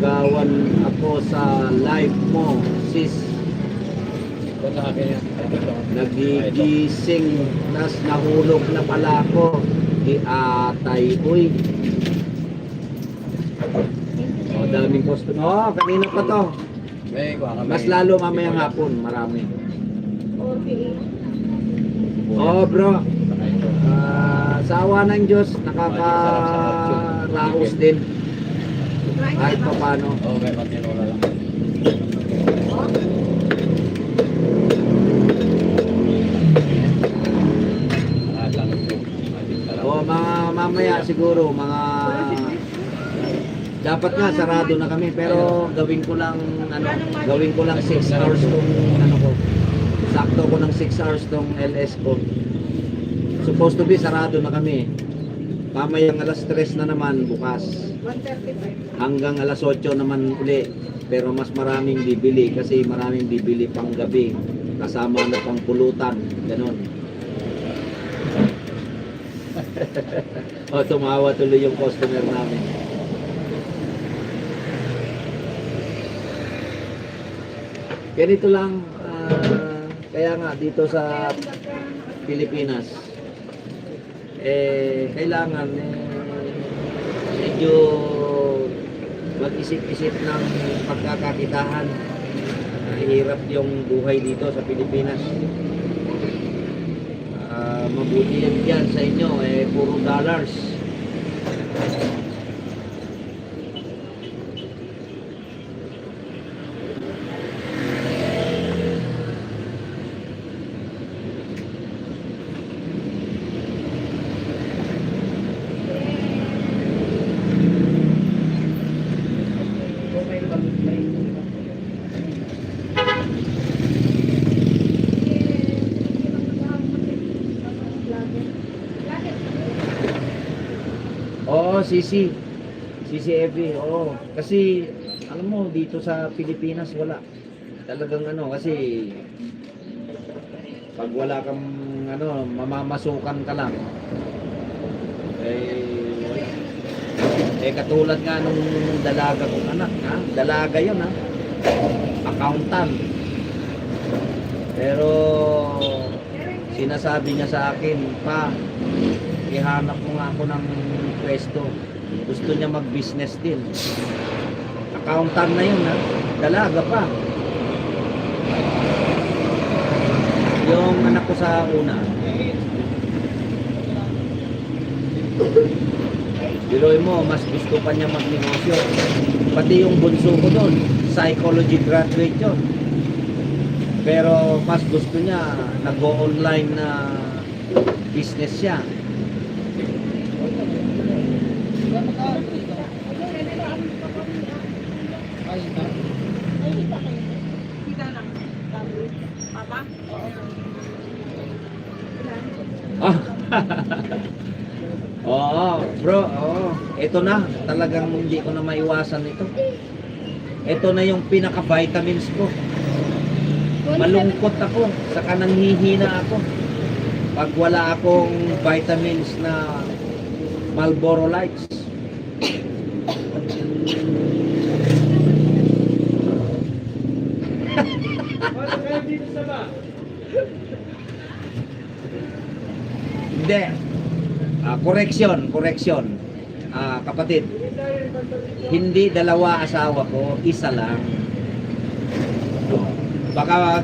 Nasigawan ako sa live mo, sis. Ito sa akin yan. Nagigising, tas nahulog na pala ako. Di atay, uy. O, daming customer. Oh, kanina pa to. Mas lalo mamayang hapon, marami. Oh, bro. Sa awa ng Diyos, nakakaraos din. Kahit pa paano. Okay, patinola lang. O, mamaya siguro, dapat nga sarado na kami, pero gawin ko lang 6 hours tong ko. Sakto ko ng 6 hours tong LS ko. Supposed to be sarado na kami. Mamayang alas 3 na naman bukas. 135. Hanggang alas 8 naman uli. Pero mas maraming bibili kasi maraming bibili pang gabi. Kasama na pang pulutan. Ganon. O, tumawa tuloy yung customer namin. Ganito lang. Kaya nga dito sa Pilipinas, kailangan medyo mag-isip-isip ng pagkakakitaan. Hirap yung buhay dito sa Pilipinas. Mabuti yan dyan sa inyo, puro dollars. Oo, CCFE, oo. Kasi, alam mo, dito sa Pilipinas, wala. Talagang kasi, pag wala kang, mamamasukan ka lang. Katulad nga nung dalaga kong anak, ha? Dalaga yun, ha? Accountant. Pero, sinasabi niya sa akin, pa, ihanap mo nga ako ng pwesto. Gusto niya mag-business din. Accountant na yun, ha? Dalaga pa. Yung anak ko sa una, biloy mo, mas gusto pa niya magnegosyo. Pati yung bunso ko doon, psychology graduate yun. Pero mas gusto niya, nag-go-online na business siya. Oo, bro, oo. Ito na, talagang hindi ko na maiwasan ito. Ito na yung pinaka-vitamins ko. Malungkot ako, saka nanghihina ako. Pag wala akong vitamins na Marlboro Lights. Hindi. Correction. Kapatid. Hindi dalawa asawa ko, isa lang. Baka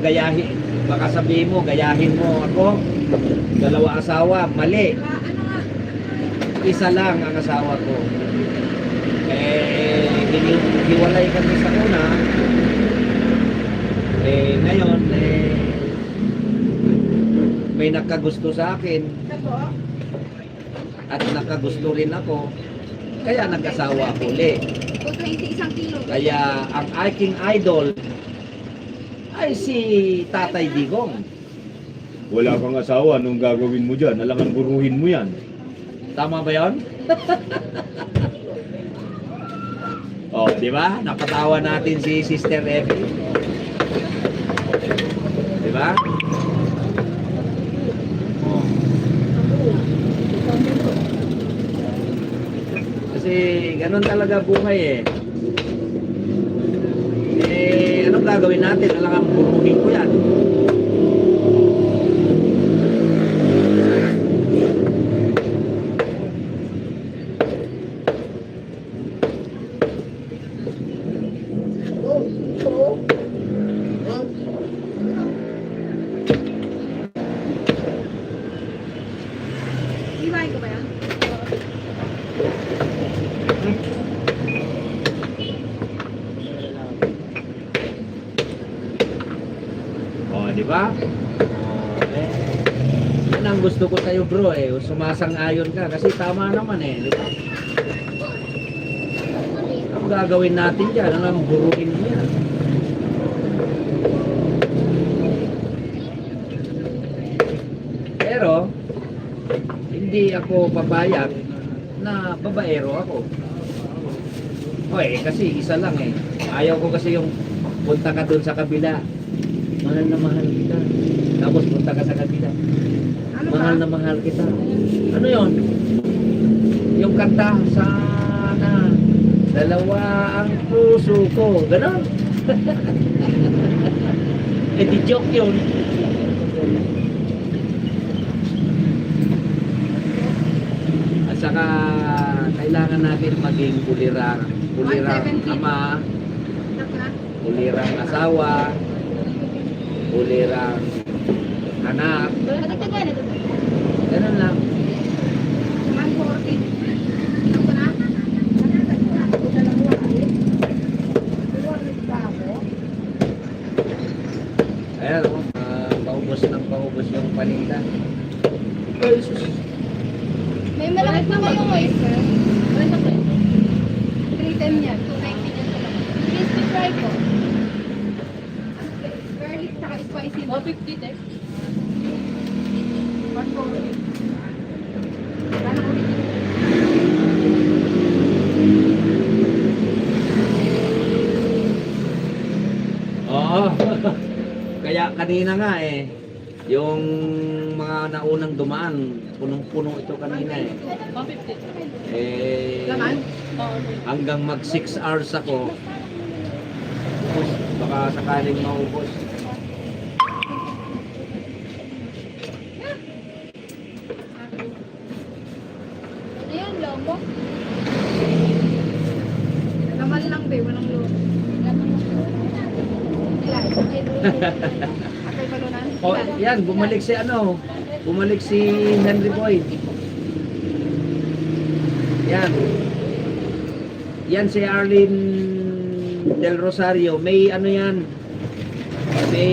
sabihin mo, gayahin mo ako. Dalawa asawa, mali. Isa lang ang asawa ko. Hiwalay kami sa una. Ngayon, may nakagusto sa akin. At nakagusto rin ako. Kaya nag-asawa ako ulit. 21 kilo. Kaya ang aking idol ay si Tatay Digong. Wala kang asawa, anong gagawin mo dyan? Alangan buruhin mo yan. Tama ba yun? Oh, di ba? Napatawa natin si Sister Effie. Di ba? Oh. Kasi ganun talaga buhay eh. gagawin natin? Alangang buruhin ko yan. Iwain ko ba yan? O, di ba? Yan ang gusto ko sa'yo bro eh. Sumasang-ayon ka kasi tama naman eh. Di ba? Ang gagawin natin dyan, ang buruin mo yan. Pero, hindi ako papayag na babaero ako. O eh, kasi isa lang eh. Ayaw ko kasi yung punta ka dun sa kabila. Mahal na mahal kita. Tapos punta ka sa kabila. Ano Mahal ba? na mahal kita. Ano yon? Yung kanta, sana dalawa ang puso ko. Ganon. Eh di joke yun. At saka kailangan natin maging kulirang 170. ama, Tap na. kulirang asawa, kulirang anak. Dagdagan na. Ganun lang. 140. Tap ko na. Ayan, paubos ng paubos yung paninda. Ay, sus. May malakit na kayo mo eh. 310 yan. 290 yan sa lahat. Crispy fry ko. Garlic saka spicy. 150 eh. 140. Sana ulit. Oo. Kaya kanina nga eh, yung mga naunang dumaan, punong-puno ito kanina eh. 150. Eh, Laman? hanggang mag 6 hours ako, baka sakaling maubos. Ayan, lomo. Laman lang be, walang lomo. Ilan? Akay balunan? O, yan, bumalik si ano, bumalik si Henry Boyd. Yan. Yan si Arlene Del Rosario. May ano yan, may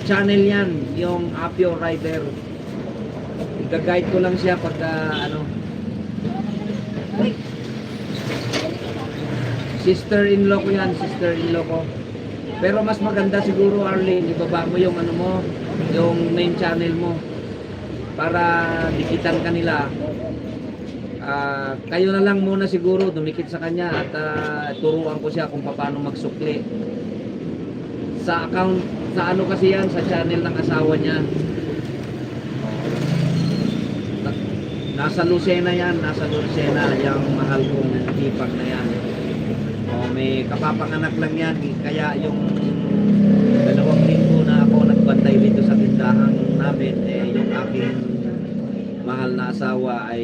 channel yan, yung Apio Rider. Ika-guide ko lang siya pagka ano. Sister-in-law ko yan, sister-in-law ko. Pero mas maganda siguro Arlene, ibaba mo yung ano mo, yung main channel mo para dikitan kanila. Kayo na lang muna siguro dumikit sa kanya at turuan ko siya kung paano magsukli. Sa account, sa ano kasi yan, sa channel ng asawa niya. Nasa Lucena yan, nasa Lucena, yung mahal kong hipag na yan. May kapapanganak lang yan, kaya yung 2 linggo na ako nagbantay dito sa tindahan namin, eh, yung aking mahal na asawa ay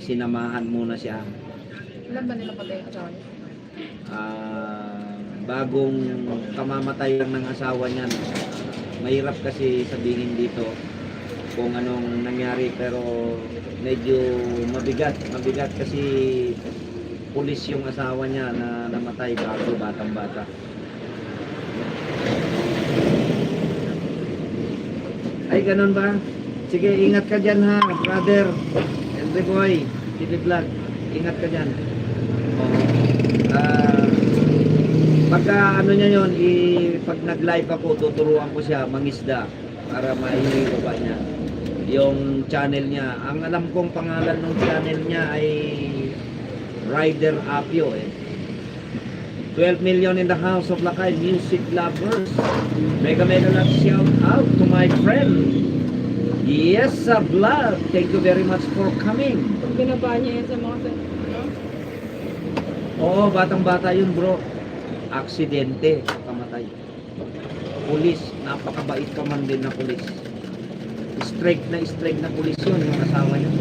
sinamahan muna siya. Ilan ba nila patay ang asawa niya? Bagong kamamatay lang ng asawa niyan. Mahirap kasi sabihin dito kung anong nangyari, pero medyo mabigat kasi pulis yung asawa niya na namatay bago batang-bata. Ay, ganun ba? Sige, ingat ka dyan ha, brother. Henry Boy, TV Vlog. Ingat ka dyan. Pagka ano niya yun, pag nag-live ako, tuturuan ko siya mangisda para maihihaba niya yung channel niya. Ang alam kong pangalan ng channel niya ay Rider Apio eh. 12 million in the house of Lakay music lovers. Mega shout out to my friend. Yes, Vlog. Thank you very much for coming. Binaba niya yan sa mga Oo, batang-bata yun bro. Aksidente. Kamatay. patay. Pulis, napakabait pa man din na pulis. Strike na pulis yun, yung asawa niya.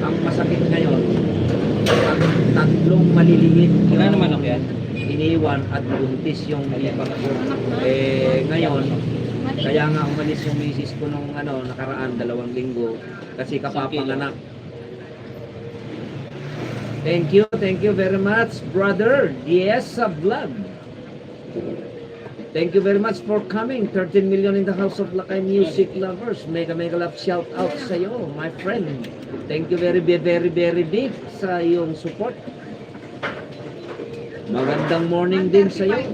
Ang masakit ngayon, tatlong maliliit yung iniwan at buntis yung ibang ko. Ngayon, kaya nga umalis yung misis ko nung nakaraan 2 linggo kasi kapapanganak. Thank you very much, brother. Yes, vlog. Thank you very much for coming. 13 million in the house of Lakay Music Lovers. Mega love shout out sa iyo, my friend. Thank you very big sa iyong support. Magandang morning din sa iyo.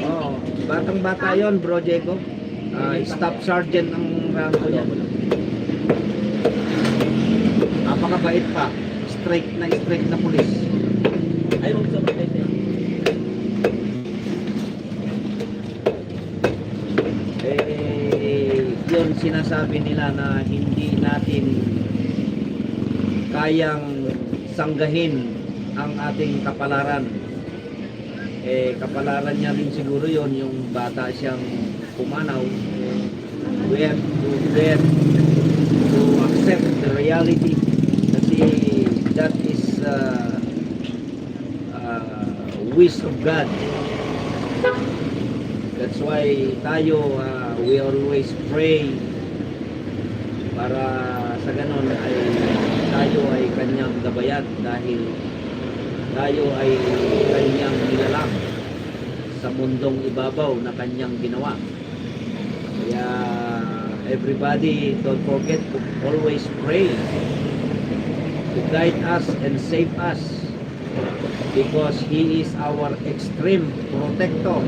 Oh, batang-bata yon, bro Diego. Staff sergeant ang rango niya. Napakabait pa. Strike na pulis. Ay, huwag sa pagkain. Yun sinasabi nila na hindi natin kayang sanggahin ang ating kapalaran. Kapalaran niya rin siguro yon, yung bata siyang pumanaw. We have to accept the reality kasi that is wish of God. That's why tayo we always pray para sa ganon ay tayo ay kanyang gabayan dahil tayo ay kanyang nilalang sa mundong ibabaw na kanyang ginawa. Kaya everybody, don't forget to always pray to guide us and save us because He is our extreme protector.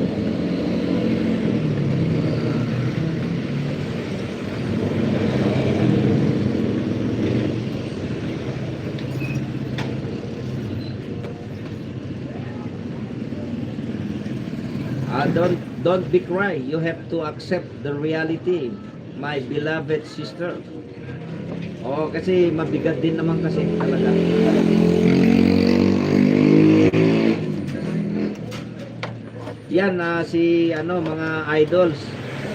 Don't be cry. You have to accept the reality, my beloved sister. Oh, kasi mabigat din naman kasi talaga. Yan si mga idols,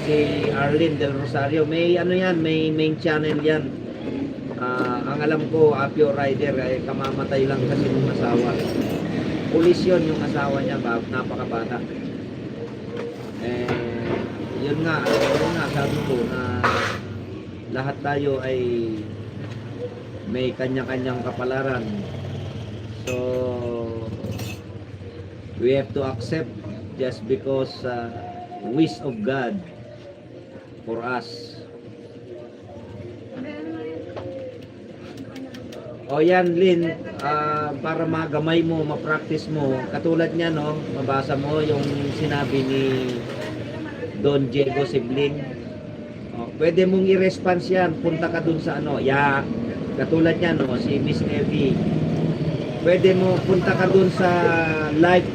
si Arlene Del Rosario. May may main channel yan. Ang alam ko, Apio Rider ay kamamatay lang kasi ng asawa. Pulis yun yung asawa niya, napakabata. Yun nga sabi ko na lahat tayo ay may kanya-kanyang kapalaran. So we have to accept just because wish of God for us. O yan, Lynn, para magamay mo, ma-practice mo, katulad niya, no, mabasa mo yung sinabi ni Don Diego Sibling. Pwede mong i-response yan, punta ka dun sa katulad niya, no, si Miss Evie. Pwede mo, punta ka dun sa live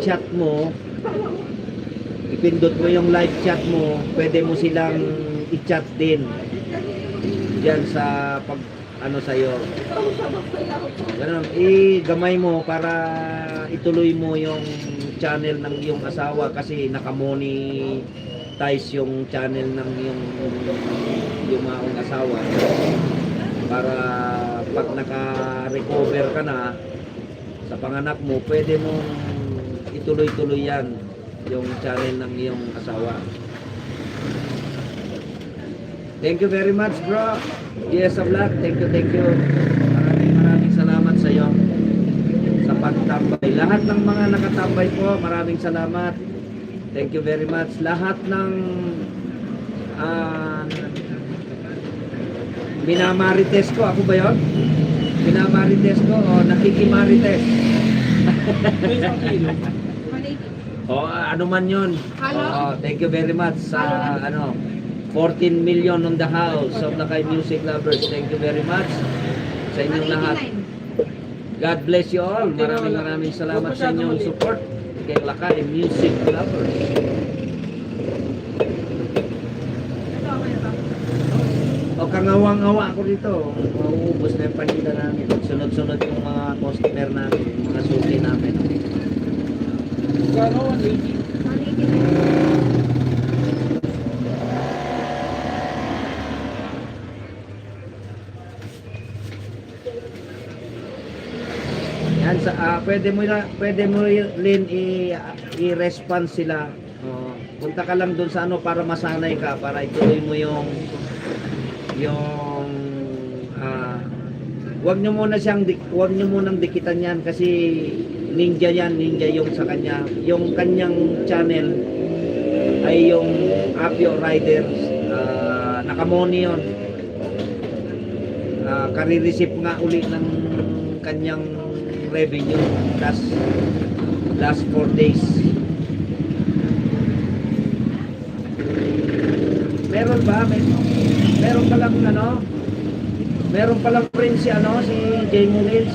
chat mo, ipindot mo yung live chat mo, pwede mo silang i-chat din diyan sa sa'yo. Ganun, gamay mo para ituloy mo yung channel ng iyong asawa kasi naka-monetize yung channel ng yung maong asawa para pag naka-recover ka na sa panganak mo, pwede mong ituloy-tuloy yan yung channel ng iyong asawa. Thank you very much, bro. Yes, Vlog. Thank you. Maraming salamat sa iyo sa pagtambay. Lahat ng mga nakatambay po, maraming salamat. Thank you very much. Lahat ng minamarites ko, ako ba yun? Minamarites ko o nakikimarites? Ano man yun. Thank you very much sa 14 million on the house of Lakay Music Lovers. Thank you very much sa inyong lahat. God bless you all. Maraming salamat sa inyong support kay Lakay Music Lovers. O Nakangawang-awa ako dito. Mauubos na yung paninda namin. Sunod-sunod yung mga customer namin, yung mga suki namin. Kano, 180? Yan sa pwede mo rin i-response sila. Punta ka lang doon sa ano para masanay ka, para ituloy mo yung wag niyo munang dikitan yan kasi ninja yung sa kanya. Yung kanyang channel ay yung Apio Riders, nakamoni yun. Kare-receive nga uli ng kanyang revenue last 4 days. Meron palang friend si Jay Mullins.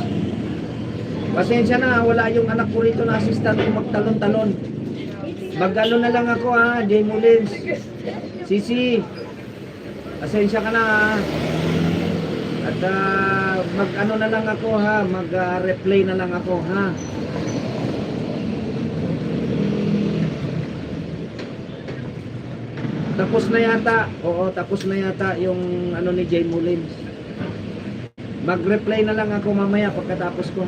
Pasensya na, wala yung anak ko rito na assistant ko magtalon-talon. Mag-ano na lang ako Jay Mullins. Sisi, pasensya ka na At mag-ano na lang ako mag-replay na lang ako Tapos na yata. Oo, tapos na yata yung ano ni Jay Mullins. Mag-reply na lang ako mamaya pagkatapos ko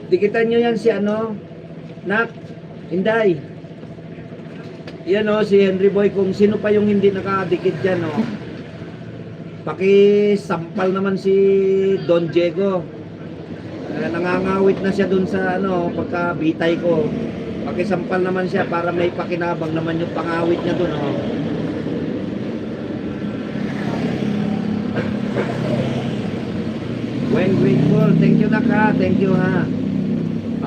Dikitan nyo yan si Nak, Inday. Yan si Henry Boy. Kung sino pa yung hindi nakadikit dyan Pakisampal naman si Don Diego. Nangangawit na siya dun sa pagkabitay ko. Pakisampal naman siya para may pakinabang naman yung pangawit niya dun When grateful, thank you Nak thank you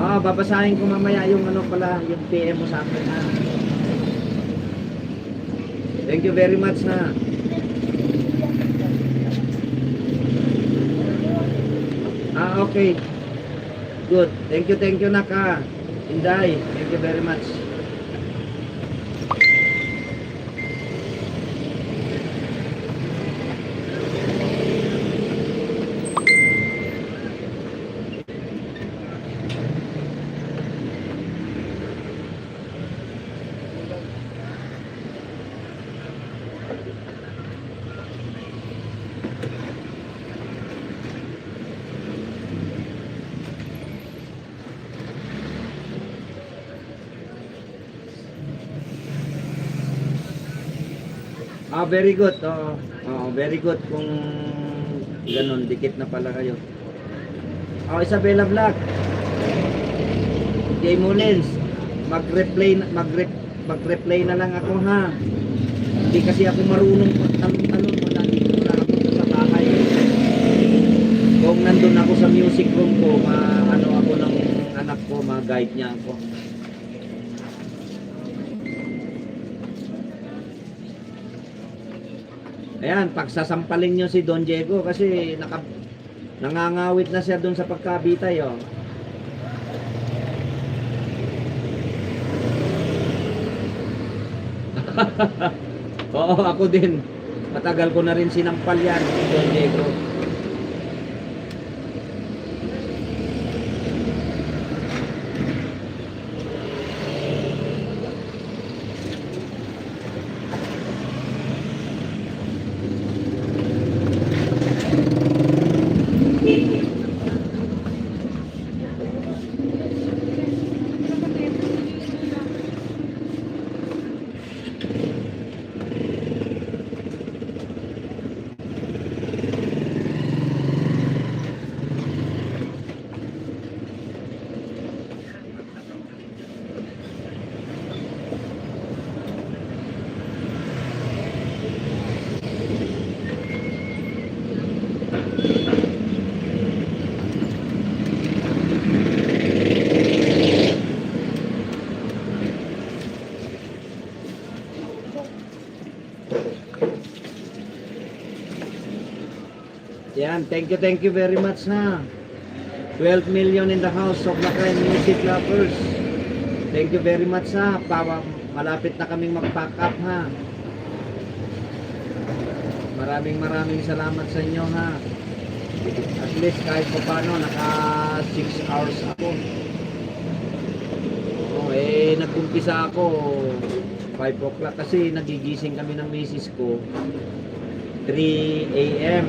babasahin ko mamaya yung yung PM mo sa akin Thank you very much okay. Good. Thank you Nak Inday. Thank you very much. Very good. Very good kung ganun, dikit na pala kayo. Isabella Vlog. Jay Mullins, mag-reply na lang ako Hindi kasi ako marunong wala ako sa bahay. Kung nandun ako sa music room ko, ako ng anak ko, ma-guide niya ako. Ayan, pagsasampalin nyo si Don Diego kasi nangangawit na siya doon sa pagkabitay Oo, ako din. Matagal ko na rin sinampal yan si Don Diego. Yan, thank you very much 12 million in the house of Lakay Music Lovers. Thank you very much ha. Malapit na kaming mag-pack up ha. Maraming salamat sa inyo ha. At least kahit pa paano naka 6 hours ako. Nag-umpisa ako 5 o'clock kasi nagigising kami ng misis ko 3 a.m.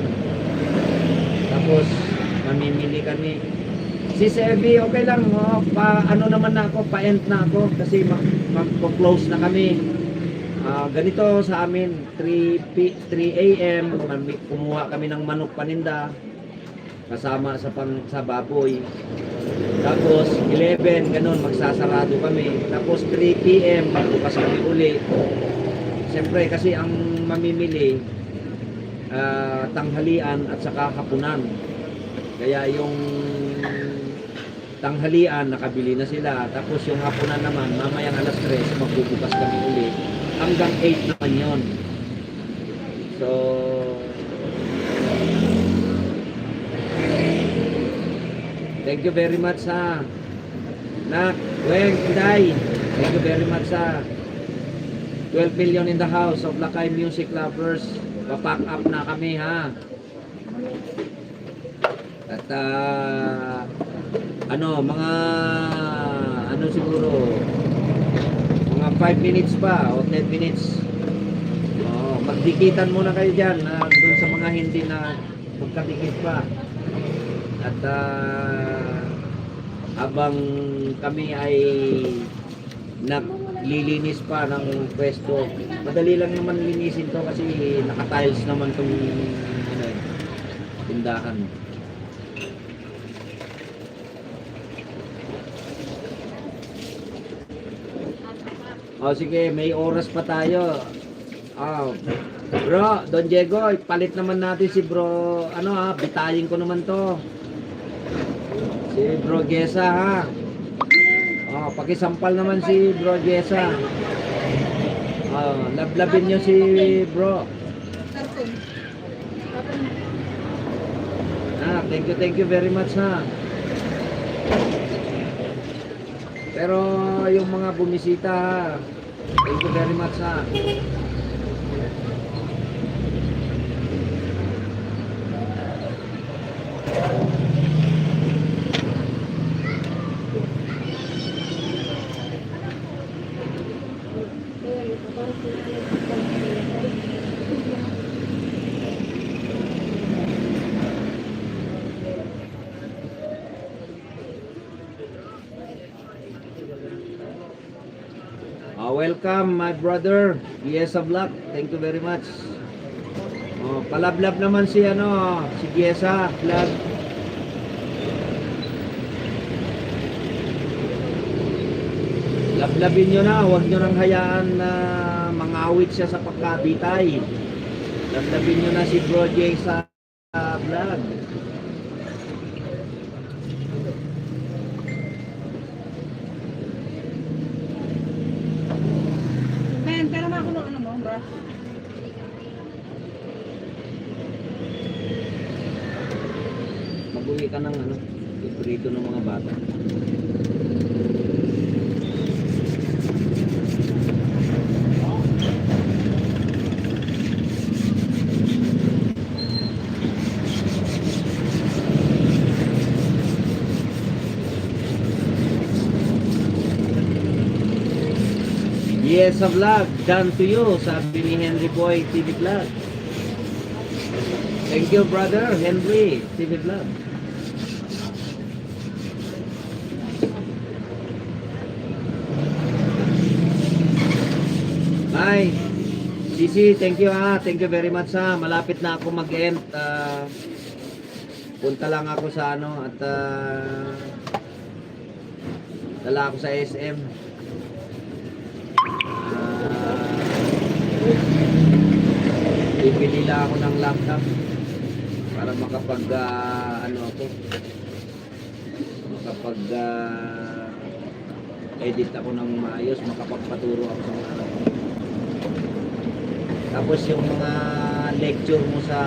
Tapos mamimili kami. Si Sebi, okay lang, ano naman na ako, pa-end na ako kasi mag-close na kami. Ganito sa amin, 3 a.m. kumuha kami ng manok paninda kasama sa baboy. Tapos 11, ganun, magsasarado kami. Tapos 3 p.m. magbukas kami uli. Siyempre kasi ang mamimili tanghalian at saka hapunan. Kaya yung tanghalian nakabili na sila, tapos yung hapunan naman mamayang alas 3 magbubukas kami uli hanggang 8 naman yon. So thank you very much ha Nak, Weng, Inday, thank you very much ha. 12 million in the house of Lakay Music Lovers. Papack up na kami ha. At siguro mga 5 minutes pa o 10 minutes. Magdikitan muna kayo dyan dun sa mga hindi na magkadikit pa. At habang kami ay naglilinis pa ng pwesto, madali lang naman linisin to kasi naka-tiles naman tong tindahan. Sige, may oras pa tayo. Bro, Don Diego, palit naman natin si bro, bitayin ko naman to. Si bro Gesa ha. Pakisampal naman si bro Gesa. Lablabin nyo si bro. Thank you very much ha. Pero yung mga bumisita ha, thank you very much ha. Welcome my brother, Giesa Vlog. Thank you very much. Palablab naman si Giesa Vlog. Lablabin nyo na, huwag nyo nang hayaan na mangawit siya sa pagkabitay. Lablabin nyo na si Bro Giesa Vlog. Pero na ako ng mo, bro. Mag-uwi ka ng librito ng mga bata. Yes, a vlog done to you, sabi ni Henry Boy TV Vlog. Thank you brother Henry TV Vlog. Hi Sisi, thank you ha, thank you very much ha. Malapit na ako mag-end. Punta lang ako sa at dala ako sa SM. Bibili lang ako ng laptop para makapag edit ako ng maayos, makapagpaturo ako sa mga anak ko. Tapos yung mga lecture mo sa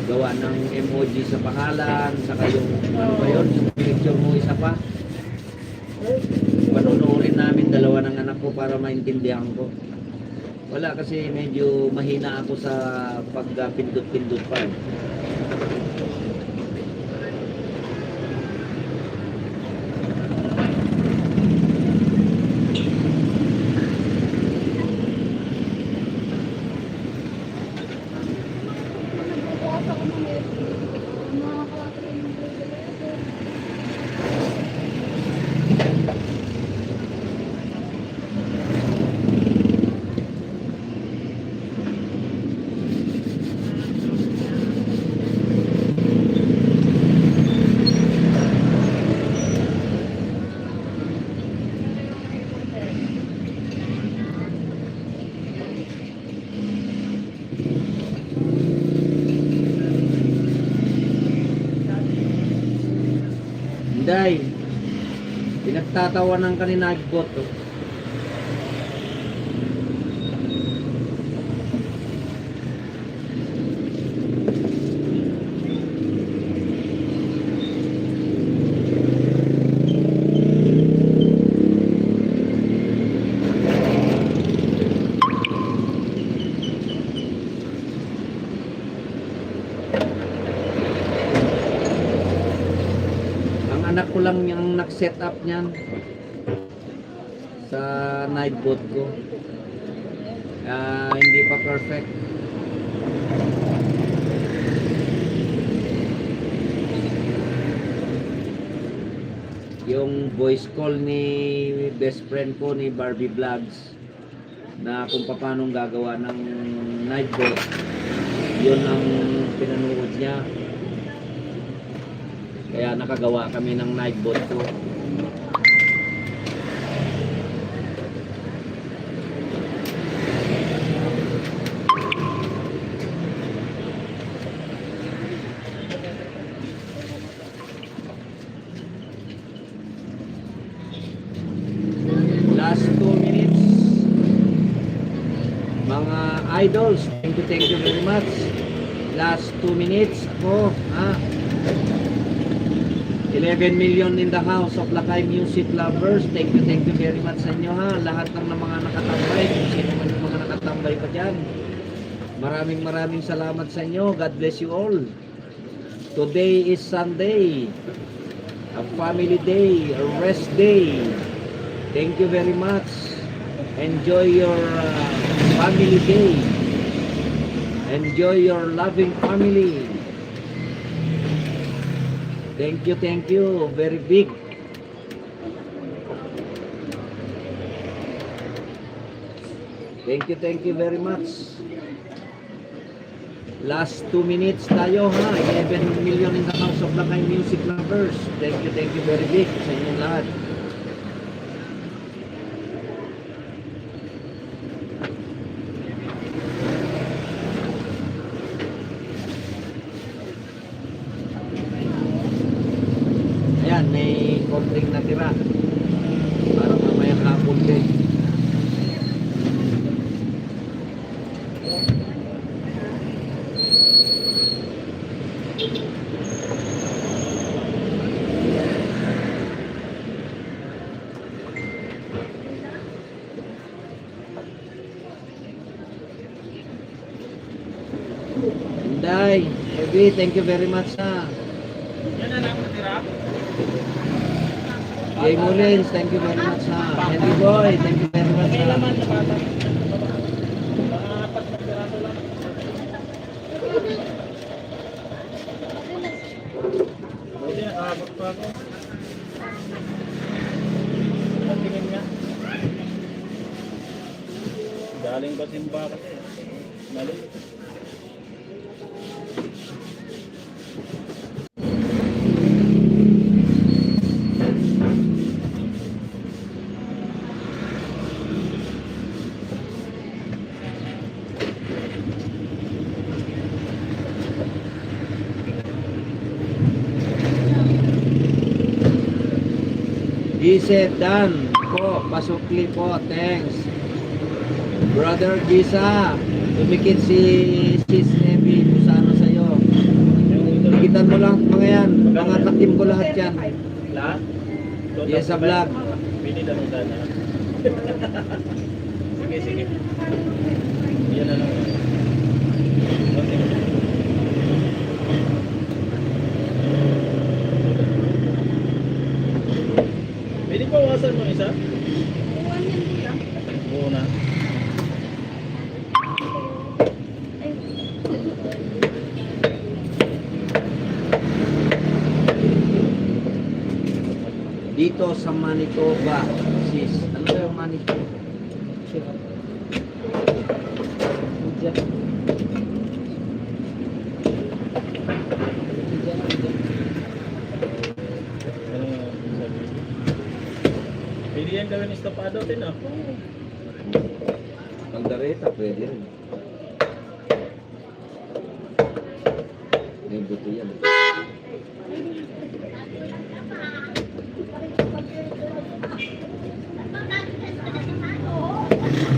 gawa ng emoji sa pangalan, saka yung, ano ba yun, yung picture mo isa pa. Panunuorin namin dalawa ng anak ko para maintindihan ko. Wala kasi medyo mahina ako sa pagpindot-pindot pa. Nagbubukas ako ng nakakawa ko yung Hinday, pinagtatawanan ka ni Nagbot. Oh. Ang anak ko lang yung nag-set up niyan sa Nightbot ko. Hindi pa perfect. Yung voice call ni best friend ko ni Barbie Vlogs na kung paano gagawa ng Nightbot, yun ang pinanood niya. Kaya nakagawa kami ng Nightbot ko. Last 2 minutes. Mga idols, thank you very much. Last 2 minutes ako, ha? 11 million in the house of Lakay Music Lovers. Thank you very much sa inyo, ha. Lahat ng mga nakatambay, kung sino man yung mga nakatambay pa dyan. Maraming salamat sa inyo. God bless you all. Today is Sunday. A family day, a rest day. Thank you very much. Enjoy your family day. Enjoy your loving family. Thank you. Very big. Thank you very much. Last 2 minutes tayo, ha. 11 million in the house of Lakay Music Lovers. Thank you very big sa inyong lahat. Ayan, may konting natira para mamayang hapon din. Inday, Ebi, thank you very much, ha. Jay Mullins, thank you very much, ha. Henry Boy, thank you very much, ha. Buti nakaabot pa ako. Tingin nga. Galing pa simba kasi. Mali. Gise Dan po, pasukli po, thanks. Brother Gisa, tumikit si Sis Ebi Pusano sa'yo. Dikitan mo lang mga yan. Mga katim ko lahat yan. Lahat? Yes, sa vlog. Pili na lang sana. Sige, sige. Yan na lang. Okay. Pwede pa wasan mo isa? Buwan yan dito. Oo na. Dito sa Manitoba, sis. Ano ba yung Manitoba? Ano sabi? Pwede yan gawin estopado din ah. Kaldareta, pwede rin. May buto yan.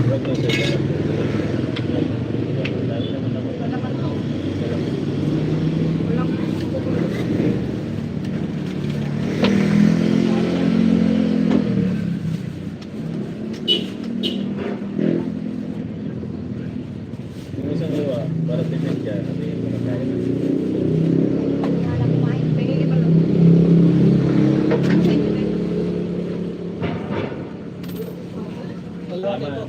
Huwag na siya. Dami naman ako. Yung isang iwa, para tipid ka, kasi mga kaya na. Wala kumain. Pwede ba lang? Tama.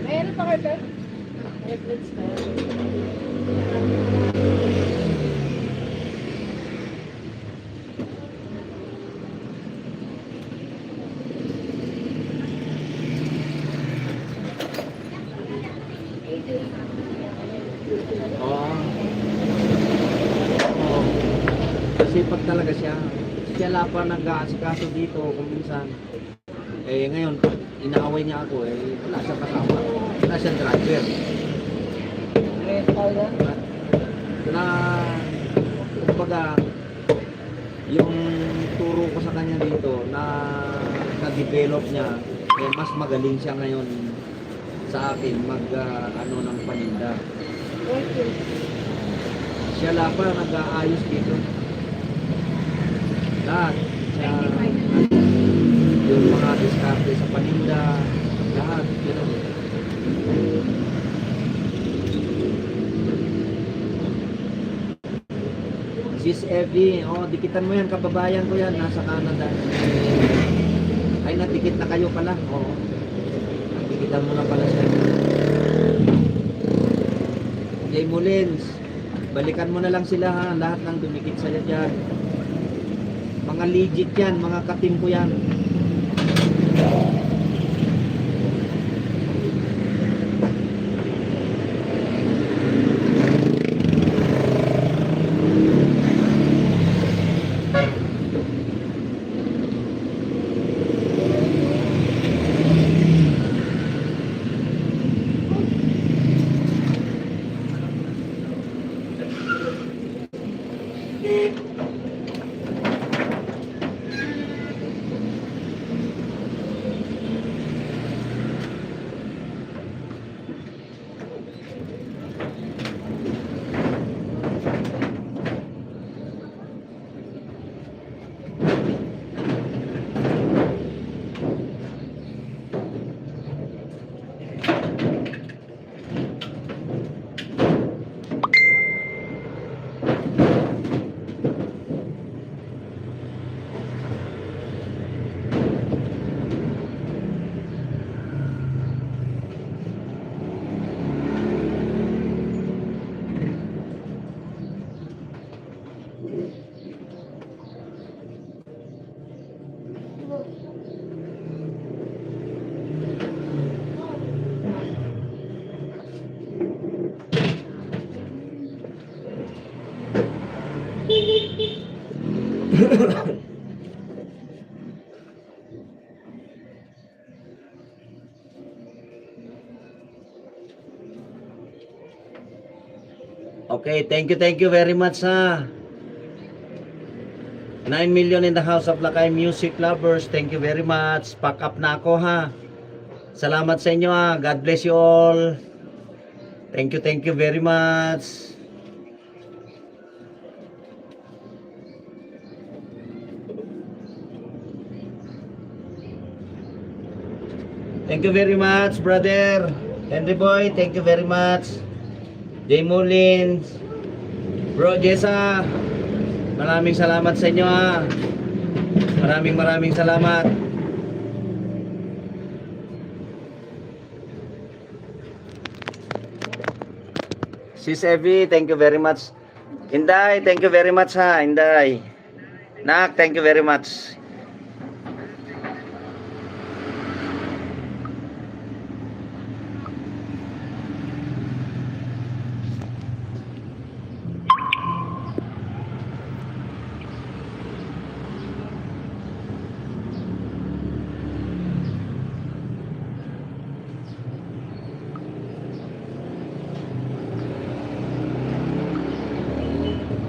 Mayroon pa kayo, Beth? Oo. Oo. Masipag talaga siya. Siya lang pa nag-aasikaso dito kung minsan. Eh ngayon, inaaway niya ako wala siyang kasama. Wala siyang driver. Na, kumbaga, yung turo ko sa kanya dito na na-develop niya, mas magaling siya ngayon sa akin ano ng paninda. Siya lang pa nag-aayos dito. Lahat. Siya, yung mga diskarte sa paninda, lahat. Sis Evie, dikitan mo yan, kababayan ko yan, nasa Canada. Ay, nadikit na kayo pala. Oo. Dikitan mo na pala siya. Jay Mullins, balikan mo na lang sila ha, lahat ng dumikit sa'yo dyan. Mga legit yan, mga katim ko yan. Okay, thank you very much ha. 9 million in the house of Lakay Music Lovers. Thank you very much. Pack up na ako ha. Salamat sa inyo ha. God bless you all. Thank you very much. Thank you very much, brother. Henry Boy, thank you very much. Jay Mullins, Bro Jessa, maraming salamat sa inyo ha. Maraming salamat. Sis Evie, thank you very much. Inday, thank you very much ha, Inday. Nak, thank you very much.